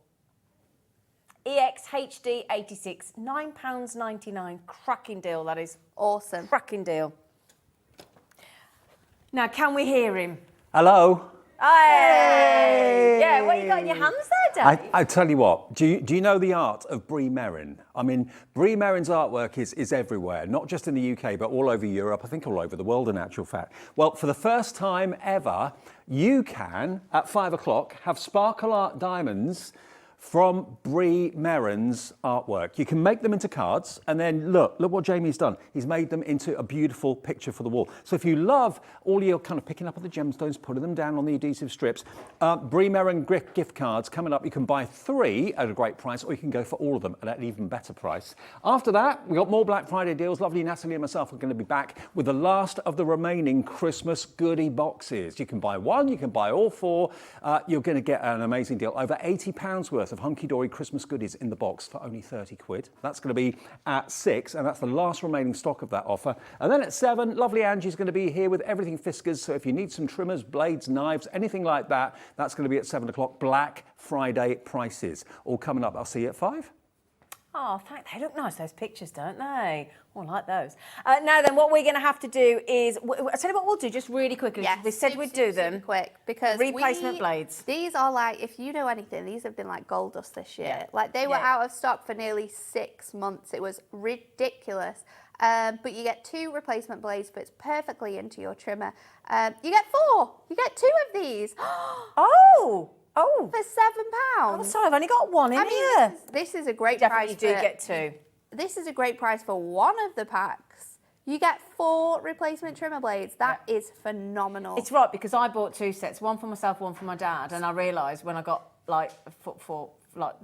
EXHD 86, £9.99. Cracking deal, that is. Awesome. Cracking deal. Now, can we hear him? Hello. Hey! Yeah, what you got in your hands there, Dave? I tell you what, do you know the art of Bree Merryn? I mean, Bree Merryn's artwork is everywhere, not just in the UK, but all over Europe, I think all over the world in actual fact. Well, for the first time ever, you can, at 5 o'clock, have sparkle art diamonds from Bree Merryn's artwork. You can make them into cards, and then look what Jamie's done. He's made them into a beautiful picture for the wall. So if you love all your kind of picking up of the gemstones, putting them down on the adhesive strips, Bree Merryn gift cards coming up. You can buy 3 at a great price, or you can go for all of them at an even better price. After that, we've got more Black Friday deals. Lovely Natalie and myself are going to be back with the last of the remaining Christmas goodie boxes. You can buy 1, you can buy all 4. You're going to get an amazing deal. Over £80 worth of Hunkydory Christmas goodies in the box for only 30 quid. That's going to be at 6, and that's the last remaining stock of that offer. And then at 7, lovely Angie's going to be here with everything Fiskars. So if you need some trimmers, blades, knives, anything like that, that's going to be at 7 o'clock. Black Friday prices. All coming up. I'll see you at 5. Oh, they look nice, those pictures, don't they? Oh, I like those. Now then, what we're going to have to do is... I'll tell you what we'll do, just really quickly. Yes, we said we'd do them. super quick because Replacement blades. These are like, if you know anything, these have been like gold dust this year. Yeah. Like they were Yeah. out of stock for nearly 6 months. It was ridiculous but you get 2 replacement blades, fits perfectly into your trimmer. You get 4. You get 2 of these. Oh! For £7. Oh, sorry, I've only got one in here. This is a great Definitely price. do get 2. This is a great price for one of the packs. You get 4 replacement trimmer blades. That is phenomenal. It's right, because I bought 2 sets, one for myself, one for my dad, and I realised when I got like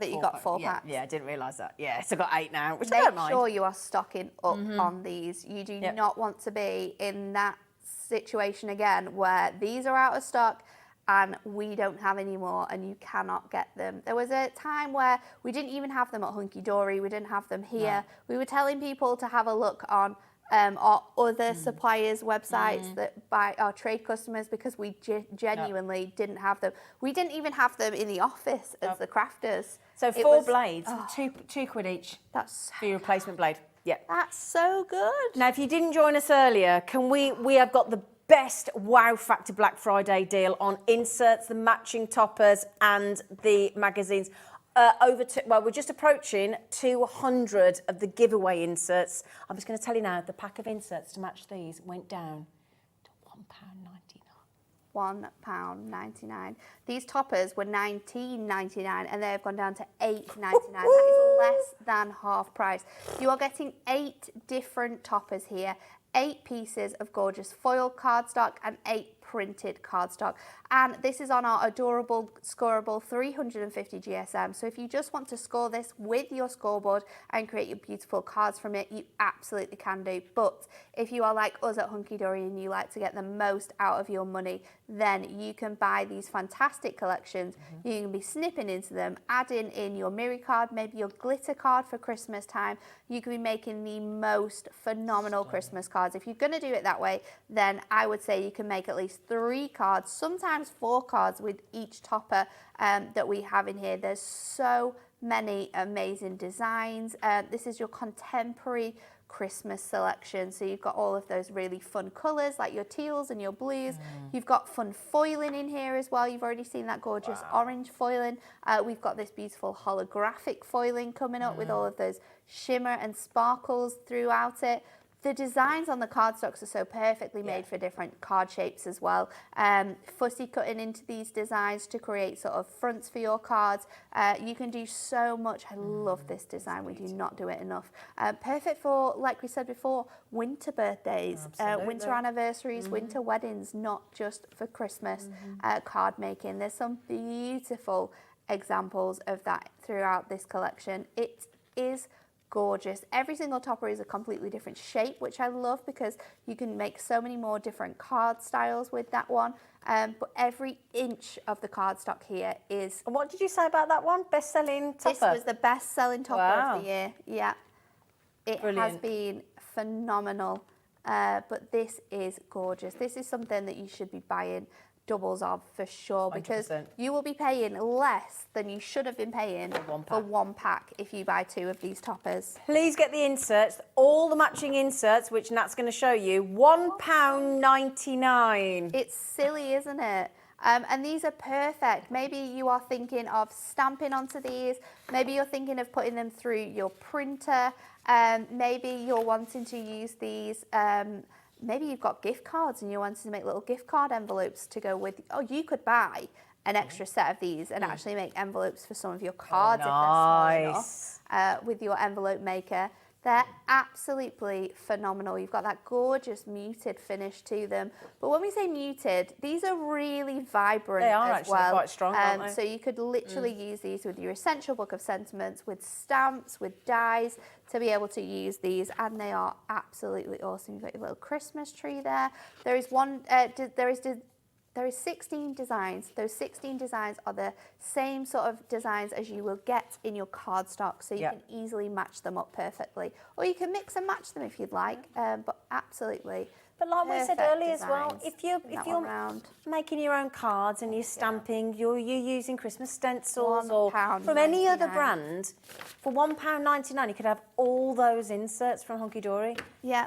that you got 4 packs. Yeah, I didn't realise that. Yeah, so I got 8 now, which I don't mind. Make sure you are stocking up on these. You do not want to be in that situation again where these are out of stock and we don't have any more and you cannot get them. There was a time where we didn't even have them at Hunkydory. We didn't have them here. We were telling people to have a look on our other suppliers' websites that buy our trade customers, because we genuinely didn't have them. We didn't even have them in the office as the crafters. So 4 blades, two quid each. That's for your replacement blade. Yeah. That's so good. Now, if you didn't join us earlier, we have got the best wow factor Black Friday deal on inserts, the matching toppers and the magazines. We're just approaching 200 of the giveaway inserts. I'm just going to tell you now, the pack of inserts to match these went down to £1.99. £1.99. These toppers were $19.99 and they have gone down to $8.99. That is less than half price. You are getting 8 different toppers here, 8 pieces of gorgeous foil cardstock and 8 printed cardstock, and this is on our adorable scoreable 350 GSM. So if you just want to score this with your scoreboard and create your beautiful cards from it, you absolutely can do. But if you are like us at Hunkydory and you like to get the most out of your money, then you can buy these fantastic collections. You can be snipping into them, adding in your Miri card, maybe your glitter card for Christmas time. You can be making the most phenomenal Christmas cards. If you're going to do it that way, then I would say you can make at least 3 cards, sometimes 4 cards with each topper that we have in here. There's so many amazing designs. This is your contemporary Christmas selection. So you've got all of those really fun colours like your teals and your blues. You've got fun foiling in here as well. You've already seen that gorgeous orange foiling. We've got this beautiful holographic foiling coming up with all of those shimmer and sparkles throughout it. The designs on the cardstocks are so perfectly made for different card shapes as well. Fussy cutting into these designs to create sort of fronts for your cards. You can do so much. I love this design. We do not do it enough. Perfect for, like we said before, winter birthdays, winter anniversaries, winter weddings, not just for Christmas card making. There's some beautiful examples of that throughout this collection. It is gorgeous. Every single topper is a completely different shape, which I love because you can make so many more different card styles with that one. But every inch of the cardstock here is... And what did you say about that one? Best-selling topper? This was the best-selling topper of the year. Yeah. It has been phenomenal. But this is gorgeous. This is something that you should be buying doubles of for sure, because 100%. you will be paying less than you should have been paying for one pack if you buy 2 of these toppers. Please get the inserts, all the matching inserts, which Nat's going to show you. £1.99. It's silly, isn't it? And these are perfect. Maybe you are thinking of stamping onto these. Maybe you're thinking of putting them through your printer. Maybe you're wanting to use these. Maybe you've got gift cards and you're wanting to make little gift card envelopes to go with. Oh, you could buy an extra set of these and actually make envelopes for some of your cards if they're small enough with your envelope maker. They're absolutely phenomenal. You've got that gorgeous muted finish to them. But when we say muted, these are really vibrant as well. They are actually quite strong, aren't they? So you could literally use these with your essential book of sentiments, with stamps, with dies, to be able to use these, and they are absolutely awesome. You've got your little Christmas tree there. There is 16 designs. Those 16 designs are the same sort of designs as you will get in your cardstock, so you can easily match them up perfectly. Or you can mix and match them if you'd like, but absolutely. But like we said earlier as well, if you're making your own cards and you're stamping, you're using Christmas stencils or from any other brand, for £1.99 you could have all those inserts from Hunkydory. Yeah.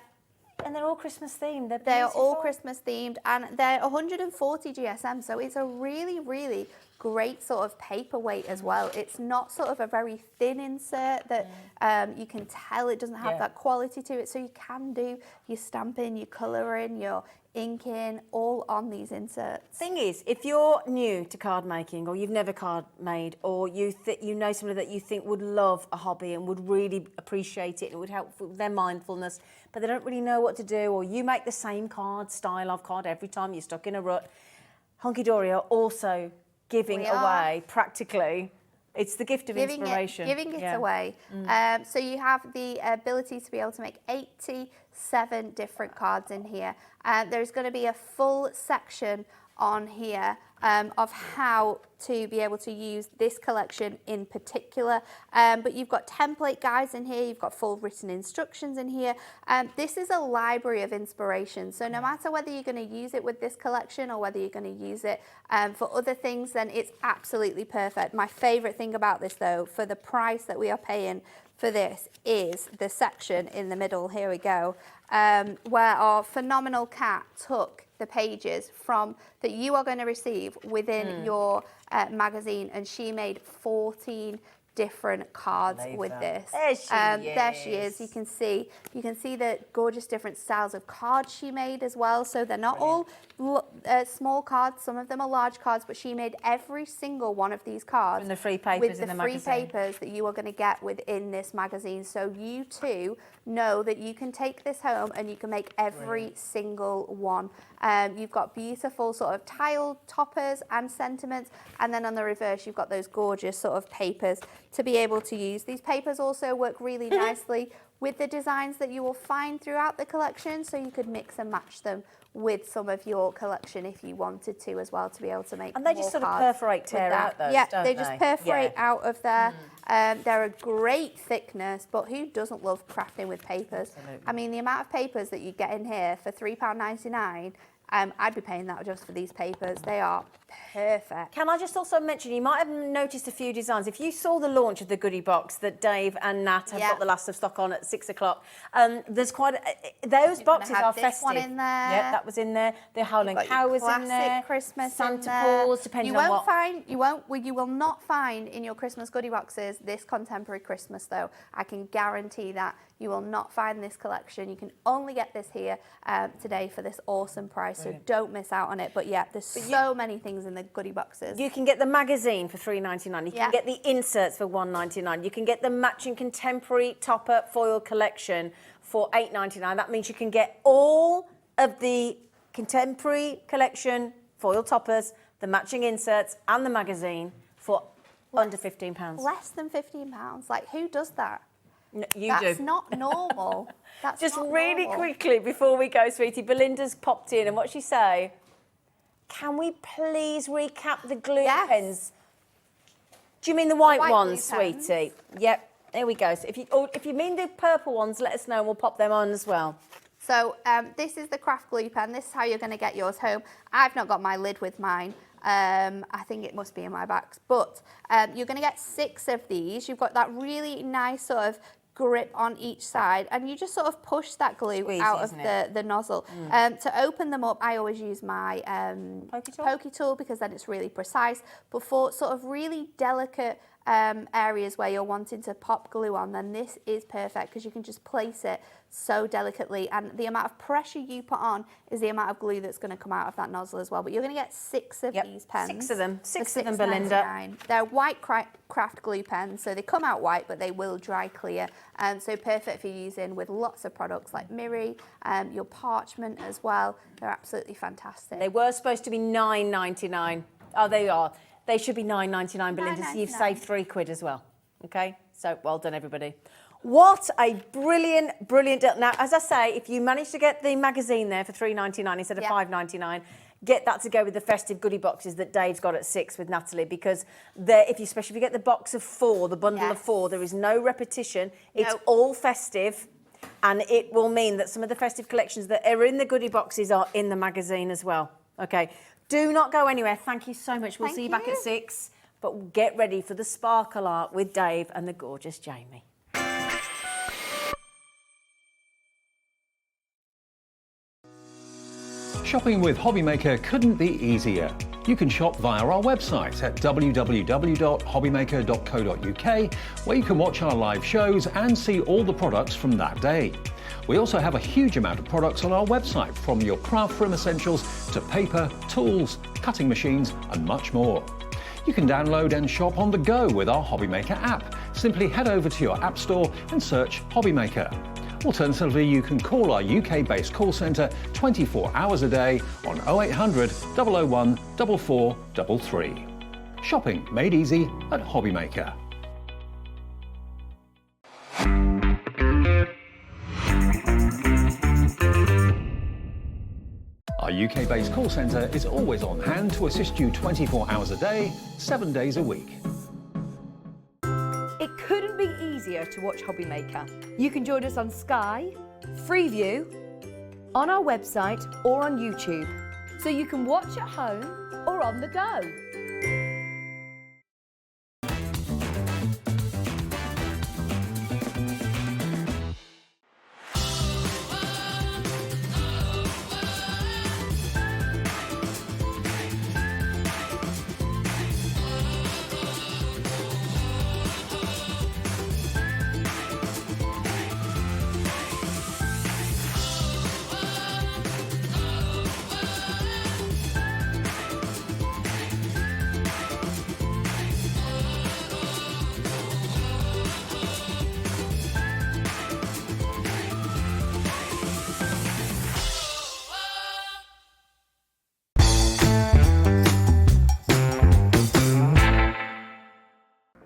And they're all Christmas themed. They are all Christmas themed, and they're 140 GSM, so it's a really, really great sort of paperweight as well. It's not sort of a very thin insert that you can tell it doesn't have that quality to it, so you can do your stamping, your colouring, your inking, all on these inserts. Thing is, if you're new to card making, or you've never card made, or you know somebody that you think would love a hobby and would really appreciate it and would help with their mindfulness, but they don't really know what to do, or you make the same style of card every time, you're stuck in a rut, Hunkydory are also giving away practically. It's the gift of inspiration. Giving it away. So you have the ability to be able to make 87 different cards in here. There's going to be a full section on here of how to be able to use this collection in particular. But you've got template guides in here, you've got full written instructions in here. This is a library of inspiration. So no matter whether you're going to use it with this collection or whether you're going to use it for other things, then it's absolutely perfect. My favourite thing about this though, for the price that we are paying for this, is the section in the middle, here we go, where our phenomenal cat took the pages from that you are going to receive within your magazine, and she made 14 different cards with this. There she is. You can see the gorgeous different styles of cards she made as well. So they're not all small cards. Some of them are large cards, but she made every single one of these cards and the free papers with the free papers that you are going to get within this magazine. So you too know that you can take this home and you can make every single one. You've got beautiful sort of tiled toppers and sentiments, and then on the reverse you've got those gorgeous sort of papers to be able to use. These papers also work really nicely with the designs that you will find throughout the collection, so you could mix and match them with some of your collection if you wanted to as well, to be able to make And they just sort of perforate, tear out those, don't they just perforate out of there. They're a great thickness, but who doesn't love crafting with papers? Absolutely. I mean, the amount of papers that you get in here for £3.99, I'd be paying that just for these papers. They are perfect. Can I just also mention, you might have noticed a few designs. If you saw the launch of the goodie box that Dave and Nat have got the last of stock on at 6 o'clock, there's quite those boxes are festive. One in there. Yep, that was in there. The Howling Cow was in there. Christmas Santa Paws, depending on what. You will not find in your Christmas goodie boxes this contemporary Christmas though. I can guarantee that. You will not find this collection. You can only get this here today for this awesome price. Brilliant. So don't miss out on it. But yeah, there's so many things in the goodie boxes. You can get the magazine for £3.99. You can get the inserts for £1.99. You can get the matching contemporary topper foil collection for £8.99. That means you can get all of the contemporary collection foil toppers, the matching inserts, and the magazine for under £15. Less than £15. Like, who does that? No, That's not normal. That's just not really normal. quickly before we go, sweetie, Belinda's popped in, and what she say? Can we please recap the glue pens? Do you mean the white ones, sweetie? Yep. There we go. So if you mean the purple ones, let us know and we'll pop them on as well. So this is the craft glue pen. This is how you're going to get yours home. I've not got my lid with mine. I think it must be in my box. But you're going to get 6 of these. You've got that really nice sort of grip on each side, and you just sort of push that glue out of the nozzle. To open them up, I always use my pokey tool because then it's really precise. But for sort of really delicate areas where you're wanting to pop glue on, then this is perfect because you can just place it so delicately, and the amount of pressure you put on is the amount of glue that's going to come out of that nozzle as well. But you're going to get 6 of these pens. 6 of them. 6 of them, Belinda. They're white craft glue pens, so they come out white, but they will dry clear. So perfect for using with lots of products like Miri, your parchment as well. They're absolutely fantastic. They were supposed to be £9.99. Oh, they are. They should be £9.99, Belinda, so you've saved £3 as well. Okay? So well done, everybody. What a brilliant, brilliant deal. Now, as I say, if you manage to get the magazine there for £3.99 instead of £5.99, get that to go with the festive goodie boxes that Dave's got at 6 with Natalie, because especially if you get the box of 4, the bundle of 4, there is no repetition. It's all festive, and it will mean that some of the festive collections that are in the goodie boxes are in the magazine as well. Okay. Do not go anywhere. Thank you so much. We'll see you back at 6. But get ready for the sparkle art with Dave and the gorgeous Jamie. Shopping with Hobbymaker couldn't be easier. You can shop via our website at www.hobbymaker.co.uk, where you can watch our live shows and see all the products from that day. We also have a huge amount of products on our website, from your craft room essentials to paper, tools, cutting machines and much more. You can download and shop on the go with our Hobbymaker app. Simply head over to your app store and search Hobbymaker. Alternatively, you can call our UK-based call centre 24 hours a day on 0800 001 4433. Shopping made easy at Hobbymaker. Our UK-based call centre is always on hand to assist you 24 hours a day, 7 days a week. It couldn't be easier to watch Hobbymaker. You can join us on Sky, Freeview, on our website or on YouTube. So you can watch at home or on the go.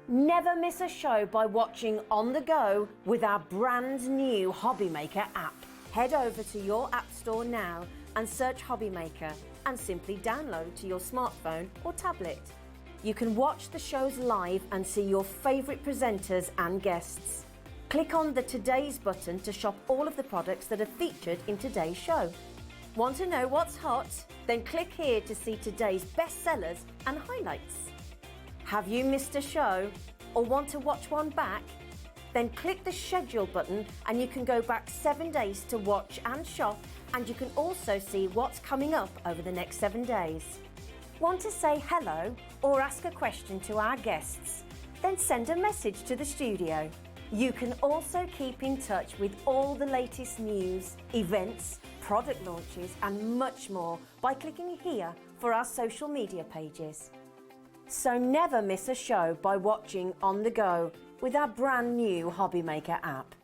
Never miss a show by watching on the go with our brand new Hobbymaker app. Head over to your app store now and search Hobbymaker and simply download to your smartphone or tablet. You can watch the shows live and see your favourite presenters and guests. Click on the Today's button to shop all of the products that are featured in today's show. Want to know what's hot? Then click here to see today's bestsellers and highlights. Have you missed a show or want to watch one back? Then click the schedule button and you can go back 7 days to watch and shop, and you can also see what's coming up over the next 7 days. Want to say hello or ask a question to our guests? Then send a message to the studio. You can also keep in touch with all the latest news, events, product launches and much more by clicking here for our social media pages. So never miss a show by watching on the go with our brand new Hobbymaker app.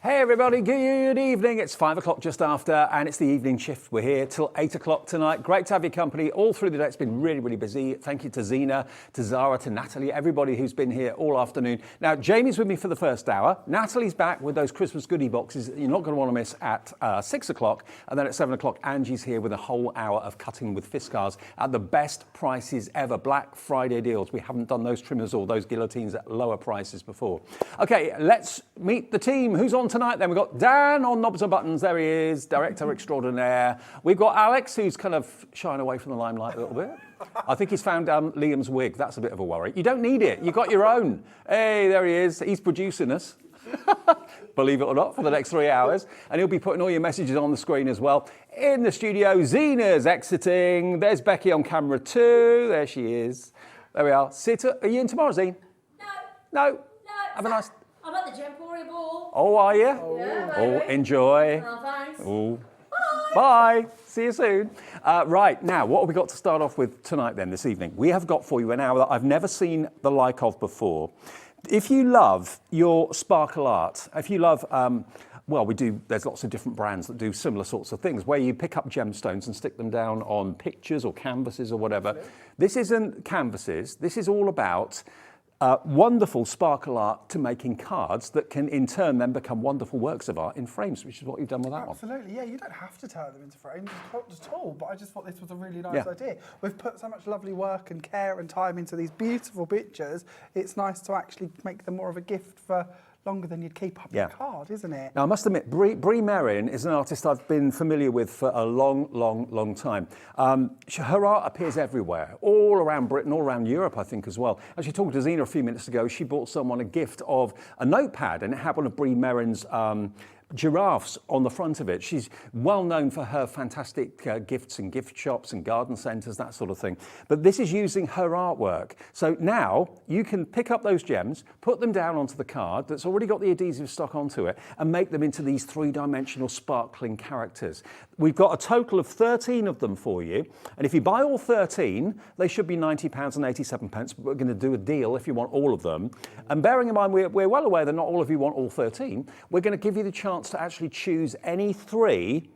Hey everybody, good evening. It's 5 o'clock just after, and it's the evening shift. We're here till 8 o'clock tonight. Great to have your company all through the day. It's been really, really busy. Thank you to Zena, to Zara, to Natalie, everybody who's been here all afternoon. Now, Jamie's with me for the first hour. Natalie's back with those Christmas goodie boxes that you're not going to want to miss at 6 o'clock. And then at 7 o'clock, Angie's here with a whole hour of cutting with Fiskars at the best prices ever. Black Friday deals. We haven't done those trimmers or those guillotines at lower prices before. Okay, let's meet the team. Who's on tonight then? We've got Dan on knobs and buttons. There he is, director extraordinaire. We've got Alex, who's kind of shying away from the limelight a little bit. I think he's found Liam's wig. That's a bit of a worry. You don't need it. You got your own. Hey, there he is. He's producing us. Believe it or not, for the next 3 hours. And he'll be putting all your messages on the screen as well. In the studio, Zena's exiting. There's Becky on camera too. There she is. There we are. Are you in tomorrow, Zine? No. No? Have a nice... I'm at the Gemporium Ball. Oh, are you? Yeah, oh, enjoy. Oh, thanks. Oh. Bye. See you soon. Right, now, what have we got to start off with tonight then, this evening? We have got for you an hour that I've never seen the like of before. If you love your sparkle art, if you love... there's lots of different brands that do similar sorts of things, where you pick up gemstones and stick them down on pictures or canvases or whatever. Absolutely. This isn't canvases. This is all about... wonderful sparkle art to making cards that can in turn then become wonderful works of art in frames, which is what you've done with that one. Absolutely, yeah, you don't have to turn them into frames at all, but I just thought this was a really nice idea. We've put so much lovely work and care and time into these beautiful pictures. It's nice to actually make them more of a gift for longer than you'd keep up your card, isn't it? Now, I must admit, Bree Merryn is an artist I've been familiar with for a long time. Her art appears everywhere, all around Britain, all around Europe, I think, as well. Actually, talking to Zena a few minutes ago, she bought someone a gift of a notepad, and it had one of Bree Merryn's giraffes on the front of it. She's well known for her fantastic gifts and gift shops and garden centres, that sort of thing. But this is using her artwork. So now you can pick up those gems, put them down onto the card that's already got the adhesive stuck onto it, and make them into these three-dimensional sparkling characters. We've got a total of 13 of them for you. And if you buy all 13, they should be £90.87, but we're going to do a deal if you want all of them. And bearing in mind, we're well aware that not all of you want all 13, we're going to give you the chance to actually choose any 3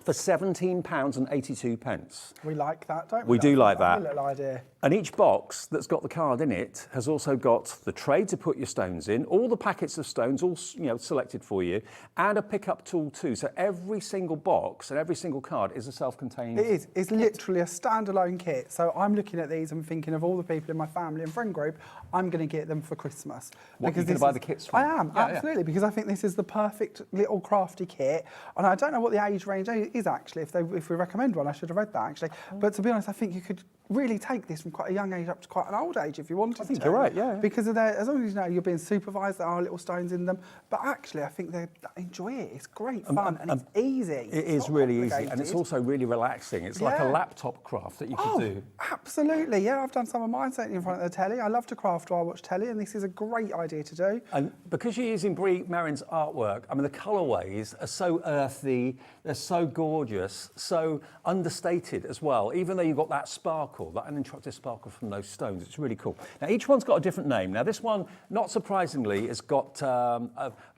for £17.82. We like that, don't we? We do like that. A little idea. And each box that's got the card in it has also got the tray to put your stones in, all the packets of stones, all selected for you, and a pickup tool too. So every single box and every single card is a self-contained. It is. It's literally a standalone kit. So I'm looking at these and thinking of all the people in my family and friend group. I'm going to get them for Christmas. What, you're going to buy the kits from? I am, absolutely, because I think this is the perfect little crafty kit. And I don't know what the age range is actually. If we recommend one, I should have read that actually. But to be honest, I think you could really take this from quite a young age up to quite an old age if you wanted to. I think you're right, yeah. Because of as long as you know you're being supervised, there are little stones in them. But actually, I think they enjoy it. It's great fun and it's easy. It is really easy, and it's also really relaxing. It's like a laptop craft that you could do. Absolutely, yeah. I've done some of mine sitting in front of the telly. I love to craft while I watch telly, and this is a great idea to do. And because you're using Bree Merryn's artwork, I mean, the colourways are so earthy, they're so gorgeous, so understated as well, even though you've got that sparkle, that uninterrupted sparkle from those stones. It's really cool. Now, each one's got a different name. Now, this one, not surprisingly, has got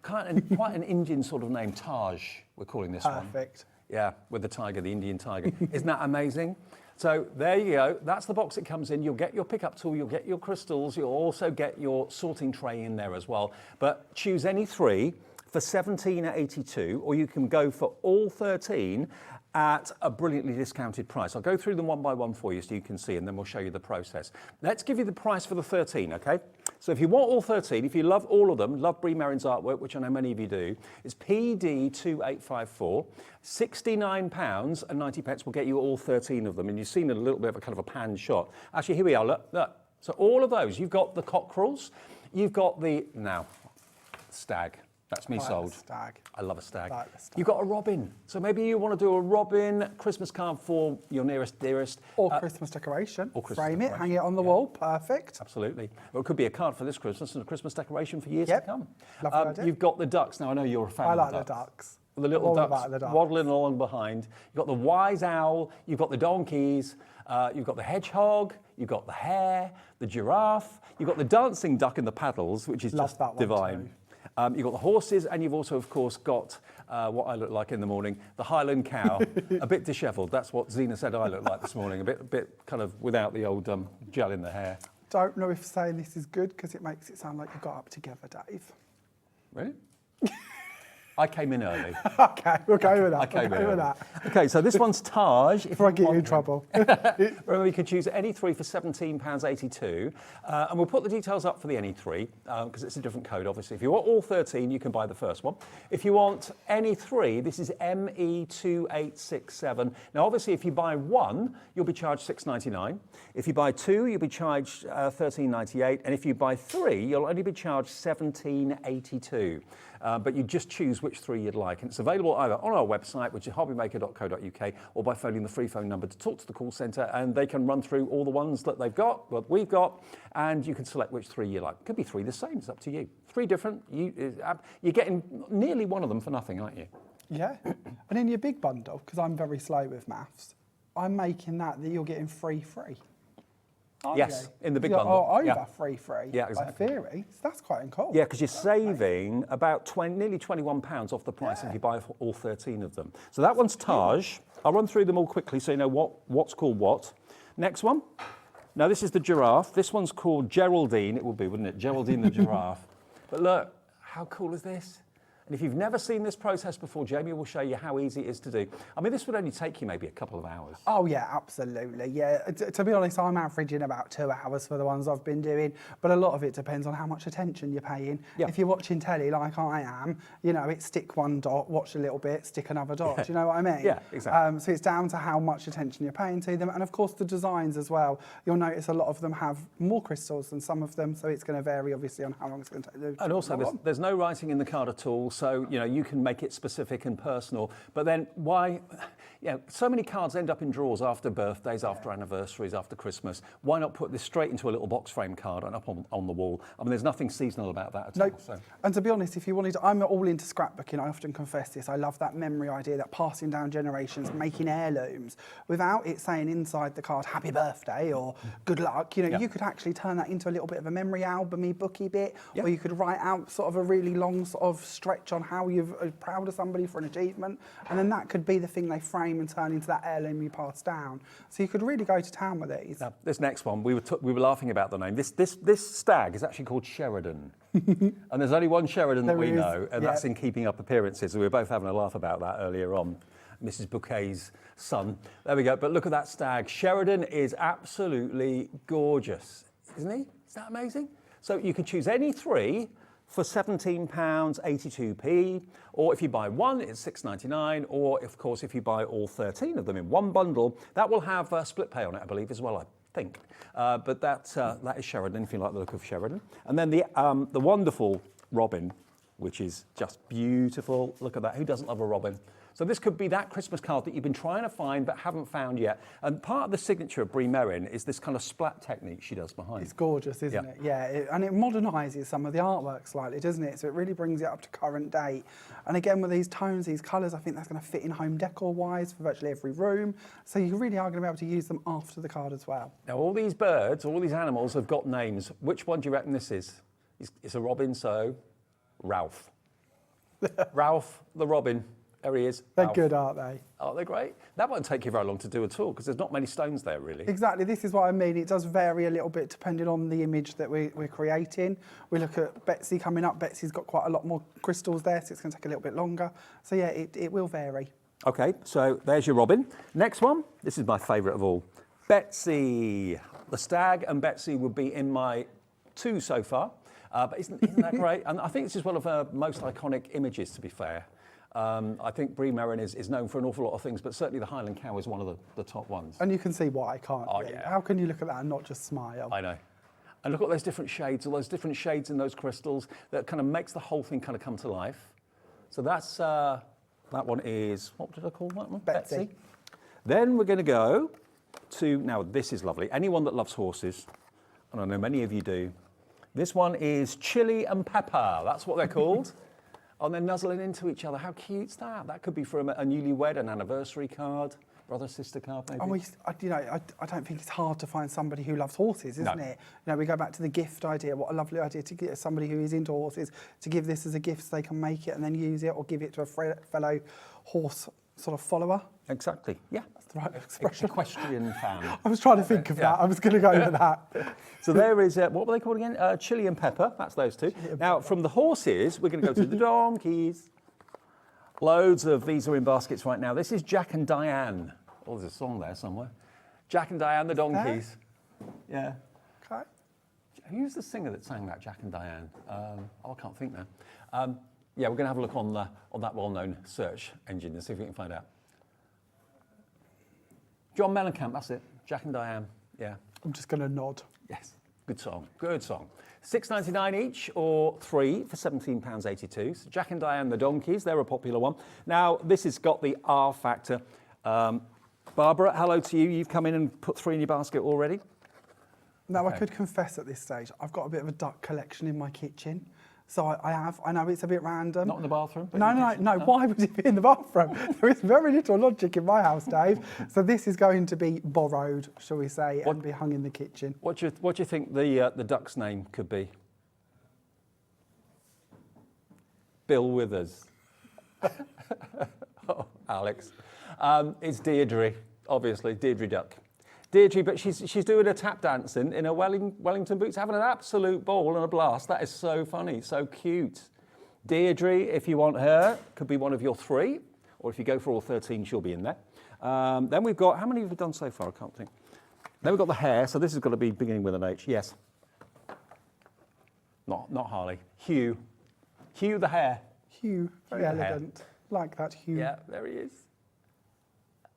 quite an Indian sort of name, Taj, we're calling this one. Perfect. Yeah, with the tiger, the Indian tiger. Isn't that amazing? So there you go. That's the box it comes in. You'll get your pickup tool, you'll get your crystals, you'll also get your sorting tray in there as well. But choose any 3 for £17.82, or you can go for all 13 at a brilliantly discounted price. I'll go through them one by one for you so you can see, and then we'll show you the process. Let's give you the price for the 13, okay? So if you want all 13, if you love all of them, love Bree Merryn's artwork, which I know many of you do, it's PD2854, £69.90 will get you all 13 of them. And you've seen a little bit of a kind of a pan shot. Actually, here we are, look. So all of those, you've got the cockerels, you've got the, now, stag. That's me sold. Stag. I love a stag. Like the stag. You've got a robin. So maybe you want to do a robin Christmas card for your nearest dearest. Or Christmas decoration. Or Christmas Frame decoration. it, hang it on the wall. Perfect. Absolutely. Or it could be a card for this Christmas and a Christmas decoration for years to come. Lovely idea. You've got the ducks. Now, I know you're a fan I of like the the ducks. The little All ducks about the ducks. waddling along behind. You've got the wise owl. You've got the donkeys. You've got the hedgehog. You've got the hare, the giraffe. You've got the dancing duck in the paddles, which is just divine. Too. You've got the horses, and you've also, of course, got what I look like in the morning, the Highland cow, a bit dishevelled. That's what Zena said I look like this morning, a bit kind of without the old gel in the hair. Don't know if saying this is good because it makes it sound like you got up together, Dave. Really? I came in early. Okay, we'll go with that. I came in with early. that. Okay, so this one's Taj. Before I get you in trouble. Remember, you can choose any 3 for £17.82, and we'll put the details up for the any 3 because it's a different code, obviously. If you want all 13, you can buy the first one. If you want any 3, this is ME2867. Now, obviously, if you buy 1, you'll be charged £6.99. If you buy 2, you'll be charged £13.98, and if you buy 3, you'll only be charged £17.82. But you just choose which 3 you'd like. And it's available either on our website, which is hobbymaker.co.uk, or by phoning the free phone number to talk to the call centre, and they can run through all the ones that they've got, what we've got, and you can select which 3 you like. It could be 3 the same, it's up to you. 3 different, you're getting nearly one of them for nothing, aren't you? Yeah. And in your big bundle, because I'm very slow with maths, I'm making that you're getting free. Yes, in the big bundle. Over free. Yeah, exactly. By theory, so that's quite cool. Yeah, because you're saving about nearly £21 off the price if you buy all 13 of them. So that one's Taj. I'll run through them all quickly so you know what's called what. Next one. Now this is the giraffe. This one's called Geraldine. It would be, wouldn't it? Geraldine the giraffe. But look, how cool is this? And if you've never seen this process before, Jamie will show you how easy it is to do. I mean, this would only take you maybe a couple of hours. Oh yeah, absolutely. Yeah, to be honest, I'm averaging about 2 hours for the ones I've been doing, but a lot of it depends on how much attention you're paying. Yeah. If you're watching telly like I am, you know, it's stick one dot, watch a little bit, stick another dot. Yeah. Do you know what I mean? Yeah, exactly. So it's down to how much attention you're paying to them, and of course the designs as well. You'll notice a lot of them have more crystals than some of them, so it's going to vary obviously on how long it's going to take. And also, there's no writing in the card at all, so you know you can make it specific and personal. But then why? You know, so many cards end up in drawers after birthdays, after anniversaries, after Christmas. Why not put this straight into a little box frame card and up on the wall? I mean, there's nothing seasonal about that at all. So. And to be honest, if you wanted to, I'm all into scrapbooking. I often confess this. I love that memory idea, that passing down generations, making heirlooms, without it saying inside the card, happy birthday or good luck. You know, you could actually turn that into a little bit of a memory albumy, booky bit, or you could write out sort of a really long sort of stretch on how you're proud of somebody for an achievement. And then that could be the thing they frame and turn into that heirloom you pass down. So you could really go to town with these. Now, this next one, we were laughing about the name. This stag is actually called Sheridan. And there's only one Sheridan that we know, and that's in Keeping Up Appearances. We were both having a laugh about that earlier on. Mrs. Bouquet's son. There we go. But look at that stag. Sheridan is absolutely gorgeous, isn't he? Is that amazing? So you can choose any 3 for £17.82p, or if you buy one, it's £6.99, or of course, if you buy all 13 of them in one bundle, that will have split pay on it, I believe, as well, I think. But that is Sheridan, if you like the look of Sheridan. And then the wonderful Robin, which is just beautiful. Look at that. Who doesn't love a Robin? So this could be that Christmas card that you've been trying to find but haven't found yet. And part of the signature of Bree Merryn is this kind of splat technique she does behind. It's gorgeous, isn't it? Yeah, and it modernises some of the artwork slightly, doesn't it? So it really brings it up to current date. And again, with these tones, these colours, I think that's going to fit in home decor-wise for virtually every room. So you really are going to be able to use them after the card as well. Now, all these birds, all these animals have got names. Which one do you reckon this is? It's a robin, so Ralph. Ralph the Robin. There he is. They're good, aren't they? Aren't they great? That won't take you very long to do at all because there's not many stones there, really. Exactly. This is what I mean. It does vary a little bit depending on the image that we're creating. We look at Betsy coming up. Betsy's got quite a lot more crystals there, so it's going to take a little bit longer. So, yeah, it will vary. OK, so there's your Robin. Next one. This is my favourite of all. Betsy. The stag and Betsy would be in my 2 so far. But isn't that great? And I think this is one of her most iconic images, to be fair. I think Bree Merryn is known for an awful lot of things, but certainly the Highland Cow is one of the top ones. And you can see why, can't you? Yeah. How can you look at that and not just smile? I know. And look at those different shades, all those different shades in those crystals that kind of makes the whole thing kind of come to life. So that's, that one is, what did I call that one? Betsy. Then we're going to go to, now this is lovely. Anyone that loves horses, and I know many of you do, this one is Chili and Pepper. That's what they're called. And they're nuzzling into each other. How cute's that? That could be from a newlywed, an anniversary card, brother-sister card, maybe. I don't think it's hard to find somebody who loves horses, isn't it? You know, we go back to the gift idea. What a lovely idea to get somebody who is into horses to give this as a gift so they can make it and then use it, or give it to a fellow horse sort of follower. Exactly, yeah. That's the right expression. Equestrian fan. I was trying to think of that. I was going to go with that. So there is, what were they called again? Chili and Pepper, that's those 2. Now, from the horses, we're going to go to the donkeys. Loads of these are in baskets right now. This is Jack and Diane. Oh, there's a song there somewhere. Jack and Diane, the donkeys. Yeah. Okay. Who's the singer that sang that, Jack and Diane? I can't think now. Yeah, we're going to have a look on that well-known search engine and see if we can find out. John Mellencamp, that's it. Jack and Diane, yeah. I'm just going to nod. Yes, good song, good song. £6.99 each, or 3 for £17.82. So Jack and Diane the donkeys, they're a popular one. Now, this has got the R factor. Barbara, hello to you. You've come in and put 3 in your basket already. Now, okay. I could confess at this stage, I've got a bit of a duck collection in my kitchen. So I know it's a bit random. Not in the bathroom? No. Why would it be in the bathroom? There is very little logic in my house, Dave. So this is going to be borrowed, shall we say, and be hung in the kitchen. What do you think the duck's name could be? Bill Withers. Oh, Alex. It's Deirdre, obviously, Deirdre Duck. Deirdre, but she's doing a tap dancing in her Wellington boots, having an absolute ball and a blast. That is so funny, so cute. Deirdre, if you want her, could be one of your 3, or if you go for all 13, she'll be in there. Then we've got, how many have we done so far? I can't think. Then we've got the hair, so this has got to be beginning with an H. Yes. Not Harley. Hugh. Hugh the hair. Hugh, very elegant. Like that, Hugh. Yeah, there he is.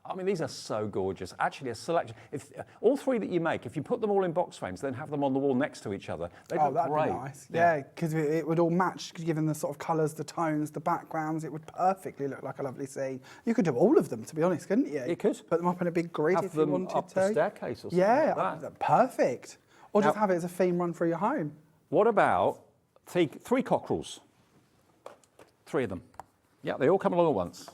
I mean, these are so gorgeous. Actually, a selection. If all 3 that you make, if you put them all in box frames, then have them on the wall next to each other, they look that'd great. Be nice. Yeah, because it would all match, given the sort of colours, the tones, the backgrounds. It would perfectly look like a lovely scene. You could do all of them, to be honest, couldn't you? You could. Put them up in a big grid Have if you them wanted up to. the staircase or something Yeah, like that. Perfect. Or just Now- have it as a theme run through your home. What about 3 cockerels? 3 of them. Yeah, they all come along at once.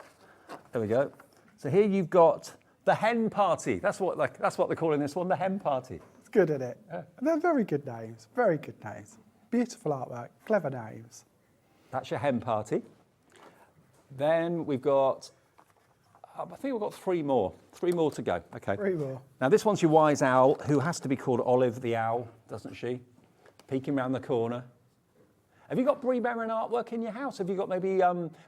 There we go. So here you've got the hen party. That's what they're calling this one, the hen party. It's good, isn't it? They're very good names. Very good names. Beautiful artwork. Clever names. That's your hen party. Then we've got, I think we've got 3 more. 3 more to go. Okay. 3 more. Now this one's your wise owl, who has to be called Olive the owl, doesn't she? Peeking round the corner. Have you got Bree Merryn artwork in your house? Have you got maybe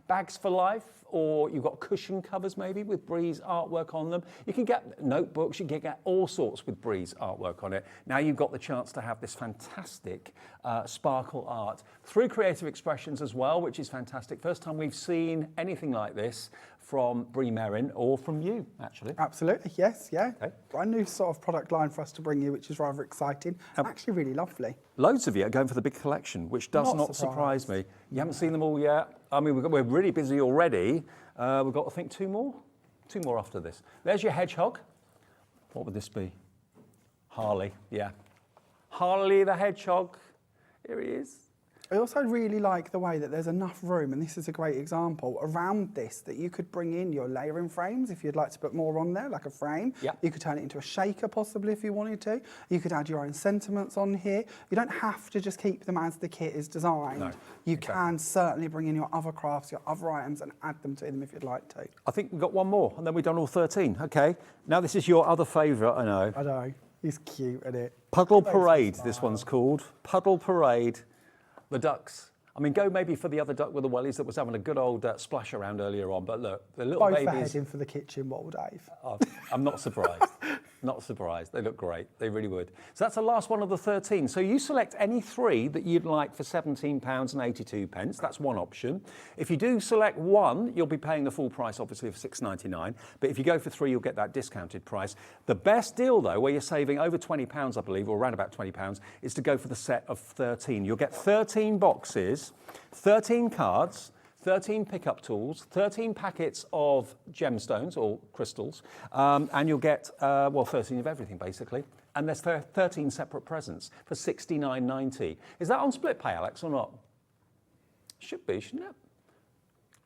bags for life, or you've got cushion covers maybe with Bree's artwork on them? You can get notebooks, you can get all sorts with Bree's artwork on it. Now you've got the chance to have this fantastic sparkle art through Creative Expressions as well, which is fantastic. First time we've seen anything like this from Bree Merryn, or from you, actually. Absolutely, yes, yeah. Okay. Brand new sort of product line for us to bring you, which is rather exciting. Actually really lovely. Loads of you are going for the big collection, which does not surprise me. You haven't seen them all yet. I mean, we're really busy already. We've got, I think, 2 more. 2 more after this. There's your hedgehog. What would this be? Harley, yeah. Harley the hedgehog. Here he is. I also really like the way that there's enough room, and this is a great example, around this that you could bring in your layering frames if you'd like to put more on there, like a frame. Yep. You could turn it into a shaker possibly if you wanted to. You could add your own sentiments on here. You don't have to just keep them as the kit is designed. No, you can certainly bring in your other crafts, your other items, and add them to them if you'd like to. I think we've got 1 more, and then we've done all 13. Okay. Now this is your other favourite, I know. I know. He's cute, isn't it? Puddle Parade, this one's called. Puddle Parade. The ducks. I mean, go maybe for the other duck with the wellies that was having a good old splash around earlier on. But look, the little Both babies. are heading for the kitchen wall, Dave. I'm not surprised. Not surprised. They look great. They really would. So that's the last one of the 13. So you select any 3 that you'd like for £17.82. That's one option. If you do select 1, you'll be paying the full price, obviously, of £6.99. But if you go for 3, you'll get that discounted price. The best deal, though, where you're saving over £20, I believe, or around about £20, is to go for the set of 13. You'll get 13 boxes, 13 cards, 13 pickup tools, 13 packets of gemstones or crystals, and you'll get, 13 of everything basically. And there's 13 separate presents for $69.90. Is that on split pay, Alex, or not? Should be, shouldn't it?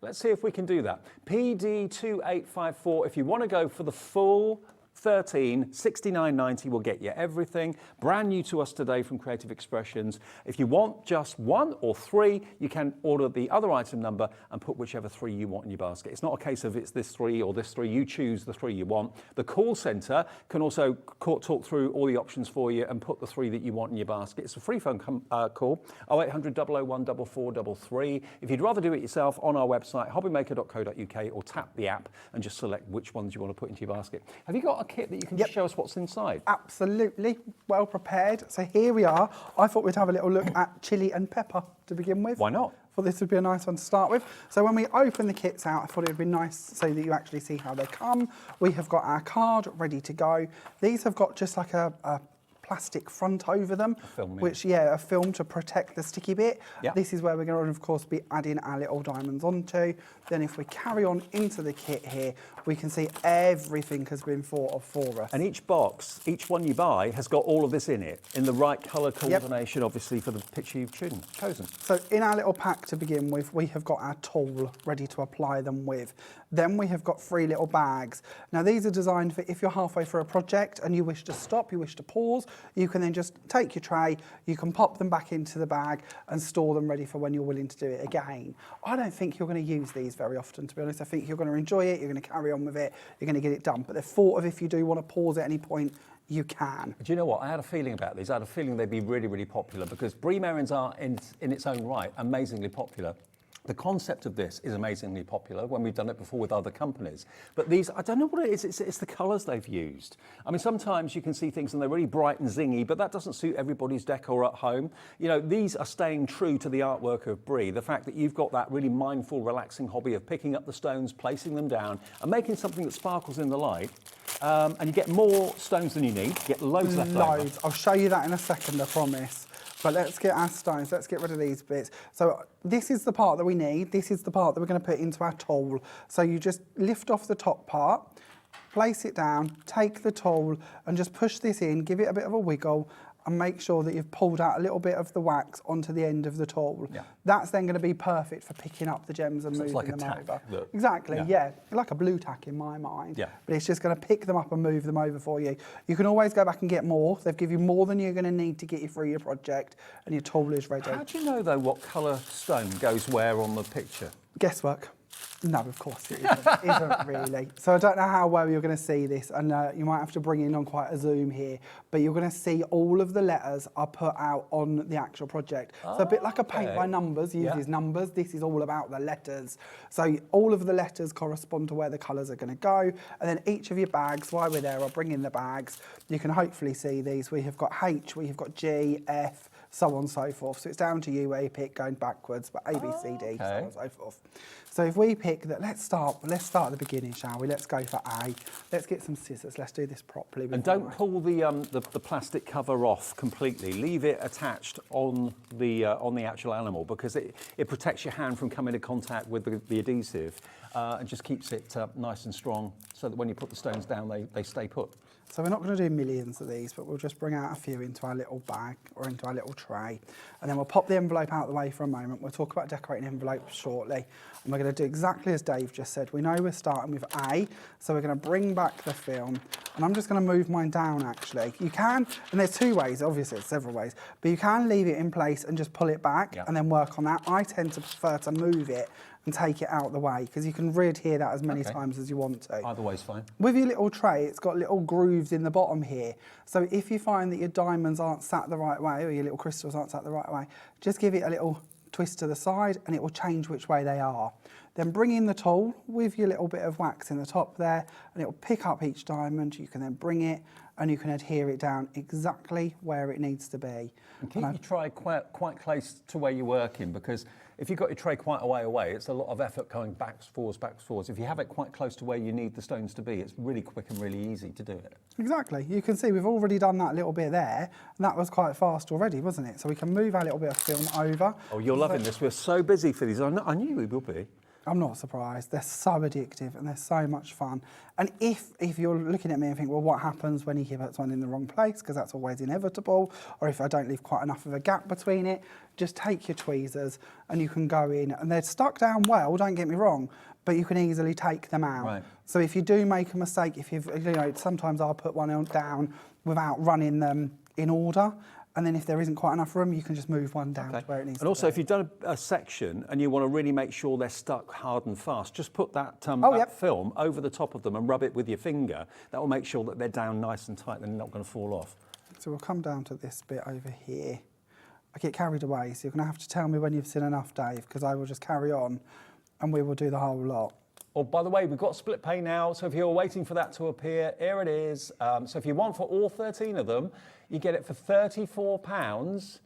Let's see if we can do that. PD2854, if you want to go for the full 13, $69.90 will get you everything. Brand new to us today from Creative Expressions. If you want just 1 or 3, you can order the other item number and put whichever 3 you want in your basket. It's not a case of it's this 3 or this 3. You choose the 3 you want. The call centre can also talk through all the options for you and put the 3 that you want in your basket. It's a free phone call, 0800 001 4433. If you'd rather do it yourself, on our website, hobbymaker.co.uk, or tap the app and just select which ones you want to put into your basket. Have you got a kit that you can just show us what's inside? Absolutely, well prepared. So here we are. I thought we'd have a little look at chili and pepper to begin with. Why not? Thought this would be a nice one to start with. So when we open the kits out, I thought it would be nice so that you actually see how they come. We have got our card ready to go. These have got just like a plastic front over them, a film to protect the sticky bit. Yep. This is where we're going to, of course, be adding our little diamonds onto. Then if we carry on into the kit here, we can see everything has been thought of for us. And each box, each one you buy, has got all of this in it, in the right colour coordination, obviously, for the picture you've chosen. So in our little pack to begin with, we have got our tool ready to apply them with. Then we have got 3 little bags. Now these are designed for if you're halfway through a project and you wish to stop, you wish to pause, you can then just take your tray, you can pop them back into the bag and store them ready for when you're willing to do it again. I don't think you're going to use these very often, to be honest. I think you're going to enjoy it, you're going to carry on with it, you're going to get it done. But they're thought of if you do want to pause at any point, you can. Do you know what? I had a feeling about these. I had a feeling they'd be really, really popular because Bree Merryn's art in its own right, amazingly popular. The concept of this is amazingly popular when we've done it before with other companies. But these, I don't know what it is, it's the colours they've used. I mean, sometimes you can see things and they're really bright and zingy, but that doesn't suit everybody's decor at home. You know, these are staying true to the artwork of Bree. The fact that you've got that really mindful, relaxing hobby of picking up the stones, placing them down, and making something that sparkles in the light. And you get more stones than you need, you get loads left over. Loads. I'll show you that in a second, I promise. But let's get our stones, let's get rid of these bits. So this is the part that we need. This is the part that we're going to put into our tool. So you just lift off the top part, place it down, take the tool and just push this in, give it a bit of a wiggle and make sure that you've pulled out a little bit of the wax onto the end of the tool. Yeah. That's then going to be perfect for picking up the gems and So it's moving like a them tack, over. look. Exactly, Yeah. yeah. Like a blue tack in my mind. Yeah. But it's just going to pick them up and move them over for you. You can always go back and get more. They've given you more than you're going to need to get you through your project and your tool is ready. How do you know, though, what colour stone goes where on the picture? Guesswork. No, of course it isn't really. So I don't know how well you're going to see this, and you might have to bring in on quite a zoom here, but you're going to see all of the letters are put out on the actual project. So a bit like a paint by numbers, uses numbers. This is all about the letters. So all of the letters correspond to where the colours are going to go, and then each of your bags, while we're there, I'll bring in the bags. You can hopefully see these. We have got H, we have got G, F, so on and so forth. So it's down to you where you pick going backwards, but A, B, C, D, so on and so forth. So if we pick that, let's start at the beginning, shall we? Let's go for A. Let's get some scissors. Let's do this properly. And don't pull the plastic cover off completely. Leave it attached on the actual animal because it protects your hand from coming into contact with the adhesive and just keeps it nice and strong so that when you put the stones down, they stay put. So we're not going to do millions of these, but we'll just bring out a few into our little bag or into our little tray. And then we'll pop the envelope out of the way for a moment. We'll talk about decorating envelopes shortly. And we're going to do exactly as Dave just said. We know we're starting with A, so we're going to bring back the film. And I'm just going to move mine down, actually. You can, and there's two ways, obviously there's several ways, but you can leave it in place and just pull it back and then work on that. I tend to prefer to move it and take it out the way because you can re-adhere that as many times as you want to. Either way's fine. With your little tray, it's got little grooves in the bottom here. So if you find that your diamonds aren't sat the right way or your little crystals aren't sat the right way, just give it a little twist to the side and it will change which way they are. Then bring in the tool with your little bit of wax in the top there and it will pick up each diamond. You can then bring it and you can adhere it down exactly where it needs to be. And keep your tray quite close to where you're working because if you've got your tray quite a way away, it's a lot of effort going backwards, forwards. If you have it quite close to where you need the stones to be, it's really quick and really easy to do it. Exactly. You can see we've already done that little bit there, and that was quite fast already, wasn't it? So we can move our little bit of film over. Oh, you're loving this. We're so busy for these. I knew we would be. I'm not surprised. They're so addictive and they're so much fun. And if you're looking at me and think, well, what happens when he puts one in the wrong place? Because that's always inevitable. Or if I don't leave quite enough of a gap between it, just take your tweezers and you can go in. And they're stuck down well, don't get me wrong, but you can easily take them out. Right. So if you do make a mistake, sometimes I'll put one down without running them in order. And then if there isn't quite enough room, you can just move one down to where it needs to be. And also, if you've done a section and you want to really make sure they're stuck hard and fast, just put that, film over the top of them and rub it with your finger. That will make sure that they're down nice and tight and they're not going to fall off. So we'll come down to this bit over here. I get carried away, so you're going to have to tell me when you've seen enough, Dave, because I will just carry on and we will do the whole lot. Oh, by the way, we've got split pay now, so if you're waiting for that to appear, here it is. So if you want for all 13 of them, you get it for £34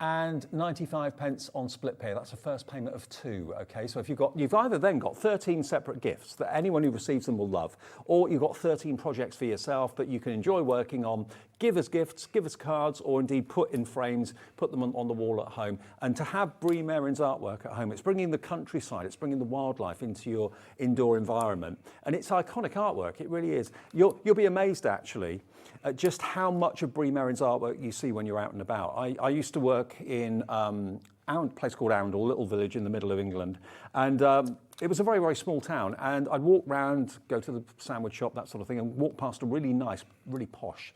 and 95 pence on split pay. That's a first payment of 2, okay? So if you've either then got 13 separate gifts that anyone who receives them will love, or you've got 13 projects for yourself that you can enjoy working on. Give us gifts, give us cards, or indeed put in frames, put them on the wall at home. And to have Bree Merryn's artwork at home, it's bringing the countryside, it's bringing the wildlife into your indoor environment. And it's iconic artwork, it really is. You'll be amazed, actually, at just how much of Bree Merryn's artwork you see when you're out and about. I used to work in a place called Arundel, a little village in the middle of England. And it was a very, very small town. And I'd walk round, go to the sandwich shop, that sort of thing, and walk past a really nice, really posh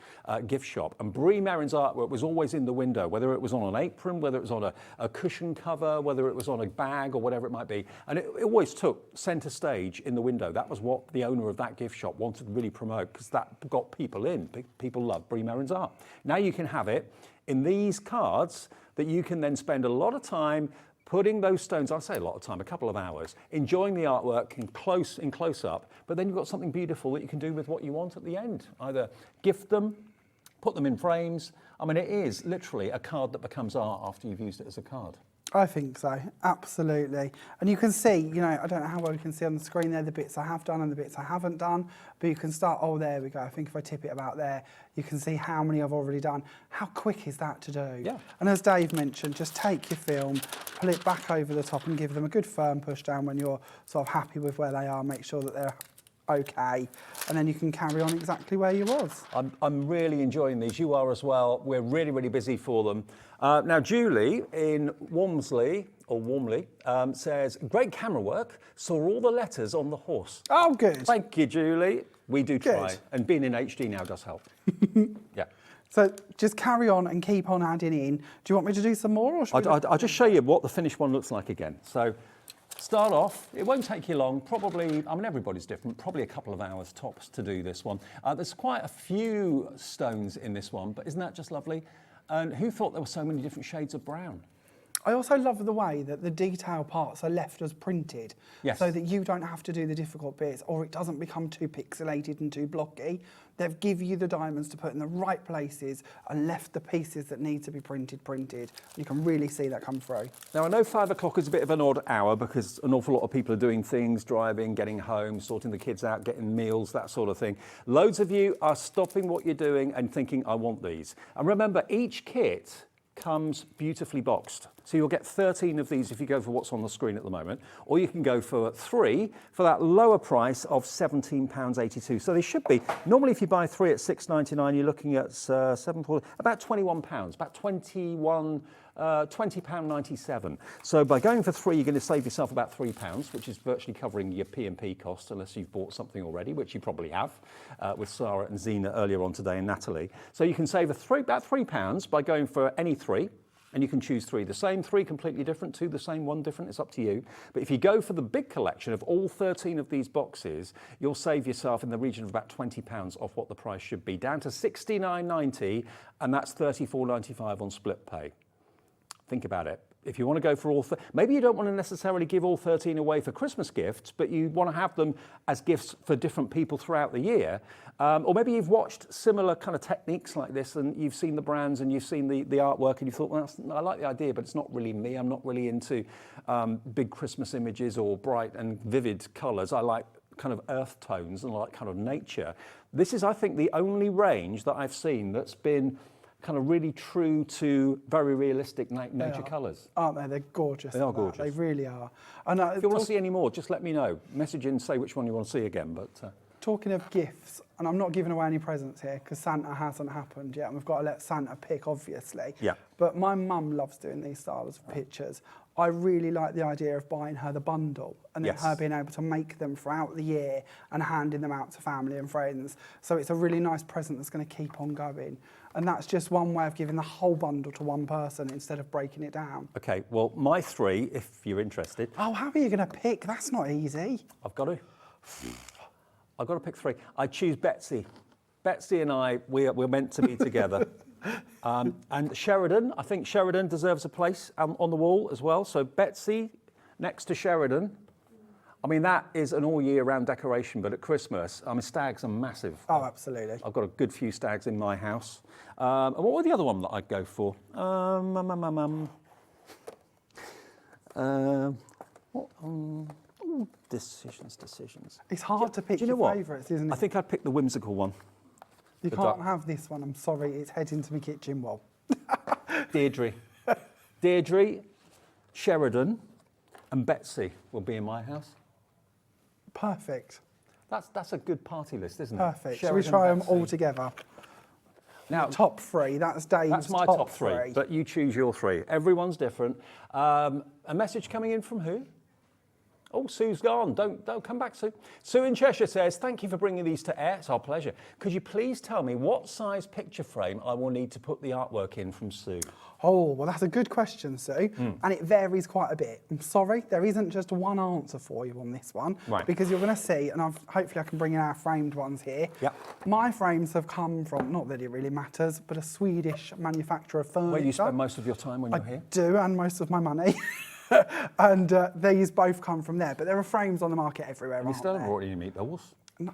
gift shop. And Bree Merryn's artwork was always in the window, whether it was on an apron, whether it was on a cushion cover, whether it was on a bag or whatever it might be. And it always took centre stage in the window. That was what the owner of that gift shop wanted to really promote, because that got people in. People love Bree Merryn's art. Now you can have it in these cards that you can then spend a lot of time putting those stones, I'd say a lot of time, a couple of hours, enjoying the artwork in close up, but then you've got something beautiful that you can do with what you want at the end. Either gift them, put them in frames. I mean, it is literally a card that becomes art after you've used it as a card. I think so, absolutely. And you can see, you know, I don't know how well you can see on the screen there the bits I have done and the bits I haven't done, but you can start, oh, there we go. I think if I tip it about there, you can see how many I've already done. How quick is that to do? Yeah. And as Dave mentioned, just take your film, pull it back over the top and give them a good firm push down when you're sort of happy with where they are, make sure that they're okay, and then you can carry on exactly where you was. I'm really enjoying these. You are as well. We're really, really busy for them. Now, Julie in Warmsley, says, great camera work. Saw all the letters on the horse. Oh, good. Thank you, Julie. We do try. Good. And being in HD now does help. Yeah. So just carry on and keep on adding in. Do you want me to do some more? Or I'll just show you what the finished one looks like again. So start off, it won't take you long, probably, I mean, everybody's different, probably a couple of hours tops to do this one. There's quite a few stones in this one, but isn't that just lovely? And who thought there were so many different shades of brown? I also love the way that the detail parts are left as printed, Yes. so that you don't have to do the difficult bits, or it doesn't become too pixelated and too blocky. They've given you the diamonds to put in the right places and left the pieces that need to be printed. You can really see that come through. Now, I know 5 o'clock is a bit of an odd hour because an awful lot of people are doing things, driving, getting home, sorting the kids out, getting meals, that sort of thing. Loads of you are stopping what you're doing and thinking, I want these. And remember, each kit comes beautifully boxed. So you'll get 13 of these if you go for what's on the screen at the moment, or you can go for 3 for that lower price of £17.82. So they should be, normally if you buy 3 at £6.99, you're looking at about £21, about £20.97. So by going for 3, you're going to save yourself about £3, which is virtually covering your P&P costs, unless you've bought something already, which you probably have, with Sara and Zena earlier on today and Natalie. So you can save about £3 by going for any 3. And you can choose 3 the same, 3 completely different, 2 the same, 1 different, it's up to you. But if you go for the big collection of all 13 of these boxes, you'll save yourself in the region of about £20 off what the price should be, down to $69.90, and that's $34.95 on split pay. Think about it. If you want to go for all, maybe you don't want to necessarily give all 13 away for Christmas gifts, but you want to have them as gifts for different people throughout the year. Or maybe you've watched similar kind of techniques like this and you've seen the brands and you've seen the artwork and you thought, well, I like the idea, but it's not really me. I'm not really into big Christmas images or bright and vivid colours. I like kind of earth tones and I like kind of nature. This is, I think, the only range that I've seen that's been kind of really true to very realistic nature colours. Aren't they? They're gorgeous. They are gorgeous. They really are. And if you want to see any more, just let me know. Message in, say which one you want to see again. But talking of gifts, and I'm not giving away any presents here because Santa hasn't happened yet, and we've got to let Santa pick, obviously. Yeah. But my mum loves doing these styles of pictures. I really like the idea of buying her the bundle and then her being able to make them throughout the year and handing them out to family and friends. So it's a really nice present that's going to keep on going. And that's just one way of giving the whole bundle to one person instead of breaking it down. Okay, well, my 3, if you're interested. Oh, how are you going to pick? That's not easy. I've got to pick 3. I choose Betsy. Betsy and I, we're meant to be together. And Sheridan, I think Sheridan deserves a place on the wall as well. So Betsy next to Sheridan. I mean, that is an all year round decoration, but at Christmas, I mean, stags are massive. Oh, absolutely. I've got a good few stags in my house. And what were the other one that I'd go for? Decisions. It's hard to pick your favourites, isn't it? I think I'd pick the whimsical one. You can't have this one, I'm sorry, it's heading to my kitchen wall. Deirdre, Sheridan and Betsy will be in my house. Perfect. That's a good party list, isn't it? Perfect. Shall we try them all together? Now, top 3, that's Dave's That's my top 3, but you choose your 3. Everyone's different. A message coming in from who? Oh, Sue's gone. Don't come back, Sue. Sue in Cheshire says, thank you for bringing these to air. It's our pleasure. Could you please tell me what size picture frame I will need to put the artwork in from Sue? Oh, well, that's a good question, Sue. And it varies quite a bit. I'm sorry, there isn't just one answer for you on this one. Right. Because you're going to see, and hopefully I can bring in our framed ones here. Yep. My frames have come from, not that it really matters, but a Swedish manufacturer of furniture. Where you spend most of your time when you're here? I do, and most of my money. And these both come from there. But there are frames on the market everywhere. You still haven't brought any meatballs?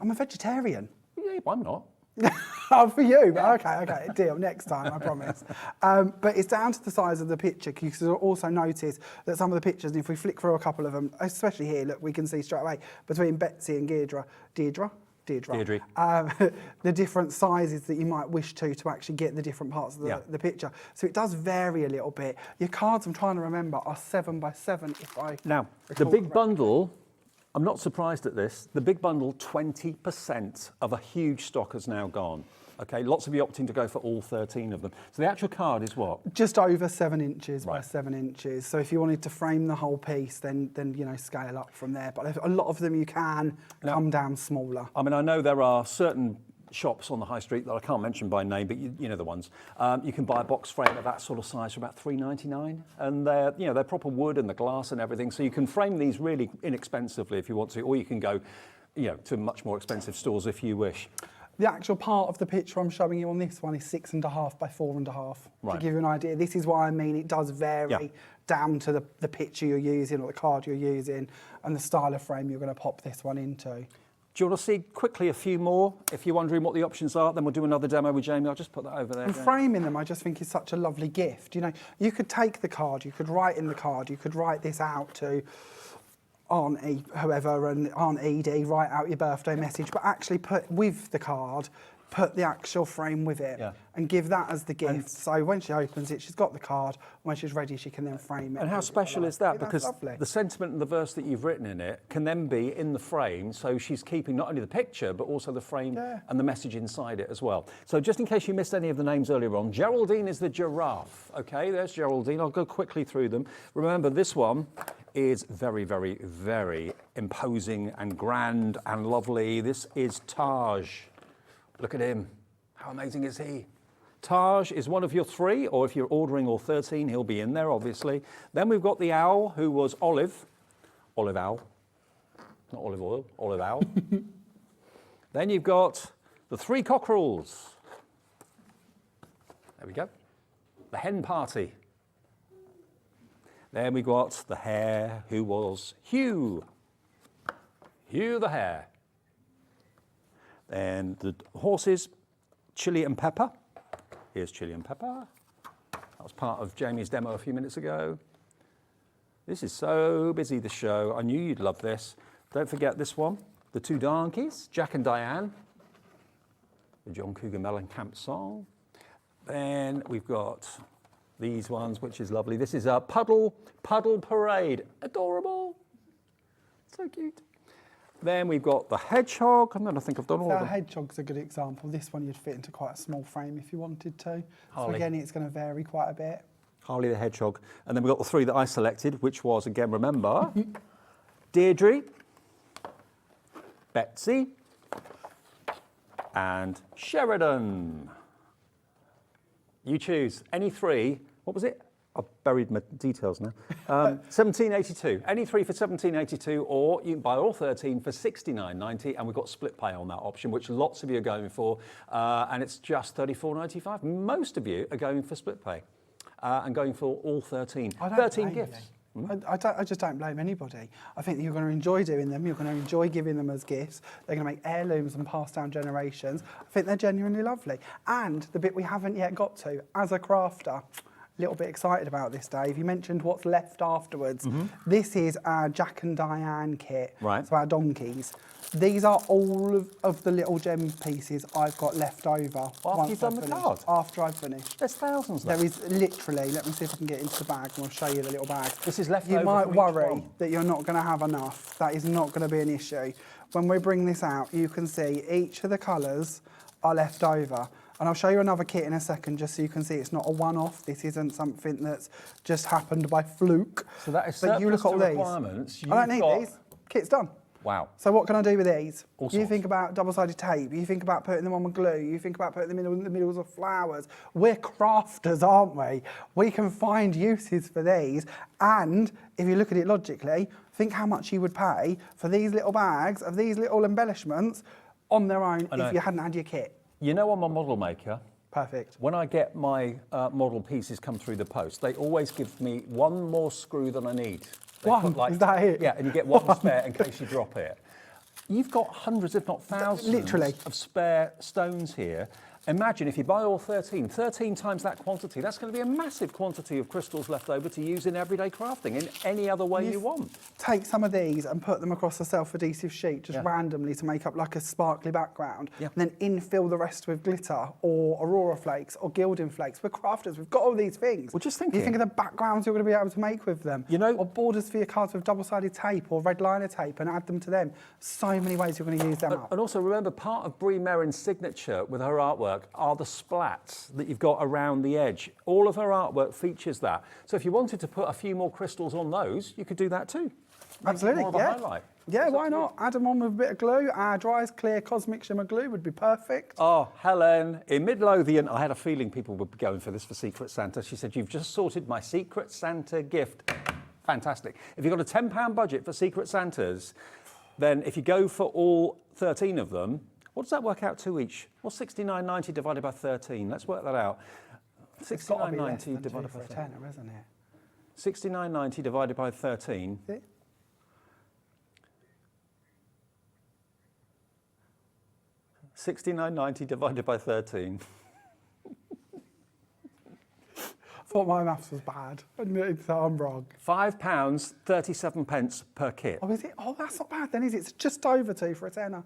I'm a vegetarian. Yeah, I'm not. Oh, for you, but okay, deal, next time, I promise. But it's down to the size of the picture, because you'll also notice that some of the pictures, and if we flick through a couple of them, especially here, look, we can see straight away, between Betsy and Deirdre, the different sizes that you might wish to actually get the different parts of the picture. So it does vary a little bit. Your cards, I'm trying to remember, are 7x7 if I Now, the big bundle, I'm not surprised at this. The big bundle, 20% of a huge stock has now gone. Okay, lots of you opting to go for all 13 of them. So the actual card is what? Just over 7 inches by 7 inches. So if you wanted to frame the whole piece, then you know, scale up from there. But a lot of them you can come down smaller. I mean, I know there are certain shops on the high street that I can't mention by name, but you know the ones. You can buy a box frame of that sort of size for about $3.99, and they're proper wood and the glass and everything. So you can frame these really inexpensively if you want to, or you can go, to much more expensive stores if you wish. The actual part of the picture I'm showing you on this one is 6.5 by 4.5. Right. To give you an idea, this is what I mean. It does vary down to the picture you're using or the card you're using and the style of frame you're going to pop this one into. Do you want to see quickly a few more? If you're wondering what the options are, then we'll do another demo with Jamie. I'll just put that over there. And framing them, I just think is such a lovely gift. You know, you could take the card, you could write in the card, you could write this out to Auntie, whoever, and Aunt Edie, write out your birthday message, but actually put with the card, put the actual frame with it and give that as the gift. So when she opens it, she's got the card. When she's ready, she can then frame it. And how special is that? Because the sentiment and the verse that you've written in it can then be in the frame. So she's keeping not only the picture, but also the frame and the message inside it as well. So just in case you missed any of the names earlier on, Geraldine is the giraffe. Okay, there's Geraldine. I'll go quickly through them. Remember, this one is very, very, very imposing and grand and lovely. This is Taj. Look at him. How amazing is he? Taj is one of your 3, or if you're ordering all 13, he'll be in there, obviously. Then we've got the owl, who was Olive owl. Not olive oil, olive owl. Then you've got the 3 cockerels. There we go. The hen party. Then we got the hare, who was Hugh. Hugh the hare. Then the horses, Chili and Pepper. Here's Chili and Pepper. That was part of Jamie's demo a few minutes ago. This is so busy, this show. I knew you'd love this. Don't forget this one, the 2 donkeys, Jack and Diane. The John Cougar Mellencamp song. Then we've got these ones, which is lovely. This is a Puddle Parade. Adorable. So cute. Then we've got the hedgehog, and then I think I've done all of them. The hedgehog's a good example. This one you'd fit into quite a small frame if you wanted to. Harley. So again, it's going to vary quite a bit. Harley the hedgehog. And then we've got the 3 that I selected, which was, again, remember, Deirdre, Betsy, and Sheridan. You choose any 3. What was it? I've buried my details now. 1782. Any 3 for 1782, or you can buy all 13 for $69.90, and we've got split pay on that option, which lots of you are going for, and it's just $34.95. Most of you are going for split pay and going for all 13. 13 gifts. I just don't blame anybody. I think you're going to enjoy doing them. You're going to enjoy giving them as gifts. They're going to make heirlooms and pass down generations. I think they're genuinely lovely. And the bit we haven't yet got to, as a crafter, a little bit excited about this, Dave. You mentioned what's left afterwards. This is our Jack and Diane kit. Right. So our donkeys. These are all of the little gem pieces I've got left over. After you've done the card? After I've finished. There's thousands left. There is literally, let me see if I can get into the bag and I'll show you the little bag. This is left You over might from each worry one. that you're not going to have enough. That is not going to be an issue. When we bring this out, you can see each of the colours are left over. And I'll show you another kit in a second, just so you can see it's not a one-off. This isn't something that's just happened by fluke. So that is but you look surplus at to these. requirements. I don't need these. Kit's done. Wow. So what can I do with these? All You sorts. think about double-sided tape. You think about putting them on with glue. You think about putting them in the middles of flowers. We're crafters, aren't we? We can find uses for these. And if you look at it logically, think how much you would pay for these little bags of these little embellishments on their own if you hadn't had your kit. You know I'm a model maker. Perfect. When I get my model pieces come through the post, they always give me one more screw than I need. One? Is that it? Yeah, and you get one spare in case you drop it. You've got hundreds, if not thousands, literally, of spare stones here. Imagine if you buy all 13 times that quantity, that's going to be a massive quantity of crystals left over to use in everyday crafting in any other way you want. Take some of these and put them across a self-adhesive sheet just randomly to make up like a sparkly background, and then infill the rest with glitter or aurora flakes or gilding flakes. We're crafters, we've got all these things. Well, just thinking. You think of the backgrounds you're going to be able to make with them, you know, or borders for your cards with double-sided tape or red liner tape and add them to them. So many ways you're going to use them up. And also remember, part of Bree Merryn's signature with her artwork are the splats that you've got around the edge. All of her artwork features that. So if you wanted to put a few more crystals on those, you could do that too. Absolutely, more of a highlight. Yeah, why not? Add them on with a bit of glue. Our dry as clear cosmic shimmer glue would be perfect. Oh, Helen, in Midlothian, I had a feeling people would be going for this for Secret Santa. She said, you've just sorted my Secret Santa gift. Fantastic. If you've got a £10 budget for Secret Santas, then if you go for all 13 of them, what does that work out to each? What's 69.90 divided by 13? Let's work that out. 69.90 divided by 13, isn't it? 69.90 divided by 13. 69.90 divided by 13. Thought my maths was bad. So I'm wrong. £5, 37 pence per kit. Oh, is it? Oh, that's not bad then, is it? It's just over two for a tenner.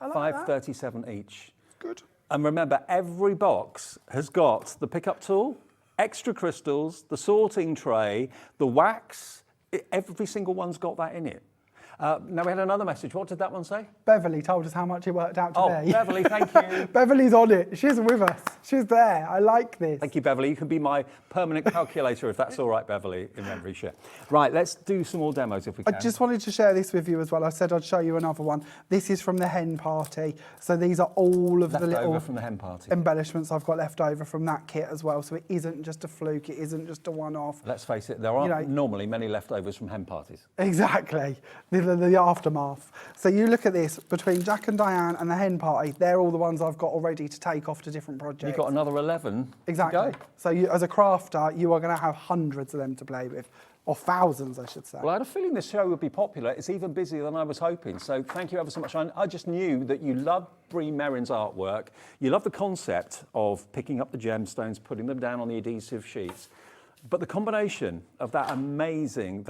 I like that. £5.37 each. Good. And remember, every box has got the pickup tool, extra crystals, the sorting tray, the wax. Every single one's got that in it. Now, we had another message. What did that one say? Beverly told us how much it worked out today. Oh, Beverly, thank you. Beverly's on it. She's with us. She's there. I like this. Thank you, Beverly. You can be my permanent calculator if that's all right, Beverly, in memory share. Right, let's do some more demos if we can. I just wanted to share this with you as well. I said I'd show you another one. This is from the hen party. So these are all of the little from the hen party. embellishments I've got left over from that kit as well. So it isn't just a fluke. It isn't just a one-off. Let's face it, there aren't normally many leftovers from hen parties. Exactly. The aftermath. So you look at this, between Jack and Diane and the hen party, they're all the ones I've got already to take off to different projects. You've got another 11 exactly. to go. So you, as a crafter, you are going to have hundreds of them to play with, or thousands, I should say. Well, I had a feeling this show would be popular. It's even busier than I was hoping. So thank you ever so much. I just knew that you love Bree Merryn's artwork. You love the concept of picking up the gemstones, putting them down on the adhesive sheets. But the combination of that amazing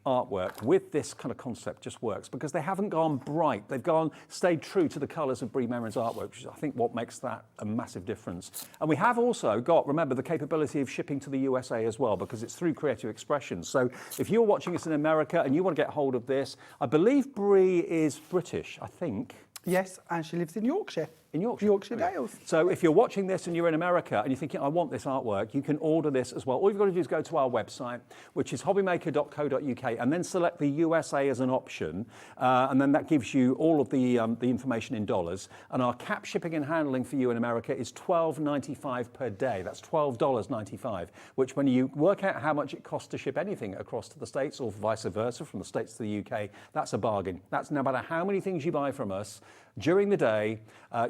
artwork with this kind of concept just works because they haven't gone bright. They've stayed true to the colours of Bree Merryn's artwork, which is, I think, what makes that a massive difference. And we have also got, remember, the capability of shipping to the USA as well because it's through Creative Expressions. So if you're watching us in America and you want to get hold of this, I believe Bree is British, I think. Yes, and she lives in Yorkshire. In Yorkshire. Yorkshire Dales. So if you're watching this and you're in America and you're thinking, I want this artwork, you can order this as well. All you've got to do is go to our website, which is hobbymaker.co.uk, and then select the USA as an option. And then that gives you all of the information in dollars. And our cap shipping and handling for you in America is $12.95 per day. That's $12.95, which when you work out how much it costs to ship anything across to the States or vice versa, from the States to the UK, that's a bargain. That's no matter how many things you buy from us, during the day,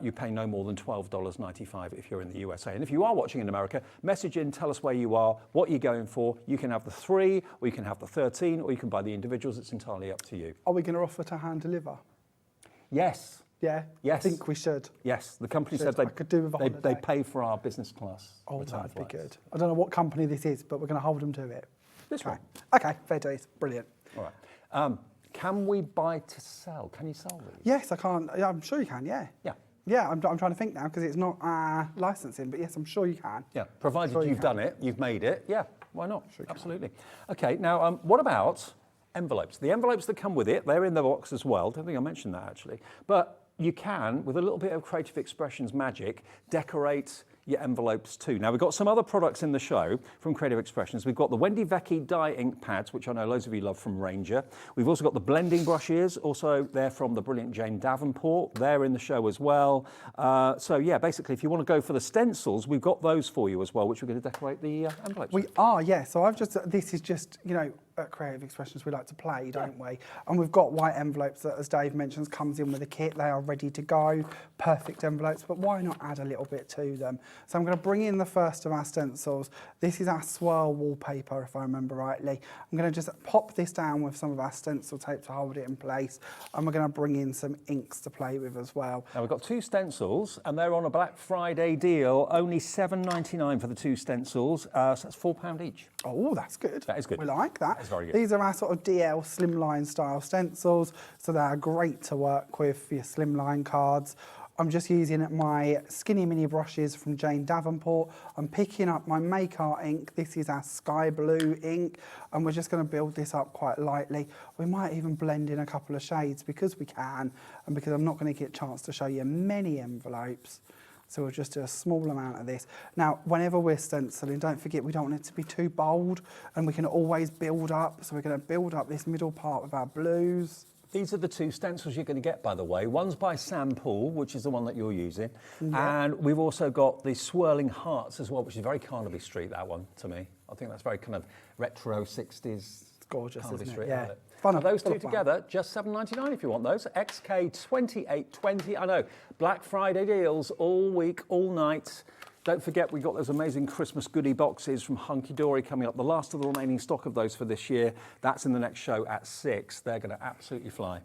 you pay no more than $12.95 if you're in the USA. And if you are watching in America, message in, tell us where you are, what you're going for. You can have the 3, or you can have the 13, or you can buy the individuals. It's entirely up to you. Are we going to offer to hand deliver? Yes. Yeah? Yes. I think we should. Yes. The company said they pay for our business class. Oh, that'd be good. I don't know what company this is, but we're going to hold them to it. This one. Okay, fair dues. Brilliant. All right. Can we buy to sell? Can you sell these? Yes, I can. Yeah, I'm sure you can, yeah. Yeah. Yeah, I'm trying to think now because it's not licensing, but yes, I'm sure you can. Yeah, provided you've done it, you've made it. Yeah, why not? Sure. Absolutely. Okay, now what about envelopes? The envelopes that come with it, they're in the box as well. Don't think I mentioned that actually. But you can, with a little bit of Creative Expressions magic, decorate your envelopes too. Now, we've got some other products in the show from Creative Expressions. We've got the Wendy Vecchi dye ink pads, which I know loads of you love from Ranger. We've also got the blending brushes, also they're from the brilliant Jane Davenport. They're in the show as well. So yeah, basically, if you want to go for the stencils, we've got those for you as well, which we're going to decorate the envelopes with. We are, yeah. So this is just, at Creative Expressions, we like to play, don't we? And we've got white envelopes that, as Dave mentions, comes in with a kit. They are ready to go, perfect envelopes, but why not add a little bit to them? So I'm going to bring in the first of our stencils. This is our swirl wallpaper, if I remember rightly. I'm going to just pop this down with some of our stencil tape to hold it in place, and we're going to bring in some inks to play with as well. Now we've got 2 stencils, and they're on a Black Friday deal, only £7.99 for the 2 stencils, so that's £4 each. Oh, that's good. That is good. We like that. That is very good. These are our sort of DL slimline style stencils, so they are great to work with for your slimline cards. I'm just using my skinny mini brushes from Jane Davenport. I'm picking up my Make Art ink. This is our sky blue ink, and we're just going to build this up quite lightly. We might even blend in a couple of shades because we can, and because I'm not going to get a chance to show you many envelopes. So we'll just do a small amount of this. Now, whenever we're stenciling, don't forget we don't want it to be too bold, and we can always build up. So we're going to build up this middle part with our blues. These are the 2 stencils you're going to get, by the way. One's by Sam Poole, which is the one that you're using. Yeah. And we've also got the Swirling Hearts as well, which is very Carnaby Street, that one, to me. I think that's very kind of retro 60s. It's gorgeous, Carnaby isn't Street, it? Yeah. Fun. Those 2 together, just £7.99 if you want those. XK2820. I know, Black Friday deals all week, all night. Don't forget, we've got those amazing Christmas goodie boxes from Hunkydory coming up. The last of the remaining stock of those for this year. That's in the next show at 6. They're going to absolutely fly.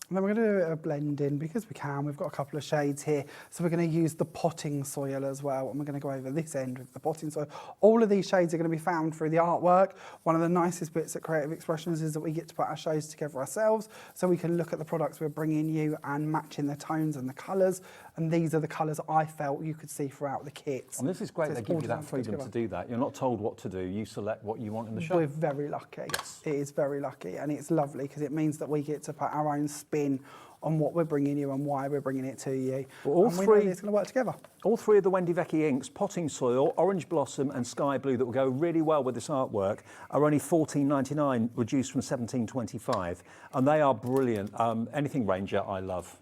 And then we're going to do a blend in because we can. We've got a couple of shades here. So we're going to use the potting soil as well. And we're going to go over this end with the potting soil. All of these shades are going to be found through the artwork. One of the nicest bits at Creative Expressions is that we get to put our shows together ourselves. So we can look at the products we're bringing you and matching the tones and the colours. And these are the colours I felt you could see throughout the kits. And this is great, So they it's give all you that designed freedom to do that. You're not told what to do, you select what you want in the show. We're very lucky. Yes. It is very lucky, and it's lovely because it means that we get to put our own spin on what we're bringing you and why we're bringing it to you. Well, all and we three- know it's going to work together. All 3 of the Wendy Vecchi inks, Potting Soil, Orange Blossom and Sky Blue, that will go really well with this artwork, are only £14.99, reduced from £17.25. And they are brilliant. Anything Ranger, I love.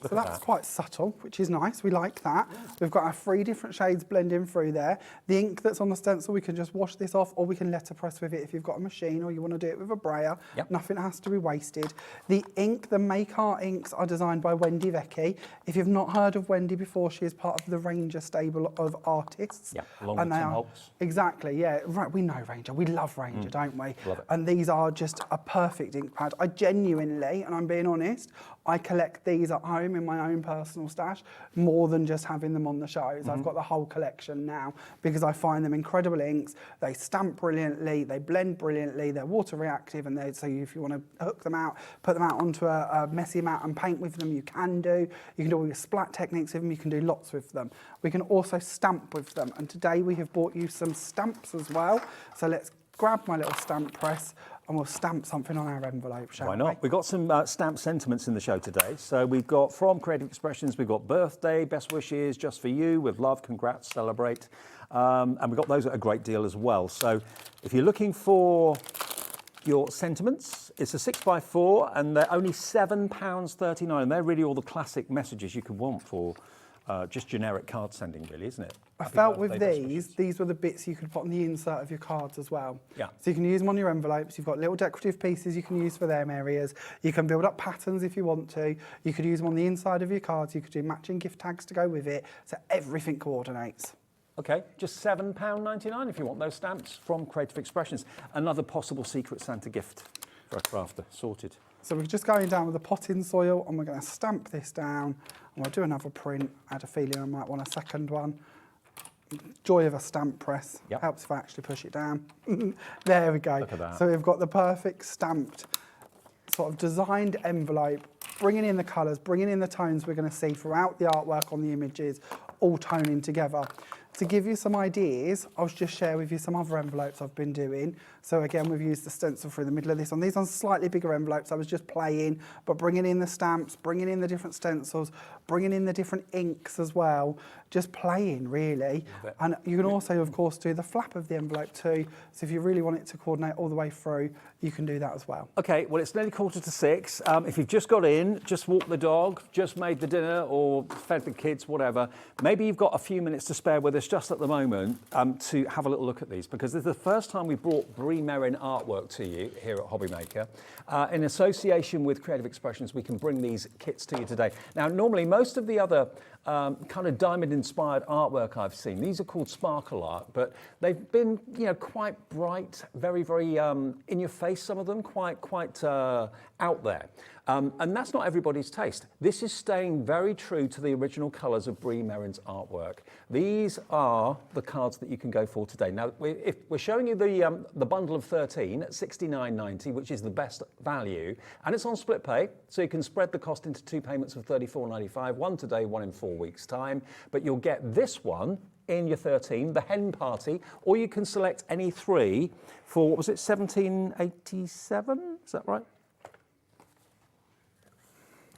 Look So at that's that. quite subtle, which is nice. We like that. We've got our 3 different shades blending through there. The ink that's on the stencil, we can just wash this off, or we can letterpress with it if you've got a machine or you want to do it with a brayer. Yep. Nothing has to be wasted. The ink, the Make Art inks, are designed by Wendy Vecchi. If you've not heard of Wendy before, she is part of the Ranger stable of artists. Yeah, along with they Tim are- Holtz. Exactly, yeah. Right, we know Ranger. We love Ranger, don't we? Love it. And these are just a perfect ink pad. I genuinely, and I'm being honest, I collect these at home in my own personal stash more than just having them on the shows. I've got the whole collection now because I find them incredible inks. They stamp brilliantly, they blend brilliantly, they're water reactive, and so if you want to hook them out, put them out onto a messy mat and paint with them, you can do. You can do all your splat techniques with them, you can do lots with them. We can also stamp with them, and today we have brought you some stamps as well. So let's grab my little stamp press and we'll stamp something on our envelope, shall we? Why not? We've got some stamp sentiments in the show today. So we've got from Creative Expressions, we've got birthday, best wishes, just for you, with love, congrats, celebrate. And we've got those at a great deal as well. So if you're looking for your sentiments, it's a 6x4 and they're only £7.39. And they're really all the classic messages you could want for just generic card sending, really, isn't it? I Happy felt with birthday, best wishes. these were the bits you could put on the insert of your cards as well. Yeah. So you can use them on your envelopes. You've got little decorative pieces you can use for them areas. You can build up patterns if you want to. You could use them on the inside of your cards. You could do matching gift tags to go with it. So everything coordinates. Okay, just £7.99 if you want those stamps from Creative Expressions. Another possible Secret Santa gift for a crafter. Sorted. So we're just going down with the potting soil and we're going to stamp this down and we'll do another print. I had a feeling I might want a second one. Joy of a stamp press. Yep. Helps if I actually push it down. There we go. Look at that. So we've got the perfect stamped sort of designed envelope, bringing in the colours, bringing in the tones we're going to see throughout the artwork on the images, all toning together. To give you some ideas, I'll just share with you some other envelopes I've been doing. So again, we've used the stencil through the middle of this one. These are slightly bigger envelopes. I was just playing, but bringing in the stamps, bringing in the different stencils, bringing in the different inks as well. Just playing, really. And you can also, of course, do the flap of the envelope too. So if you really want it to coordinate all the way through, you can do that as well. Okay, well, it's nearly 6:45. If you've just got in, just walked the dog, just made the dinner or fed the kids, whatever, maybe you've got a few minutes to spare with us us just at the moment to have a little look at these, because this is the first time we brought Bree Merryn artwork to you here at Hobbymaker. In association with Creative Expressions, we can bring these kits to you today. Now, normally, most of the other kind of diamond-inspired artwork I've seen, these are called sparkle art, but they've been, you know, quite bright, very, very in your face, some of them, quite out there. And that's not everybody's taste. This is staying very true to the original colours of Bree Merryn's artwork. These are the cards that you can go for today. Now, if we're showing you the bundle of 13 at £69.90, which is the best value, and it's on split pay, so you can spread the cost into 2 payments of £34.95, one today, one in 4 weeks' time. But you'll get this one in your 13, the Hen Party, or you can select any 3 for, what was it, £17.87? Is that right?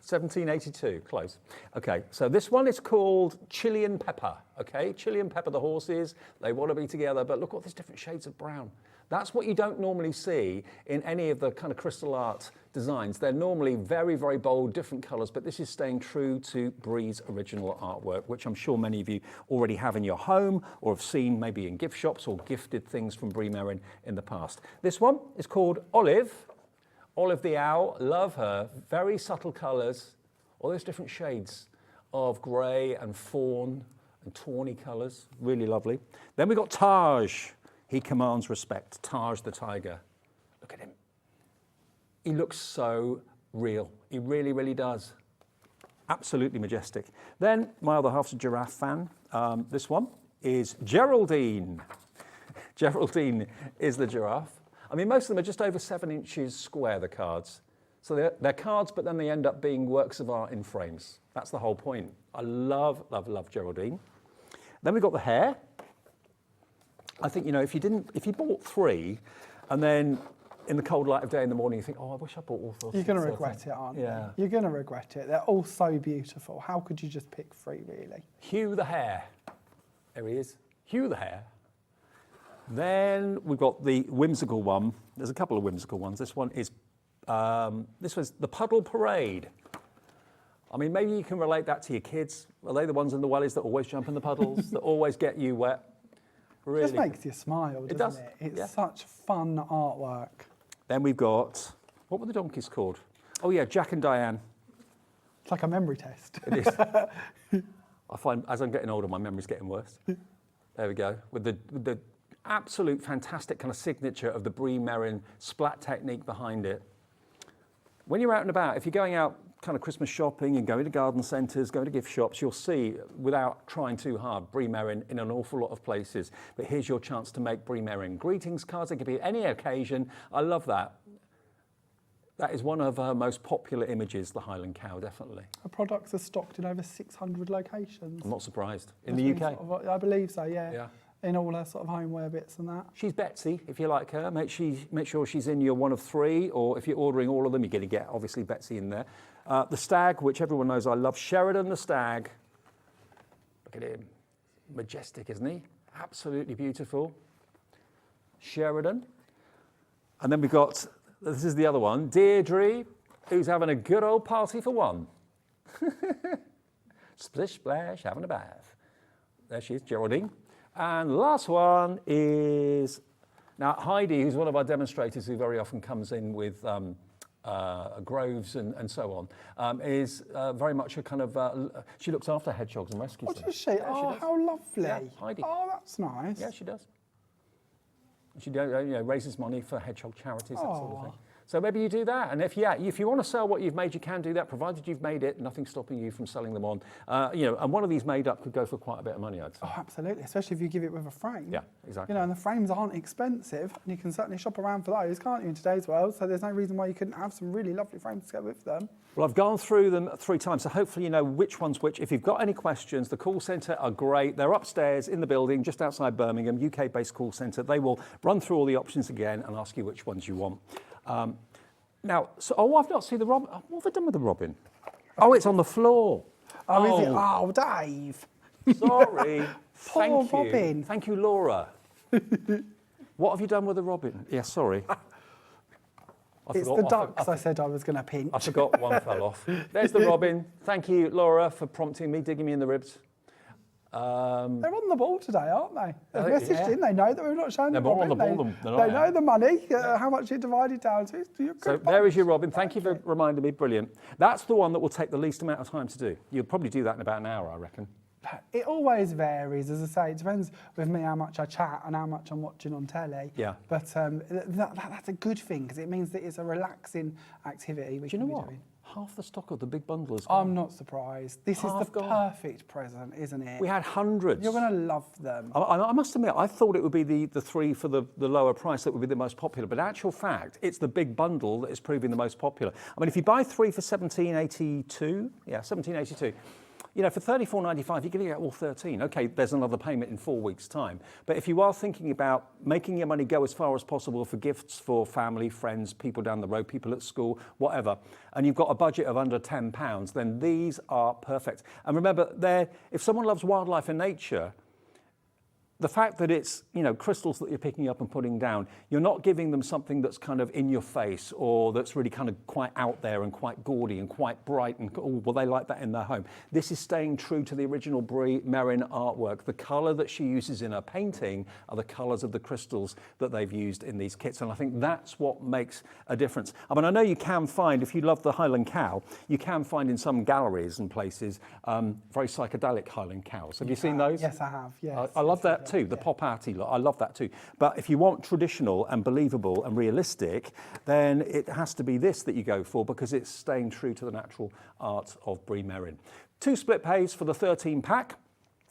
1782, close. Okay, so this one is called Chili and Pepper, okay? Chili and Pepper, the horses, they want to be together, but look at these different shades of brown. That's what you don't normally see in any of the kind of crystal art designs. They're normally very, very bold, different colours, but this is staying true to Bree's original artwork, which I'm sure many of you already have in your home or have seen maybe in gift shops or gifted things from Bree Merryn in the past. This one is called Olive. Olive the Owl, love her, very subtle colours, all those different shades of grey and fawn and tawny colours, really lovely. Then we've got Taj, he commands respect, Taj the tiger. Look at him. He looks so real, he really, really does. Absolutely majestic. Then my other half's a giraffe fan. This one is Geraldine. Geraldine is the giraffe. I mean, most of them are just over 7 inches square, the cards. So they're cards, but then they end up being works of art in frames. That's the whole point. I love, love, love Geraldine. Then we've got the hare. I think, you know, if you bought 3, and then in the cold light of day in the morning, you think, oh, I wish I bought all 4. You're going to regret it, aren't you? You're going to regret it. They're all so beautiful. How could you just pick 3, really? Hugh the hare. There he is. Hugh the hare. Then we've got the whimsical one. There's a couple of whimsical ones. This one is, this was the Puddle Parade. I mean, maybe you can relate that to your kids. Are they the ones in the wellies that always jump in the puddles, that always get you wet? Really. It just makes you smile, doesn't it? It's such fun artwork. Then we've got, what were the donkeys called? Oh yeah, Jack and Diane. It's like a memory test. It is. I find as I'm getting older, my memory's getting worse. There we go. With the absolute fantastic kind of signature of the Bree Merryn splat technique behind it. When you're out and about, if you're going out kind of Christmas shopping and going to garden centres, going to gift shops, you'll see, without trying too hard, Bree Merryn in an awful lot of places. But here's your chance to make Bree Merryn greetings cards. It could be any occasion. I love that. That is one of her most popular images, the Highland cow, definitely. Her products are stocked in over 600 locations. I'm not surprised. In the UK? I believe so, yeah. In all her sort of homeware bits and that. She's Betsy, if you like her. Make sure she's in your one of 3, or if you're ordering all of them, you're going to get, obviously, Betsy in there. The stag, which everyone knows I love. Sheridan the stag. Look at him. Majestic, isn't he? Absolutely beautiful. Sheridan. And then we've got, this is the other one, Deirdre, who's having a good old party for one. Splish, splash, having a bath. There she is, Geraldine. And the last one is, now Heidi, who's one of our demonstrators who very often comes in with groves and so on, is very much a kind of, she looks after hedgehogs and rescues them. Does she? Yeah, oh, she does. how lovely. Yeah, Heidi. Oh, that's nice. Yeah, she does. She raises money for hedgehog charities, that sort of thing. So maybe you do that, and if you want to sell what you've made, you can do that, provided you've made it, nothing's stopping you from selling them on. And one of these made up could go for quite a bit of money, I'd say. Oh, absolutely, especially if you give it with a frame. Yeah, exactly. You know, and the frames aren't expensive, and you can certainly shop around for those, can't you, in today's world? So there's no reason why you couldn't have some really lovely frames to go with them. Well, I've gone through them 3 times, so hopefully you know which one's which. If you've got any questions, the call centre are great. They're upstairs in the building, just outside Birmingham, UK-based call centre. They will run through all the options again and ask you which ones you want. Now, I've not seen the robin. What have I done with the robin? Oh, it's on the floor. Oh, is it? Oh, Dave. Sorry. Poor Thank you. robin. Thank you, Laura. What have you done with the robin? Yeah, sorry. It's the ducks I said I was going to pinch. I forgot one fell off. There's the robin. Thank you, Laura, for prompting me, digging me in the ribs. They're on the ball today, aren't they? They've messaged in. They know that we're not showing them. They're more on the ball than they know the money, how much it divided down to. So there is your Robin. Thank you for reminding me. Brilliant. That's the one that will take the least amount of time to do. You'll probably do that in about an hour, I reckon. It always varies, as I say. It depends with me how much I chat and how much I'm watching on telly. Yeah. But that's a good thing because it means that it's a relaxing activity. Do you know what? Half the stock of the big bundle is gone. I'm not surprised. This is the perfect present, isn't it? We had hundreds. You're going to love them. I must admit, I thought it would be the three for the lower price that would be the most popular. But in actual fact, it's the big bundle that is proving the most popular. I mean, if you buy three for £17.82, you know, for £34.95, you're going to get all 13. OK, there's another payment in 4 weeks' time. But if you are thinking about making your money go as far as possible for gifts for family, friends, people down the road, people at school, whatever, and you've got a budget of under £10, then these are perfect. And remember, if someone loves wildlife and nature, the fact that it's, you know, crystals that you're picking up and putting down, you're not giving them something that's kind of in your face or that's really kind of quite out there and quite gaudy and quite bright and, oh, well, they like that in their home. This is staying true to the original Bree Merryn artwork. The colour that she uses in her painting are the colours of the crystals that they've used in these kits. And I think that's what makes a difference. I mean, I know you can find, if you love the Highland cow, you can find in some galleries and places very psychedelic Highland cows. Have you seen those? Yes, I have, yes. I love that too, the pop arty look. I love that too. But if you want traditional and believable and realistic, then it has to be this that you go for because it's staying true to the natural art of Bree Merryn. 2 split pays for the 13 pack.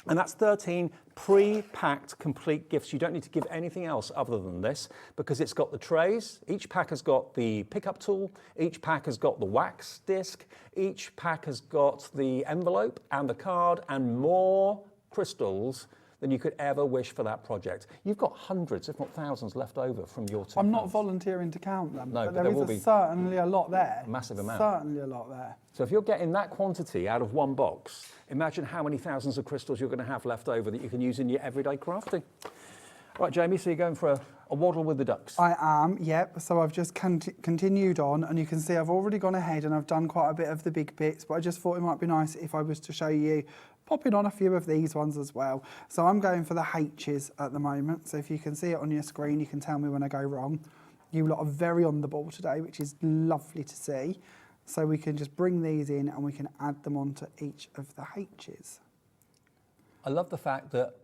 And that's 13 pre-packed complete gifts. You don't need to give anything else other than this because it's got the trays. Each pack has got the pickup tool. Each pack has got the wax disc. Each pack has got the envelope and the card and more crystals than you could ever wish for that project. You've got hundreds, if not thousands, left over from your £2. I'm not volunteering to count them, no, but there will be certainly a lot there. A massive amount. Certainly a lot there. So if you're getting that quantity out of one box, imagine how many thousands of crystals you're going to have left over that you can use in your everyday crafting. Right, Jamie, so you're going for a waddle with the ducks. I am, yep. So I've just continued on, and you can see I've already gone ahead and I've done quite a bit of the big bits, but I just thought it might be nice if I was to show you popping on a few of these ones as well. So I'm going for the H's at the moment. So if you can see it on your screen, you can tell me when I go wrong. You lot are very on the ball today, which is lovely to see. So we can just bring these in and we can add them onto each of the H's. I love the fact that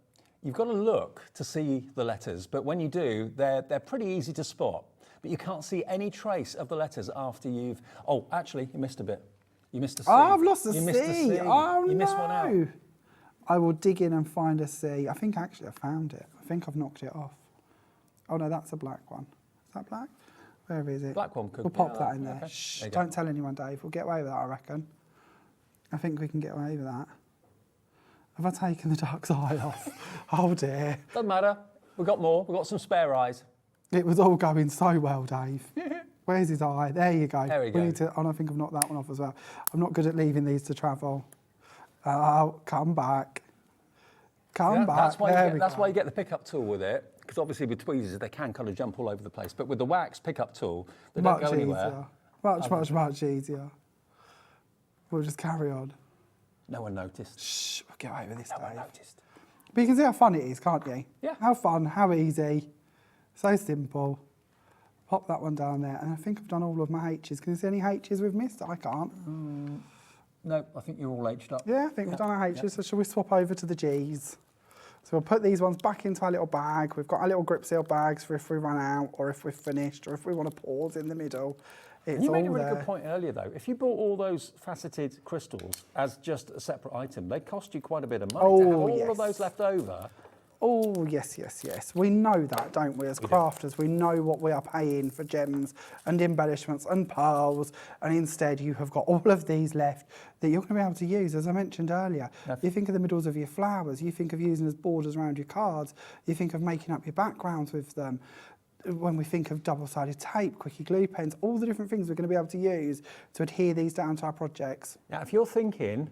you've got to look to see the letters, but when you do, they're pretty easy to spot. But you can't see any trace of the letters after you've... Oh, actually, you missed a bit. You missed a C. Oh, I've lost a C. You missed a C. Oh, you missed one out. I will dig in and find a C. I think actually I found it. I think I've knocked it off. Oh no, that's a black one. Is that black? Where is it? Black one could We'll be. pop that in there. Okay. Shh, there don't tell anyone, Dave. We'll get away with that, I reckon. I think we can get away with that. Have I taken the duck's eye off? Oh dear. Doesn't matter. We've got more. We've got some spare eyes. It was all going so well, Dave. Where's his eye? There you go. There we go. Need to, and I think I've knocked that one off as well. I'm not good at leaving these to travel. Oh, come back. Come back. That's why you get the pickup tool with it, because obviously with tweezers they can kind of jump all over the place. But with the wax pickup tool, they don't go anywhere. Much easier. We'll just carry on. No one noticed. Shh, we'll get away with this, No Dave. one noticed. But you can see how fun it is, can't you? Yeah. How fun, how easy, so simple. Pop that one down there, and I think I've done all of my H's. Can you see any H's we've missed? I can't. No, I think you're all H'd up. Yeah, I think we've done our H's, so shall we swap over to the G's? So we'll put these ones back into our little bag. We've got our little grip seal bags for if we run out, or if we're finished, or if we want to pause in the middle. It's You made a all really there. good point earlier, though. If you bought all those faceted crystals as just a separate item, they cost you quite a bit of money. To have all of those left over. Oh, yes, yes, yes. We know that, don't we, as crafters? We know what we are paying for gems and embellishments and pearls, and instead you have got all of these left that you're going to be able to use, as I mentioned earlier. You think of the middles of your flowers, you think of using as borders around your cards, you think of making up your backgrounds with them. When we think of double-sided tape, quickie glue pens, all the different things we're going to be able to use to adhere these down to our projects. Now, if you're thinking,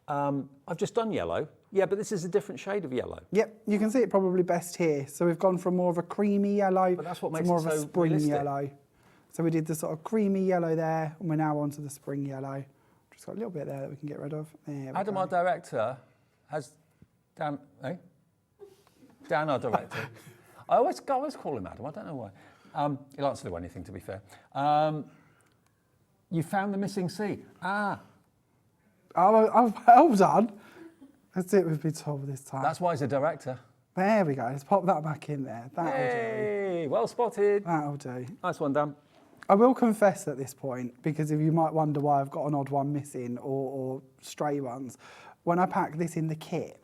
I've just done yellow, yeah, but this is a different shade of yellow. Yep, you can see it probably best here. So we've gone from more of a creamy yellow But that's what to makes more it of a so spring realistic. yellow. So we did the sort of creamy yellow there, and we're now on to the spring yellow. Just got a little bit there that we can get rid of. There we Adam, go. our director, has Dan, eh? Dan, our director. I always call him Adam. I don't know why. He'll answer to anything, to be fair. You found the missing C. Ah. Oh, well done. Let's do it with Big Tom this time. That's why he's a director. There we go. Let's pop that back in there. That'll Hey, well spotted. That'll do. Nice one, Dan. I will confess at this point, because if you might wonder why I've got an odd one missing or stray ones, when I packed this in the kit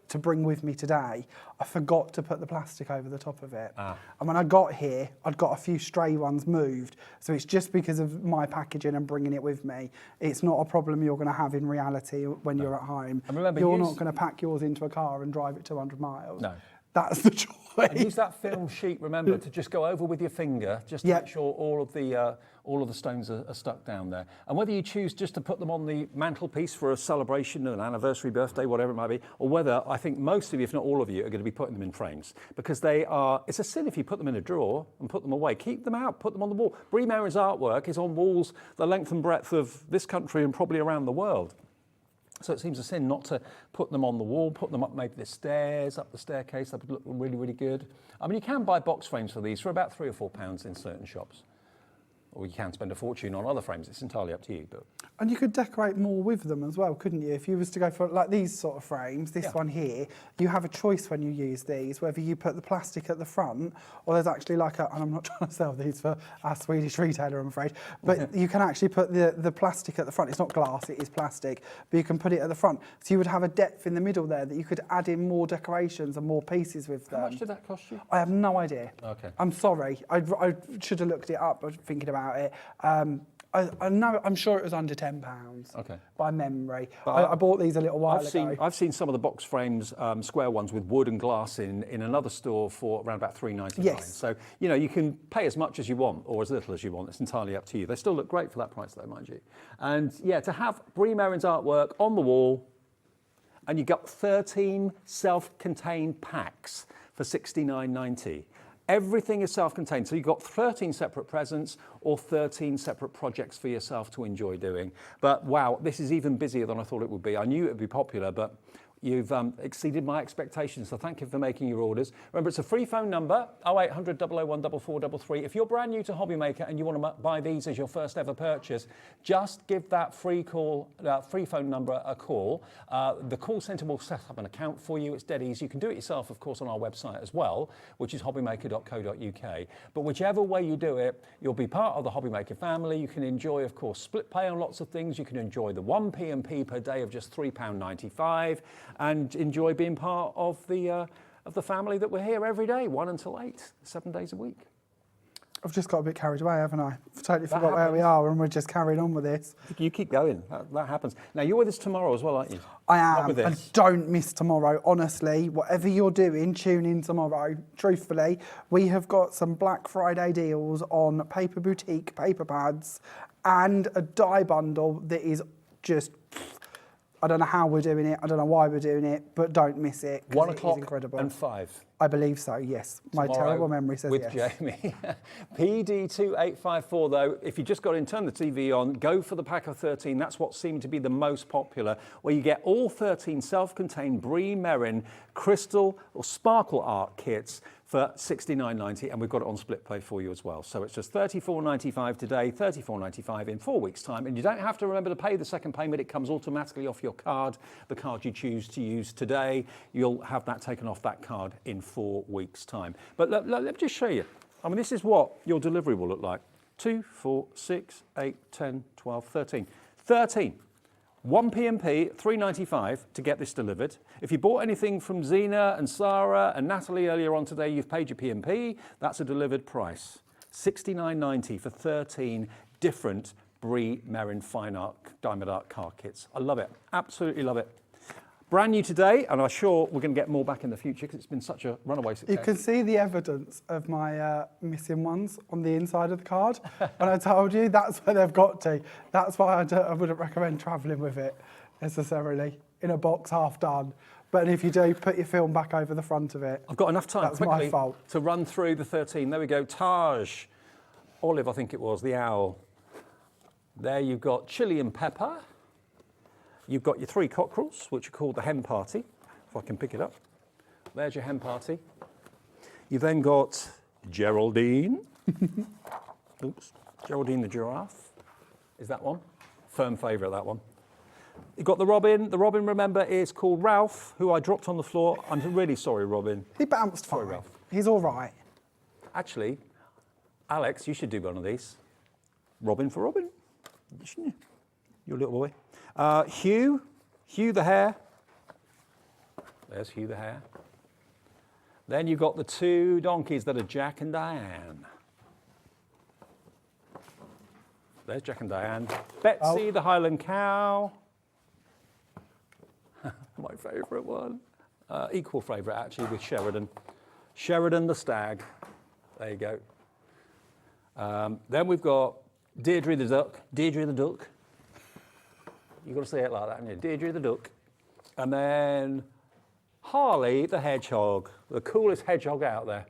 to bring with me today, I forgot to put the plastic over the top of it. And when I got here, I'd got a few stray ones moved. So it's just because of my packaging and bringing it with me. It's not a problem you're going to have in reality when you're at home. And remember, you're not going to pack yours into a car and drive it 200 miles. No. That's the choice. And use that film sheet, remember, to just go over with your finger, just to make sure all of the stones are stuck down there. And whether you choose just to put them on the mantelpiece for a celebration, an anniversary, birthday, whatever it might be, or whether, I think most of you, if not all of you, are going to be putting them in frames, because it's a sin if you put them in a drawer and put them away. Keep them out, put them on the wall. Bree Merryn's artwork is on walls the length and breadth of this country and probably around the world. So it seems a sin not to put them on the wall, put them up maybe the stairs, up the staircase. That would look really, really good. I mean, you can buy box frames for these for about £3 or £4 in certain shops. Or you can spend a fortune on other frames. It's entirely up to you. And you could decorate more with them as well, couldn't you? If you was to go for like these sort of frames, this one here, you have a choice when you use these, whether you put the plastic at the front, or there's actually like and I'm not trying to sell these for our Swedish retailer, I'm afraid, but you can actually put the plastic at the front. It's not glass, it is plastic, but you can put it at the front. So you would have a depth in the middle there that you could add in more decorations and more pieces with them. How much did that cost you? I have no idea. Okay. I'm sorry. I should have looked it up thinking about it. I know, I'm sure it was under £10 by memory. I bought these a little while ago. I've seen some of the box frames, square ones with wood and glass in another store for around about £3.99. Yes. So, you know, you can pay as much as you want or as little as you want. It's entirely up to you. They still look great for that price though, mind you. And yeah, to have Bree Merryn's artwork on the wall, and you got 13 self-contained packs for £69.90. Everything is self-contained, so you've got 13 separate presents or 13 separate projects for yourself to enjoy doing. But wow, this is even busier than I thought it would be. I knew it would be popular, but you've exceeded my expectations, so thank you for making your orders. Remember, it's a free phone number, 0800 001 4433. If you're brand new to Hobbymaker and you want to buy these as your first ever purchase, just give that free phone number a call. The call centre will set up an account for you. It's dead easy. You can do it yourself, of course, on our website as well, which is hobbymaker.co.uk. But whichever way you do it, you'll be part of the Hobbymaker family. You can enjoy, of course, split pay on lots of things. You can enjoy the 1 P&P per day of just £3.95. And enjoy being part of the family that we're here every day, 1 until 8, 7 days a week. I've just got a bit carried away, haven't I? I've totally forgot where we are and we're just carrying on with this. You keep going, that happens. Now, you're with us tomorrow as well, aren't you? I am, and don't miss tomorrow, honestly. Whatever you're doing, tune in tomorrow. Truthfully, we have got some Black Friday deals on Paper Boutique paper pads and a dye bundle that is just... I don't know how we're doing it. I don't know why we're doing it, but don't miss it. 1 o'clock o'clock incredible. and 5. I believe so, yes. My terrible memory says with yes. Jamie. PD2854 though, if you just got in, turn the TV on, go for the pack of 13. That's what seemed to be the most popular, where you get all 13 self-contained Bree Merryn crystal or sparkle art kits for £69.90, and we've got it on split pay for you as well. So it's just £34.95 today, £34.95 in 4 weeks' time, and you don't have to remember to pay the second payment. It comes automatically off your card, the card you choose to use today. You'll have that taken off that card in 4 weeks' time. But let me just show you. I mean, this is what your delivery will look like. 2, 4, 6, 8, 10, 12, 13. 13. 1 P&P, £3.95 to get this delivered. If you bought anything from Zena and Sara and Natalie earlier on today, you've paid your P&P. That's a delivered price. £69.90 for 13 different Bree Merryn fine art, diamond art car kits. I love it. Absolutely love it. Brand new today, and I'm sure we're going to get more back in the future because it's been such a runaway success. You can see the evidence of my missing ones on the inside of the card. When I told you, that's where they've got to. That's why I wouldn't recommend travelling with it necessarily, in a box half done. But if you do, put your film back over the front of it. I've got enough time That's my fault. to run through the 13. There we go. Taj, Olive, I think it was, the owl. There you've got chili and pepper. You've got your 3 cockerels, which are called the hen party. if I can pick it up. There's your hen party. You've then got Geraldine. Oops, Geraldine the giraffe. Is that one? Firm favourite, that one. You've got the Robin. The Robin, remember, is called Ralph, who I dropped on the floor. I'm really sorry, Robin. He bounced fine. Sorry, Ralph. He's all right. Actually, Alex, you should do one of these. Robin for Robin. Shouldn't you? Your little boy. Hugh the hare. There's Hugh the hare. Then you've got the two donkeys that are Jack and Diane. There's Jack and Diane. Betsy the Highland cow. My favourite one. Equal favourite, actually, with Sheridan. Sheridan the stag. There you go. Then we've got Deirdre the duck. Deirdre the duck. You've got to say it like that, haven't you? Deirdre the duck. And then Harley the hedgehog, the coolest hedgehog out there.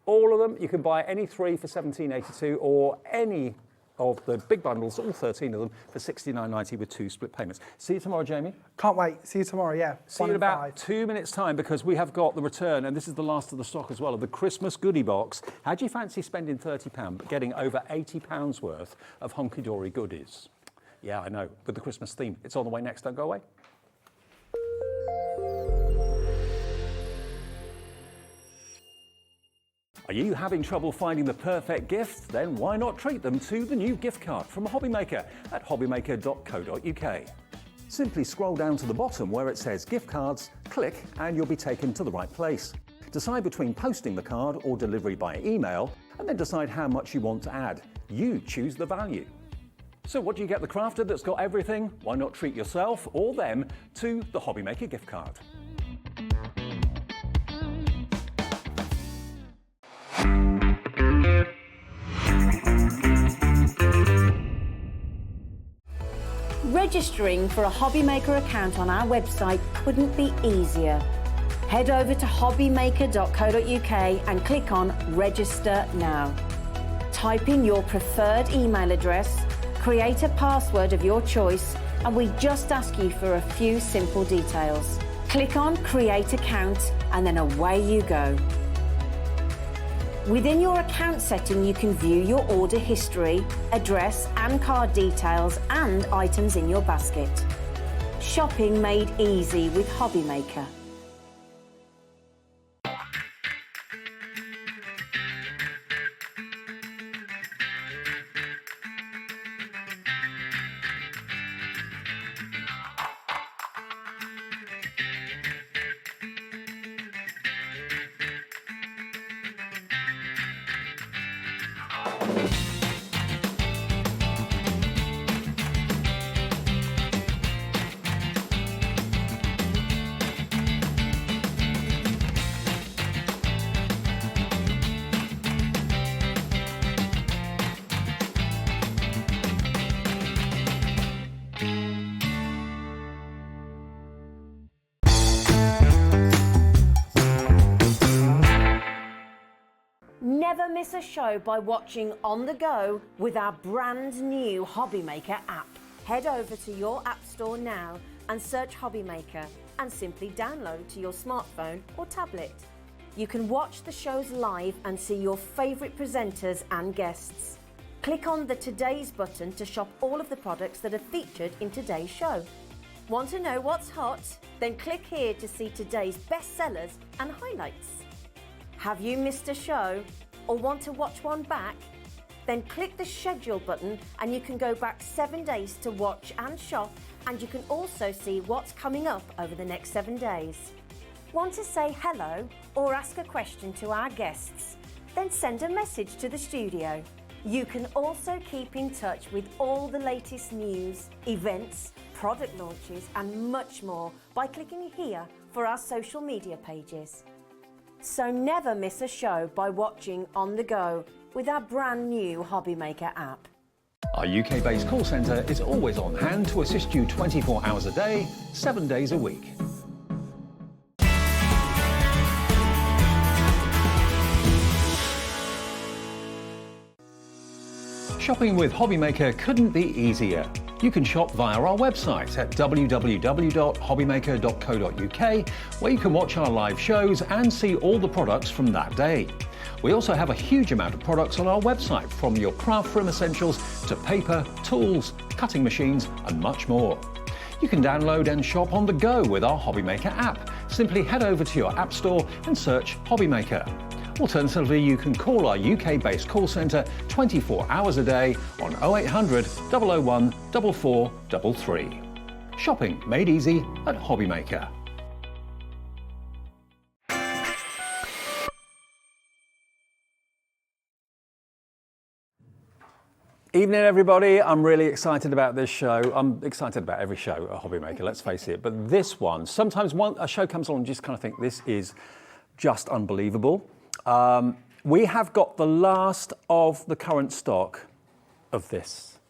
All of them, you can buy any 3 for £17.82 or any of the big bundles, all 13 of them, for £69.90 with 2 split payments. See you tomorrow, Jamie. Can't wait. See you tomorrow, yeah. See you in about 2 minutes' time, because we have got the return, and this is the last of the stock as well, of the Christmas goodie box. How do you fancy spending £30 but getting over £80 worth of Hunkydory goodies? Yeah, I know, with the Christmas theme. It's on the way next. Don't go away. Are you having trouble finding the perfect gift? Then why not treat them to the new gift card from Hobbymaker at hobbymaker.co.uk. Simply scroll down to the bottom where it says gift cards, click, and you'll be taken to the right place. Decide between posting the card or delivery by email, and then decide how much you want to add. You choose the value. So what do you get the crafter that's got everything? Why not treat yourself or them to the Hobbymaker gift card? Registering for a Hobbymaker account on our website couldn't be easier. Head over to hobbymaker.co.uk and click on Register Now. Type in your preferred email address, create a password of your choice, and we just ask you for a few simple details. Click on Create Account and then away you go. Within your account setting, you can view your order history, address and card details, and items in your basket. Shopping made easy with Hobbymaker. Never miss a show by watching on the go with our brand new Hobbymaker app. Head over to your app store now and search Hobbymaker and simply download to your smartphone or tablet. You can watch the shows live and see your favourite presenters and guests. Click on the Today's button to shop all of the products that are featured in today's show. Want to know what's hot? Then click here to see today's bestsellers and highlights. Have you missed a show or want to watch one back? Then click the schedule button and you can go back 7 days to watch and shop, and you can also see what's coming up over the next 7 days. Want to say hello or ask a question to our guests? Then send a message to the studio. You can also keep in touch with all the latest news, events, product launches and much more by clicking here for our social media pages. So never miss a show by watching on the go with our brand new Hobbymaker app. Our UK-based call centre is always on hand to assist you 24 hours a day, 7 days a week. Shopping with Hobbymaker couldn't be easier. You can shop via our website at www.hobbymaker.co.uk, where you can watch our live shows and see all the products from that day. We also have a huge amount of products on our website, from your craft room essentials to paper, tools, cutting machines and much more. You can download and shop on the go with our Hobbymaker app. Simply head over to your app store and search Hobbymaker. Alternatively, you can call our UK-based call centre 24 hours a day on 0800 001 4433. Shopping made easy at Hobbymaker. Evening, everybody. I'm really excited about this show. I'm excited about every show at Hobbymaker, let's face it. But this one, sometimes a show comes along and you just kind of think, this is just unbelievable. We have got the last of the current stock of this.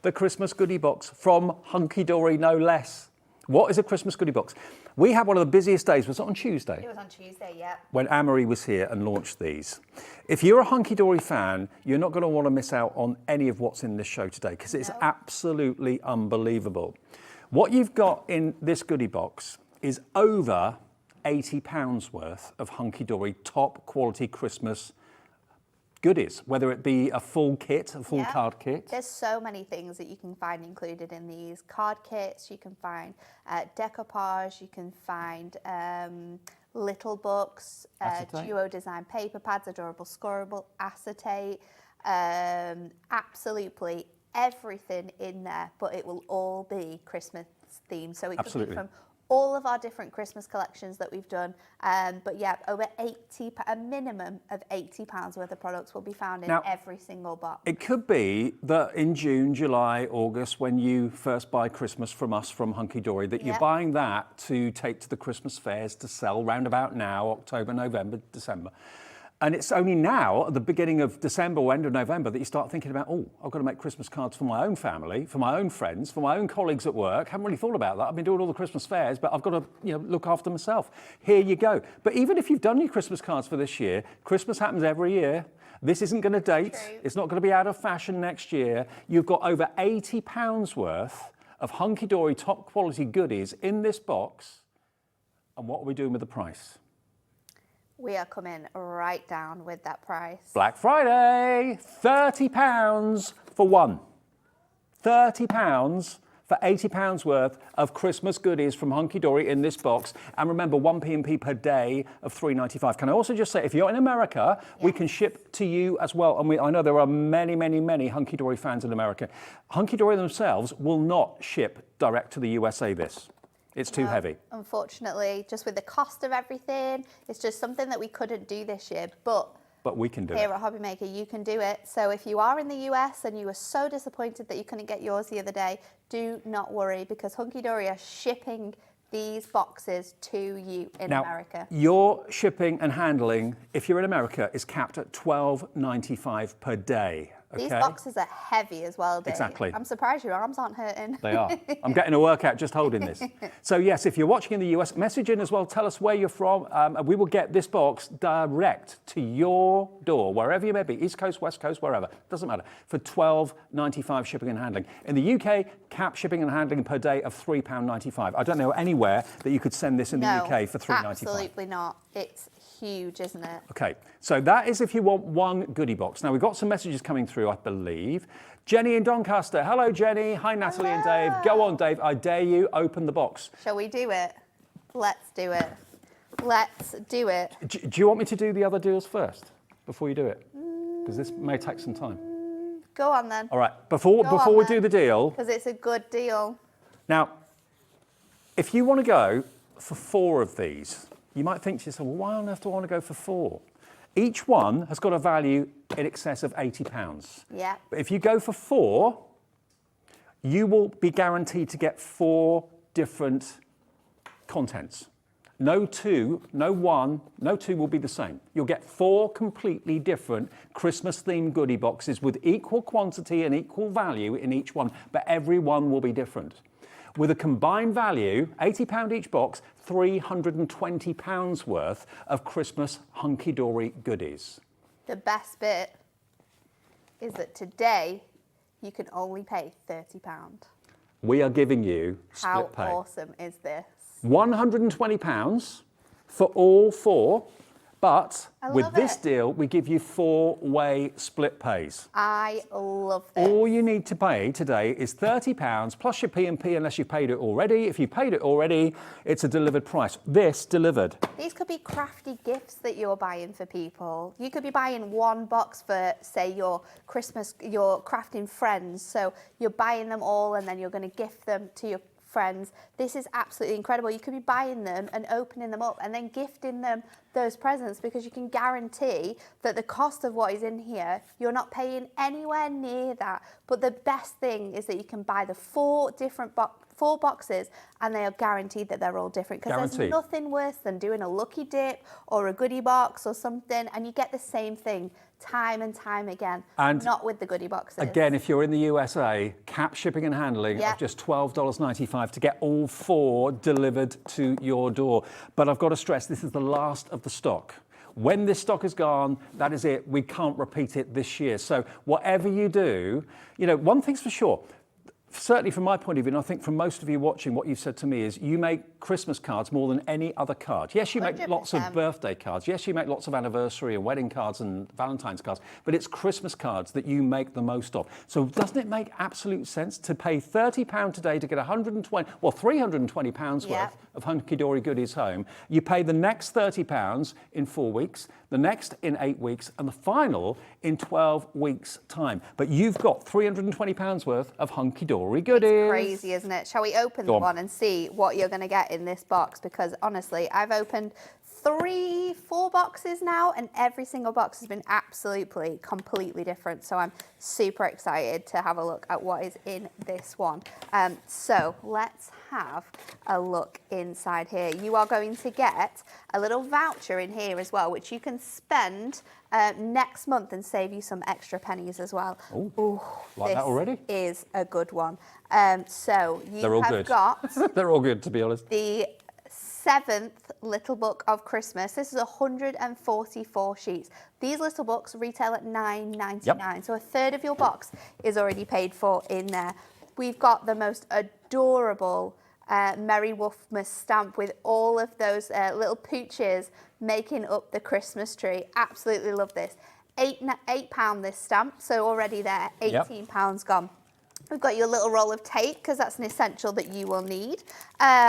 The Christmas goodie box from Hunkydory, no less. What is a Christmas goodie box? We had one of the busiest days. Was it on Tuesday? It was on Tuesday, yeah. When Anne-Marie was here and launched these. If you're a Hunkydory fan, you're not going to want to miss out on any of what's in this show today, because it's absolutely unbelievable. What you've got in this goodie box is over £80 worth of Hunkydory top quality Christmas goodies, whether it be a full kit, a full card kit. There's so many things that you can find included in these card kits. You can find decoupage, you can find little books, duo design paper pads, adorable scorable acetate, absolutely everything in there, but it will all be Christmas themed. So it could be from all of our different Christmas collections that we've done. But yeah, over a minimum of £80 worth of products will be found in every single box. It could be that in June, July, August, when you first buy Christmas from us, from Hunkydory, that you're buying that to take to the Christmas fairs to sell round about now, October, November, December. And it's only now, at the beginning of December or end of November, that you start thinking about, oh, I've got to make Christmas cards for my own family, for my own friends, for my own colleagues at work. Haven't really thought about that. I've been doing all the Christmas fairs, but I've got to, look after myself. Here you go. But even if you've done your Christmas cards for this year, Christmas happens every year. This isn't going to date. It's not going to be out of fashion next year. You've got over £80 worth of Hunkydory top quality goodies in this box. And what are we doing with the price? We are coming right down with that price. Black Friday, £30 for one. £30 for £80 worth of Christmas goodies from Hunkydory in this box. And remember, 1 P&P per day of £3.95. Can I also just say, if you're in America, we can ship to you as well. And I know there are many, many, many Hunkydory fans in America. Hunkydory themselves will not ship direct to the USA this. It's too heavy. Unfortunately, just with the cost of everything, it's just something that we couldn't do this year, but we can do it. Here at Hobbymaker, you can do it. So if you are in the US and you were so disappointed that you couldn't get yours the other day, do not worry, because Hunkydory are shipping these boxes to you in America. Your shipping and handling, if you're in America, is capped at $12.95 per day. Okay. These boxes are heavy as well, Dave. Exactly. I'm surprised your arms aren't hurting. They are. I'm getting a workout just holding this. So yes, if you're watching in the US, message in as well. Tell us where you're from. We will get this box direct to your door, wherever you may be, East Coast, West Coast, wherever. Doesn't matter. For $12.95 shipping and handling. In the UK, cap shipping and handling per day of £3.95. I don't know anywhere that you could send this in the UK for £3.95. Absolutely not. It's huge, isn't it? Okay, so that is if you want one goodie box. Now, we've got some messages coming through, I believe. Jenny in Doncaster. Hello, Jenny. Hi, Natalie and Dave. Go on, Dave. I dare you, open the box. Shall we do it? Let's do it. Let's do it. Do you want me to do the other deals first, before you do it? Because this may take some time. Go on, then. All right, before we do the deal... Because it's a good deal. Now, if you want to go for 4 of these... You might think to yourself, well, why on earth do I want to go for 4? Each one has got a value in excess of £80. Yeah. But if you go for 4, you will be guaranteed to get 4 different contents. No two will be the same. You'll get 4 completely different Christmas-themed goodie boxes with equal quantity and equal value in each one, but every one will be different. With a combined value, £80 each box, £320 worth of Christmas Hunkydory goodies. The best bit is that today you can only pay £30. we are giving you split pay. How awesome is this? £120 for all 4, but with this deal, we give you 4-way split pays. I love this. All you need to pay today is £30 plus your P&P unless you paid it already. If you paid it already, it's a delivered price. This delivered. These could be crafty gifts that you're buying for people. You could be buying 1 box for, say, your Christmas, your crafting friends. So you're buying them all and then you're going to gift them to your friends. This is absolutely incredible. You could be buying them and opening them up and then gifting them those presents, because you can guarantee that the cost of what is in here, you're not paying anywhere near that. But the best thing is that you can buy the 4 different 4 boxes and they are guaranteed that they're all different, because there's nothing worse than doing a lucky dip or a goodie box or something and you get the same thing time and time again, and not with the goodie boxes. Again, if you're in the USA, cap shipping and handling of just $12.95 to get all 4 delivered to your door. But I've got to stress, this is the last of the stock. When this stock is gone, that is it. We can't repeat it this year. So whatever you do, you know, one thing's for sure, certainly from my point of view, and I think from most of you watching, what you've said to me is you make Christmas cards more than any other card. Yes, you make 100%. Lots of birthday cards. Yes, you make lots of anniversary and wedding cards and Valentine's cards, but it's Christmas cards that you make the most of. So doesn't it make absolute sense to pay £30 today to get £320 worth of Hunkydory goodies home? You pay the next £30 in 4 weeks, the next in 8 weeks, and the final in 12 weeks' time. But you've got £320 worth of Hunkydory goodies. It's crazy, isn't it? Shall we open the one and see what you're going to get in this box? Because honestly, I've opened 3, 4 boxes now, and every single box has been absolutely, completely different. So I'm super excited to have a look at what is in this one. So let's have a look inside here. You are going to get a little voucher in here as well, which you can spend next month and save you some extra pennies as well. Ooh, like that already? Is a good one. So you have got They're all good, to be honest. the 7th Little Book of Christmas. This is 144 sheets. These little books retail at $9.99. So a third of your box is already paid for in there. We've got the most adorable Merry Wolfmas stamp with all of those little pooches making up the Christmas tree. Absolutely love this. £8 this stamp, so already there, £18 gone. We've got your little roll of tape, because that's an essential that you will need.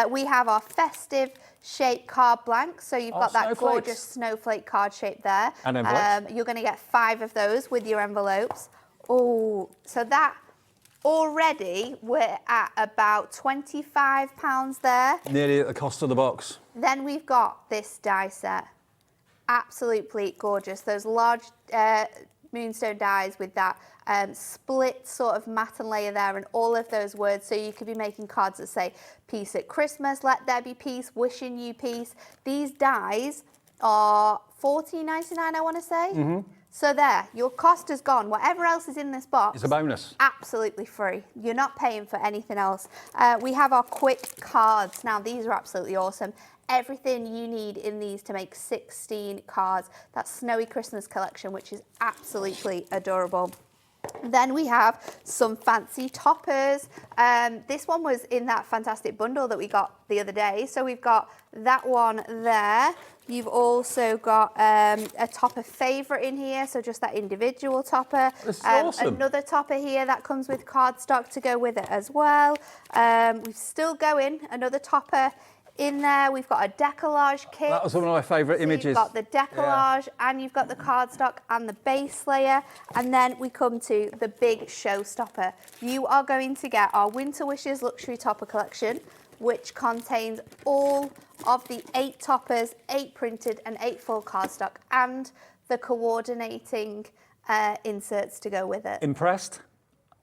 We have our festive shape card blank. So you've got that gorgeous snowflake card shape there. And envelopes. You're going to get 5 of those with your envelopes. Oh, so that already we're at about £25 there. Nearly at the cost of the box. Then we've got this die set. Absolutely gorgeous. Those large moonstone dies with that split sort of matte layer there and all of those words. So you could be making cards that say peace at Christmas, let there be peace, wishing you peace. These dies are $14.99, I want to say. So there, your cost is gone. Whatever else is in this box, it's a bonus. Absolutely free. You're not paying for anything else. We have our quick cards. Now, these are absolutely awesome. Everything you need in these to make 16 cards. That Snowy Christmas collection, which is absolutely adorable. Then we have some fancy toppers. This one was in that fantastic bundle that we got the other day. So we've got that one there. You've also got a topper favourite in here, so just that individual topper. Awesome. Another topper here that comes with cardstock to go with it as well. We're still going, another topper in there. We've got a decollage kit. That was one of my favourite images. You've got the decollage and you've got the cardstock and the base layer. And then we come to the big showstopper. You are going to get our Winter Wishes Luxury Topper Collection, which contains all of the 8 toppers, 8 printed and 8 full cardstock, and the coordinating inserts to go with it. Impressed?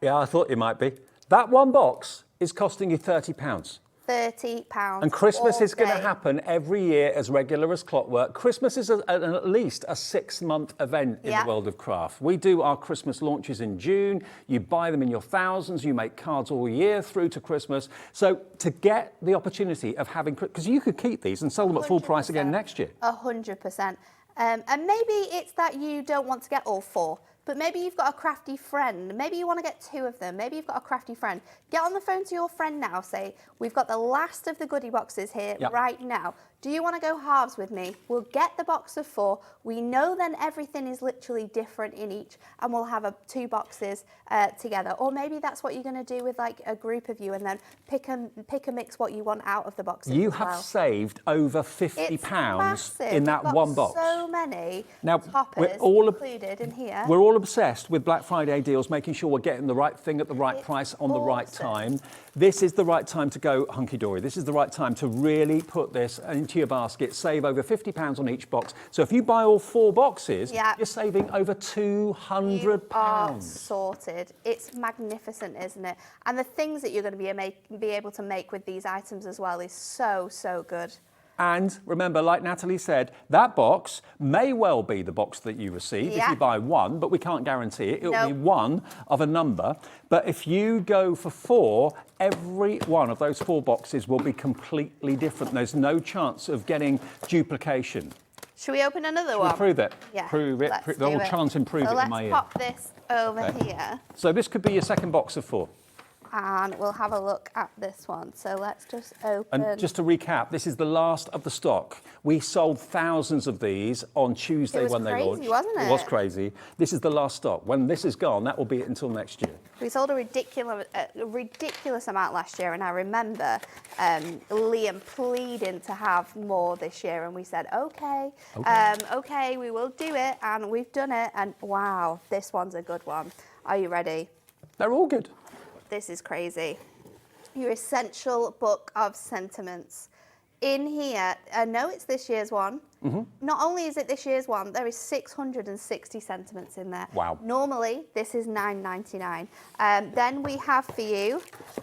Yeah, I thought you might be. That one box is costing you £30. £30. And Christmas is going to happen every year as regular as clockwork. Christmas is at least a 6-month event in the world of craft. We do our Christmas launches in June. You buy them in your thousands. You make cards all year through to Christmas. So to get the opportunity of having, because you could keep these and sell them at full price again next year. 100%. And maybe it's that you don't want to get all 4. but maybe you've got a crafty friend. Maybe you want to get 2 of them. Maybe you've got a crafty friend. Get on the phone to your friend now. Say, we've got the last of the goodie boxes here right now. Do you want to go halves with me? We'll get the box of 4. We know then everything is literally different in each, and we'll have 2 boxes together. Or maybe that's what you're going to do with like a group of you, and then pick and mix what you want out of the boxes. You have saved over £50 in that one box. So many toppers included in here. We're all obsessed with Black Friday deals, making sure we're getting the right thing at the right price on the right time. This is the right time to go hunky-dory. This is the right time to really put this into your basket, save over £50 on each box. So if you buy all 4 boxes, you're saving over £200. You are sorted. It's magnificent, isn't it? And the things that you're going to be able to make with these items as well is so, so good. And remember, like Natalie said, that box may well be the box that you receive if you buy 1, but we can't guarantee it. It'll be 1 of a number. But if you go for 4, every one of those 4 boxes will be completely different. There's no chance of getting duplication. Should we open another one? Prove it. Yeah. Prove it. They'll chance and prove it in my ear. Let's pop this over here. So this could be your second box of 4. And we'll have a look at this one. So let's just open. And just to recap, this is the last of the stock. We sold thousands of these on Tuesday when they launched. It was crazy, wasn't it? It was crazy. This is the last stock. When this is gone, that will be it until next year. We sold a ridiculous amount last year, and I remember Liam pleading to have more this year, and we said, okay, we will do it, and we've done it, and wow, this one's a good one. Are you ready? They're all good. This is crazy. Your essential book of sentiments. In here, I know it's this year's one. Not only is it this year's one, there is 660 sentiments in there. Wow. Normally, this is $9.99. Then we have for you,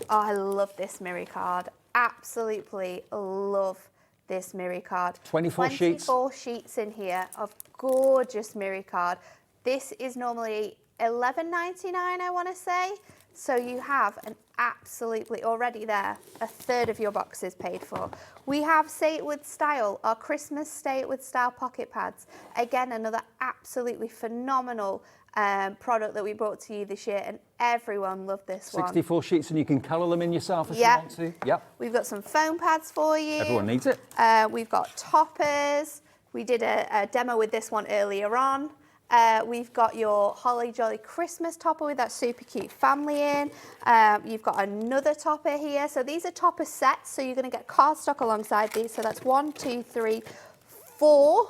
I love this Miri card. Absolutely love this Miri card. 24 sheets. 24 sheets in here of gorgeous Miri card. This is normally $11.99, I want to say. So you have an absolutely already there, a third of your box is paid for. We have Say It With Style, our Christmas Say It With Style pocket pads. Again, another absolutely phenomenal product that we brought to you this year, and everyone loved this 64 sheets, and you can colour them in yourself if you want to. Yep. We've got some foam pads for you. Everyone needs it. We've got toppers. We did a demo with this one earlier on. We've got your Holly Jolly Christmas topper with that super cute family in. You've got another topper here. So these are topper sets. So you're going to get cardstock alongside these. So that's 1, 2, 3, 4.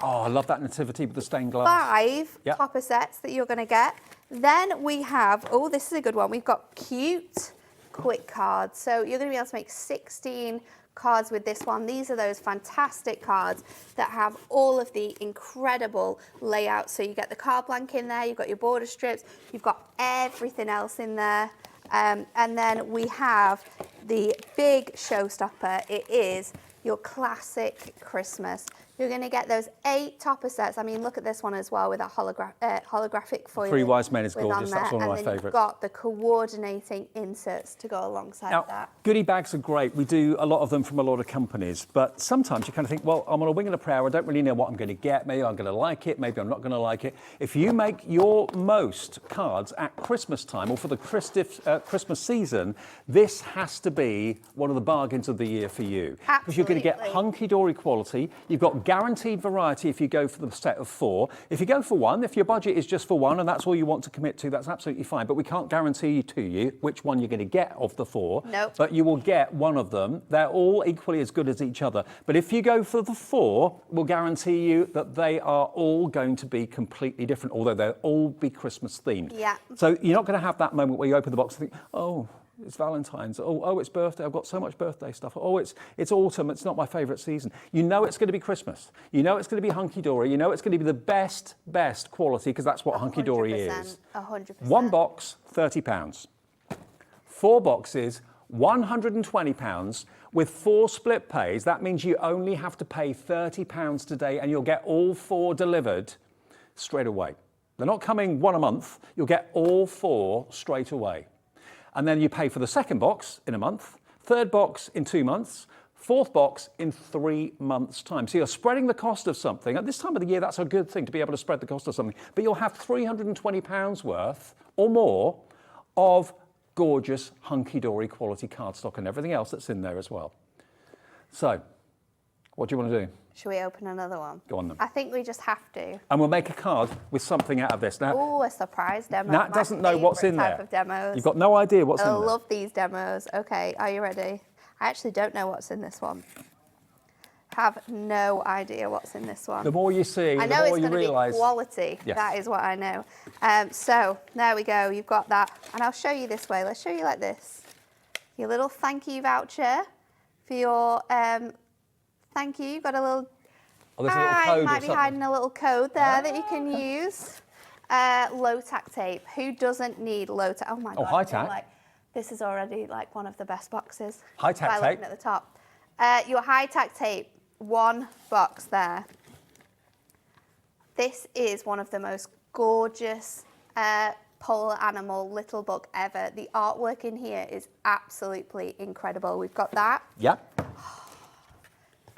Oh, I love that nativity with the stained glass. 5 topper sets that you're going to get. Then we have, oh, this is a good one. We've got cute quick cards. So you're going to be able to make 16 cards with this one. These are those fantastic cards that have all of the incredible layouts. So you get the card blank in there, you've got your border strips, you've got everything else in there. And then we have the big showstopper. It is your classic Christmas. You're going to get those 8 topper sets. I mean, look at this one as well with that holographic foil. 3 Wise Men is gorgeous. That's one of my favourites. And then you've got the coordinating inserts to go alongside that. Goodie bags are great. We do a lot of them from a lot of companies. But sometimes you kind of think, well, I'm on a wing and a prayer. I don't really know what I'm going to get. Maybe I'm going to like it. Maybe I'm not going to like it. If you make your most cards at Christmas time or for the Christmas season, this has to be one of the bargains of the year for you. Absolutely. Because you're going to get hunky-dory quality. You've got guaranteed variety if you go for the set of 4. If you go for 1, if your budget is just for 1 and that's all you want to commit to, that's absolutely fine. But we can't guarantee to you which one you're going to get of the 4. Nope. But you will get one of them. They're all equally as good as each other. But if you go for the 4, we'll guarantee you that they are all going to be completely different, although they'll all be Christmas themed. Yeah. So you're not going to have that moment where you open the box and think, oh, it's Valentine's. Oh, it's birthday. I've got so much birthday stuff. Oh, it's autumn. It's not my favourite season. You know it's going to be Christmas. You know it's going to be hunky-dory. You know it's going to be the best quality because that's what hunky-dory is. 100%. 1 box, £30. 4 boxes, £120. With 4 split pays, that means you only have to pay £30 today and you'll get all 4 delivered straight away. They're not coming 1 a month. You'll get all 4 straight away. And then you pay for the second box in a month, third box in 2 months, 4th box in 3 months' time. So you're spreading the cost of something. At this time of the year, that's a good thing to be able to spread the cost of something. But you'll have £320 worth or more of gorgeous Hunkydory quality cardstock and everything else that's in there as well. So, what do you want to do? Should we open another one? Go on then. I think we just have to. And we'll make a card with something out of this. Now, Oh, a surprise demo. Nat doesn't know what's in type there. Of demos. You've got no idea what's in I there. love these demos. Okay, are you ready? I actually don't know what's in this one. Have no idea what's in this one. The more you see, I the know more it's you going to be realise. quality. Yes. That is what I know. So there we go. You've got that, and I'll show you this way. Let's show you like this. Your little thank you voucher for your thank you. You've got a little. Oh, there's a little code or might be something. hiding a little code there that you can use. Low tack tape. Who doesn't need low tack? Oh my god. high I feel tack. like this is already like one of the best boxes. High tack by tape. looking at the top. Your high tack tape. 1 box there. This is one of the most gorgeous polar animal little book ever. The artwork in here is absolutely incredible. We've got that. Yeah.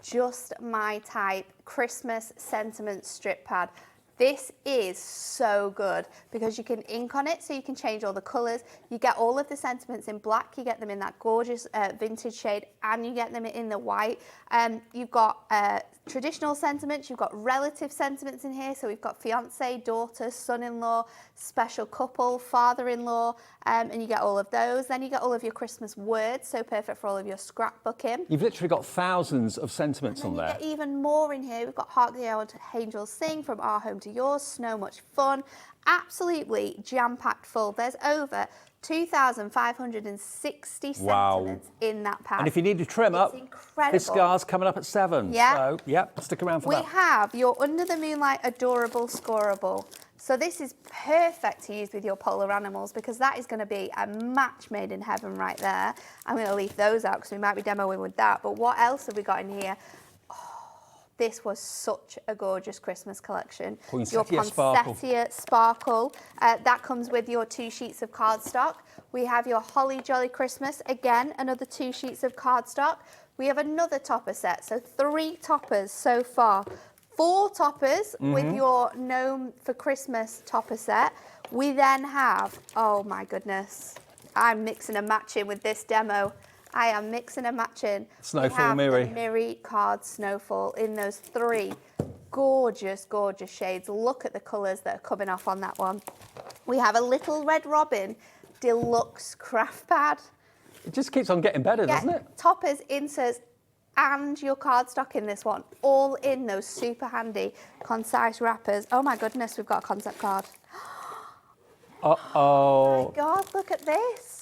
Just my type Christmas sentiment strip pad. This is so good because you can ink on it, so you can change all the colours. You get all of the sentiments in black, you get them in that gorgeous vintage shade, and you get them in the white. You've got traditional sentiments, you've got relative sentiments in here, so we've got fiance, daughter, son-in-law, special couple, father-in-law, and you get all of those. Then you get all of your Christmas words, so perfect for all of your scrapbooking. You've literally got thousands of sentiments on And then there. you get even more in here. We've got Hark the Old Angels Sing, From Our Home to Yours, Snow Much Fun. Absolutely jam-packed full. There's over 2,560 sentiments in that pack. And if you need to trim up, incredible. Fiskars coming up at 7. Yeah. So, yeah, stick around for We that. have your Under the Moonlight Adorable Scoreable. So this is perfect to use with your polar animals because that is going to be a match made in heaven right there. I'm going to leave those out because we might be demoing with that. But what else have we got in here? This was such a gorgeous Christmas collection. Your Poinsettia Sparkle. That comes with your 2 sheets of cardstock. We have your Holly Jolly Christmas. Again, another 2 sheets of cardstock. We have another topper set. So 3 toppers so far. 4 toppers with your Gnome for Christmas topper set. We then have, oh my goodness, I'm mixing and matching with this demo. I am mixing and matching. Snowfall Miri. The Miri card Snowfall in those 3 gorgeous, gorgeous shades. Look at the colours that are coming off on that one. We have a Little Red Robin Deluxe Craft Pad. It just keeps on getting better, doesn't it? Toppers, inserts, and your cardstock in this one, all in those super handy, concise wrappers. Oh my goodness, we've got a concept card. Uh-oh. Oh my God, look at this.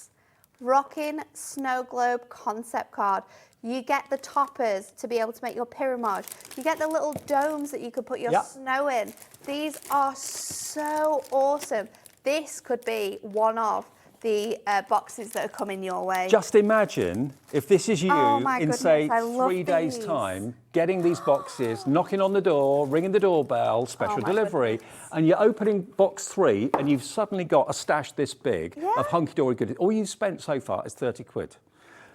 Rockin' Snow Globe concept card. You get the toppers to be able to make your pyramid. You get the little domes that you could put your snow in. These are so awesome. This could be one of the boxes that are coming your way. Just imagine if this is you in, say, I love 3 days' these. time, getting these boxes, knocking on the door, ringing the doorbell, special delivery, and you're opening box 3 and you've suddenly got a stash this big of Hunkydory goodies. All you've spent so far is 30 quid.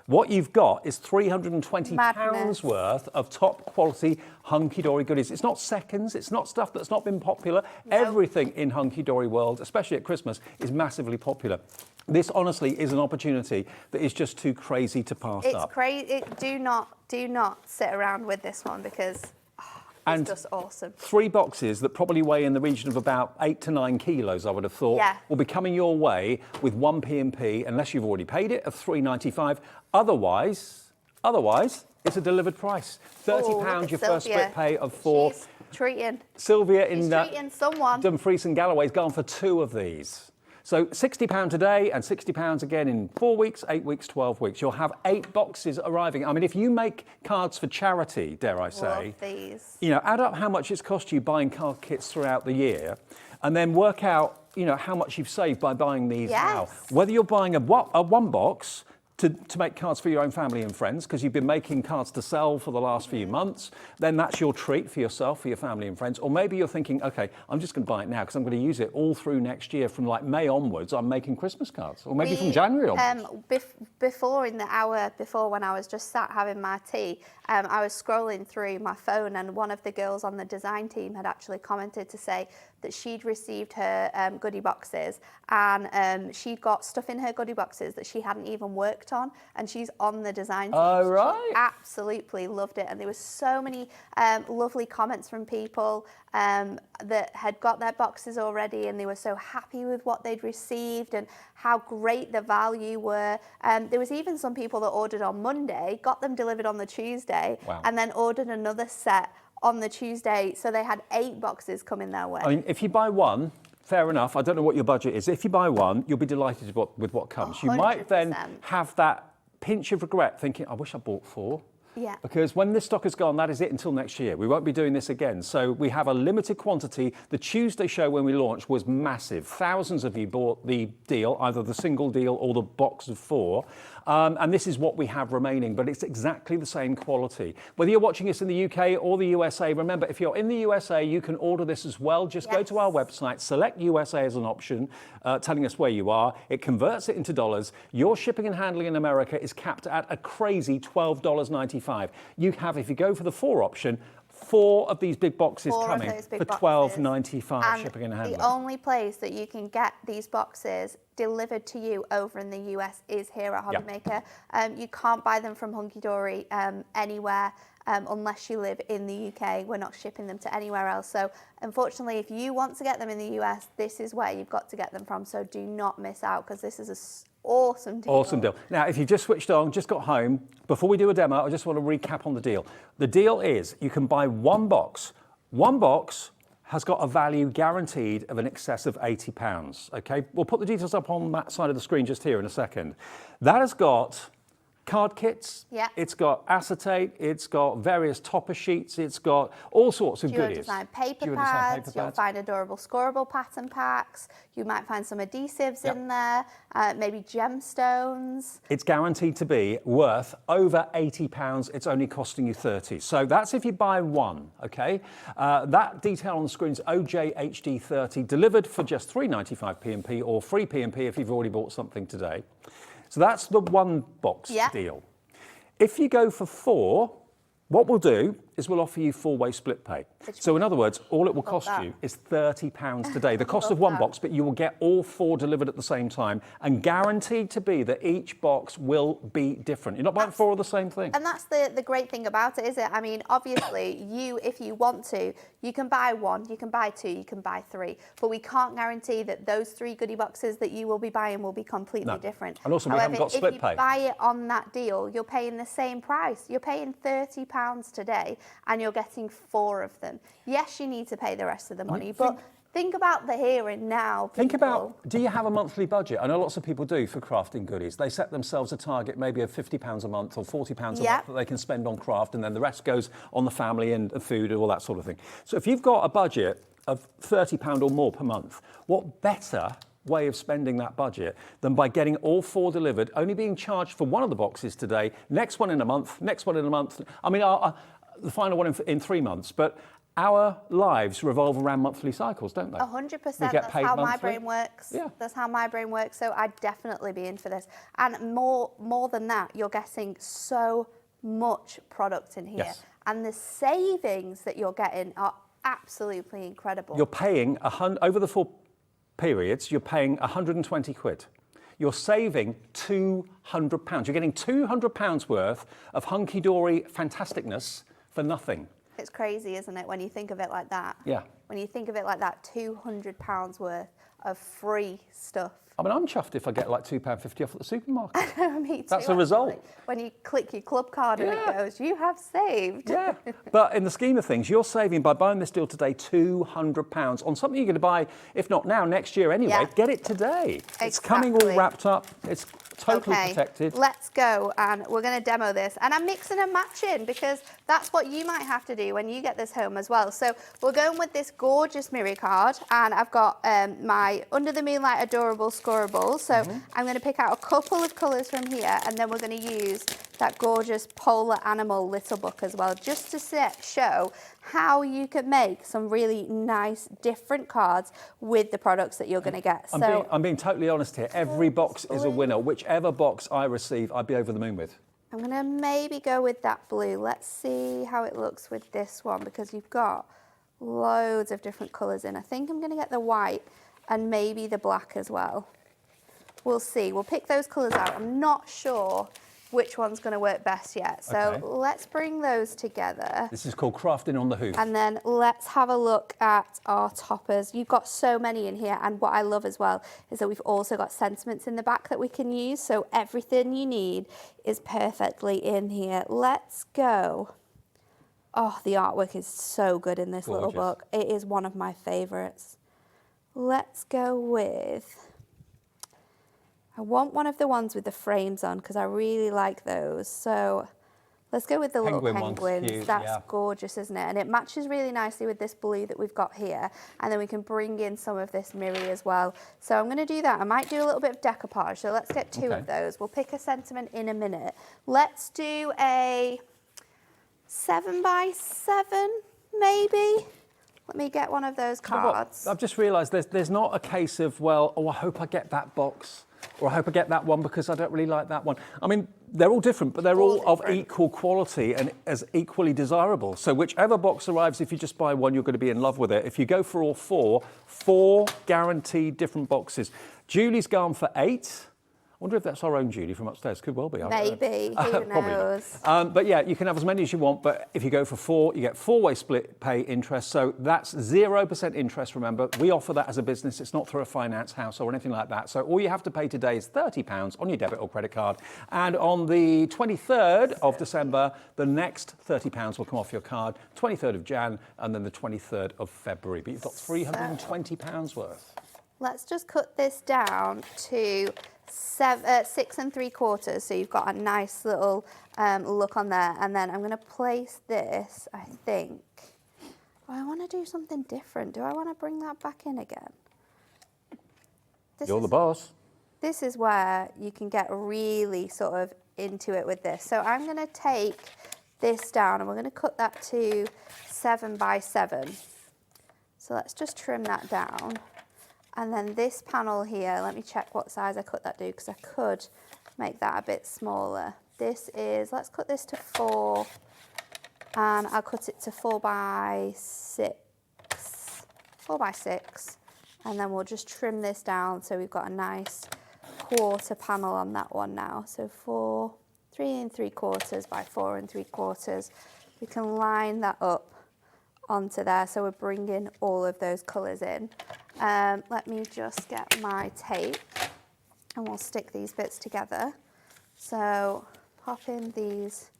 What you've got is £320 worth of top quality Hunkydory goodies. It's not seconds, it's not stuff that's not been popular. No. Everything in Hunkydory world, especially at Christmas, is massively popular. This honestly is an opportunity that is just too crazy to pass up. It's crazy. Do not sit around with this one because it's just awesome. 3 boxes that probably weigh in the region of about 8 to 9 kilos, I would have thought, will be coming your way with 1 P&P, unless you've already paid it, of £3.95. Otherwise, it's a delivered price. £30 your first split pay of 4. She's treating. Sylvia in treating someone. Dumfries and Galloway's gone for 2 of these. So £60 today and £60 again in 4 weeks, 8 weeks, 12 weeks. You'll have 8 boxes arriving. I mean, if you make cards for charity, dare I say, love these. You know, add up how much it's cost you buying card kits throughout the year and then work out, you know, how much you've saved by buying these now. Whether you're buying a 1 box, to make cards for your own family and friends, because you've been making cards to sell for the last few months, then that's your treat for yourself, for your family and friends. Or maybe you're thinking, okay, I'm just going to buy it now because I'm going to use it all through next year. From like May onwards, I'm making Christmas cards. Or maybe from January onwards. Before, in the hour before, when I was just sat having my tea, I was scrolling through my phone, and one of the girls on the design team had actually commented to say that she'd received her goodie boxes, and she'd got stuff in her goodie boxes that she hadn't even worked on, and she's on the design team. Oh, right. She absolutely loved it, and there was so many lovely comments from people that had got their boxes already, and they were so happy with what they'd received and how great the value were. There was even some people that ordered on Monday, got them delivered on the Tuesday, wow. and then ordered another set on the Tuesday, so they had 8 boxes coming their way. I mean, if you buy one, fair enough. I don't know what your budget is. If you buy one, you'll be delighted with what comes. 100%. You might then have that pinch of regret, thinking, I wish I bought 4. Yeah. Because when this stock is gone, that is it until next year. We won't be doing this again. So we have a limited quantity. The Tuesday show when we launched was massive. Thousands of you bought the deal, either the single deal or the box of 4. And this is what we have remaining, but it's exactly the same quality. Whether you're watching us in the UK or the USA, remember, if you're in the USA, you can order this as well. Just go to our website, select USA as an option, telling us where you are. It converts it into dollars. Your shipping and handling in America is capped at a crazy $12.95. You have, if you go for the 4 option, 4 of these big boxes coming for $12.95 shipping and handling. The only place that you can get these boxes delivered to you over in the US is here at Hobbymaker. You can't buy them from Hunkydory anywhere unless you live in the UK. We're not shipping them to anywhere else. So unfortunately, if you want to get them in the US, this is where you've got to get them from. So do not miss out, because this is an awesome deal. Awesome deal. Now, if you just switched on, just got home, before we do a demo, I just want to recap on the deal. The deal is you can buy 1 box. 1 box has got a value guaranteed of in excess of £80. Okay, we'll put the details up on that side of the screen just here in a second. That has got card kits, it's got acetate, it's got various topper sheets, it's got all sorts of goodies. Design paper pads, you'll find adorable scoreable pattern packs, you might find some adhesives in there, maybe gemstones. It's guaranteed to be worth over £80, it's only costing you 30. So that's if you buy 1, okay? That detail on the screen is OJHD30, delivered for just £3.95 P&P or free P&P if you've already bought something today. So that's the 1 box deal. If you go for 4, what we'll do is we'll offer you 4-way split pay. So in other words, all it will cost you is £30 today. The cost of 1 box, but you will get all 4 delivered at the same time, and guaranteed to be that each box will be different. You're not buying 4 of the same thing. And that's the great thing about it, is it? I mean, obviously, if you want to, you can buy 1, you can buy 2, you can buy 3, but we can't guarantee that those 3 goodie boxes that you will be buying will be completely different. And also, we haven't got split pay. If you buy it on that deal, you're paying the same price. You're paying £30 today, and you're getting 4 of them. Yes, you need to pay the rest of the money, but think about the here and now. Think about, do you have a monthly budget? I know lots of people do for crafting goodies. They set themselves a target maybe of £50 a month or £40 a month that they can spend on craft, and then the rest goes on the family and food and all that sort of thing. So if you've got a budget of £30 or more per month, what better way of spending that budget than by getting all 4 delivered, only being charged for 1 of the boxes today, next one in a month, next one in a month. I mean, the final one in 3 months, but our lives revolve around monthly cycles, don't they? 100%. That's how my brain works. Yeah. That's how my brain works. So I'd definitely be in for this. And more than that, you're getting so much product in here. Yes. And the savings that you're getting are absolutely incredible. You're paying, over the 4 periods, you're paying 120 quid. You're saving £200. You're getting £200 worth of Hunkydory fantasticness for nothing. It's crazy, isn't it, when you think of it like that? Yeah. When you think of it like that, £200 worth of free stuff. I mean, I'm chuffed if I get like £2.50 off at the supermarket. Me too. That's a result. When you click your club card and it goes, you have saved. Yeah. But in the scheme of things, you're saving by buying this deal today £200 on something you're going to buy, if not now, next year anyway. Yeah. Get it today. Exactly. It's coming all wrapped up. It's totally protected. Let's go, and we're going to demo this. And I'm mixing and matching, because that's what you might have to do when you get this home as well. So we're going with this gorgeous mirror card, and I've got my Under the Moonlight Adorable scoreable. So I'm going to pick out a couple of colours from here, and then we're going to use that gorgeous polar animal little book as well, just to show how you can make some really nice different cards with the products that you're going to get. I'm being totally honest here. Every box is a winner. Whichever box I receive, I'd be over the moon with. I'm going to maybe go with that blue. Let's see how it looks with this one, because you've got loads of different colours in. I think I'm going to get the white and maybe the black as well. We'll see. We'll pick those colours out. I'm not sure which one's going to work best yet. So let's bring those together. This is called Crafting on the Hoof. And then let's have a look at our toppers. You've got so many in here, and what I love as well is that we've also got sentiments in the back that we can use, so everything you need is perfectly in here. Let's go. Oh, the artwork is so good in this little book. It is one of my favourites. Let's go with... I want one of the ones with the frames on because I really like those. So let's go with the little penguins. That's gorgeous, isn't it? And it matches really nicely with this blue that we've got here. And then we can bring in some of this mirror as well. So I'm going to do that. I might do a little bit of decoupage. So let's get two of those. We'll pick a sentiment in a minute. Let's do a 7x7, maybe. Let me get one of those cards. I've just realised there's not a case of, well, oh, I hope I get that box, or I hope I get that one because I don't really like that one. I mean, they're all different, but they're all of equal quality and as equally desirable. So whichever box arrives, if you just buy one, you're going to be in love with it. If you go for all four guaranteed different boxes. Julie's gone for 8. I wonder if that's our own Julie from upstairs. Could well be. Maybe. Who knows? But yeah, you can have as many as you want. But if you go for 4, you get 4-way split pay interest. So that's 0% interest, remember. We offer that as a business. It's not through a finance house or anything like that. So all you have to pay today is £30 on your debit or credit card. And on the 23rd of December, the next £30 will come off your card. 23rd of Jan and then the 23rd of February. But you've got £320 worth. Let's just cut this down to 6 3/4, so you've got a nice little look on there. And then I'm going to place this, I think. Oh, I want to do something different. Do I want to bring that back in again? You're the boss. This is where you can get really sort of into it with this. So I'm going to take this down and we're going to cut that to 7x7. So let's just trim that down. And then this panel here, let me check what size I cut that to, because I could make that a bit smaller. This is, let's cut this to 4, and I'll cut it to 4x6, and then we'll just trim this down so we've got a nice quarter panel on that one now. So 3 3/4 by 4 3/4. We can line that up onto there, so we're bringing all of those colours in. Let me just get my tape and we'll stick these bits together. So pop in these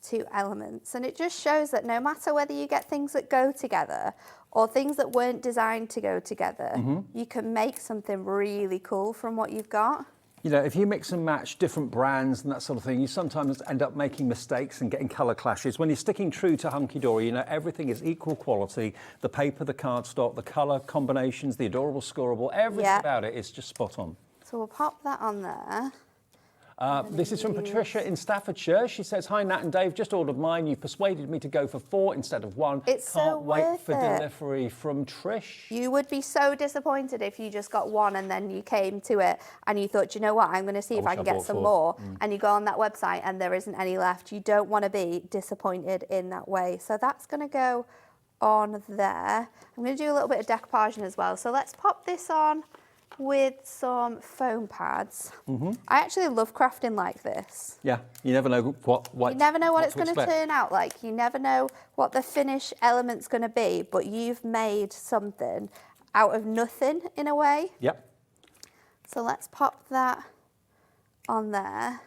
2 elements, and it just shows that no matter whether you get things that go together or things that weren't designed to go together, you can make something really cool from what you've got. You know, if you mix and match different brands and that sort of thing, you sometimes end up making mistakes and getting colour clashes. When you're sticking true to Hunkydory, you know, everything is equal quality. The paper, the cardstock, the colour combinations, the adorable scoreable, everything about it is just spot on. So we'll pop that on there. This is from Patricia in Staffordshire. She says, "Hi Nat and Dave, just ordered mine. You've persuaded me to go for 4 instead of 1. It's Can't so wait worth for it." delivery from Trish. You would be so disappointed if you just got 1 and then you came to it and you thought, you know what, I'm going to see if I can get some more. And you go on that website and there isn't any left. You don't want to be disappointed in that way. So that's going to go on there. I'm going to do a little bit of decoupaging as well. So let's pop this on with some foam pads. I actually love crafting like this. Yeah, you never know what you never know what it's going to turn out like. You never know what the finish element's going to be, but you've made something out of nothing in a way. Yep. So let's pop that on there,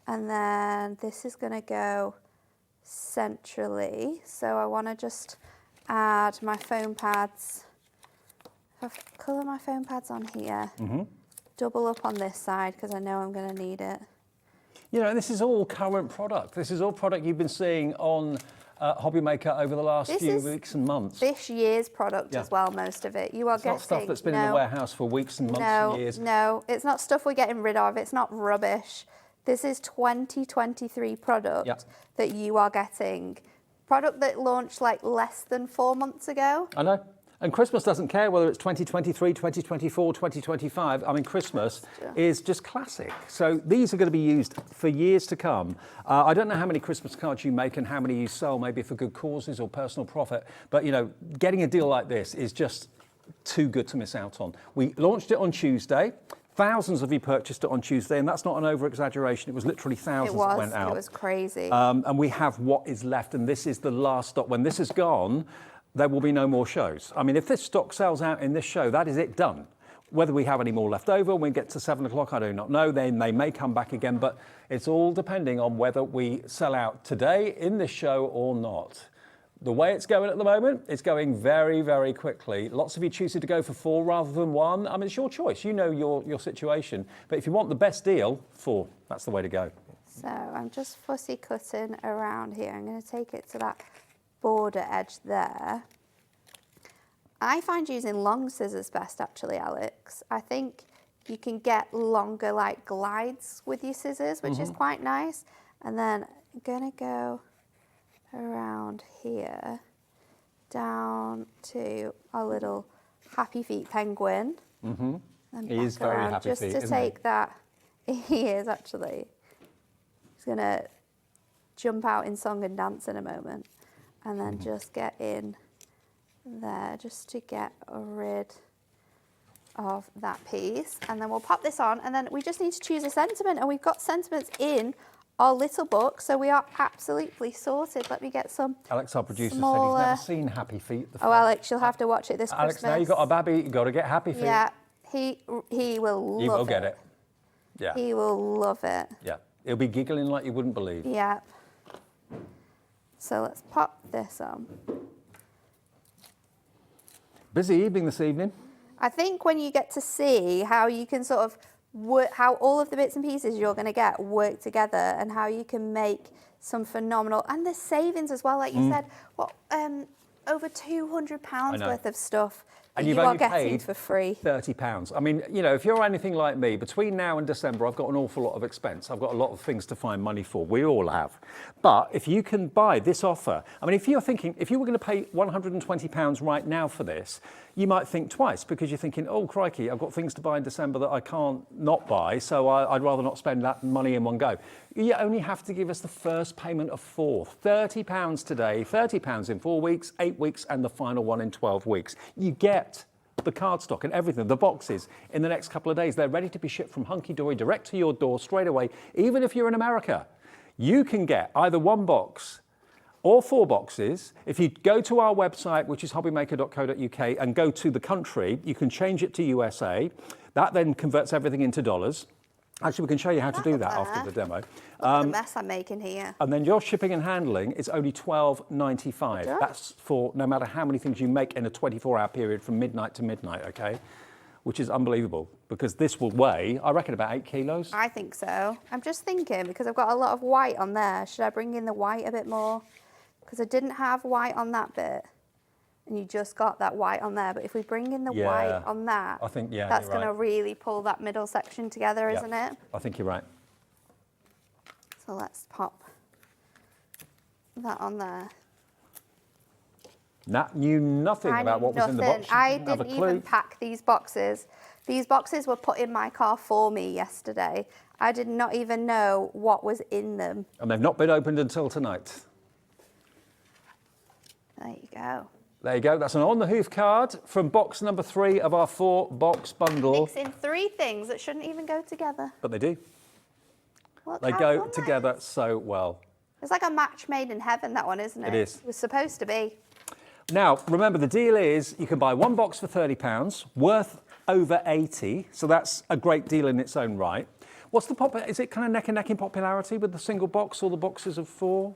and then this is going to go centrally. So I want to just add my foam pads. I've colour my foam pads on here, double up on this side because I know I'm going to need it. You know, this is all current product. This is all product you've been seeing on Hobby Maker over the last few weeks and months. This year's product as well, most of it. You are getting... It's not stuff that's been in the warehouse for weeks and months and years. No, it's not stuff we're getting rid of. It's not rubbish. This is 2023 product that you are getting. Product that launched like less than 4 months ago. I know. And Christmas doesn't care whether it's 2023, 2024, 2025. I mean, Christmas is just classic. So these are going to be used for years to come. I don't know how many Christmas cards you make and how many you sell, maybe for good causes or personal profit. But, you know, getting a deal like this is just too good to miss out on. We launched it on Tuesday. Thousands of you purchased it on Tuesday, and that's not an over-exaggeration. It was literally thousands that went out. It was crazy. And we have what is left, and this is the last stock. When this is gone, there will be no more shows. I mean, if this stock sells out in this show, that is it done. Whether we have any more left over when we get to 7 o'clock, I do not know. Then they may come back again, but it's all depending on whether we sell out today in this show or not. The way it's going at the moment, it's going very, very quickly. Lots of you choosing to go for 4 rather than 1. I mean, it's your choice. You know your situation. But if you want the best deal, 4. That's the way to go. So I'm just fussy cutting around here. I'm going to take it to that border edge there. I find using long scissors best, actually, Alex. I think you can get longer, like, glides with your scissors, which is quite nice. And then I'm going to go around here down to our little happy feet penguin. He is very happy just feet, to take that. He is, actually. He's going to jump out in song and dance in a moment. And then just get in there just to get rid of that piece. And then we'll pop this on, and then we just need to choose a sentiment, and we've got sentiments in our little book, so we are absolutely sorted. Let me get some. Alex, our producer, smaller... said he's never seen Happy Feet. Oh, Alex, you'll have to watch it this Alex, Christmas. now you've got a baby, you've got to get Happy Feet. Yeah, he will love it. He will get it. Yeah. He will love it. Yeah. He'll be giggling like you wouldn't believe. Yeah. So let's pop this on. Busy evening this evening. I think when you get to see how you can sort of work, how all of the bits and pieces you're going to get work together, and how you can make some phenomenal, and the savings as well, like you said, what, over £200 worth of stuff. And you you've are only getting paid for free. £30. I mean, you know, if you're anything like me, between now and December, I've got an awful lot of expense. I've got a lot of things to find money for. We all have. But if you can buy this offer, I mean, if you're thinking, if you were going to pay £120 right now for this, you might think twice, because you're thinking, oh, crikey, I've got things to buy in December that I can't not buy, so I'd rather not spend that money in one go. You only have to give us the first payment of 4. £30 today, £30 in 4 weeks, 8 weeks, and the final one in 12 weeks. You get the cardstock and everything, the boxes, in the next couple of days. They're ready to be shipped from Hunkydory direct to your door straight away. Even if you're in America, you can get either 1 box or 4 boxes. If you go to our website, which is hobbymaker.co.uk, and go to the country, you can change it to USA. That then converts everything into dollars. Actually, we can show you how to do that after the demo. The mess I'm making here. And then your shipping and handling is only $12.95. That's for no matter how many things you make in a 24-hour period from midnight to midnight, okay? Which is unbelievable, because this will weigh, I reckon, about 8 kilos. I think so. I'm just thinking, because I've got a lot of white on there, should I bring in the white a bit more? Because I didn't have white on that bit. And you just got that white on there. But if we bring in the white on that, I think, that's going to really pull that middle section together, isn't it? I think you're right. So let's pop that on there. Nat knew nothing about what was in the box. I didn't even pack these boxes. These boxes were put in my car for me yesterday. I did not even know what was in them. And they've not been opened until tonight. There you go. There you go. That's an On the Hoof card from box number 3 of our 4-box bundle. Mix in 3 things that shouldn't even go together. But they do. Look, they go together so well. It's like a match made in heaven, that one, isn't it? It is. It was supposed to be. Now, remember, the deal is you can buy 1 box for £30, worth over 80, so that's a great deal in its own right. What's the is it kind of neck and neck in popularity with the single box or the boxes of 4?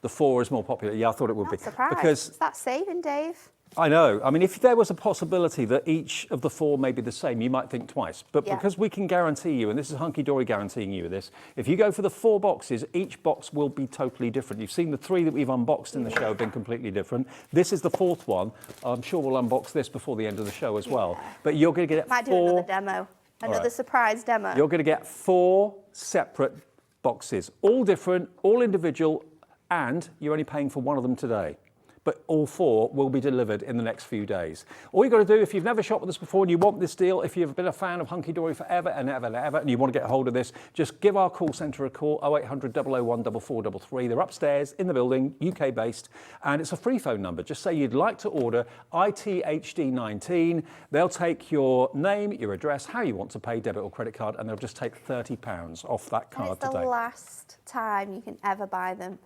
The 4 is more popular. Yeah, I thought it would be. Surprised. Because it's that saving, Dave. I know. I mean, if there was a possibility that each of the 4 may be the same, you might think twice. But because we can guarantee you, and this is Hunkydory guaranteeing you this, if you go for the 4 boxes, each box will be totally different. You've seen the 3 that we've unboxed in the show have been completely different. This is the 4th one. I'm sure we'll unbox this before the end of the show as well. But you're going to get 4... Might do another demo. Another surprise demo. You're going to get 4 separate boxes, all different, all individual, and you're only paying for one of them today. But all 4 will be delivered in the next few days. All you've got to do, if you've never shopped with us before and you want this deal, if you've been a fan of Hunkydory forever and ever and ever, and you want to get hold of this, just give our call centre a call, 0800 001 4433. They're upstairs in the building, UK based, and it's a free phone number. Just say you'd like to order ITHD19. They'll take your name, your address, how you want to pay, debit or credit card, and they'll just take £30 off that card and it's today. the last time you can ever buy them.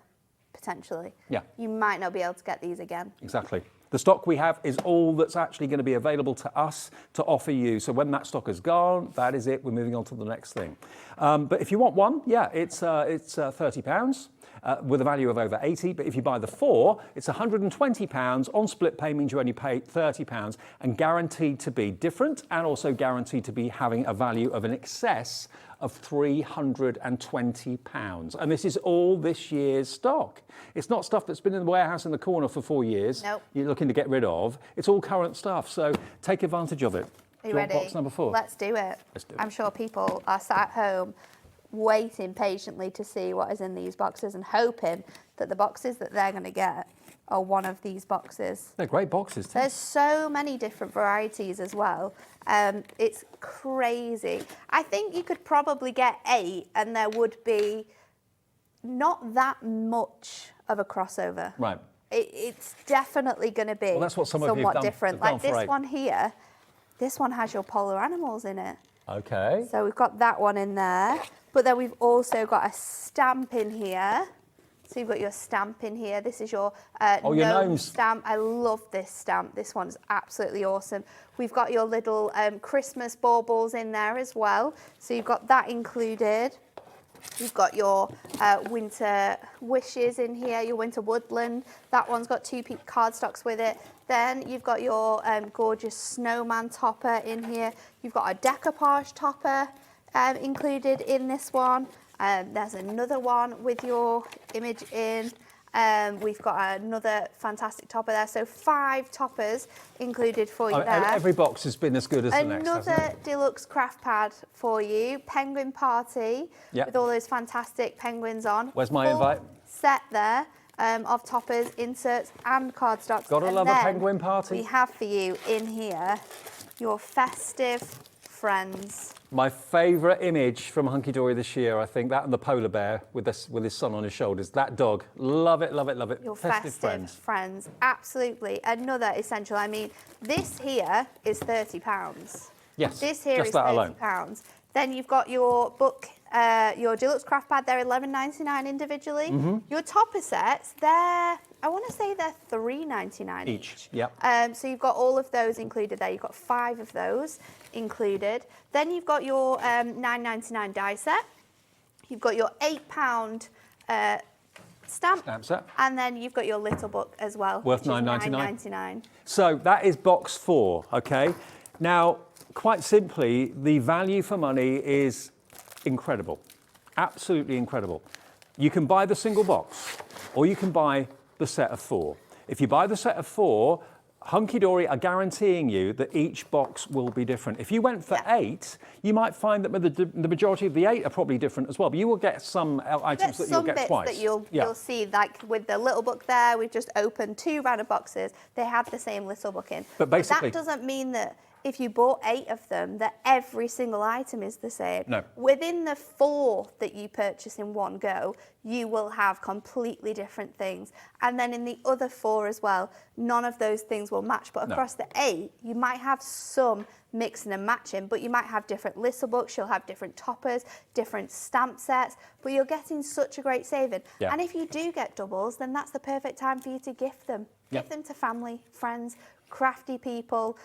Potentially. Yeah. You might not be able to get these again. Exactly. The stock we have is all that's actually going to be available to us to offer you. So when that stock is gone, that is it. We're moving on to the next thing. But if you want one, yeah, it's £30 with a value of over 80. But if you buy the 4, it's £120. On split pay means you only pay £30 and guaranteed to be different and also guaranteed to be having a value of an excess of £320. And this is all this year's stock. It's not stuff that's been in the warehouse in the corner for 4 years. Nope. You're looking to get rid of. It's all current stuff. So take advantage of it. Are you ready? Box number 4. Let's do it. Let's do it. I'm sure people are sat at home waiting patiently to see what is in these boxes and hoping that the boxes that they're going to get are one of these boxes. They're great boxes too. There's so many different varieties as well. It's crazy. I think you could probably get 8 and there would be not that much of a crossover. Right. It's definitely going to be Well, that's what some of you have somewhat done. different. They've gone Like for this 8. one here, this one has your polar animals in it. Okay. So we've got that one in there, but then we've also got a stamp in here. So you've got your stamp in here. This is your your gnome gnomes. stamp. I love this stamp. This one's absolutely awesome. We've got your little Christmas baubles in there as well. So you've got that included. You've got your winter wishes in here, your winter woodland. That one's got 2 cardstocks with it. Then you've got your gorgeous snowman topper in here. You've got a decoupage topper included in this one. There's another one with your image in. We've got another fantastic topper there. So 5 toppers included for you there. Every box has been as good as the next, hasn't Another it? deluxe craft pad for you. Penguin party with all those fantastic penguins on. Where's my Full invite? Set there of toppers, inserts and cardstocks. Gotta And love a then penguin party. We have for you in here your festive friends. My favourite image from Hunkydory this year, I think, that and the polar bear with his son on his shoulders. That dog. Love it, love it, love it. Your festive friends. Absolutely. Another essential. I mean, this here is £30. Yes, This here just is that £30. alone. Then you've got your book, your deluxe craft pad, they're $11.99 individually. Mm-hmm. Your topper sets, I want to say they're $3.99 each. Yep. So you've got all of those included there. You've got 5 of those included. Then you've got your $9.99 die set. You've got your £8 stamp set. And then you've got your little book as well. Worth which is $9.99. So that is box 4, okay? Now, quite simply, the value for money is incredible. Absolutely incredible. You can buy the single box or you can buy the set of 4. If you buy the set of 4, Hunkydory are guaranteeing you that each box will be different. If you went for 8, you might find that the majority of the 8 are probably different as well, but you will get some items that you'll get twice. That you'll see, like with the little book there, we've just opened 2 random boxes. They have the same little book in. But basically, that doesn't mean that if you bought 8 of them, that every single item is the same. No. Within the 4 that you purchase in one go, you will have completely different things. And then in the other 4 as well, none of those things will match. But across the 8, you might have some mixing and matching, but you might have different little books, you'll have different toppers, different stamp sets, but you're getting such a great saving. Yeah. And if you do get doubles, then that's the perfect time for you to gift them. Yep. Gift them to family, friends, crafty people.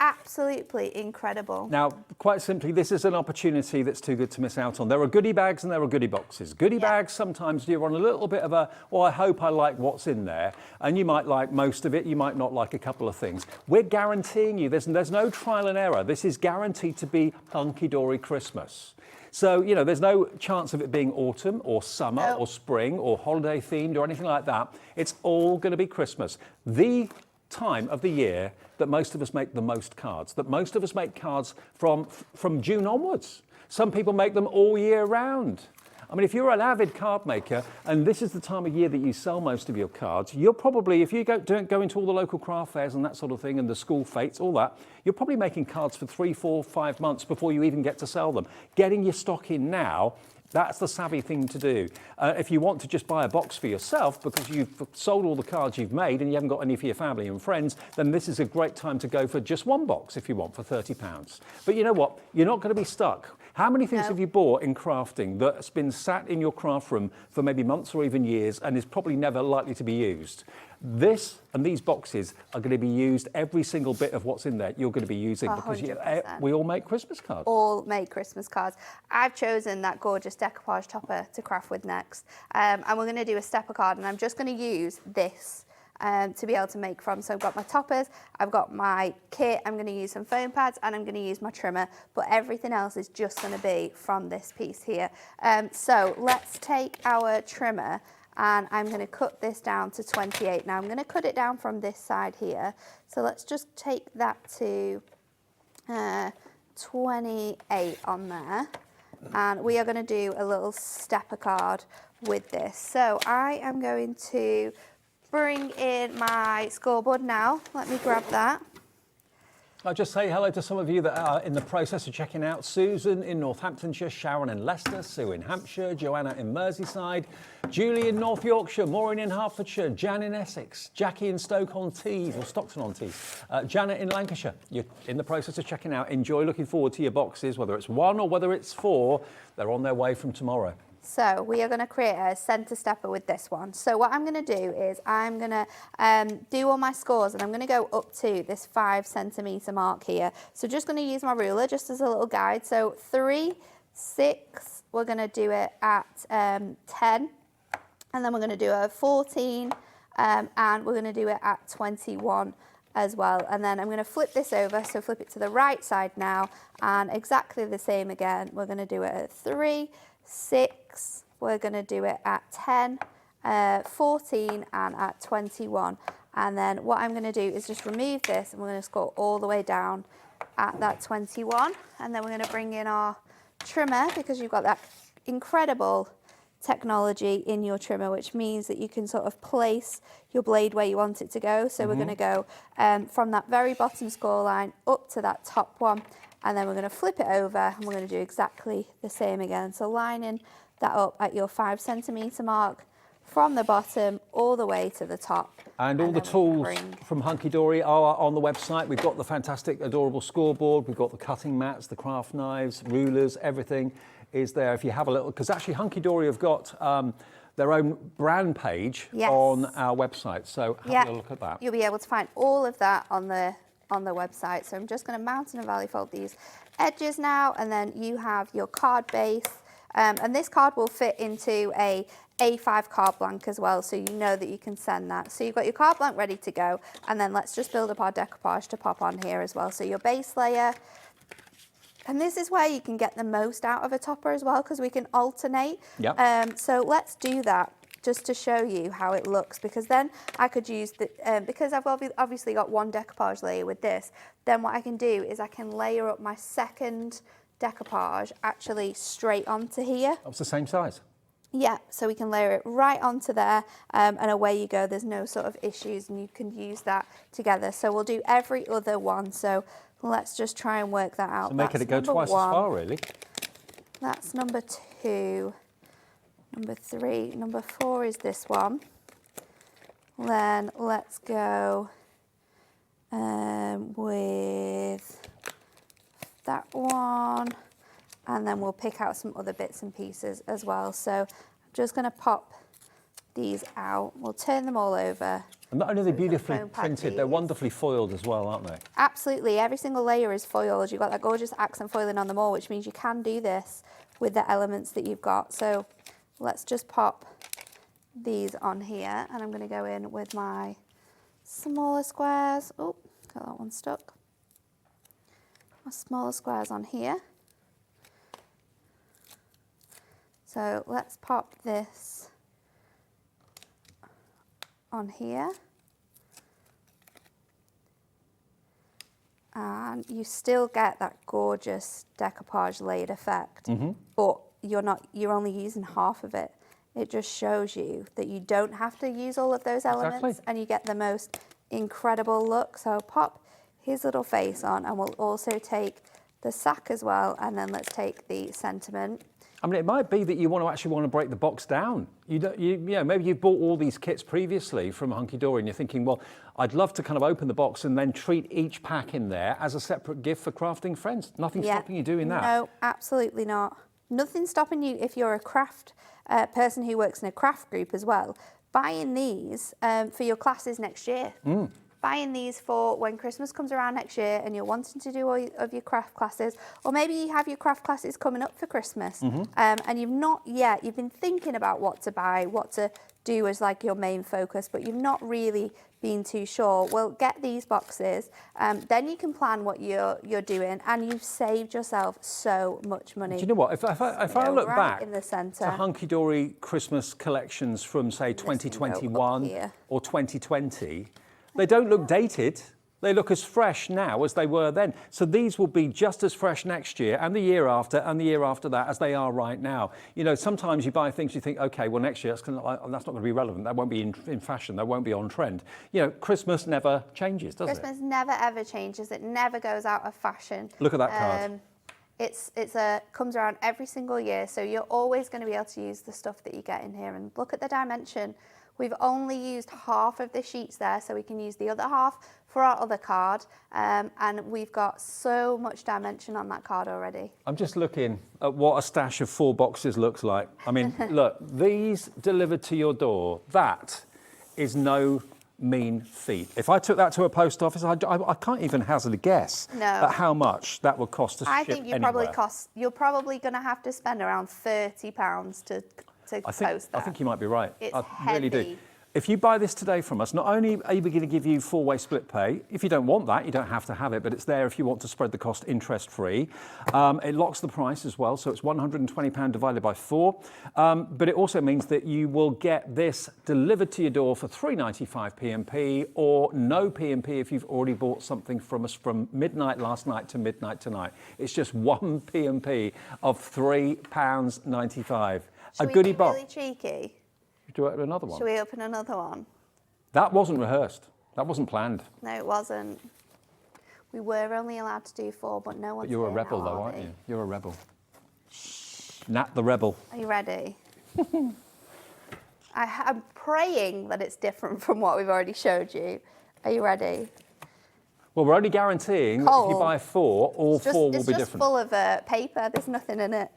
absolutely incredible. Now, quite simply, this is an opportunity that's too good to miss out on. There are goodie bags and there are goodie boxes. Goodie bags, sometimes you're on a little bit of a, well, I hope I like what's in there. And you might like most of it, you might not like a couple of things. We're guaranteeing you, there's no trial and error. This is guaranteed to be hunky-dory Christmas. So, you know, there's no chance of it being autumn or summer or spring or holiday themed or anything like that. It's all going to be Christmas. The time of the year that most of us make the most cards, that most of us make cards from June onwards. Some people make them all year round. I mean, if you're an avid card maker and this is the time of year that you sell most of your cards, you're probably, if you don't go into all the local craft fairs and that sort of thing and the school fetes, all that, you're probably making cards for 3, 4, 5 months before you even get to sell them. Getting your stock in now, that's the savvy thing to do. If you want to just buy a box for yourself because you've sold all the cards you've made and you haven't got any for your family and friends, then this is a great time to go for just one box if you want for £30. But you know what? You're not going to be stuck. How many things have you bought in crafting that's been sat in your craft room for maybe months or even years and is probably never likely to be used? This and these boxes are going to be used, every single bit of what's in there you're going to be using 100%. Because we all make Christmas cards. All make Christmas cards. I've chosen that gorgeous decoupage topper to craft with next. And we're going to do a stepper card and I'm just going to use this to be able to make from. So I've got my toppers, I've got my kit, I'm going to use some foam pads and I'm going to use my trimmer, but everything else is just going to be from this piece here. So let's take our trimmer and I'm going to cut this down to 28. Now I'm going to cut it down from this side here. So let's just take that to 28 on there. And we are going to do a little stepper card with this. So I am going to bring in my scoreboard now. Let me grab that. I'll just say hello to some of you that are in the process of checking out. Susan in Northamptonshire, Sharon in Leicester, Sue in Hampshire, Joanna in Merseyside, Julie in North Yorkshire, Maureen in Hertfordshire, Jan in Essex, Jackie in Stoke-on-Tees or Stockton-on-Tees, Janet in Lancashire. You're in the process of checking out. Enjoy, looking forward to your boxes, whether it's 1 or whether it's 4. They're on their way from tomorrow. So we are going to create a centre stepper with this one. So what I'm going to do is I'm going to do all my scores and I'm going to go up to this 5 centimetre mark here. So just going to use my ruler just as a little guide. So 3, 6, we're going to do it at 10 and then we're going to do it at 14 and we're going to do it at 21 as well. And then I'm going to flip this over, so flip it to the right side now and exactly the same again. We're going to do it at 3, 6, we're going to do it at 10, 14 and at 21. And then what I'm going to do is just remove this and we're going to score all the way down at that 21. And then we're going to bring in our trimmer because you've got that incredible technology in your trimmer, which means that you can sort of place your blade where you want it to go. So we're going to go from that very bottom score line up to that top one. And then we're going to flip it over and we're going to do exactly the same again. So lining that up at your 5 centimetre mark from the bottom all the way to the top. And all the tools from Hunkydory are on the website. We've got the fantastic, adorable scoreboard. We've got the cutting mats, the craft knives, rulers, everything is there. If you have a little, because actually Hunkydory have got their own brand page on our website. So have a look at that. You'll be able to find all of that on the website. So I'm just going to Mountain and Valley fold these edges now, and then you have your card base, and this card will fit into a A5 card blank as well, so you know that you can send that. So you've got your card blank ready to go, and then let's just build up our decoupage to pop on here as well. So your base layer, and this is where you can get the most out of a topper as well, because we can alternate. So let's do that just to show you how it looks, because then I could use the, because I've obviously got one decoupage layer with this, then what I can do is I can layer up my second decoupage actually straight onto here. It's the same size. Yeah, so we can layer it right onto there and away you go. There's no sort of issues and you can use that together. So we'll do every other one. So let's just try and work that out. So making it go twice as far, really. That's number 2. Number 3, number 4 is this one. Then let's go with that one, and then we'll pick out some other bits and pieces as well. So I'm just going to pop these out. We'll turn them all over And not only are they beautifully foam pad printed, they're these. wonderfully foiled as well, aren't they? Absolutely, every single layer is foiled. You've got that gorgeous accent foiling on them all, which means you can do this with the elements that you've got. So let's just pop these on here, and I'm going to go in with my smaller squares. Oh, got that one stuck. My smaller squares on here. So let's pop this on here. And you still get that gorgeous decoupage layered effect, but you're only using half of it. It just shows you that you don't have to use all of those elements, and you get the most incredible look. So pop his little face on, and we'll also take the sack as well, and then let's take the sentiment. I mean, it might be that you want to break the box down. Maybe you've bought all these kits previously from Hunkydory, and you're thinking, well, I'd love to kind of open the box and then treat each pack in there as a separate gift for crafting friends. Nothing's stopping you doing that. No, absolutely not. Nothing's stopping you if you're a craft person who works in a craft group as well. Buying these for your classes next year. Buying these for when Christmas comes around next year and you're wanting to do all of your craft classes, or maybe you have your craft classes coming up for Christmas and you've been thinking about what to buy, what to do as like your main focus, but you've not really been too sure. Well, get these boxes, then you can plan what you're doing, and you've saved yourself so much money. Do you know what? If I look back in the centre to Hunkydory Christmas collections from, say, 2021 or 2020, they don't look dated. They look as fresh now as they were then. So these will be just as fresh next year and the year after and the year after that as they are right now. You know, sometimes you buy things you think, okay, well, next year that's not going to be relevant. That won't be in fashion. That won't be on trend. You know, Christmas never changes, does it? Christmas never ever changes. It never goes out of fashion. Look at that card. It's comes around every single year, so you're always going to be able to use the stuff that you get in here. And look at the dimension. We've only used half of the sheets there, so we can use the other half for our other card. And we've got so much dimension on that card already. I'm just looking at what a stash of 4 boxes looks like. I mean, look, these delivered to your door, that is no mean feat. If I took that to a post office, I can't even hazard a guess at how much that would cost to ship I think you're anywhere. you're probably going to have to spend around £30 to post that. I think you might be right. It's I heavy. really do. If you buy this today from us, not only are we going to give you 4-way split pay, if you don't want that, you don't have to have it, but it's there if you want to spread the cost interest-free. It locks the price as well, so it's £120 divided by 4. But it also means that you will get this delivered to your door for £3.95 P&P, or no P&P if you've already bought something from us from midnight last night to midnight tonight. It's just one P&P of £3.95. A goodie box. Really cheeky? Do you open another one? Should we open another one? That wasn't rehearsed. That wasn't planned. No, it wasn't. We were only allowed to do 4, but no one's But you're a here rebel, now, though, are aren't they? you? You're a rebel. Nat the rebel. Are you ready? I'm praying that it's different from what we've already showed you. Are you ready? Well, we're only guaranteeing that if you buy 4, all 4 will be different. It's just full of paper. There's nothing in it.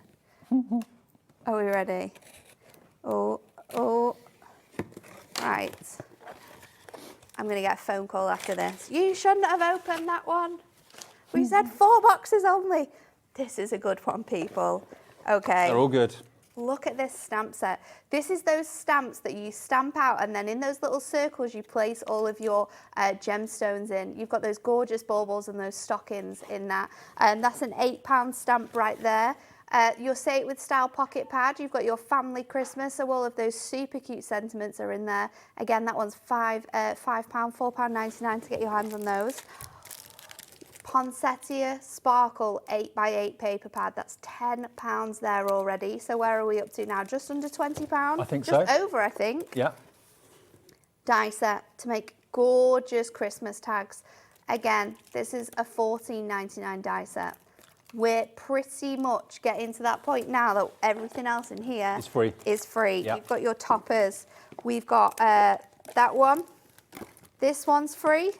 Are we ready? Oh. Right. I'm going to get a phone call after this. You shouldn't have opened that one. We said 4 boxes only. This is a good one, people. Okay. They're all good. Look at this stamp set. This is those stamps that you stamp out, and then in those little circles you place all of your gemstones in. You've got those gorgeous baubles and those stockings in that. That's an £8 stamp right there. Your Say It With Style pocket pad, you've got your family Christmas, so all of those super cute sentiments are in there. Again, that one's £5, £4.99 to get your hands on those. Poinsettia Sparkle 8x8 paper pad, that's £10 there already. So where are we up to now? Just under £20? I think so. Just over, I think. Yeah. Die set to make gorgeous Christmas tags. Again, this is a £14.99 die set. We're pretty much getting to that point now that everything else in here is free. Yep. You've got your toppers. We've got that one. This one's free.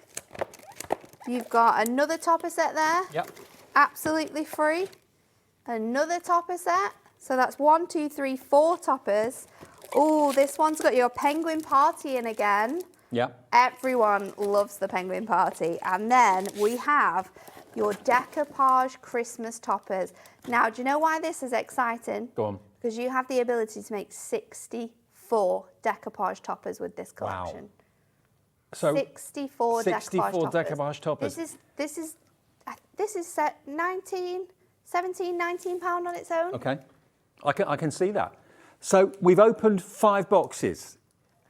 You've got another topper set there. Yep. Absolutely free. Another topper set. So that's 1, 2, 3, 4 toppers. Oh, this one's got your penguin party in again. Yeah. Everyone loves the penguin party. And then we have your decoupage Christmas toppers. Now, do you know why this is exciting? Go on. Because you have the ability to make 64 decoupage toppers with this collection. Wow. So 64 decoupage toppers. This is set 17, 19 pound on its own. Okay, I can see that. So we've opened 5 boxes.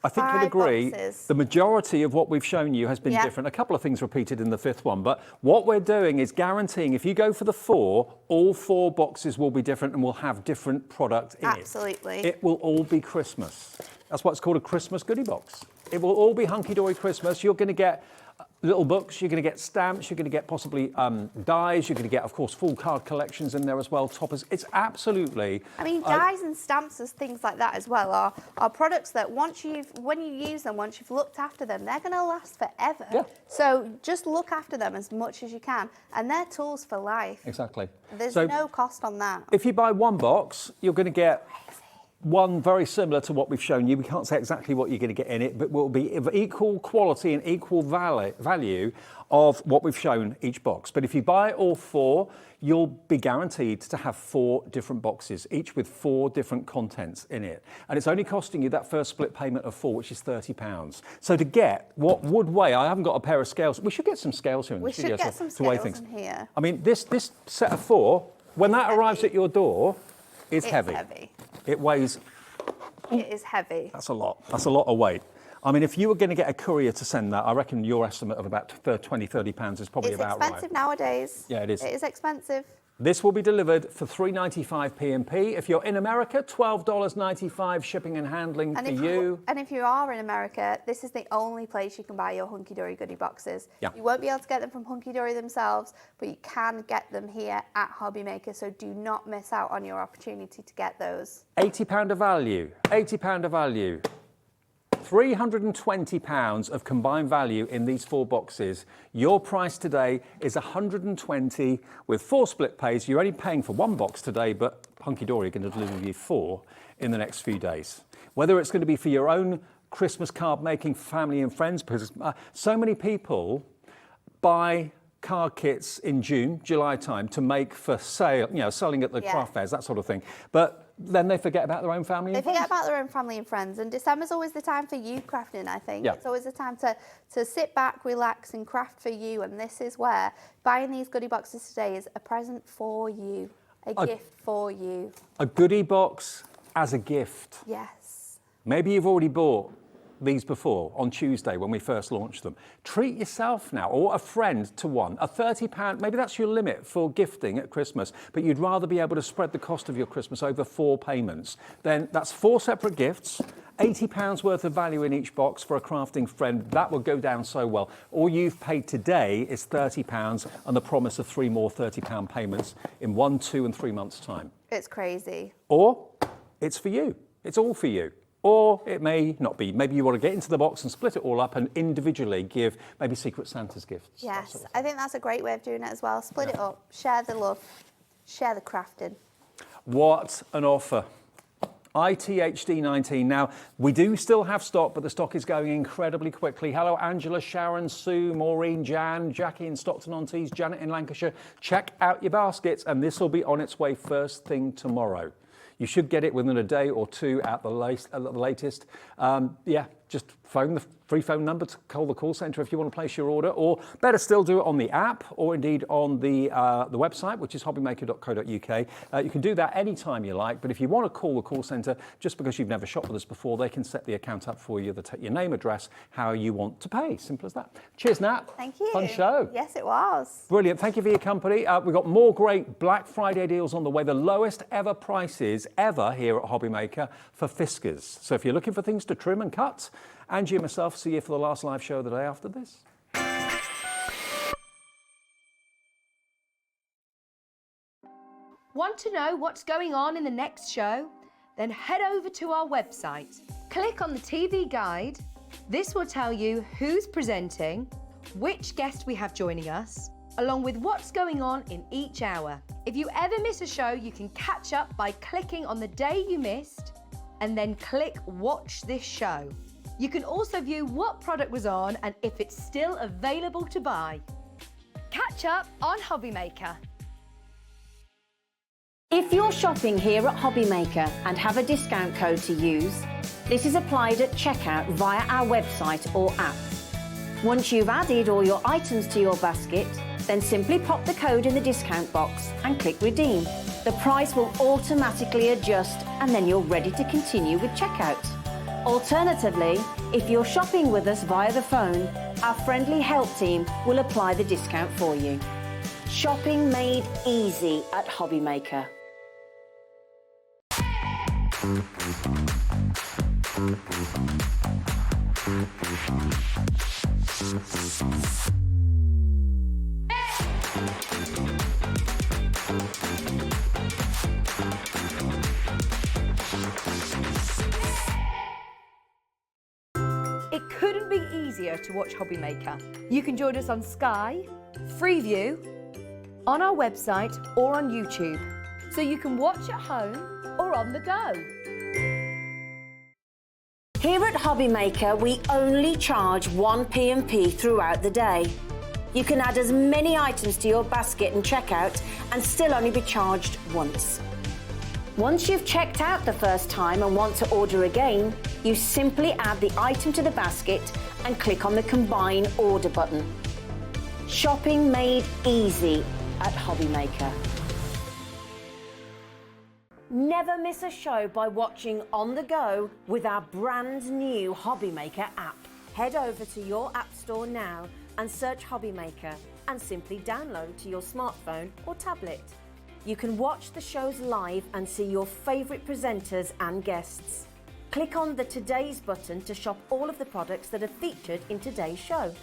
I think you'll agree the majority of what we've shown you has been different. A couple of things repeated in the 5th one, but what we're doing is guaranteeing if you go for the 4, all 4 boxes will be different and will have different product in it. Absolutely. It will all be Christmas. That's what's called a Christmas goodie box. It will all be hunky-dory Christmas. You're going to get little books, you're going to get stamps, you're going to get possibly dies, you're going to get, of course, full card collections in there as well, toppers. It's absolutely... I mean, dies and stamps and things like that as well are products that when you use them, once you've looked after them, they're going to last forever. Yeah. So just look after them as much as you can. And they're tools for life. Exactly. There's no cost on that. If you buy 1 box, you're going to get one very similar to what we've shown you. We can't say exactly what you're going to get in it, but will be of equal quality and equal value of what we've shown each box. But if you buy all 4, you'll be guaranteed to have 4 different boxes, each with 4 different contents in it. And it's only costing you that first split payment of 4, which is £30. So to get what would weigh, I haven't got a pair of scales. We should get some scales here in the studio to weigh things. In here. I mean, this set of 4, when that arrives at your door, is heavy. It weighs... It is heavy. That's a lot. That's a lot of weight. I mean, if you were going to get a courier to send that, I reckon your estimate of about £20–30 is probably about right. It's expensive nowadays. Yeah, it is. It is expensive. This will be delivered for $3.95 P&P. If you're in America, $12.95 shipping and handling for you. And if you are in America, this is the only place you can buy your Hunkydory goodie boxes. Yeah. You won't be able to get them from Hunkydory themselves, but you can get them here at Hobbymaker, so do not miss out on your opportunity to get those. £80 of value. £80 of value. £320 of combined value in these 4 boxes. Your price today is $120 with 4 split pays. You're only paying for 1 box today, but Hunkydory are going to deliver you 4 in the next few days. Whether it's going to be for your own Christmas card making family and friends, because so many people buy card kits in June, July time to make for sale, selling at the craft fairs, that sort of thing. But then they forget about their own family and friends. They forget about their own family and friends. And December's always the time for you crafting, I think. Yeah. It's always the time to sit back, relax and craft for you. And this is where buying these goodie boxes today is a present for you, a gift for you. A goodie box as a gift. Yes. Maybe you've already bought these before on Tuesday when we first launched them. Treat yourself now, or a friend to one. A £30, maybe that's your limit for gifting at Christmas, but you'd rather be able to spread the cost of your Christmas over 4 payments. Then that's 4 separate gifts, £80 worth of value in each box for a crafting friend. That will go down so well. All you've paid today is £30 and the promise of 3 more £30 payments in 1, 2 and 3 months' time. It's crazy. Or it's for you. It's all for you. Or it may not be. Maybe you want to get into the box and split it all up and individually give maybe Secret Santa's gifts. Yes, sort of I think that's a great way of doing it as well. Split it up, share the love, share the crafting. What an offer. ITHD19. Now, we do still have stock, but the stock is going incredibly quickly. Hello, Angela, Sharon, Sue, Maureen, Jan, Jackie in Stockton-on-Tees, Janet in Lancashire. Check out your baskets, and this will be on its way first thing tomorrow. You should get it within a day or 2 at the latest. Just phone the free phone number to call the call centre if you want to place your order, or better still, do it on the app or indeed on the website, which is hobbymaker.co.uk. You can do that anytime you like, but if you want to call the call centre, just because you've never shopped with us before, they can set the account up for you. They'll take your name, address, how you want to pay. Simple as that. Cheers, Nat. Thank you. Fun show. Yes, it was. Brilliant. Thank you for your company. We've got more great Black Friday deals on the way. The lowest ever prices ever here at Hobbymaker for Fiskars. So if you're looking for things to trim and cut, Angie and myself see you for the last live show of the day after this. Want to know what's going on in the next show? Then head over to our website. Click on the TV guide. This will tell you who's presenting, which guest we have joining us, along with what's going on in each hour. If you ever miss a show, you can catch up by clicking on the day you missed and then click Watch This Show. You can also view what product was on and if it's still available to buy. Catch up on Hobbymaker. If you're shopping here at Hobbymaker and have a discount code to use, this is applied at checkout via our website or app. Once you've added all your items to your basket, then simply pop the code in the discount box and click redeem. The price will automatically adjust and then you're ready to continue with checkout. Alternatively, if you're shopping with us via the phone, our friendly help team will apply the discount for you. Shopping made easy at Hobbymaker. It couldn't be easier to watch Hobbymaker. You can join us on Sky, Freeview, on our website or on YouTube, so you can watch at home or on the go. Here at Hobbymaker, we only charge 1 P&P throughout the day. You can add as many items to your basket and checkout and still only be charged once. Once you've checked out the first time and want to order again, you simply add the item to the basket and click on the Combine Order button. Shopping made easy at Hobbymaker. Never miss a show by watching on the go with our brand new Hobbymaker app. Head over to your app store now and search Hobbymaker and simply download to your smartphone or tablet. You can watch the shows live and see your favourite presenters and guests. Click on the Today's button to shop all of the products that are featured in today's show.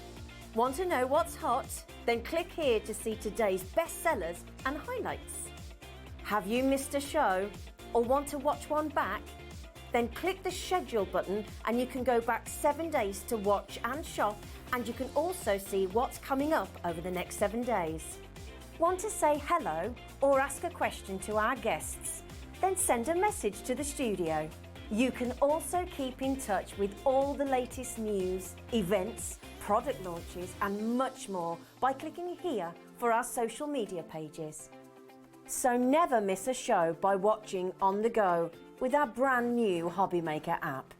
Want to know what's hot? Then click here to see today's bestsellers and highlights. Have you missed a show or want to watch one back? Then click the schedule button and you can go back 7 days to watch and shop, and you can also see what's coming up over the next 7 days. Want to say hello or ask a question to our guests? Then send a message to the studio. You can also keep in touch with all the latest news, events, product launches and much more by clicking here for our social media pages. So never miss a show by watching on the go with our brand new Hobbymaker app.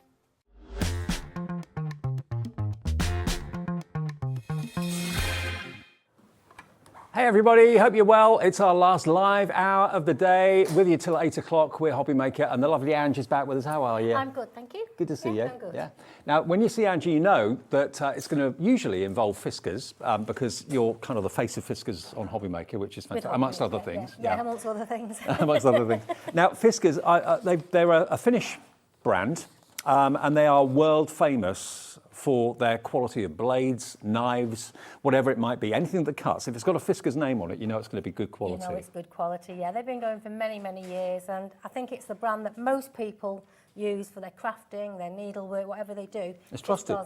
Hey everybody, hope you're well. It's our last live hour of the day. With you till 8 o'clock, we're Hobbymaker, and the lovely Angie's back with us. How are you? I'm good, thank you. Good to see you. I'm good. Yeah. Now, when you see Angie, you know that it's going to usually involve Fiskars, because you're kind of the face of Fiskars on Hobbymaker, which is fantastic, amongst other things. Yeah, amongst other things. Amongst other things. Now, Fiskars, they're a Finnish brand, and they are world famous for their quality of blades, knives, whatever it might be, anything that cuts. If it's got a Fiskars name on it, you know it's going to be good quality. You know it's good quality, yeah. They've been going for many, many years, and I think it's the brand that most people use for their crafting, their needlework, whatever they do. It's trusted.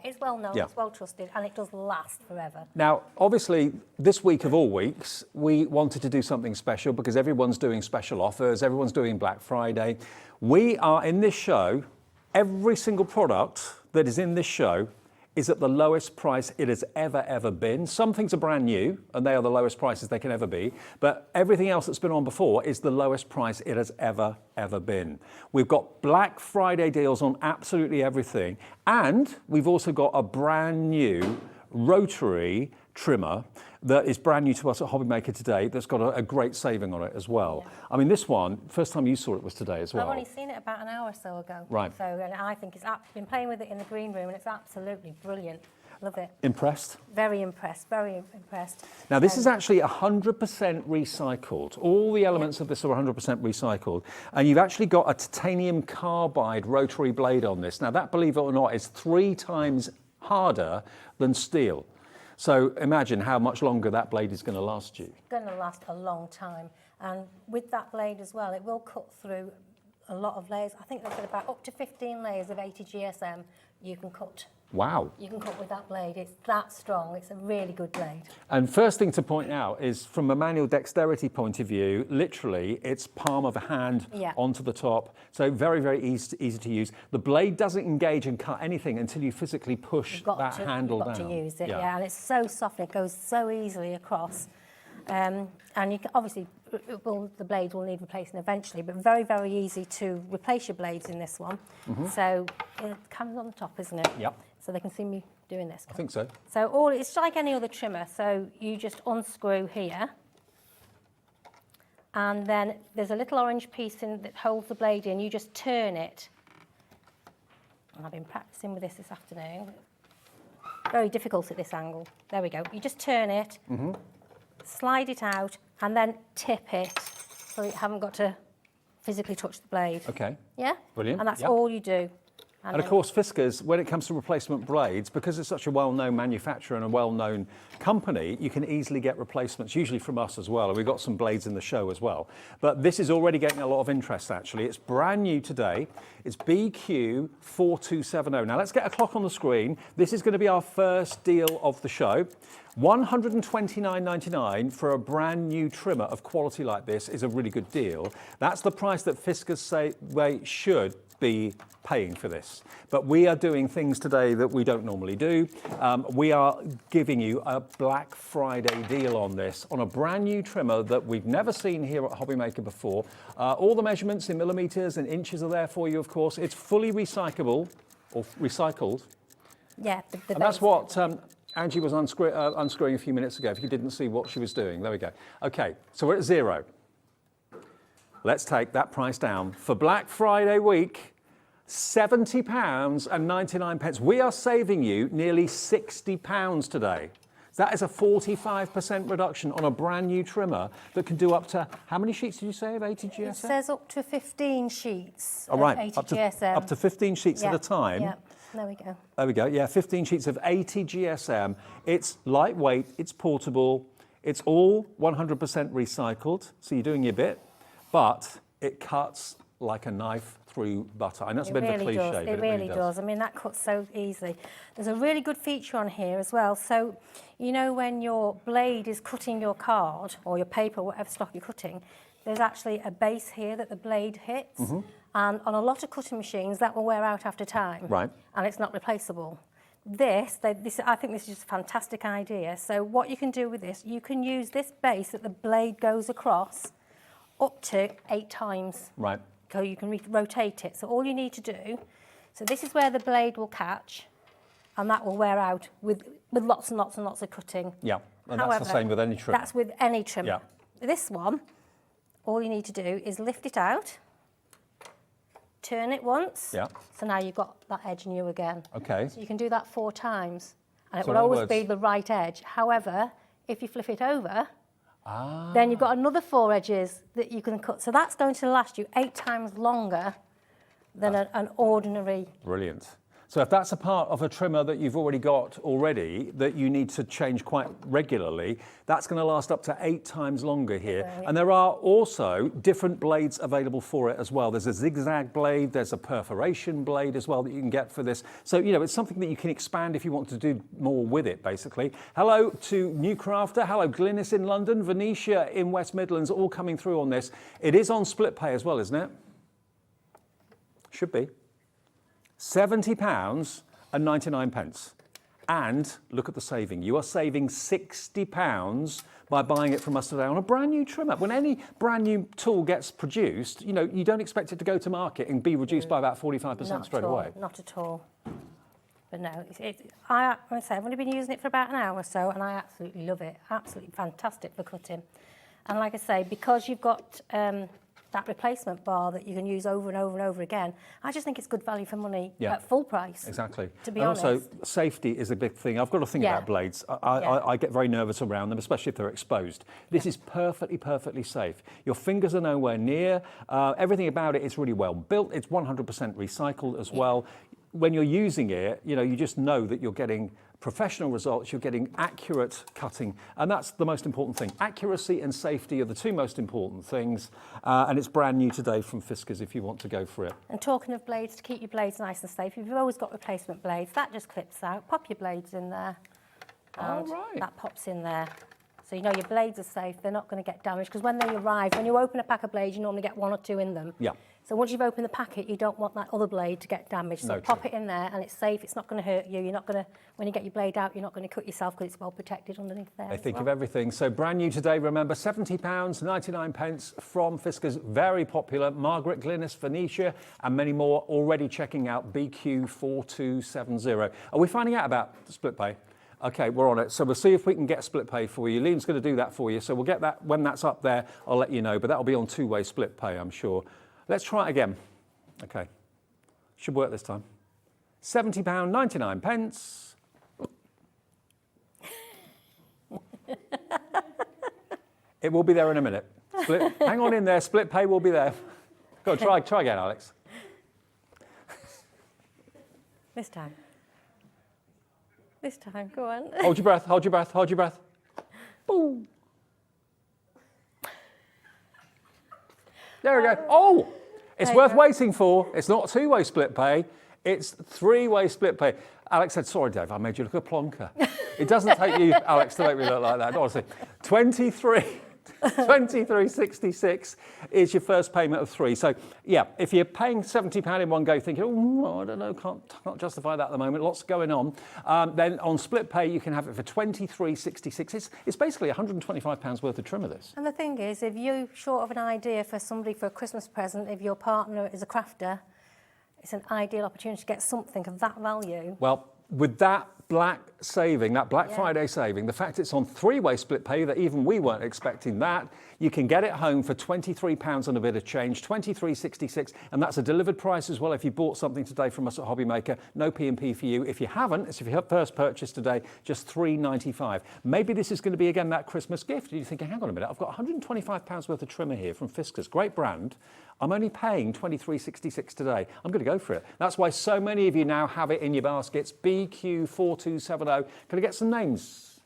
It's well known, it's well trusted, and it does last forever. Now, obviously, this week of all weeks, we wanted to do something special because everyone's doing special offers, everyone's doing Black Friday. We are in this show, every single product that is in this show is at the lowest price it has ever been. Some things are brand new and they are the lowest prices they can ever be, but everything else that's been on before is the lowest price it has ever been. We've got Black Friday deals on absolutely everything, and we've also got a brand new rotary trimmer that is brand new to us at Hobbymaker today that's got a great saving on it as well. Yeah. I mean, this one, first time you saw it was today as well. I've only seen it about an hour or so ago. Right. So, and I think been playing with it in the green room, and it's absolutely brilliant. Love it. Impressed? Very impressed, very impressed. Now, this is actually 100% recycled. All the elements of this are 100% recycled. And you've actually got a titanium carbide rotary blade on this. Now, that, believe it or not, is 3 times harder than steel. So imagine how much longer that blade is going to last you. It's going to last a long time. And with that blade as well, it will cut through a lot of layers. I think they've got about up to 15 layers of 80 GSM you can cut Wow. You can cut with that blade. It's that strong. It's a really good blade. And first thing to point out is from a manual dexterity point of view, literally it's palm of a hand onto the top. So very, very easy to use. The blade doesn't engage and cut anything until you physically push that handle down. You've got to use it, and it's so soft. It goes so easily across. And you can, obviously, the blades will need replacing eventually, but very, very easy to replace your blades in this one. So it comes on the top, isn't it? Yep. So they can see me doing this. I think so. So it's like any other trimmer. So you just unscrew here, and then there's a little orange piece in that holds the blade in. You just turn it. And I've been practicing with this afternoon. Very difficult at this angle. There we go. You just turn it, slide it out, and then tip it so you haven't got to physically touch the blade. Okay. Yeah? Brilliant. And that's all you do. And of course, Fiskars, when it comes to replacement blades, because it's such a well-known manufacturer and a well-known company, you can easily get replacements, usually from us as well. And we've got some blades in the show as well. But this is already getting a lot of interest, actually. It's brand new today. It's BQ4270. Now, let's get a clock on the screen. This is going to be our first deal of the show. $129.99 for a brand new trimmer of quality like this is a really good deal. That's the price that Fiskars say they should be paying for this. But we are doing things today that we don't normally do. We are giving you a Black Friday deal on this, on a brand new trimmer that we've never seen here at Hobbymaker before. All the measurements in millimeters and inches are there for you, of course. It's fully recyclable, or recycled. Yeah. And that's what Angie was unscrewing a few minutes ago, if you didn't see what she was doing. There we go. Okay, so we're at zero. Let's take that price down. For Black Friday week, £70.99. We are saving you nearly £60 today. That is a 45% reduction on a brand new trimmer that can do up to, how many sheets did you say of 80 GSM? It says up to 15 sheets of 80 GSM. Up to 15 sheets at a time. Yeah, there we go. There we go, yeah, 15 sheets of 80 GSM. It's lightweight, it's portable, it's all 100% recycled, so you're doing your bit, but it cuts like a knife through butter. I know it's a bit of a cliche, but it really does. I mean, that cuts so easily. There's a really good feature on here as well. So, you know, when your blade is cutting your card or your paper, whatever stock you're cutting, there's actually a base here that the blade hits. And on a lot of cutting machines, that will wear out after time. Right. And it's not replaceable. I think this is just a fantastic idea. So what you can do with this, you can use this base that the blade goes across up to 8 times. Right. So you can rotate it. So all you need to do, so this is where the blade will catch, and that will wear out with lots and lots and lots of cutting. Yeah, and However, that's the same with any trimmer. That's with any trimmer. Yeah. This one, all you need to do is lift it out, turn it once. Yeah. So now you've got that edge new again. Okay. So you can do that 4 times, and it So will in other always be words- the right edge. However, if you flip it over, then you've got another 4 edges that you can cut. So that's going to last you 8 times longer than an ordinary. Brilliant. So if that's a part of a trimmer that you've already got already that you need to change quite regularly, that's going to last up to 8 times longer here. Right. And there are also different blades available for it as well. There's a zigzag blade, there's a perforation blade as well that you can get for this. So, you know, it's something that you can expand if you want to do more with it, basically. Hello to New Crafter, hello Glynis in London, Venetia in West Midlands, all coming through on this. It is on split pay as well, isn't it? Should be. £70.99. And look at the saving. You are saving £60 by buying it from us today on a brand new trimmer. When any brand new tool gets produced, you know, you don't expect it to go to market and be reduced by about 45% straight away. Not at all. But no, I've only been using it for about an hour or so, and I absolutely love it. Absolutely fantastic for cutting. And like I say, because you've got that replacement bar that you can use over and over and over again, I just think it's good value for money at full price. Exactly. To be and honest. Also, safety is a big thing. I've got to think about blades. I get very nervous around them, especially if they're exposed. This is perfectly safe. Your fingers are nowhere near. Everything about it is really well built. It's 100% recycled as well. When you're using it, you know, you just know that you're getting professional results, you're getting accurate cutting, and that's the most important thing. Accuracy and safety are the two most important things, and it's brand new today from Fiskars if you want to go for it. And talking of blades, to keep your blades nice and safe, if you've always got replacement blades, that just clips out. Pop your blades in there. And that pops in there. So you know your blades are safe, they're not going to get damaged, because when they arrive, when you open a pack of blades, you normally get 1 or 2 in them. Yeah. So once you've opened the packet, you don't want that other blade to get damaged. So pop it in there, and it's safe. It's not going to hurt you. You're not going to, when you get your blade out, you're not going to cut yourself because it's well protected underneath there. They think of everything. So brand new today, remember, £70.99 from Fiskars. Very popular. Margaret, Glynis, Phoenicia, and many more already checking out BQ4270. Are we finding out about split pay? Okay, we're on it. So we'll see if we can get split pay for you. Liam's going to do that for you. So we'll get that when that's up there. I'll let you know. But that'll be on two-way split pay, I'm sure. Let's try it again. Okay. Should work this time. £70.99. It will be there in a minute. Hang on in there. Split pay will be there. Go on, try again, Alex. This time. This time, go on. Hold your breath, hold your breath, hold your breath. Boom. There we go. Oh, it's worth waiting for. It's not two-way split pay. It's three-way split pay. Alex said, sorry, Dave, I made you look a plonker. It doesn't take you, Alex, to make me look like that, honestly. 23.66 is your first payment of 3. So, yeah, if you're paying £70 in one go, thinking, oh, I don't know, can't justify that at the moment, lots going on, then on split pay, you can have it for £23.66. It's basically £125 worth of trim of this. And the thing is, if you're short of an idea for somebody for a Christmas present, if your partner is a crafter, it's an ideal opportunity to get something of that value. Well, with that Black saving, that Black Friday saving, the fact it's on three-way split pay, that even we weren't expecting that, you can get it home for £23 and a bit of change, £23.66, and that's a delivered price as well if you bought something today from us at Hobbymaker. No P&P for you. If you haven't, it's if your first purchase today, just £3.95. Maybe this is going to be, again, that Christmas gift. You're thinking, hang on a minute, I've got £125 worth of trimmer here from Fiskars, great brand. I'm only paying £23.66 today. I'm going to go for it. That's why so many of you now have it in your baskets. BQ4270. Can I get some names?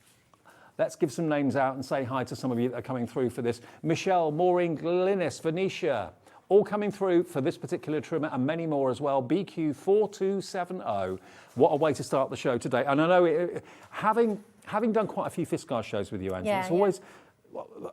Let's give some names out and say hi to some of you that are coming through for this. Michelle, Maureen, Glynis, Phoenicia, all coming through for this particular trimmer and many more as well. BQ4270. What a way to start the show today. And I know, having done quite a few Fiskars shows with you, Angie, it's always...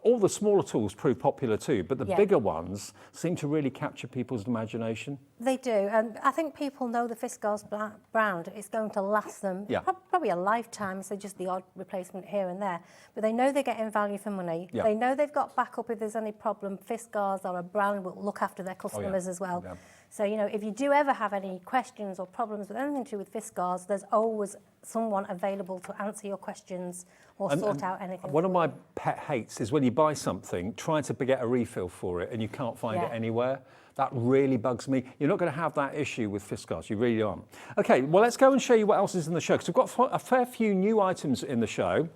All the smaller tools prove popular too, but the bigger ones seem to really capture people's imagination. They do, and I think people know the Fiskars brand is going to last them probably a lifetime, so just the odd replacement here and there. But they know they're getting value for money. They know they've got backup if there's any problem. Fiskars are a brand that will look after their customers as well. So, you know, if you do ever have any questions or problems with anything to do with Fiskars, there's always someone available to answer your questions or sort out anything. One of my pet hates is when you buy something, trying to get a refill for it and you can't find it anywhere. That really bugs me. You're not going to have that issue with Fiskars, you really aren't. Okay, well, let's go and show you what else is in the show, because we've got a fair few new items in the show.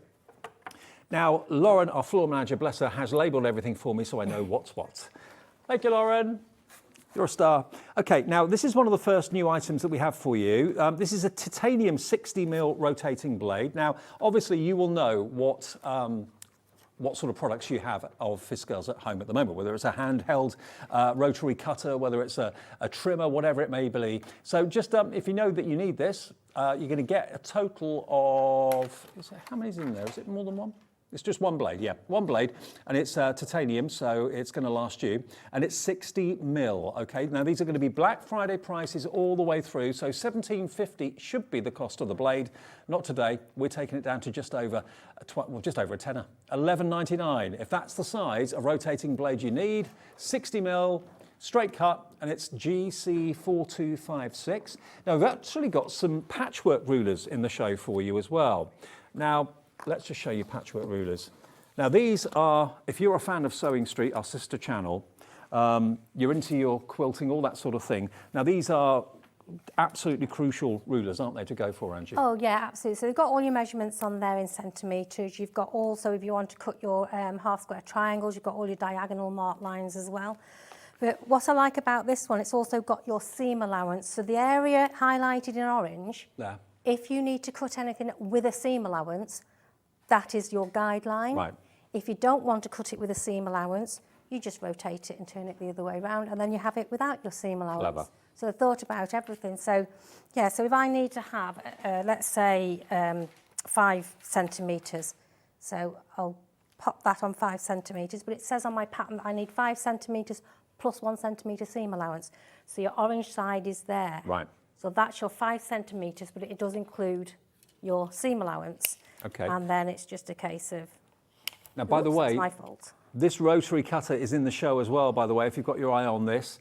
Now, Lauren, our floor manager, bless her, has labelled everything for me so I know what's what. Thank you, Lauren. You're a star. Okay, now this is one of the first new items that we have for you. This is a titanium 60mm rotating blade. Now, obviously, you will know what sort of products you have of Fiskars at home at the moment, whether it's a handheld rotary cutter, whether it's a trimmer, whatever it may be. So just if you know that you need this, you're going to get a total of, how many is in there? Is it more than one? It's just one blade, one blade, and it's titanium, so it's going to last you, and it's 60mm, okay? Now, these are going to be Black Friday prices all the way through, so $17.50 should be the cost of the blade. Not today. We're taking it down to just over a tenner, $11.99. If that's the size of rotating blade you need, 60mm, straight cut, and it's GC4256. Now, we've actually got some patchwork rulers in the show for you as well. Now, let's just show you patchwork rulers. Now these are, if you're a fan of Sewing Street, our sister channel, you're into your quilting, all that sort of thing. Now these are absolutely crucial rulers, aren't they, to go for, Angie? Oh yeah, absolutely. So they've got all your measurements on there in centimetres. You've got also, if you want to cut your half square triangles, you've got all your diagonal mark lines as well. But what I like about this one, it's also got your seam allowance. So the area highlighted in orange, If you need to cut anything with a seam allowance, that is your guideline. Right. If you don't want to cut it with a seam allowance, you just rotate it and turn it the other way around, and then you have it without your seam allowance. Clever. So I thought about everything. So, yeah, so if I need to have, let's say, 5 centimetres, so I'll pop that on 5 centimetres, but it says on my pattern that I need 5 centimetres plus 1 centimetre seam allowance. So your orange side is there. Right. So that's your 5 centimetres, but it does include your seam allowance. Okay. And then it's just a case of, Now, by the oops, way, that's my fault. this rotary cutter is in the show as well, by the way, if you've got your eye on this.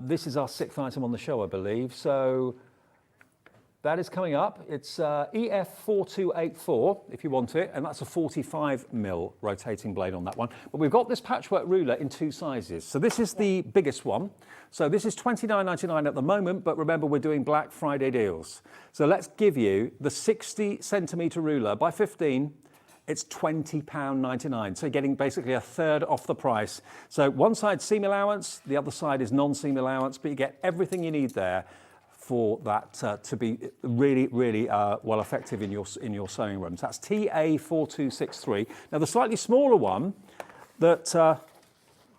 This is our 6th item on the show, I believe. So that is coming up. It's EF4284, if you want it, and that's a 45mm rotating blade on that one. But we've got this patchwork ruler in 2 sizes. So this is the biggest one. So this is $29.99 at the moment, but remember we're doing Black Friday deals. So let's give you the 60 centimetre ruler by 15. It's £20.99, so you're getting basically a third off the price. So one side seam allowance, the other side is non-seam allowance, but you get everything you need there for that to be really, really well effective in your sewing rooms. That's TA4263. Now the slightly smaller one that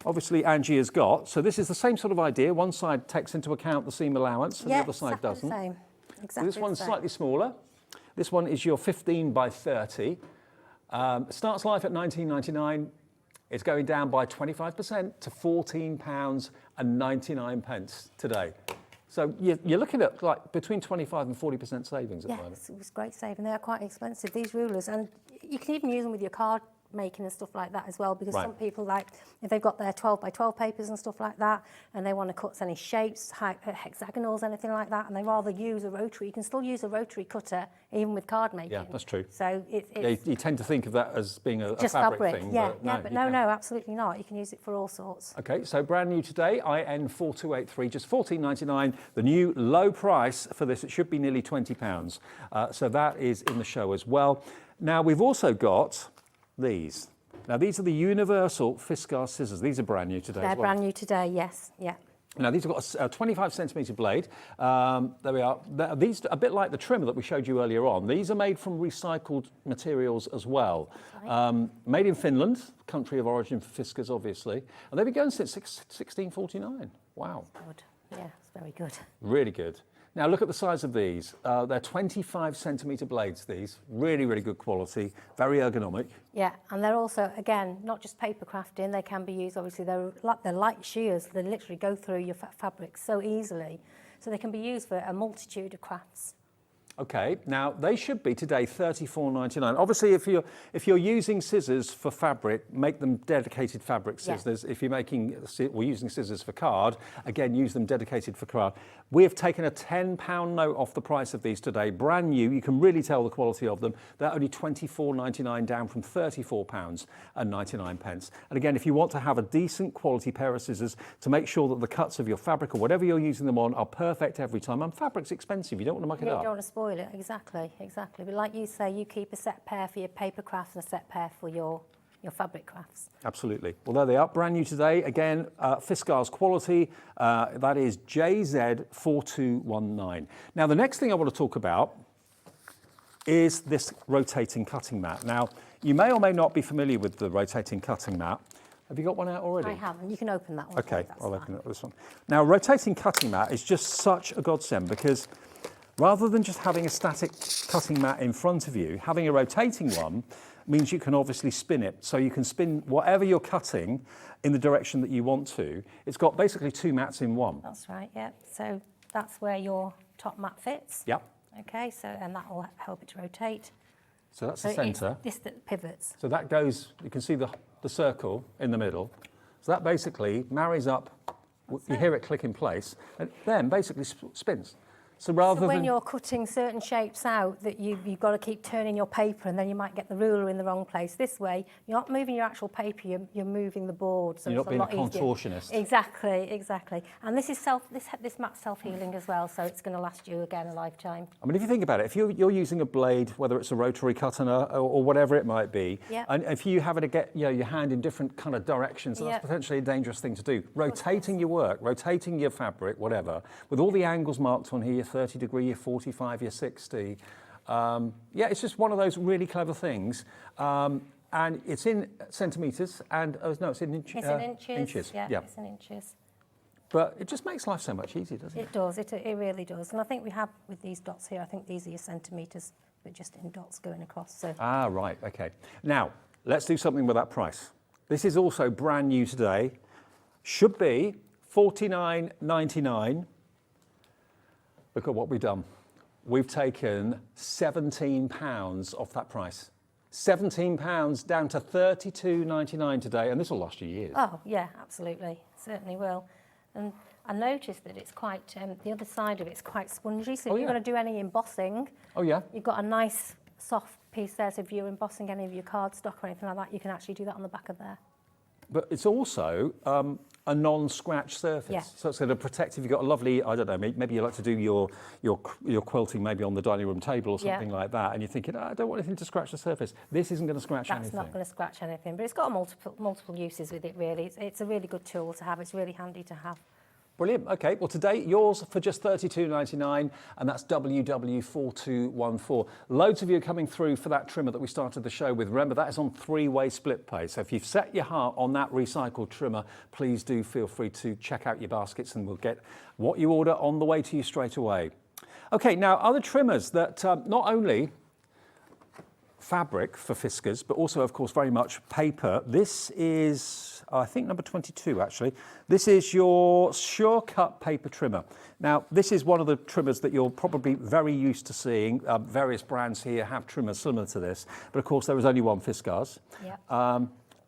obviously Angie has got, so this is the same sort of idea. One side takes into account the seam allowance and the other side doesn't. Same. Exactly So this one's the same. slightly smaller. This one is your 15 by 30. Starts life at $19.99. It's going down by 25% to £14.99 today. So you're looking at like between 25 and 40% savings at the moment. Yes, it was great saving. They are quite expensive, these rulers, and you can even use them with your card making and stuff like that as well, because some people, like if they've got their 12 by 12 papers and stuff like that, and they want to cut any shapes, hexagonals, anything like that, and they rather use a rotary. You can still use a rotary cutter even with card making. Yeah, that's true. So it's you tend to think of that as being a just fabric thing. Yeah, but no, absolutely not. You can use it for all sorts. Okay, so brand new today, IN4283, just $14.99. The new low price for this, it should be nearly £20. So that is in the show as well. Now we've also got these. Now these are the universal Fiskars scissors. These are brand new today. They're as well. brand new today, yes, yeah. Now these have got a 25 centimetre blade. There we are. These are a bit like the trimmer that we showed you earlier on. These are made from recycled materials as well. Made in Finland, country of origin for Fiskars, obviously. And they've been going since 1649. Wow. Good. Yeah, it's very good. Really good. Now look at the size of these. They're 25 centimetre blades, these. Really, really good quality, very ergonomic. Yeah, and they're also, again, not just paper crafting, they can be used, obviously, they're light shears. They literally go through your fabrics so easily. So they can be used for a multitude of crafts. Okay, now they should be today $34.99. Obviously, if you're using scissors for fabric, make them dedicated fabric scissors. Yeah. If you're using scissors for card, again, use them dedicated for card. We have taken a £10 note off the price of these today, brand new. You can really tell the quality of them. They're only $24.99, down from £34.99. And again, if you want to have a decent quality pair of scissors to make sure that the cuts of your fabric or whatever you're using them on are perfect every time. And fabric's expensive. You don't want to muck it up. You don't want to spoil it, exactly. But like you say, you keep a set pair for your paper crafts and a set pair for your fabric crafts. Absolutely. Well, there they are, brand new today. Again, Fiskars quality, that is JZ4219. Now, the next thing I want to talk about is this rotating cutting mat. Now, you may or may not be familiar with the rotating cutting mat. Have you got one out already? I haven't. You can open that one. Okay, I'll open up this one. Now, rotating cutting mat is just such a godsend because rather than just having a static cutting mat in front of you, having a rotating one means you can obviously spin it. So you can spin whatever you're cutting in the direction that you want to. It's got basically 2 mats in one. That's right, yeah. So that's where your top mat fits. Yep. Okay, so and that will help it to rotate. So that's the centre. This that pivots. So that goes, you can see the circle in the middle. So that basically marries up, you hear it click in place, and then basically spins. So rather when than you're cutting certain shapes out, that you've got to keep turning your paper, and then you might get the ruler in the wrong place. This way, you're not moving your actual paper; you're moving the board. So you're it's not being a contortionist. Exactly. And this is this mat's self-healing as well, so it's going to last you again a lifetime. I mean, if you think about it, if you're using a blade, whether it's a rotary cutter or whatever it might be, and if you have to get your hand in different kind of directions, that's potentially a dangerous thing to do. Rotating your work, rotating your fabric, whatever, with all the angles marked on here, 30 degree, your 45, your 60. Yeah, it's just one of those really clever things. And it's in centimetres, and no, it's in It's in inches. Yeah, yeah, it's in inches. But it just makes life so much easier, doesn't it? It does, it really does. And I think we have, with these dots here, I think these are your centimetres, but just in dots going across. So. Ah, right, okay. Now, let's do something with that price. This is also brand new today. Should be $49.99. Look at what we've done. We've taken £17 off that price. £17 down to $32.99 today, and this will last you years. Oh, yeah, absolutely. Certainly will. And I noticed that it's quite, the other side of it's quite spongy, so if you're going to do any embossing, you've got a nice soft piece there, so if you're embossing any of your cardstock or anything like that, you can actually do that on the back of there. But it's also a non-scratch surface. Yeah. So it's going to protect if you've got a lovely, I don't know, maybe you like to do your quilting maybe on the dining room table or something like that, and you're thinking, I don't want anything to scratch the surface. This isn't going to scratch anything. That's not going to scratch anything, but it's got multiple uses with it, really. It's a really good tool to have. It's really handy to have. Brilliant. Okay, well today yours for just $32.99, and that's WW4214. Loads of you are coming through for that trimmer that we started the show with. Remember, that is on 3-way split pay. So if you've set your heart on that recycled trimmer, please do feel free to check out your baskets, and we'll get what you order on the way to you straight away. Okay, now other trimmers that not only fabric for Fiskars, but also, of course, very much paper. This is, I think, number 22, actually. This is your Sure Cut paper trimmer. Now, this is one of the trimmers that you're probably very used to seeing. Various brands here have trimmers similar to this, but of course, there is only one Fiskars. Yeah.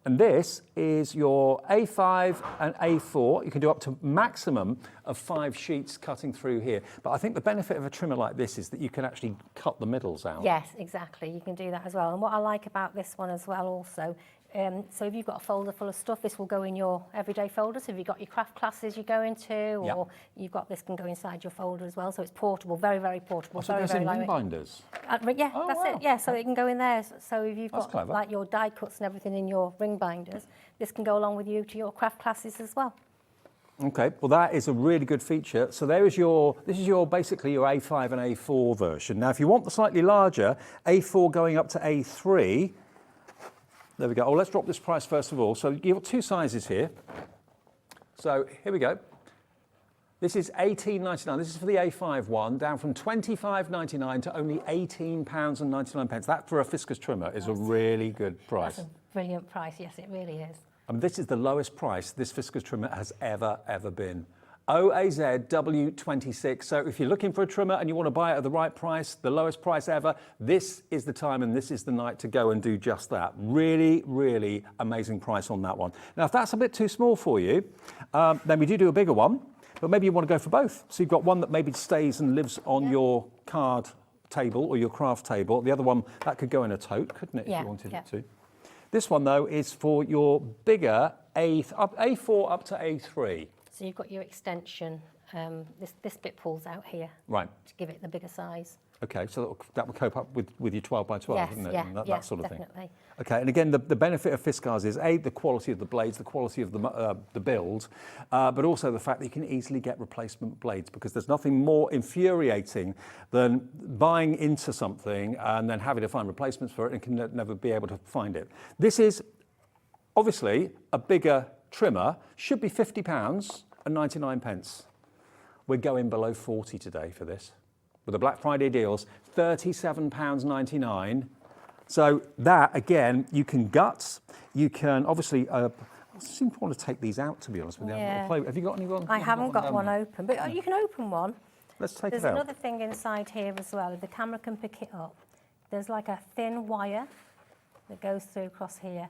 And this is your A5 and A4. You can do up to maximum of 5 sheets cutting through here. But I think the benefit of a trimmer like this is that you can actually cut the middles out. Yes, exactly. You can do that as well. And what I like about this one as well also, so if you've got a folder full of stuff, this will go in your everyday folder. So if you've got your craft classes you go into, or you've got this can go inside your folder as well. So it's portable, very, very portable. So it goes in ring binders? Yeah, that's it. Yeah, so it can go in there. So if you've got like your die cuts and everything in your ring binders, this can go along with you to your craft classes as well. Okay, well that is a really good feature. So there is this is your basically your A5 and A4 version. Now if you want the slightly larger, A4 going up to A3, there we go. Oh, let's drop this price first of all. So you've got 2 sizes here. So here we go. This is £18.99. This is for the A5 one, down from £25.99 to only £18.99. That for a Fiskars trimmer is a really good price. That's a brilliant price. Yes, it really is. And this is the lowest price this Fiskars trimmer has ever been. OAZW26. So if you're looking for a trimmer and you want to buy it at the right price, the lowest price ever, this is the time and this is the night to go and do just that. Really, really amazing price on that one. Now, if that's a bit too small for you, then we do a bigger one, but maybe you want to go for both. So you've got one that maybe stays and lives on your card table or your craft table. The other one, that could go in a tote, couldn't it, if you wanted it to? This one, though, is for your bigger A4 up to A3. So you've got your extension. This bit pulls out here. Right. To give it the bigger size. Okay, so that will cope up with your 12 by 12, yes, wouldn't it? Yeah, And that sort of definitely. thing. Okay, and again, the benefit of Fiskars is the quality of the blades, the quality of the build, but also the fact that you can easily get replacement blades, because there's nothing more infuriating than buying into something and then having to find replacements for it and can never be able to find it. This is obviously a bigger trimmer, should be £50.99. We're going below 40 today for this. With the Black Friday deals, £37.99. So that, again, you can gut. You can obviously, I seem to want to take these out, to be honest with you. Yeah. Have you got any one? I haven't got one open, but you can open one. Let's take There's it out. another thing inside here as well. If the camera can pick it up, there's like a thin wire that goes through across here.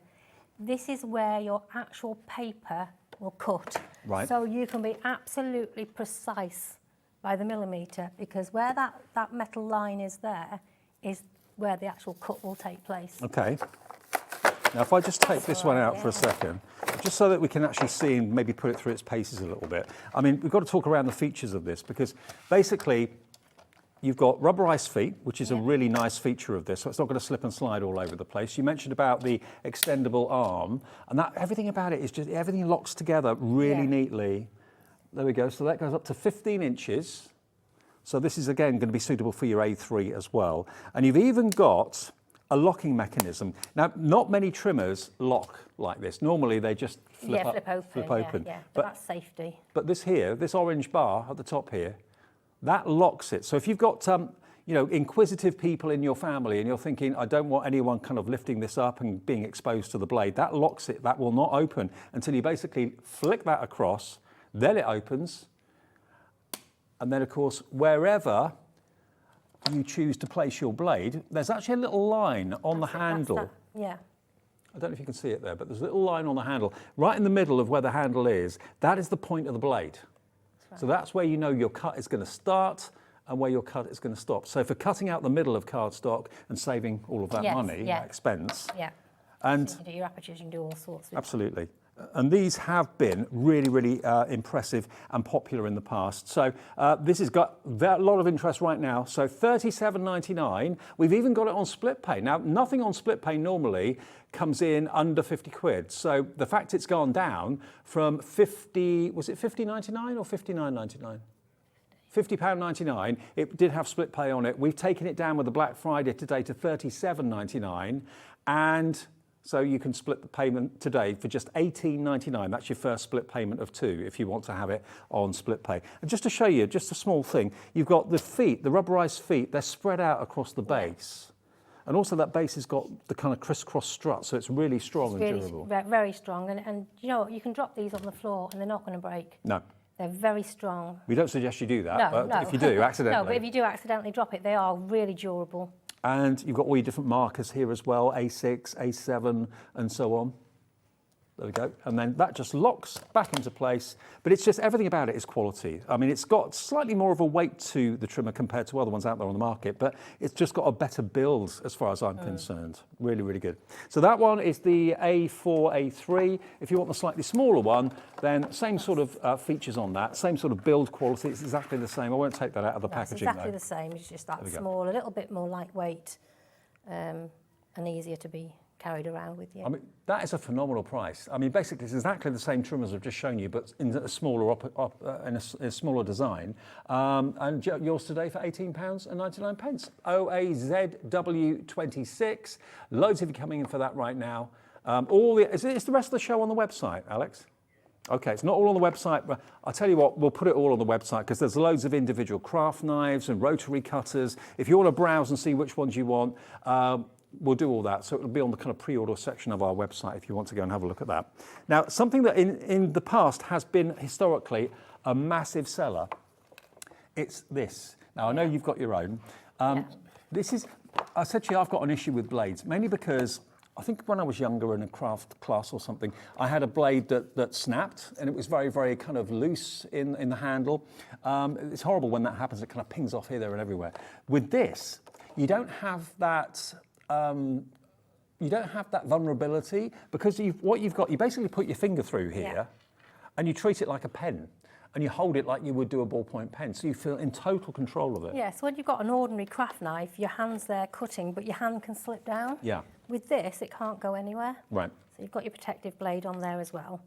This is where your actual paper will cut. Right. So you can be absolutely precise by the millimetre, because where that metal line is there is where the actual cut will take place. Okay. Now, if I just take this one out for a second, just so that we can actually see and maybe put it through its paces a little bit. I mean, we've got to talk around the features of this, because basically you've got rubberized feet, which is a really nice feature of this, so it's not going to slip and slide all over the place. You mentioned about the extendable arm, and that everything about it is just, everything locks together really neatly. There we go, so that goes up to 15 inches, So this is again going to be suitable for your A3 as well. And you've even got a locking mechanism. Now, not many trimmers lock like this. Normally they just flip open. Yeah. But that's safety. But this here, this orange bar at the top here, that locks it. So if you've got inquisitive people in your family and you're thinking, I don't want anyone kind of lifting this up and being exposed to the blade, that locks it. That will not open until you basically flick that across, then it opens. And then of course, wherever you choose to place your blade, there's actually a little line on the handle. Yeah. I don't know if you can see it there, but there's a little line on the handle, right in the middle of where the handle is. That is the point of the blade. That's right. So that's where you know your cut is going to start and where your cut is going to stop. So for cutting out the middle of cardstock and saving all of that money, that expense. Yeah. And you can do your apertures, you can do all sorts. Absolutely. And these have been really, really impressive and popular in the past. So this has got a lot of interest right now. So £37.99. We've even got it on split pay. Now, nothing on split pay normally comes in under 50 quid. So the fact it's gone down from 50, was it 50.99 or 59.99? £50.99. It did have split pay on it. We've taken it down with the Black Friday today to £37.99. And so you can split the payment today for just £18.99. That's your first split payment of 2 if you want to have it on split pay. And just to show you, just a small thing, you've got the feet, the rubberized feet, they're spread out across the base. And also that base has got the kind of crisscross strut, so it's really strong and durable. Very strong. And you know, you can drop these on the floor and they're not going to break. No. They're very strong. We don't suggest you do that, but if you do, accidentally. No, but if you do accidentally drop it, they are really durable. And you've got all your different markers here as well, A6, A7, and so on. There we go. And then that just locks back into place. But it's just, everything about it is quality. I mean, it's got slightly more of a weight to the trimmer compared to other ones out there on the market, but it's just got a better build as far as I'm concerned. Really, really good. So that one is the A4, A3. If you want the slightly smaller one, then same sort of features on that, same sort of build quality. It's exactly the same. I won't take that out of the packaging. It's exactly the same. It's just that small, a little bit more lightweight and easier to be carried around with you. I mean, that is a phenomenal price. I mean, basically, it's exactly the same trim as I've just shown you, but in a smaller in a smaller design. And yours today for £18.99. OAZW26. Loads of you coming in for that right now. Is the rest of the show on the website, Alex? Okay, it's not all on the website, but I'll tell you what, we'll put it all on the website because there's loads of individual craft knives and rotary cutters. If you want to browse and see which ones you want, we'll do all that. So it'll be on the kind of pre-order section of our website if you want to go and have a look at that. Now, something that in the past has been historically a massive seller, it's this. Now, I know you've got your own. This is, I said to you, I've got an issue with blades, mainly because I think when I was younger in a craft class or something, I had a blade that snapped and it was very, very kind of loose in the handle. It's horrible when that happens. It kind of pings off here, there and everywhere. With this, you don't have that vulnerability because what you've got, you basically put your finger through here and you treat it like a pen and you hold it like you would do a ballpoint pen. So you feel in total control of it. Yeah, so when you've got an ordinary craft knife, your hand's there cutting, but your hand can slip down. Yeah. With this, it can't go anywhere. Right. So you've got your protective blade on there as well.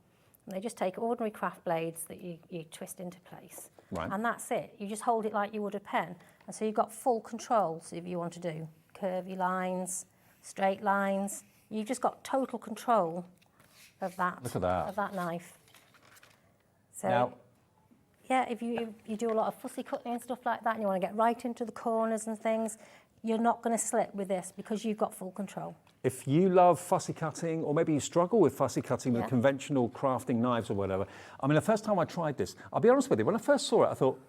And they just take ordinary craft blades that you twist into place. Right. And that's it. You just hold it like you would a pen. And so you've got full control. So if you want to do curvy lines, straight lines, you've just got total control of that. Look at that. Of that knife. So now, yeah, if you do a lot of fussy cutting and stuff like that and you want to get right into the corners and things, you're not going to slip with this because you've got full control. If you love fussy cutting, or maybe you struggle with fussy cutting with conventional crafting knives or whatever, I mean, the first time I tried this, I'll be honest with you, when I first saw it, I thought,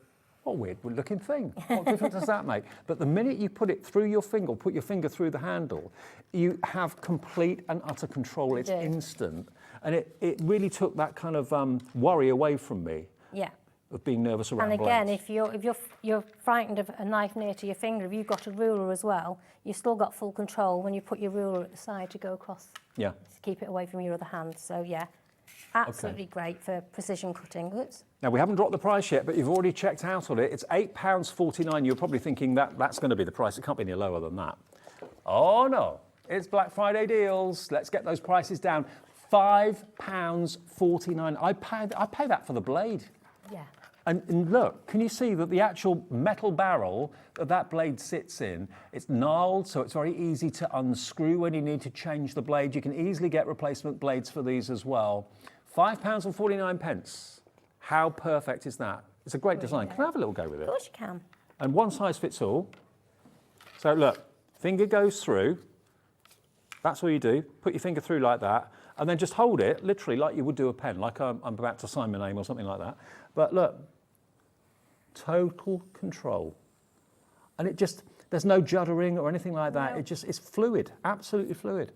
what a weird looking thing. What difference does that make? But the minute you put it through your finger, put your finger through the handle, you have complete and utter control. It's instant. And it really took that kind of worry away from me. Yeah. Of being nervous around blades. And again, blades. if you're frightened of a knife near to your finger, if you've got a ruler as well, you've still got full control when you put your ruler at the side to go across. Yeah. To keep it away from your other hand. So yeah, absolutely great for precision cutting. Oops. Now we haven't dropped the price yet, but you've already checked out on it. It's £8.49. You're probably thinking that's going to be the price. It can't be any lower than that. Oh no, it's Black Friday deals. Let's get those prices down. £5.49. I pay that for the blade. Yeah. And look, can you see that the actual metal barrel that blade sits in, it's gnarled, so it's very easy to unscrew when you need to change the blade. You can easily get replacement blades for these as well. £5.49. How perfect is that? It's a great design. Can I have a little go with it? Of course you can. And one size fits all. So look, finger goes through. That's all you do. Put your finger through like that, and then just hold it, literally like you would do a pen, like I'm about to sign my name or something like that. But look, total control. And it just, there's no juddering or anything like that. No. It just, it's fluid, absolutely fluid.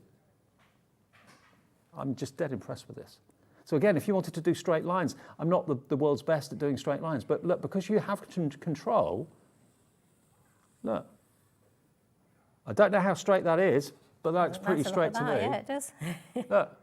I'm just dead impressed with this. So again, if you wanted to do straight lines, I'm not the world's best at doing straight lines, but look, because you have control, look. I don't know how straight that is, but that's pretty straight to me. Yeah, it does. Look,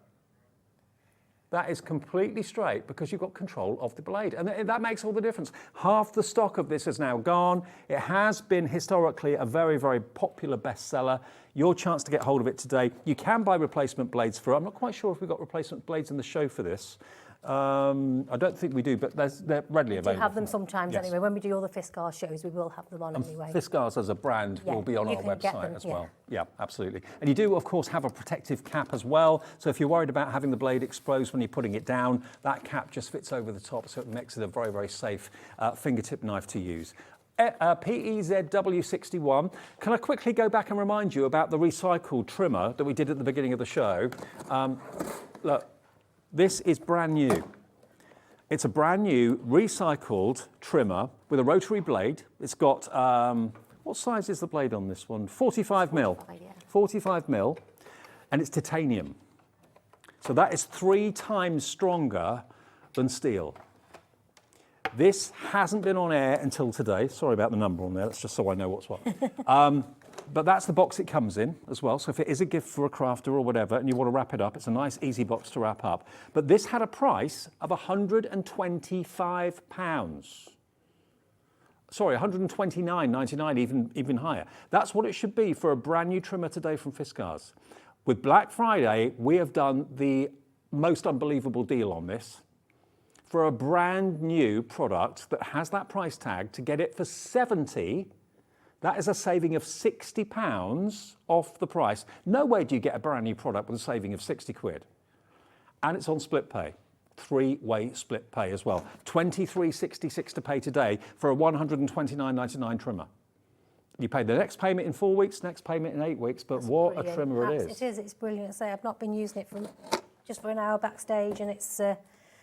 that is completely straight because you've got control of the blade. And that makes all the difference. Half the stock of this is now gone. It has been historically a very, very popular bestseller. Your chance to get hold of it today. You can buy replacement blades for it. I'm not quite sure if we've got replacement blades in the show for this. I don't think we do, but they're readily available. We have them sometimes anyway. When we do all the Fiskars shows, we will have them on anyway. Fiskars as a brand will be on our website as well. Yeah, absolutely. And you do, of course, have a protective cap as well. So if you're worried about having the blade exposed when you're putting it down, that cap just fits over the top, so it makes it a very, very safe fingertip knife to use. PEZW61. Can I quickly go back and remind you about the recycled trimmer that we did at the beginning of the show? Look. This is brand new. It's a brand new recycled trimmer with a rotary blade. It's got, what size is the blade on this one? 45 mil. 45 mil, and it's titanium. So that is 3 times stronger than steel. This hasn't been on air until today. Sorry about the number on there. That's just so I know what's what. But that's the box it comes in as well. So if it is a gift for a crafter or whatever and you want to wrap it up, it's a nice, easy box to wrap up. But this had a price of £125. Sorry, £129.99, even higher. That's what it should be for a brand new trimmer today from Fiskars. With Black Friday, we have done the most unbelievable deal on this. For a brand new product that has that price tag, to get it for £70, that is a saving of £60 off the price. Nowhere do you get a brand new product with a saving of 60 quid. And it's on split pay. 3-way split pay as well. £23.66 to pay today for a £129.99 trimmer. You pay the next payment in 4 weeks, next payment in 8 weeks, but what brilliant. A trimmer it is. It is, it's brilliant. Say, I've not been using it just for an hour backstage, and it's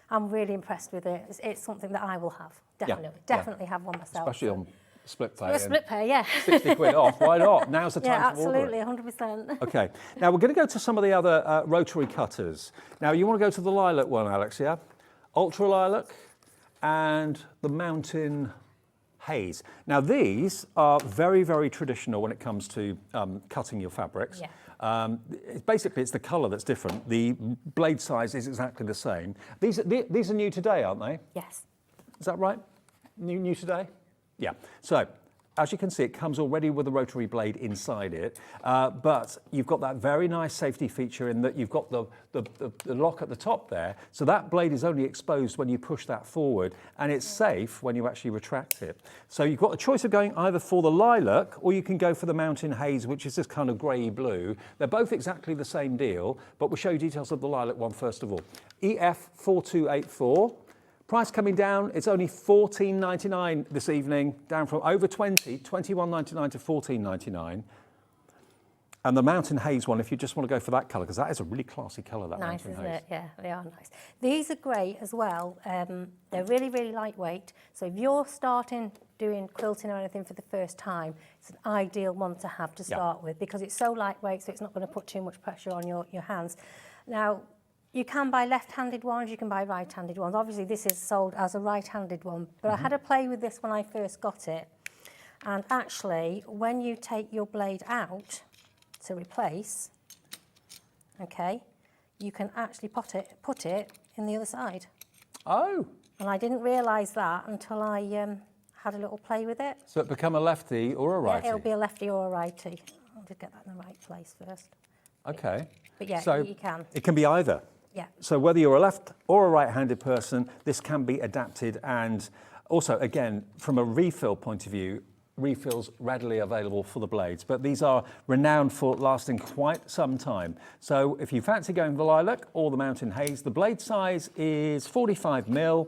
I'm really impressed with it. It's something that I will have, definitely have one myself. Especially on split pay. Well, split pay, yeah. 60 quid off, why not? Now's the time to order it. Yeah, absolutely, 100%. Okay, now we're going to go to some of the other rotary cutters. Now you want to go to the lilac one, Alex, yeah? Ultra lilac and the mountain haze. Now these are very, very traditional when it comes to cutting your fabrics. Yeah. Basically, it's the colour that's different. The blade size is exactly the same. These are new today, aren't they? Yes. Is that right? New today? Yeah. So, as you can see, it comes already with a rotary blade inside it, but you've got that very nice safety feature in that you've got the lock at the top there, so that blade is only exposed when you push that forward, and it's safe when you actually retract it. So you've got the choice of going either for the lilac, or you can go for the mountain haze, which is this kind of grey blue. They're both exactly the same deal, but we'll show you details of the lilac one first of all. EF4284. Price coming down, it's only $14.99 this evening, down from over $21.99 to $14.99. And the Mountain Haze one, if you just want to go for that colour, because that is a really classy colour, that nice, Mountain Haze. Nice, isn't it? Yeah, they are nice. These are great as well. They're really, really lightweight. So if you're starting doing quilting or anything for the first time, it's an ideal one to have to start with, because it's so lightweight, so it's not going to put too much pressure on your hands. Now, you can buy left-handed ones, you can buy right-handed ones. Obviously, this is sold as a right-handed one, but I had a play with this when I first got it. And actually, when you take your blade out to replace, okay, you can actually put it in the other side. Oh. And I didn't realise that until I had a little play with it. So it become a lefty or a righty? Yeah, it'll be a lefty or a righty. I'll just get that in the right place first. Okay. But yeah, so you can. It can be either. Yeah. So whether you're a left or a right-handed person, this can be adapted. And also, again, from a refill point of view, refills readily available for the blades, but these are renowned for lasting quite some time. So if you fancy going the lilac or the mountain haze, the blade size is 45mm,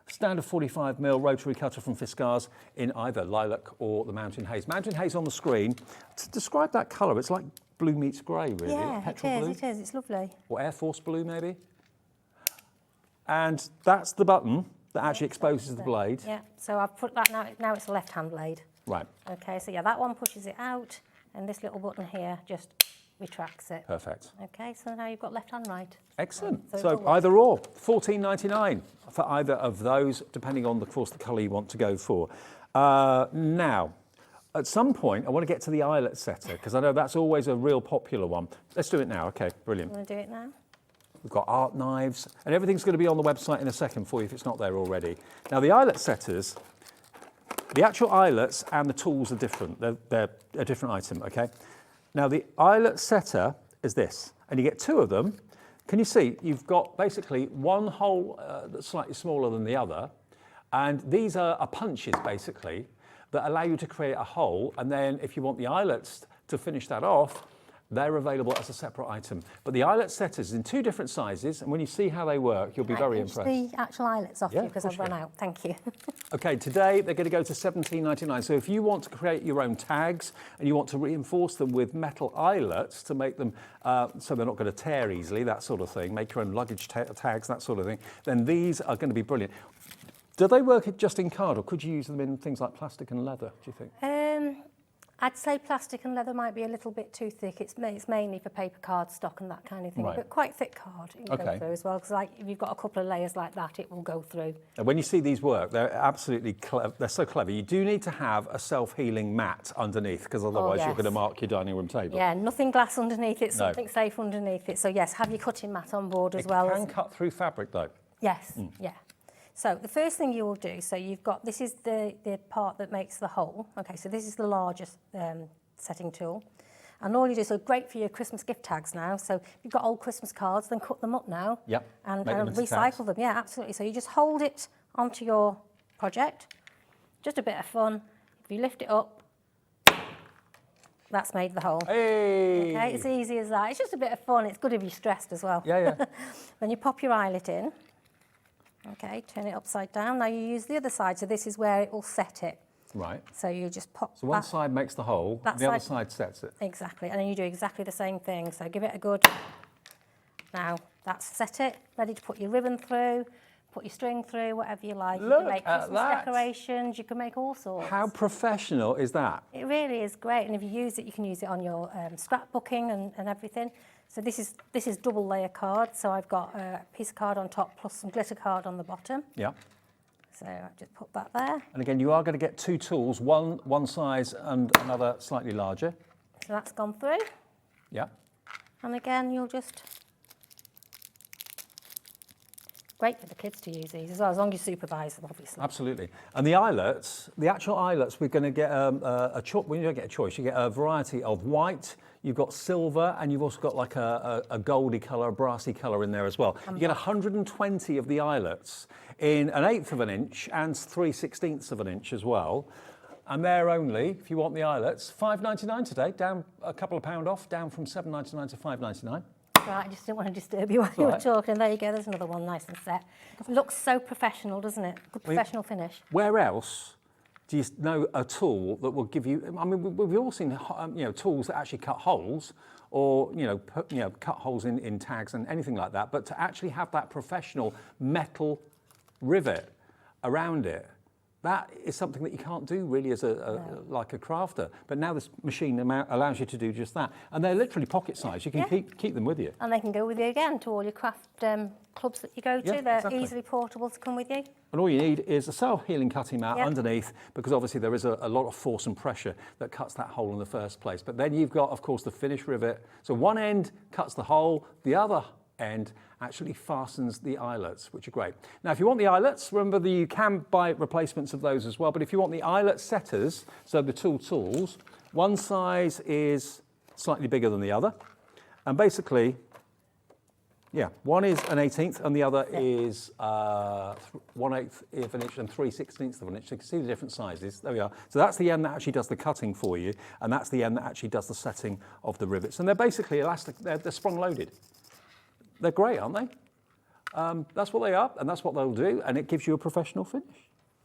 standard 45mm rotary cutter from Fiskars in either lilac or the mountain haze. Mountain haze on the screen. To describe that colour, it's like blue meets grey, really. Yeah, Petrol blue. it is, it's lovely. Or Air Force blue, maybe. And that's the button that actually exposes the blade. Yeah, so I've put that now it's a left-hand blade. Right. Okay, so yeah, that one pushes it out, and this little button here just retracts it. Perfect. Okay, so now you've got left and right. Excellent. So So either or, $14.99 for either of those, depending on, of course, the colour you want to go for. Now, at some point, I want to get to the eyelet setter, because I know that's always a real popular one. Let's do it now. Okay, brilliant. You want to do it now? We've got art knives, and everything's going to be on the website in a second for you if it's not there already. Now, the eyelet setters, the actual eyelets and the tools are different. They're a different item, okay? Now, the eyelet setter is this, and you get two of them. Can you see? You've got basically one hole that's slightly smaller than the other, and these are punches, basically, that allow you to create a hole, and then if you want the eyelets to finish that off, they're available as a separate item. But the eyelet setters in two different sizes, and when you see how they work, you'll be very impressed. The actual eyelets off you, because I've run out. Thank you. Okay, today they're going to go to $17.99. So if you want to create your own tags and you want to reinforce them with metal eyelets to make them so they're not going to tear easily, that sort of thing, make your own luggage tags, that sort of thing, then these are going to be brilliant. Do they work just in card, or could you use them in things like plastic and leather, do you think? I'd say plastic and leather might be a little bit too thick. It's mainly for paper card stock and that kind of thing. Right. But quite thick card it will go through as well, because like if you've got a couple of layers like that, it will go through. And when you see these work, they're absolutely clever. They're so clever. You do need to have a self-healing mat underneath, because otherwise you're going to mark your dining room table. Yeah, nothing glass underneath it, something safe underneath it. So yes, have your cutting mat on board as well. It can cut through fabric though. Yes, yeah. So the first thing you will do, so you've got, this is the part that makes the hole. Okay, so this is the largest setting tool. And all you do, so great for your Christmas gift tags now. So if you've got old Christmas cards, then cut them up now. Yep. And recycle them. Yeah, absolutely. So you just hold it onto your project. Just a bit of fun. If you lift it up, that's made the hole. Hey! Okay, it's easy as that. It's just a bit of fun. It's good if you're stressed as well. Yeah, yeah. Then you pop your eyelet in. Okay, turn it upside down. Now you use the other side, so this is where it will set it. Right. So you just pop So one side makes the hole, the other side sets it. Exactly, and then you do exactly the same thing. So give it a good... Now, that's set it, ready to put your ribbon through, put your string through, whatever you like. You Look can make at Christmas that. decorations, you can make all sorts. How professional is that? It really is great, and if you use it, you can use it on your scrapbooking and everything. So this is double layer card, so I've got a piece of card on top plus some glitter card on the bottom. Yeah. So I just put that there. And again, you are going to get two tools, one size and another slightly larger. So that's gone through. Yeah. And again, you'll just... Great for the kids to use these as well, as long as you supervise them, obviously. Absolutely. And the eyelets, the actual eyelets, we're going to get when you don't get a choice, you get a variety of white, you've got silver, and you've also got like a goldy colour, a brassy colour in there as well. You get 120 of the eyelets in 1/8 of an inch and 3/16 of an inch as well. And they're only, if you want the eyelets, $5.99 today, down a couple of pound off, down from $7.99 to $5.99. Right, I just didn't want to disturb you while you were talking. There you go, there's another one nice and set. It looks so professional, doesn't it? Good professional finish. Where else do you know a tool that will give you, I mean, we've all seen tools that actually cut holes or, cut holes in tags and anything like that, but to actually have that professional metal rivet around it, that is something that you can't do really as like a crafter. But now this machine allows you to do just that. And they're literally pocket size. You can keep them with you. And they can go with you again to all your craft clubs that you go to. They're easily portable to come with you. And all you need is a self-healing cutting mat underneath, because obviously there is a lot of force and pressure that cuts that hole in the first place. But then you've got, of course, the finish rivet. So one end cuts the hole, the other end actually fastens the eyelets, which are great. Now, if you want the eyelets, remember that you can buy replacements of those as well, but if you want the eyelet setters, so the tools, one size is slightly bigger than the other, and basically Yeah, one is an 1/18 and the other is 1/8 of an inch and 3/16 of an inch. So you can see the different sizes. There we are. So that's the end that actually does the cutting for you, and that's the end that actually does the setting of the rivets. And they're basically elastic, they're sprung loaded. They're great, aren't they? That's what they are, and that's what they'll do, and it gives you a professional finish.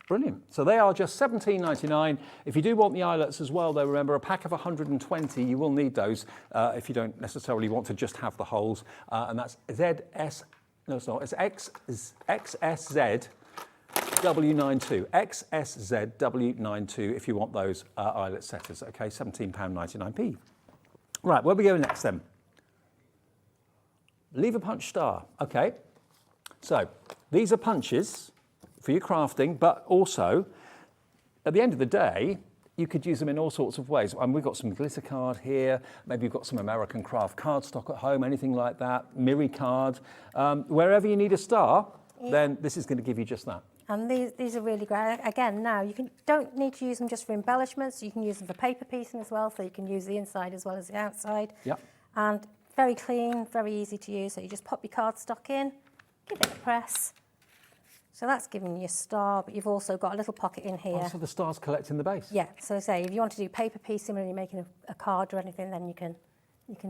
Brilliant. So they are just £17.99. If you do want the eyelets as well, though, remember a pack of 120, you will need those if you don't necessarily want to just have the holes. And that's XSZ W92. XSZ W92 if you want those eyelet setters. Okay, £17.99p. Right, where are we going next then? Lever punch star. Okay, so these are punches for your crafting, but also, at the end of the day, you could use them in all sorts of ways. And we've got some glitter card here, maybe you've got some American craft cardstock at home, anything like that, Miri card. Wherever you need a star, then this is going to give you just that. And these are really great. Again, now, you don't need to use them just for embellishments, you can use them for paper piecing as well, so you can use the inside as well as the outside. Yep. And very clean, very easy to use, so you just pop your cardstock in, give it a press. So that's giving you a star, but you've also got a little pocket in here. Oh, so the stars collect in the base? Yeah, so say if you want to do paper piecing when you're making a card or anything, then you can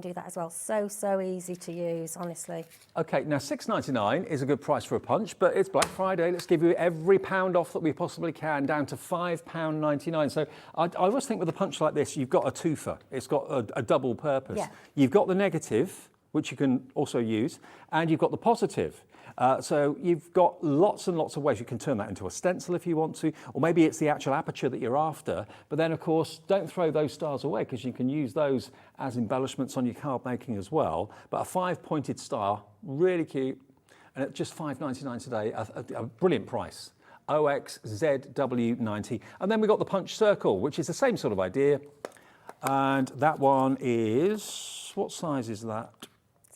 do that as well. So easy to use, honestly. Okay, now £6.99 is a good price for a punch, but it's Black Friday. Let's give you every pound off that we possibly can, down to £5.99. So I always think with a punch like this, you've got a twofer. It's got a double purpose. Yeah. You've got the negative, which you can also use, and you've got the positive. So you've got lots and lots of ways. You can turn that into a stencil if you want to, or maybe it's the actual aperture that you're after. But then, of course, don't throw those stars away, because you can use those as embellishments on your card making as well. But a 5-pointed star, really cute, and at just £5.99 today, a brilliant price. OXZW90. And then we've got the punch circle, which is the same sort of idea. And that one is, what size is that?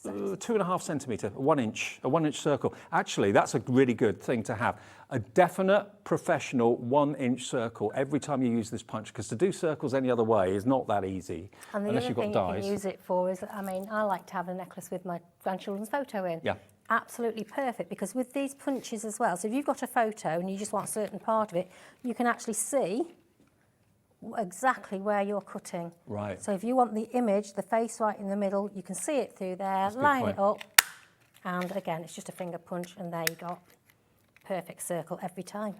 2.5 centimetre, a 1 inch circle. Actually, that's a really good thing to have. A definite professional 1 inch circle every time you use this punch, because to do circles any other way is not that easy. And the unless other you've got thing dies. you can use it for is, I mean, I like to have a necklace with my grandchildren's photo in. Yeah. Absolutely perfect, because with these punches as well, so if you've got a photo and you just want a certain part of it, you can actually see exactly where you're cutting. Right. So if you want the image, the face right in the middle, you can see it through there, line it up, and again, it's just a finger punch, and there you go. Perfect circle every time.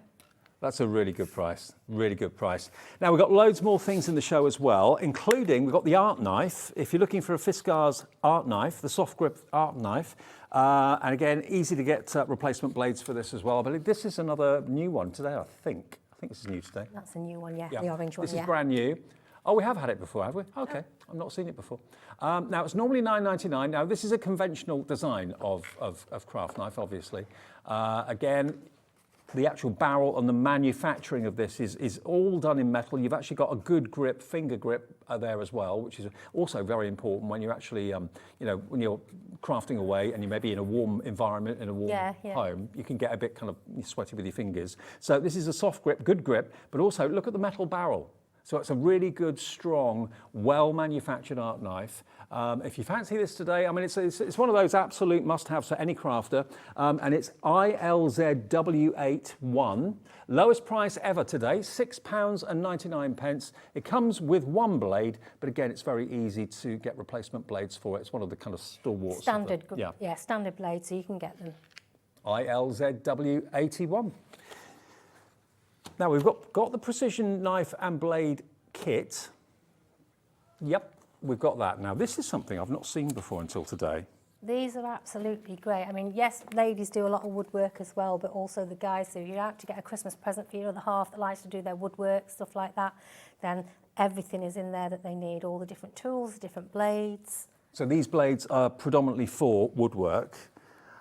That's a really good price, really good price. Now, we've got loads more things in the show as well, including we've got the art knife. If you're looking for a Fiskars art knife, the soft grip art knife, and again, easy to get replacement blades for this as well. But this is another new one today, I think. I think this is new today. That's a new one, yeah. The orange one, This is brand new. Oh, we have had it before, have we? Okay, I've not seen it before. Now, it's normally $9.99. Now, this is a conventional design of craft knife, obviously. Again, the actual barrel and the manufacturing of this is all done in metal. You've actually got a good grip, finger grip there as well, which is also very important when you're actually, when you're crafting away and you may be in a warm environment, in a warm home, you can get a bit kind of sweaty with your fingers. So this is a soft grip, good grip, but also look at the metal barrel. So it's a really good, strong, well-manufactured art knife. If you fancy this today, I mean, it's one of those absolute must-haves for any crafter, and it's ILZW81. Lowest price ever today, £6.99. It comes with one blade, but again, it's very easy to get replacement blades for it. It's one of the kind of stalwarts. Standard, standard blades, so you can get them. ILZW81. Now, we've got the precision knife and blade kit. Yep, we've got that. Now, this is something I've not seen before until today. These are absolutely great. I mean, yes, ladies do a lot of woodwork as well, but also the guys, so you're out to get a Christmas present for your other half that likes to do their woodwork, stuff like that, then everything is in there that they need, all the different tools, different blades. So these blades are predominantly for woodwork.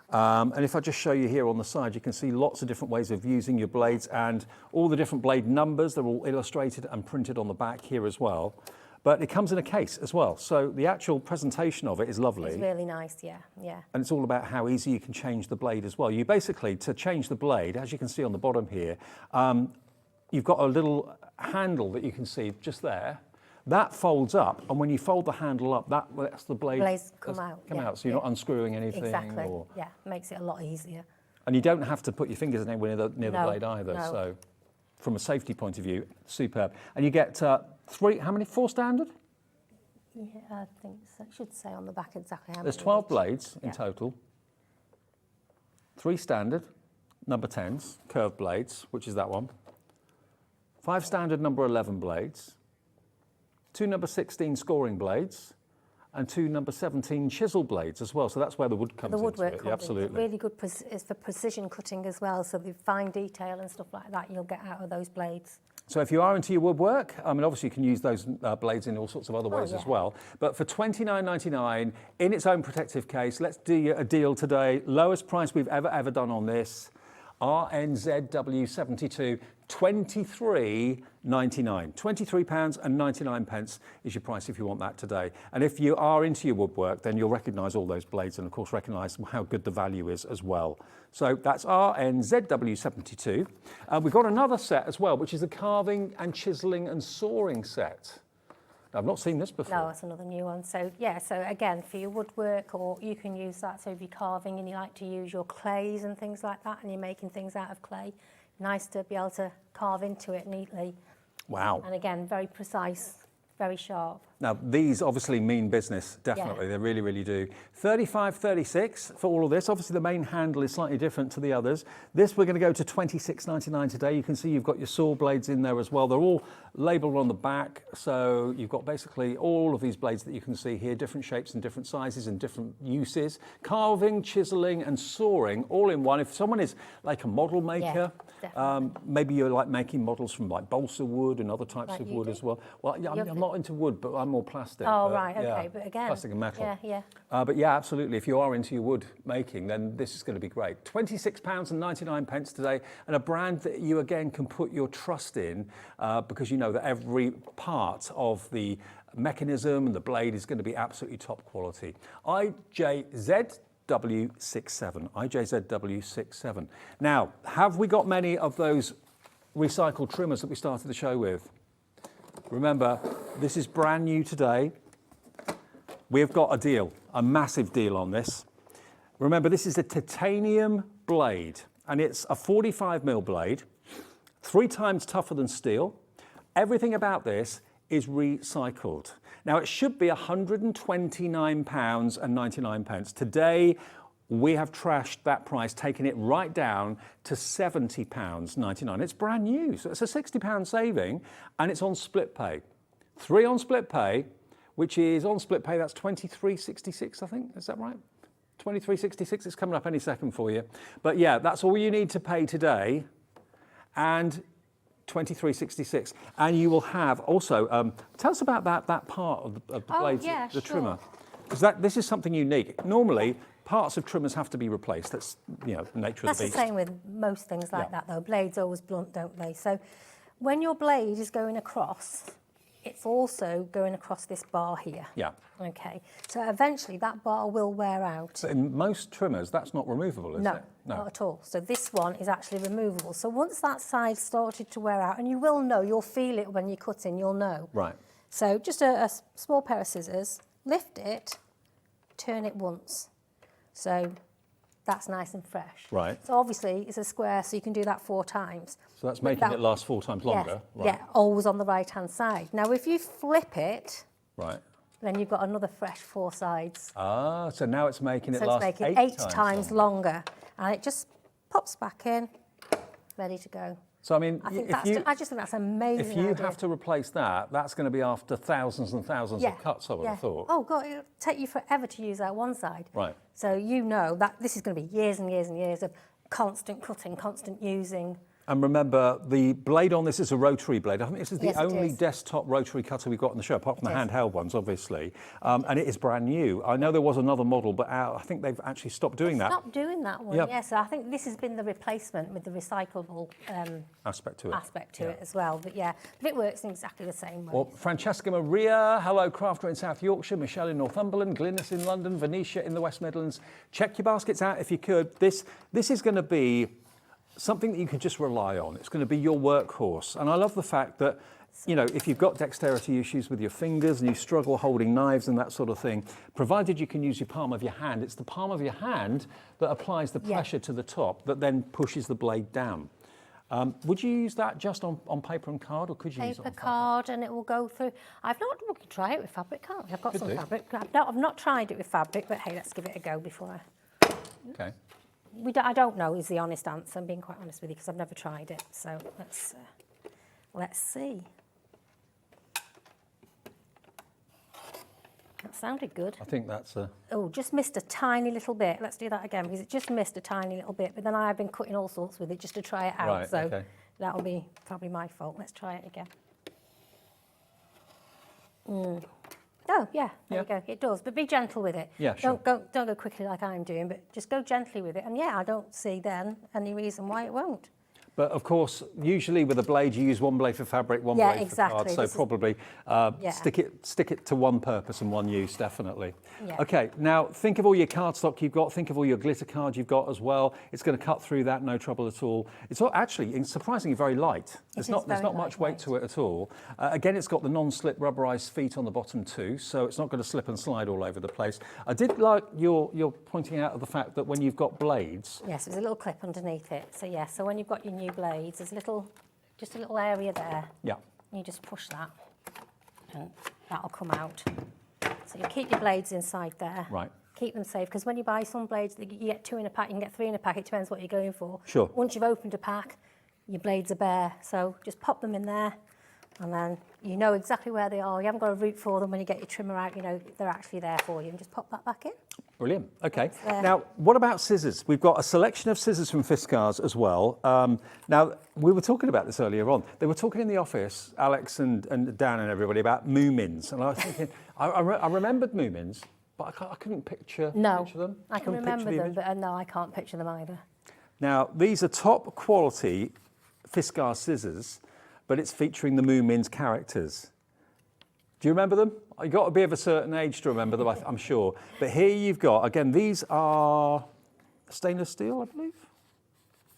And if I just show you here on the side, you can see lots of different ways of using your blades and all the different blade numbers. They're all illustrated and printed on the back here as well. But it comes in a case as well. So the actual presentation of it is lovely. It's really nice, yeah. And it's all about how easy you can change the blade as well. You basically, to change the blade, as you can see on the bottom here, you've got a little handle that you can see just there. That folds up, and when you fold the handle up, that's the blade. Blades come out. So you're not unscrewing anything. Exactly. Yeah, makes it a lot easier. And you don't have to put your fingers anywhere near the blade either. No. So, from a safety point of view, superb. And you get 4 standard? Yeah, I think so. It should say on the back exactly how many. There's 12 blades in Yeah. total. 3 standard, number 10s, curved blades, which is that one. 5 standard number 11 blades. 2 number 16 scoring blades. And 2 number 17 chisel blades as well. So that's where the wood comes The woodwork into it. comes Absolutely. in. It's really good. It's for precision cutting as well. So the fine detail and stuff like that you'll get out of those blades. So if you are into your woodwork, I mean, obviously you can use those blades in all sorts of other ways as well. But for £29.99 in its own protective case, let's do a deal today. Lowest price we've ever done on this. RNZW72, £23.99. £23.99 is your price if you want that today. And if you are into your woodwork, then you'll recognise all those blades and of course recognise how good the value is as well. So that's RNZW72. We've got another set as well, which is the carving and chiselling and sawing set. I've not seen this before. No, it's another new one. So yeah, so again, for your woodwork, or you can use that. So if you're carving and you like to use your clays and things like that, and you're making things out of clay, nice to be able to carve into it neatly. Wow. And again, very precise, very sharp. Now, these obviously mean business, definitely. Yeah. They really, really do. $35.36 for all of this. Obviously, the main handle is slightly different to the others. This, we're going to go to $26.99 today. You can see you've got your saw blades in there as well. They're all labelled on the back. So you've got basically all of these blades that you can see here, different shapes and different sizes and different uses. Carving, chiselling and sawing all in one. If someone is like a model maker, maybe you're like making models from like balsa wood and other types of wood as well. Well, yeah, I'm not into wood, but I'm more plastic. Oh, but, right, okay, yeah, but again. plastic and metal. Yeah. But yeah, absolutely. If you are into your wood making, then this is going to be great. £26.99 today, and a brand that you again can put your trust in because you know that every part of the mechanism and the blade is going to be absolutely top quality. IJZW67. Now, have we got many of those recycled trimmers that we started the show with? Remember, this is brand new today. We've got a deal, a massive deal on this. Remember, this is a titanium blade, and it's a 45mm blade, 3 times tougher than steel. Everything about this is recycled. Now, it should be £129.99. Today, we have trashed that price, taking it right down to £70.99. It's brand new, so it's a £60 saving, and it's on split pay. 3 on split pay, which is on split pay, that's £23.66, I think, is that right? £23.66, it's coming up any second for you. But yeah, that's all you need to pay today, and £23.66. And you will have also, tell us about that part of the blade, the trimmer. Because this is something unique. Normally, parts of trimmers have to be replaced. That's, the nature of the beast. That's the same with most things like that, though. Blades are always blunt, don't they? So when your blade is going across, it's also going across this bar here. Yeah. Okay. So eventually that bar will wear out. So in most trimmers, that's not removable, is it? No, not at all. So this one is actually removable. So once that side started to wear out, and you will know, you'll feel it when you're cutting, you'll know. Right. So just a small pair of scissors, lift it, turn it once. So that's nice and fresh. Right. So obviously it's a square, so you can do that 4 times. So that's making it last 4 times longer. Yes, Right. yeah, always on the right-hand side. Now, if you flip it, Right. then you've got another fresh 4 sides. Ah, so now it's making it So last it's making 8 times longer. And it just pops back in, ready to go. So I mean, I just think that's amazing. If you idea. have to replace that, that's going to be after thousands and thousands of cuts, I would have thought. Oh God, it'll take you forever to use that one side. Right. So you know that this is going to be years and years and years of constant cutting, constant using. And remember, the blade on this is a rotary blade. I think this is the Yes, it only is. desktop rotary cutter we've got in the show, apart from It the is. handheld ones, obviously. And it is brand new. I know there was another model, but I think they've actually stopped doing that. Stop doing that one, Yep. yes. I think this has been the replacement with the recyclable Aspect to it. as well. But yeah, but it works in exactly the same way. Well, Francesca Maria, hello, crafter in South Yorkshire, Michelle in Northumberland, Glynis in London, Venetia in the West Midlands. Check your baskets out if you could. This is going to be something that you can just rely on. It's going to be your workhorse. And I love the fact that, you know, if you've got dexterity issues with your fingers and you struggle holding knives and that sort of thing, provided you can use your palm of your hand, it's the palm of your hand that applies the pressure to the top that then pushes the blade down. Would you use that just on paper and card, or could you use it on paper, card, and it will go through. We can try it with fabric, can't we? I've got some fabric. I've not tried it with fabric, but hey, let's give it a go before I... Okay. I don't know is the honest answer. I'm being quite honest with you because I've never tried it. So let's see. That sounded good. I think that's a... Oh, just missed a tiny little bit. Let's do that again because it just missed a tiny little bit. But then I've been cutting all sorts with it just to try it out. Right, so okay. that'll be probably my fault. Let's try it again. Oh, yeah, there you go. It does, but be gentle with it. Yeah, sure. Don't go quickly like I'm doing, but just go gently with it. And yeah, I don't see then any reason why it won't. But of course, usually with a blade, you use one blade for fabric, one blade for card. So probably stick it to one purpose and one use, definitely. Yeah. Okay, now think of all your cardstock you've got. Think of all your glitter cards you've got as well. It's going to cut through that, no trouble at all. It's actually surprisingly very light. There's not much weight to it at all. Again, it's got the non-slip rubberized feet on the bottom too, so it's not going to slip and slide all over the place. I did like your pointing out of the fact that when you've got blades. Yes, there's a little clip underneath it. So yeah, so when you've got your new blades, there's just a little area there. Yeah. You just push that, and that'll come out. So you keep your blades inside there. Right. Keep them safe, because when you buy some blades, you get 2 in a pack, you can get 3 in a pack, it depends what you're going for. Sure. Once you've opened a pack, your blades are bare, so just pop them in there, and then you know exactly where they are. You haven't got a route for them when you get your trimmer out, you know they're actually there for you, and just pop that back in. Brilliant. Okay. Now, what about scissors? We've got a selection of scissors from Fiskars as well. Now, we were talking about this earlier on. They were talking in the office, Alex and Dan and everybody, about Moomins. And I was thinking, I remembered Moomins, but I couldn't picture them. I can remember them, but no, I can't picture them either. Now, these are top quality Fiskars scissors, but it's featuring the Moomins characters. Do you remember them? You've got to be of a certain age to remember them, I'm sure. But here you've got, again, these are stainless steel, I believe.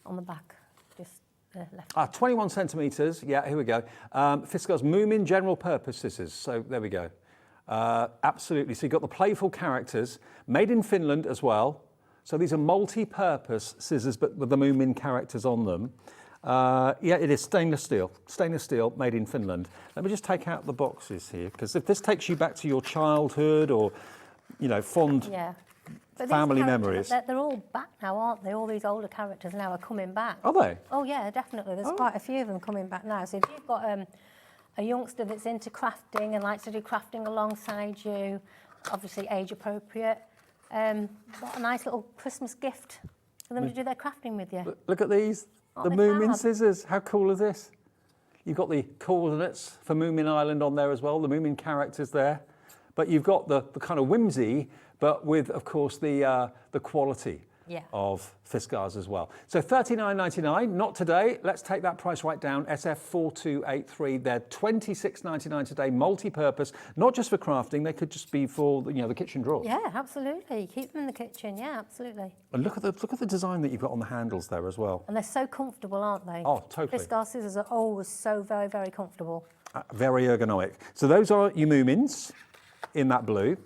On the back, just left. 21 centimetres, yeah, here we go. Fiskars Moomin general purpose scissors, so there we go. Absolutely, so you've got the playful characters, made in Finland as well. So these are multi-purpose scissors, but with the Moomin characters on them. Yeah, it is stainless steel, made in Finland. Let me just take out the boxes here, because if this takes you back to your childhood or, you know, fond family memories. They're all back now, aren't they? All these older characters now are coming back. Are they? Oh yeah, definitely. There's quite a few of them coming back now. So if you've got a youngster that's into crafting and likes to do crafting alongside you, obviously age appropriate, what a nice little Christmas gift for them to do their crafting with you. Look at these. The Moomin scissors, how cool is this? You've got the coordinates for Moomin Island on there as well, the Moomin characters there. But you've got the kind of whimsy, but with, of course, the quality of Fiskars as well. So $39.99, not today. Let's take that price right down, SF4283. They're $26.99 today, multi-purpose, not just for crafting, they could just be for the kitchen drawers. Yeah, absolutely. Keep them in the kitchen, yeah, absolutely. And look at the design that you've got on the handles there as well. And they're so comfortable, aren't they? Oh, totally. Fiskars scissors are always so very, very comfortable. Very ergonomic. So those are your Moomins in that blue.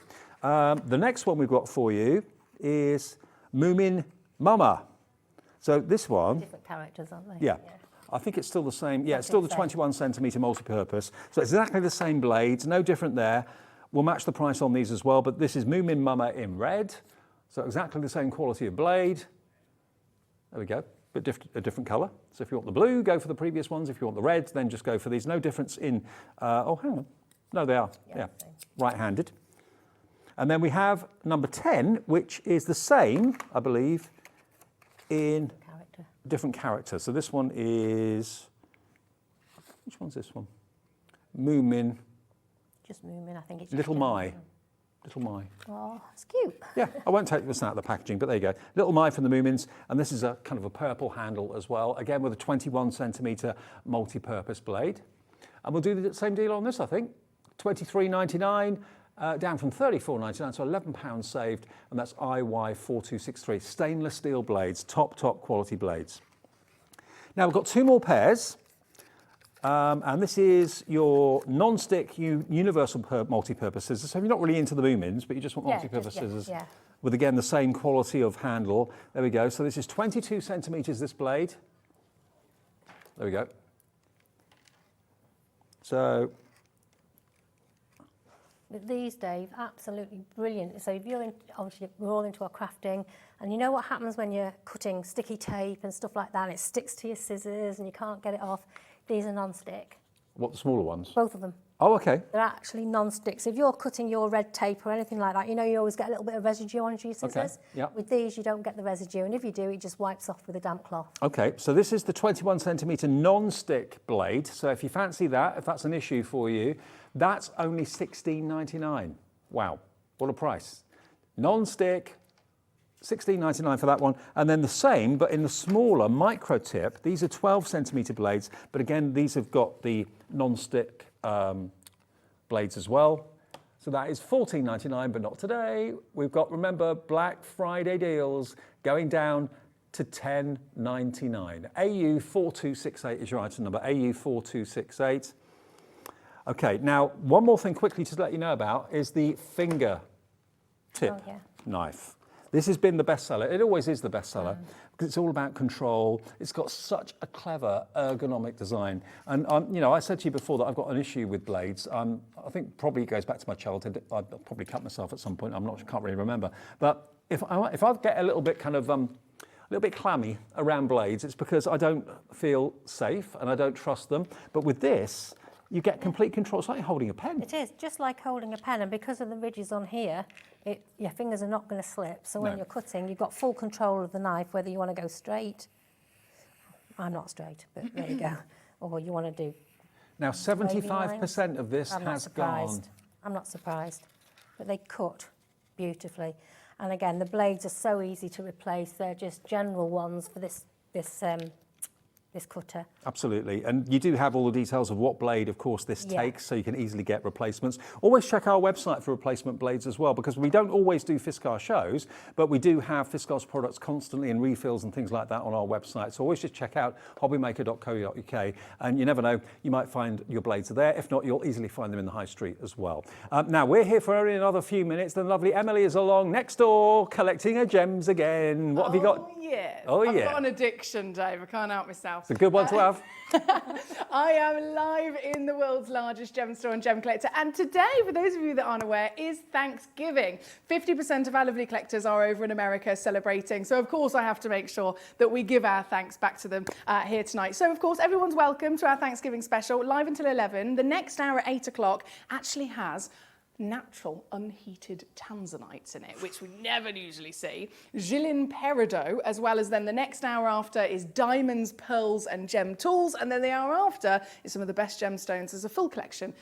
The next one we've got for you is Moomin Mama. So this one... Different characters, aren't they? Yeah. I think it's still the same. Yeah, it's still the 21 centimetre multi-purpose. So it's exactly the same blades, no different there. We'll match the price on these as well, but this is Moomin Mama in red. So exactly the same quality of blade. There we go, but a different colour. So if you want the blue, go for the previous ones. If you want the red, then just go for these. No difference in... oh, hang on. No, they are. Yeah. Right-handed. And then we have number 10, which is the same, I believe, in different character. So this one is, which one's this one? Moomin. Just Moomin, I think it's Little Mai. Little Mai. Oh, it's cute. Yeah, I won't take this out of the packaging, but there you go. Little Mai from the Moomins, and this is a kind of a purple handle as well, again with a 21 centimetre multi-purpose blade. And we'll do the same deal on this, I think. $23.99. Down from $34.99, so £11 saved, and that's IY4263. Stainless steel blades, top quality blades. Now we've got 2 more pairs. And this is your non-stick universal multi-purpose scissors. So you're not really into the boom-ins, but you just want multi-purpose scissors with, again, the same quality of handle. There we go. So this is 22 centimetres, this blade. There we go. So these, Dave, absolutely brilliant. So if you're obviously we're all into our crafting, and you know what happens when you're cutting sticky tape and stuff like that, and it sticks to your scissors and you can't get it off. These are non-stick. What, the smaller ones? Both of them. Oh, okay. They're actually non-stick. So if you're cutting your red tape or anything like that, you know you always get a little bit of residue on your scissors. Okay. Yeah. With these, you don't get the residue, and if you do, it just wipes off with a damp cloth. Okay, so this is the 21 centimetre non-stick blade. So if you fancy that, if that's an issue for you, that's only $16.99. Wow, what a price. Non-stick, $16.99 for that one. And then the same, but in the smaller micro tip. These are 12 centimetre blades, but again, these have got the non-stick blades as well. So that is $14.99, but not today. We've got, remember, Black Friday deals going down to $10.99. AU4268 is your item number, AU4268. Okay, now one more thing quickly to let you know about is the finger tip knife. This has been the bestseller. It always is the bestseller because it's all about control. It's got such a clever ergonomic design. And you know, I said to you before that I've got an issue with blades. I think probably it goes back to my childhood. I'd probably cut myself at some point. Can't really remember. But if I get a little bit kind of a little bit clammy around blades, it's because I don't feel safe and I don't trust them. But with this, you get complete control. It's like holding a pen. It is, just like holding a pen, and because of the ridges on here, your fingers are not going to slip. So when you're cutting, you've got full control of the knife, whether you want to go straight. I'm not straight, but there you go. Or you want to do... Now, 75% of this has gone. I'm not surprised. But they cut beautifully. And again, the blades are so easy to replace. They're just general ones for this cutter. Absolutely, and you do have all the details of what blade, of course, this takes, so you can easily get replacements. Always check our website for replacement blades as well, because we don't always do Fiskars shows, but we do have Fiskars products constantly and refills and things like that on our website. So always just check out hobbymaker.co.uk, and you never know, you might find your blades are there. If not, you'll easily find them in the high street as well. Now, we're here for only another few minutes. The lovely Emily is along next door, collecting her gems again. What have you got? Yes. Oh, I've got an addiction, Dave. I can't help myself. It's a good one to have. I am live in the world's largest gem store and gem collector, and today, for those of you that aren't aware, is Thanksgiving. 50% of our lovely collectors are over in America celebrating, so of course I have to make sure that we give our thanks back to them here tonight. So of course everyone's welcome to our Thanksgiving special, live until 11. The next hour at 8 o'clock actually has natural unheated tanzanites in it, which we never usually see. Gilles Peridot, as well as then the next hour after is diamonds, pearls and gem tools, and then the hour after is some of the best gemstones as a full collection.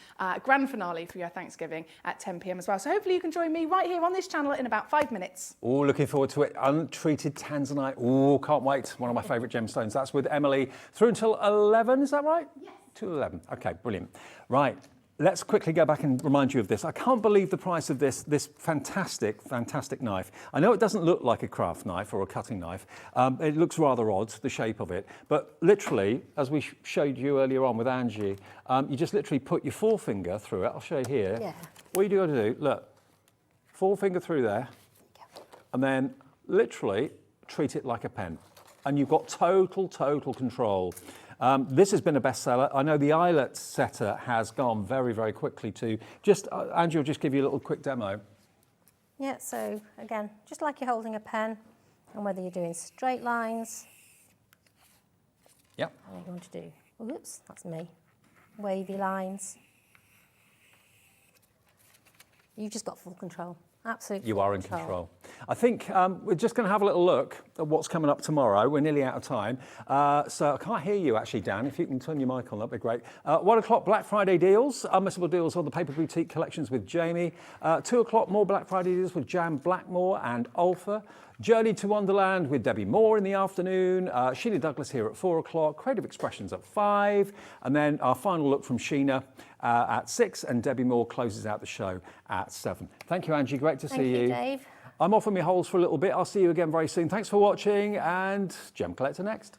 Grand finale for your Thanksgiving at 10 p.m. as well. So hopefully you can join me right here on this channel in about 5 minutes. Oh, looking forward to it. Untreated tanzanite. Oh, can't wait. One of my favourite gemstones. That's with Emily through until 11, is that right? Yes. Till 11. Okay, brilliant. Right. Let's quickly go back and remind you of this. I can't believe the price of this fantastic, fantastic knife. I know it doesn't look like a craft knife or a cutting knife. It looks rather odd, the shape of it. But literally, as we showed you earlier on with Angie, you just literally put your forefinger through it. I'll show you here. Yeah. What you got to do, look, forefinger through there, and then literally treat it like a pen. And you've got total control. This has been a bestseller. I know the eyelet setter has gone very, very quickly too. Just, Angie will just give you a little quick demo. Yeah, so again, just like you're holding a pen, and whether you're doing straight lines. Yep. And you're going to do, oops, that's me, wavy lines. You've just got full control. Absolutely. You are in control. I think we're just going to have a little look at what's coming up tomorrow. We're nearly out of time. So I can't hear you actually, Dan. If you can turn your mic on, that'd be great. 1 o'clock, Black Friday deals. Unmissable deals on the Paper Boutique collections with Jamie. 2 o'clock, more Black Friday deals with Jan Blackmore and Ulfa. Journey to Wonderland with Debbie Moore in the afternoon. Sheena Douglas here at 4 o'clock. Creative Expressions at 5. And then our final look from Sheena at 6. And Debbie Moore closes out the show at 7. Thank you, Angie. Great to see you. Thank you, Dave. I'm off on my holes for a little bit. I'll see you again very soon. Thanks for watching, and Gem Collector next.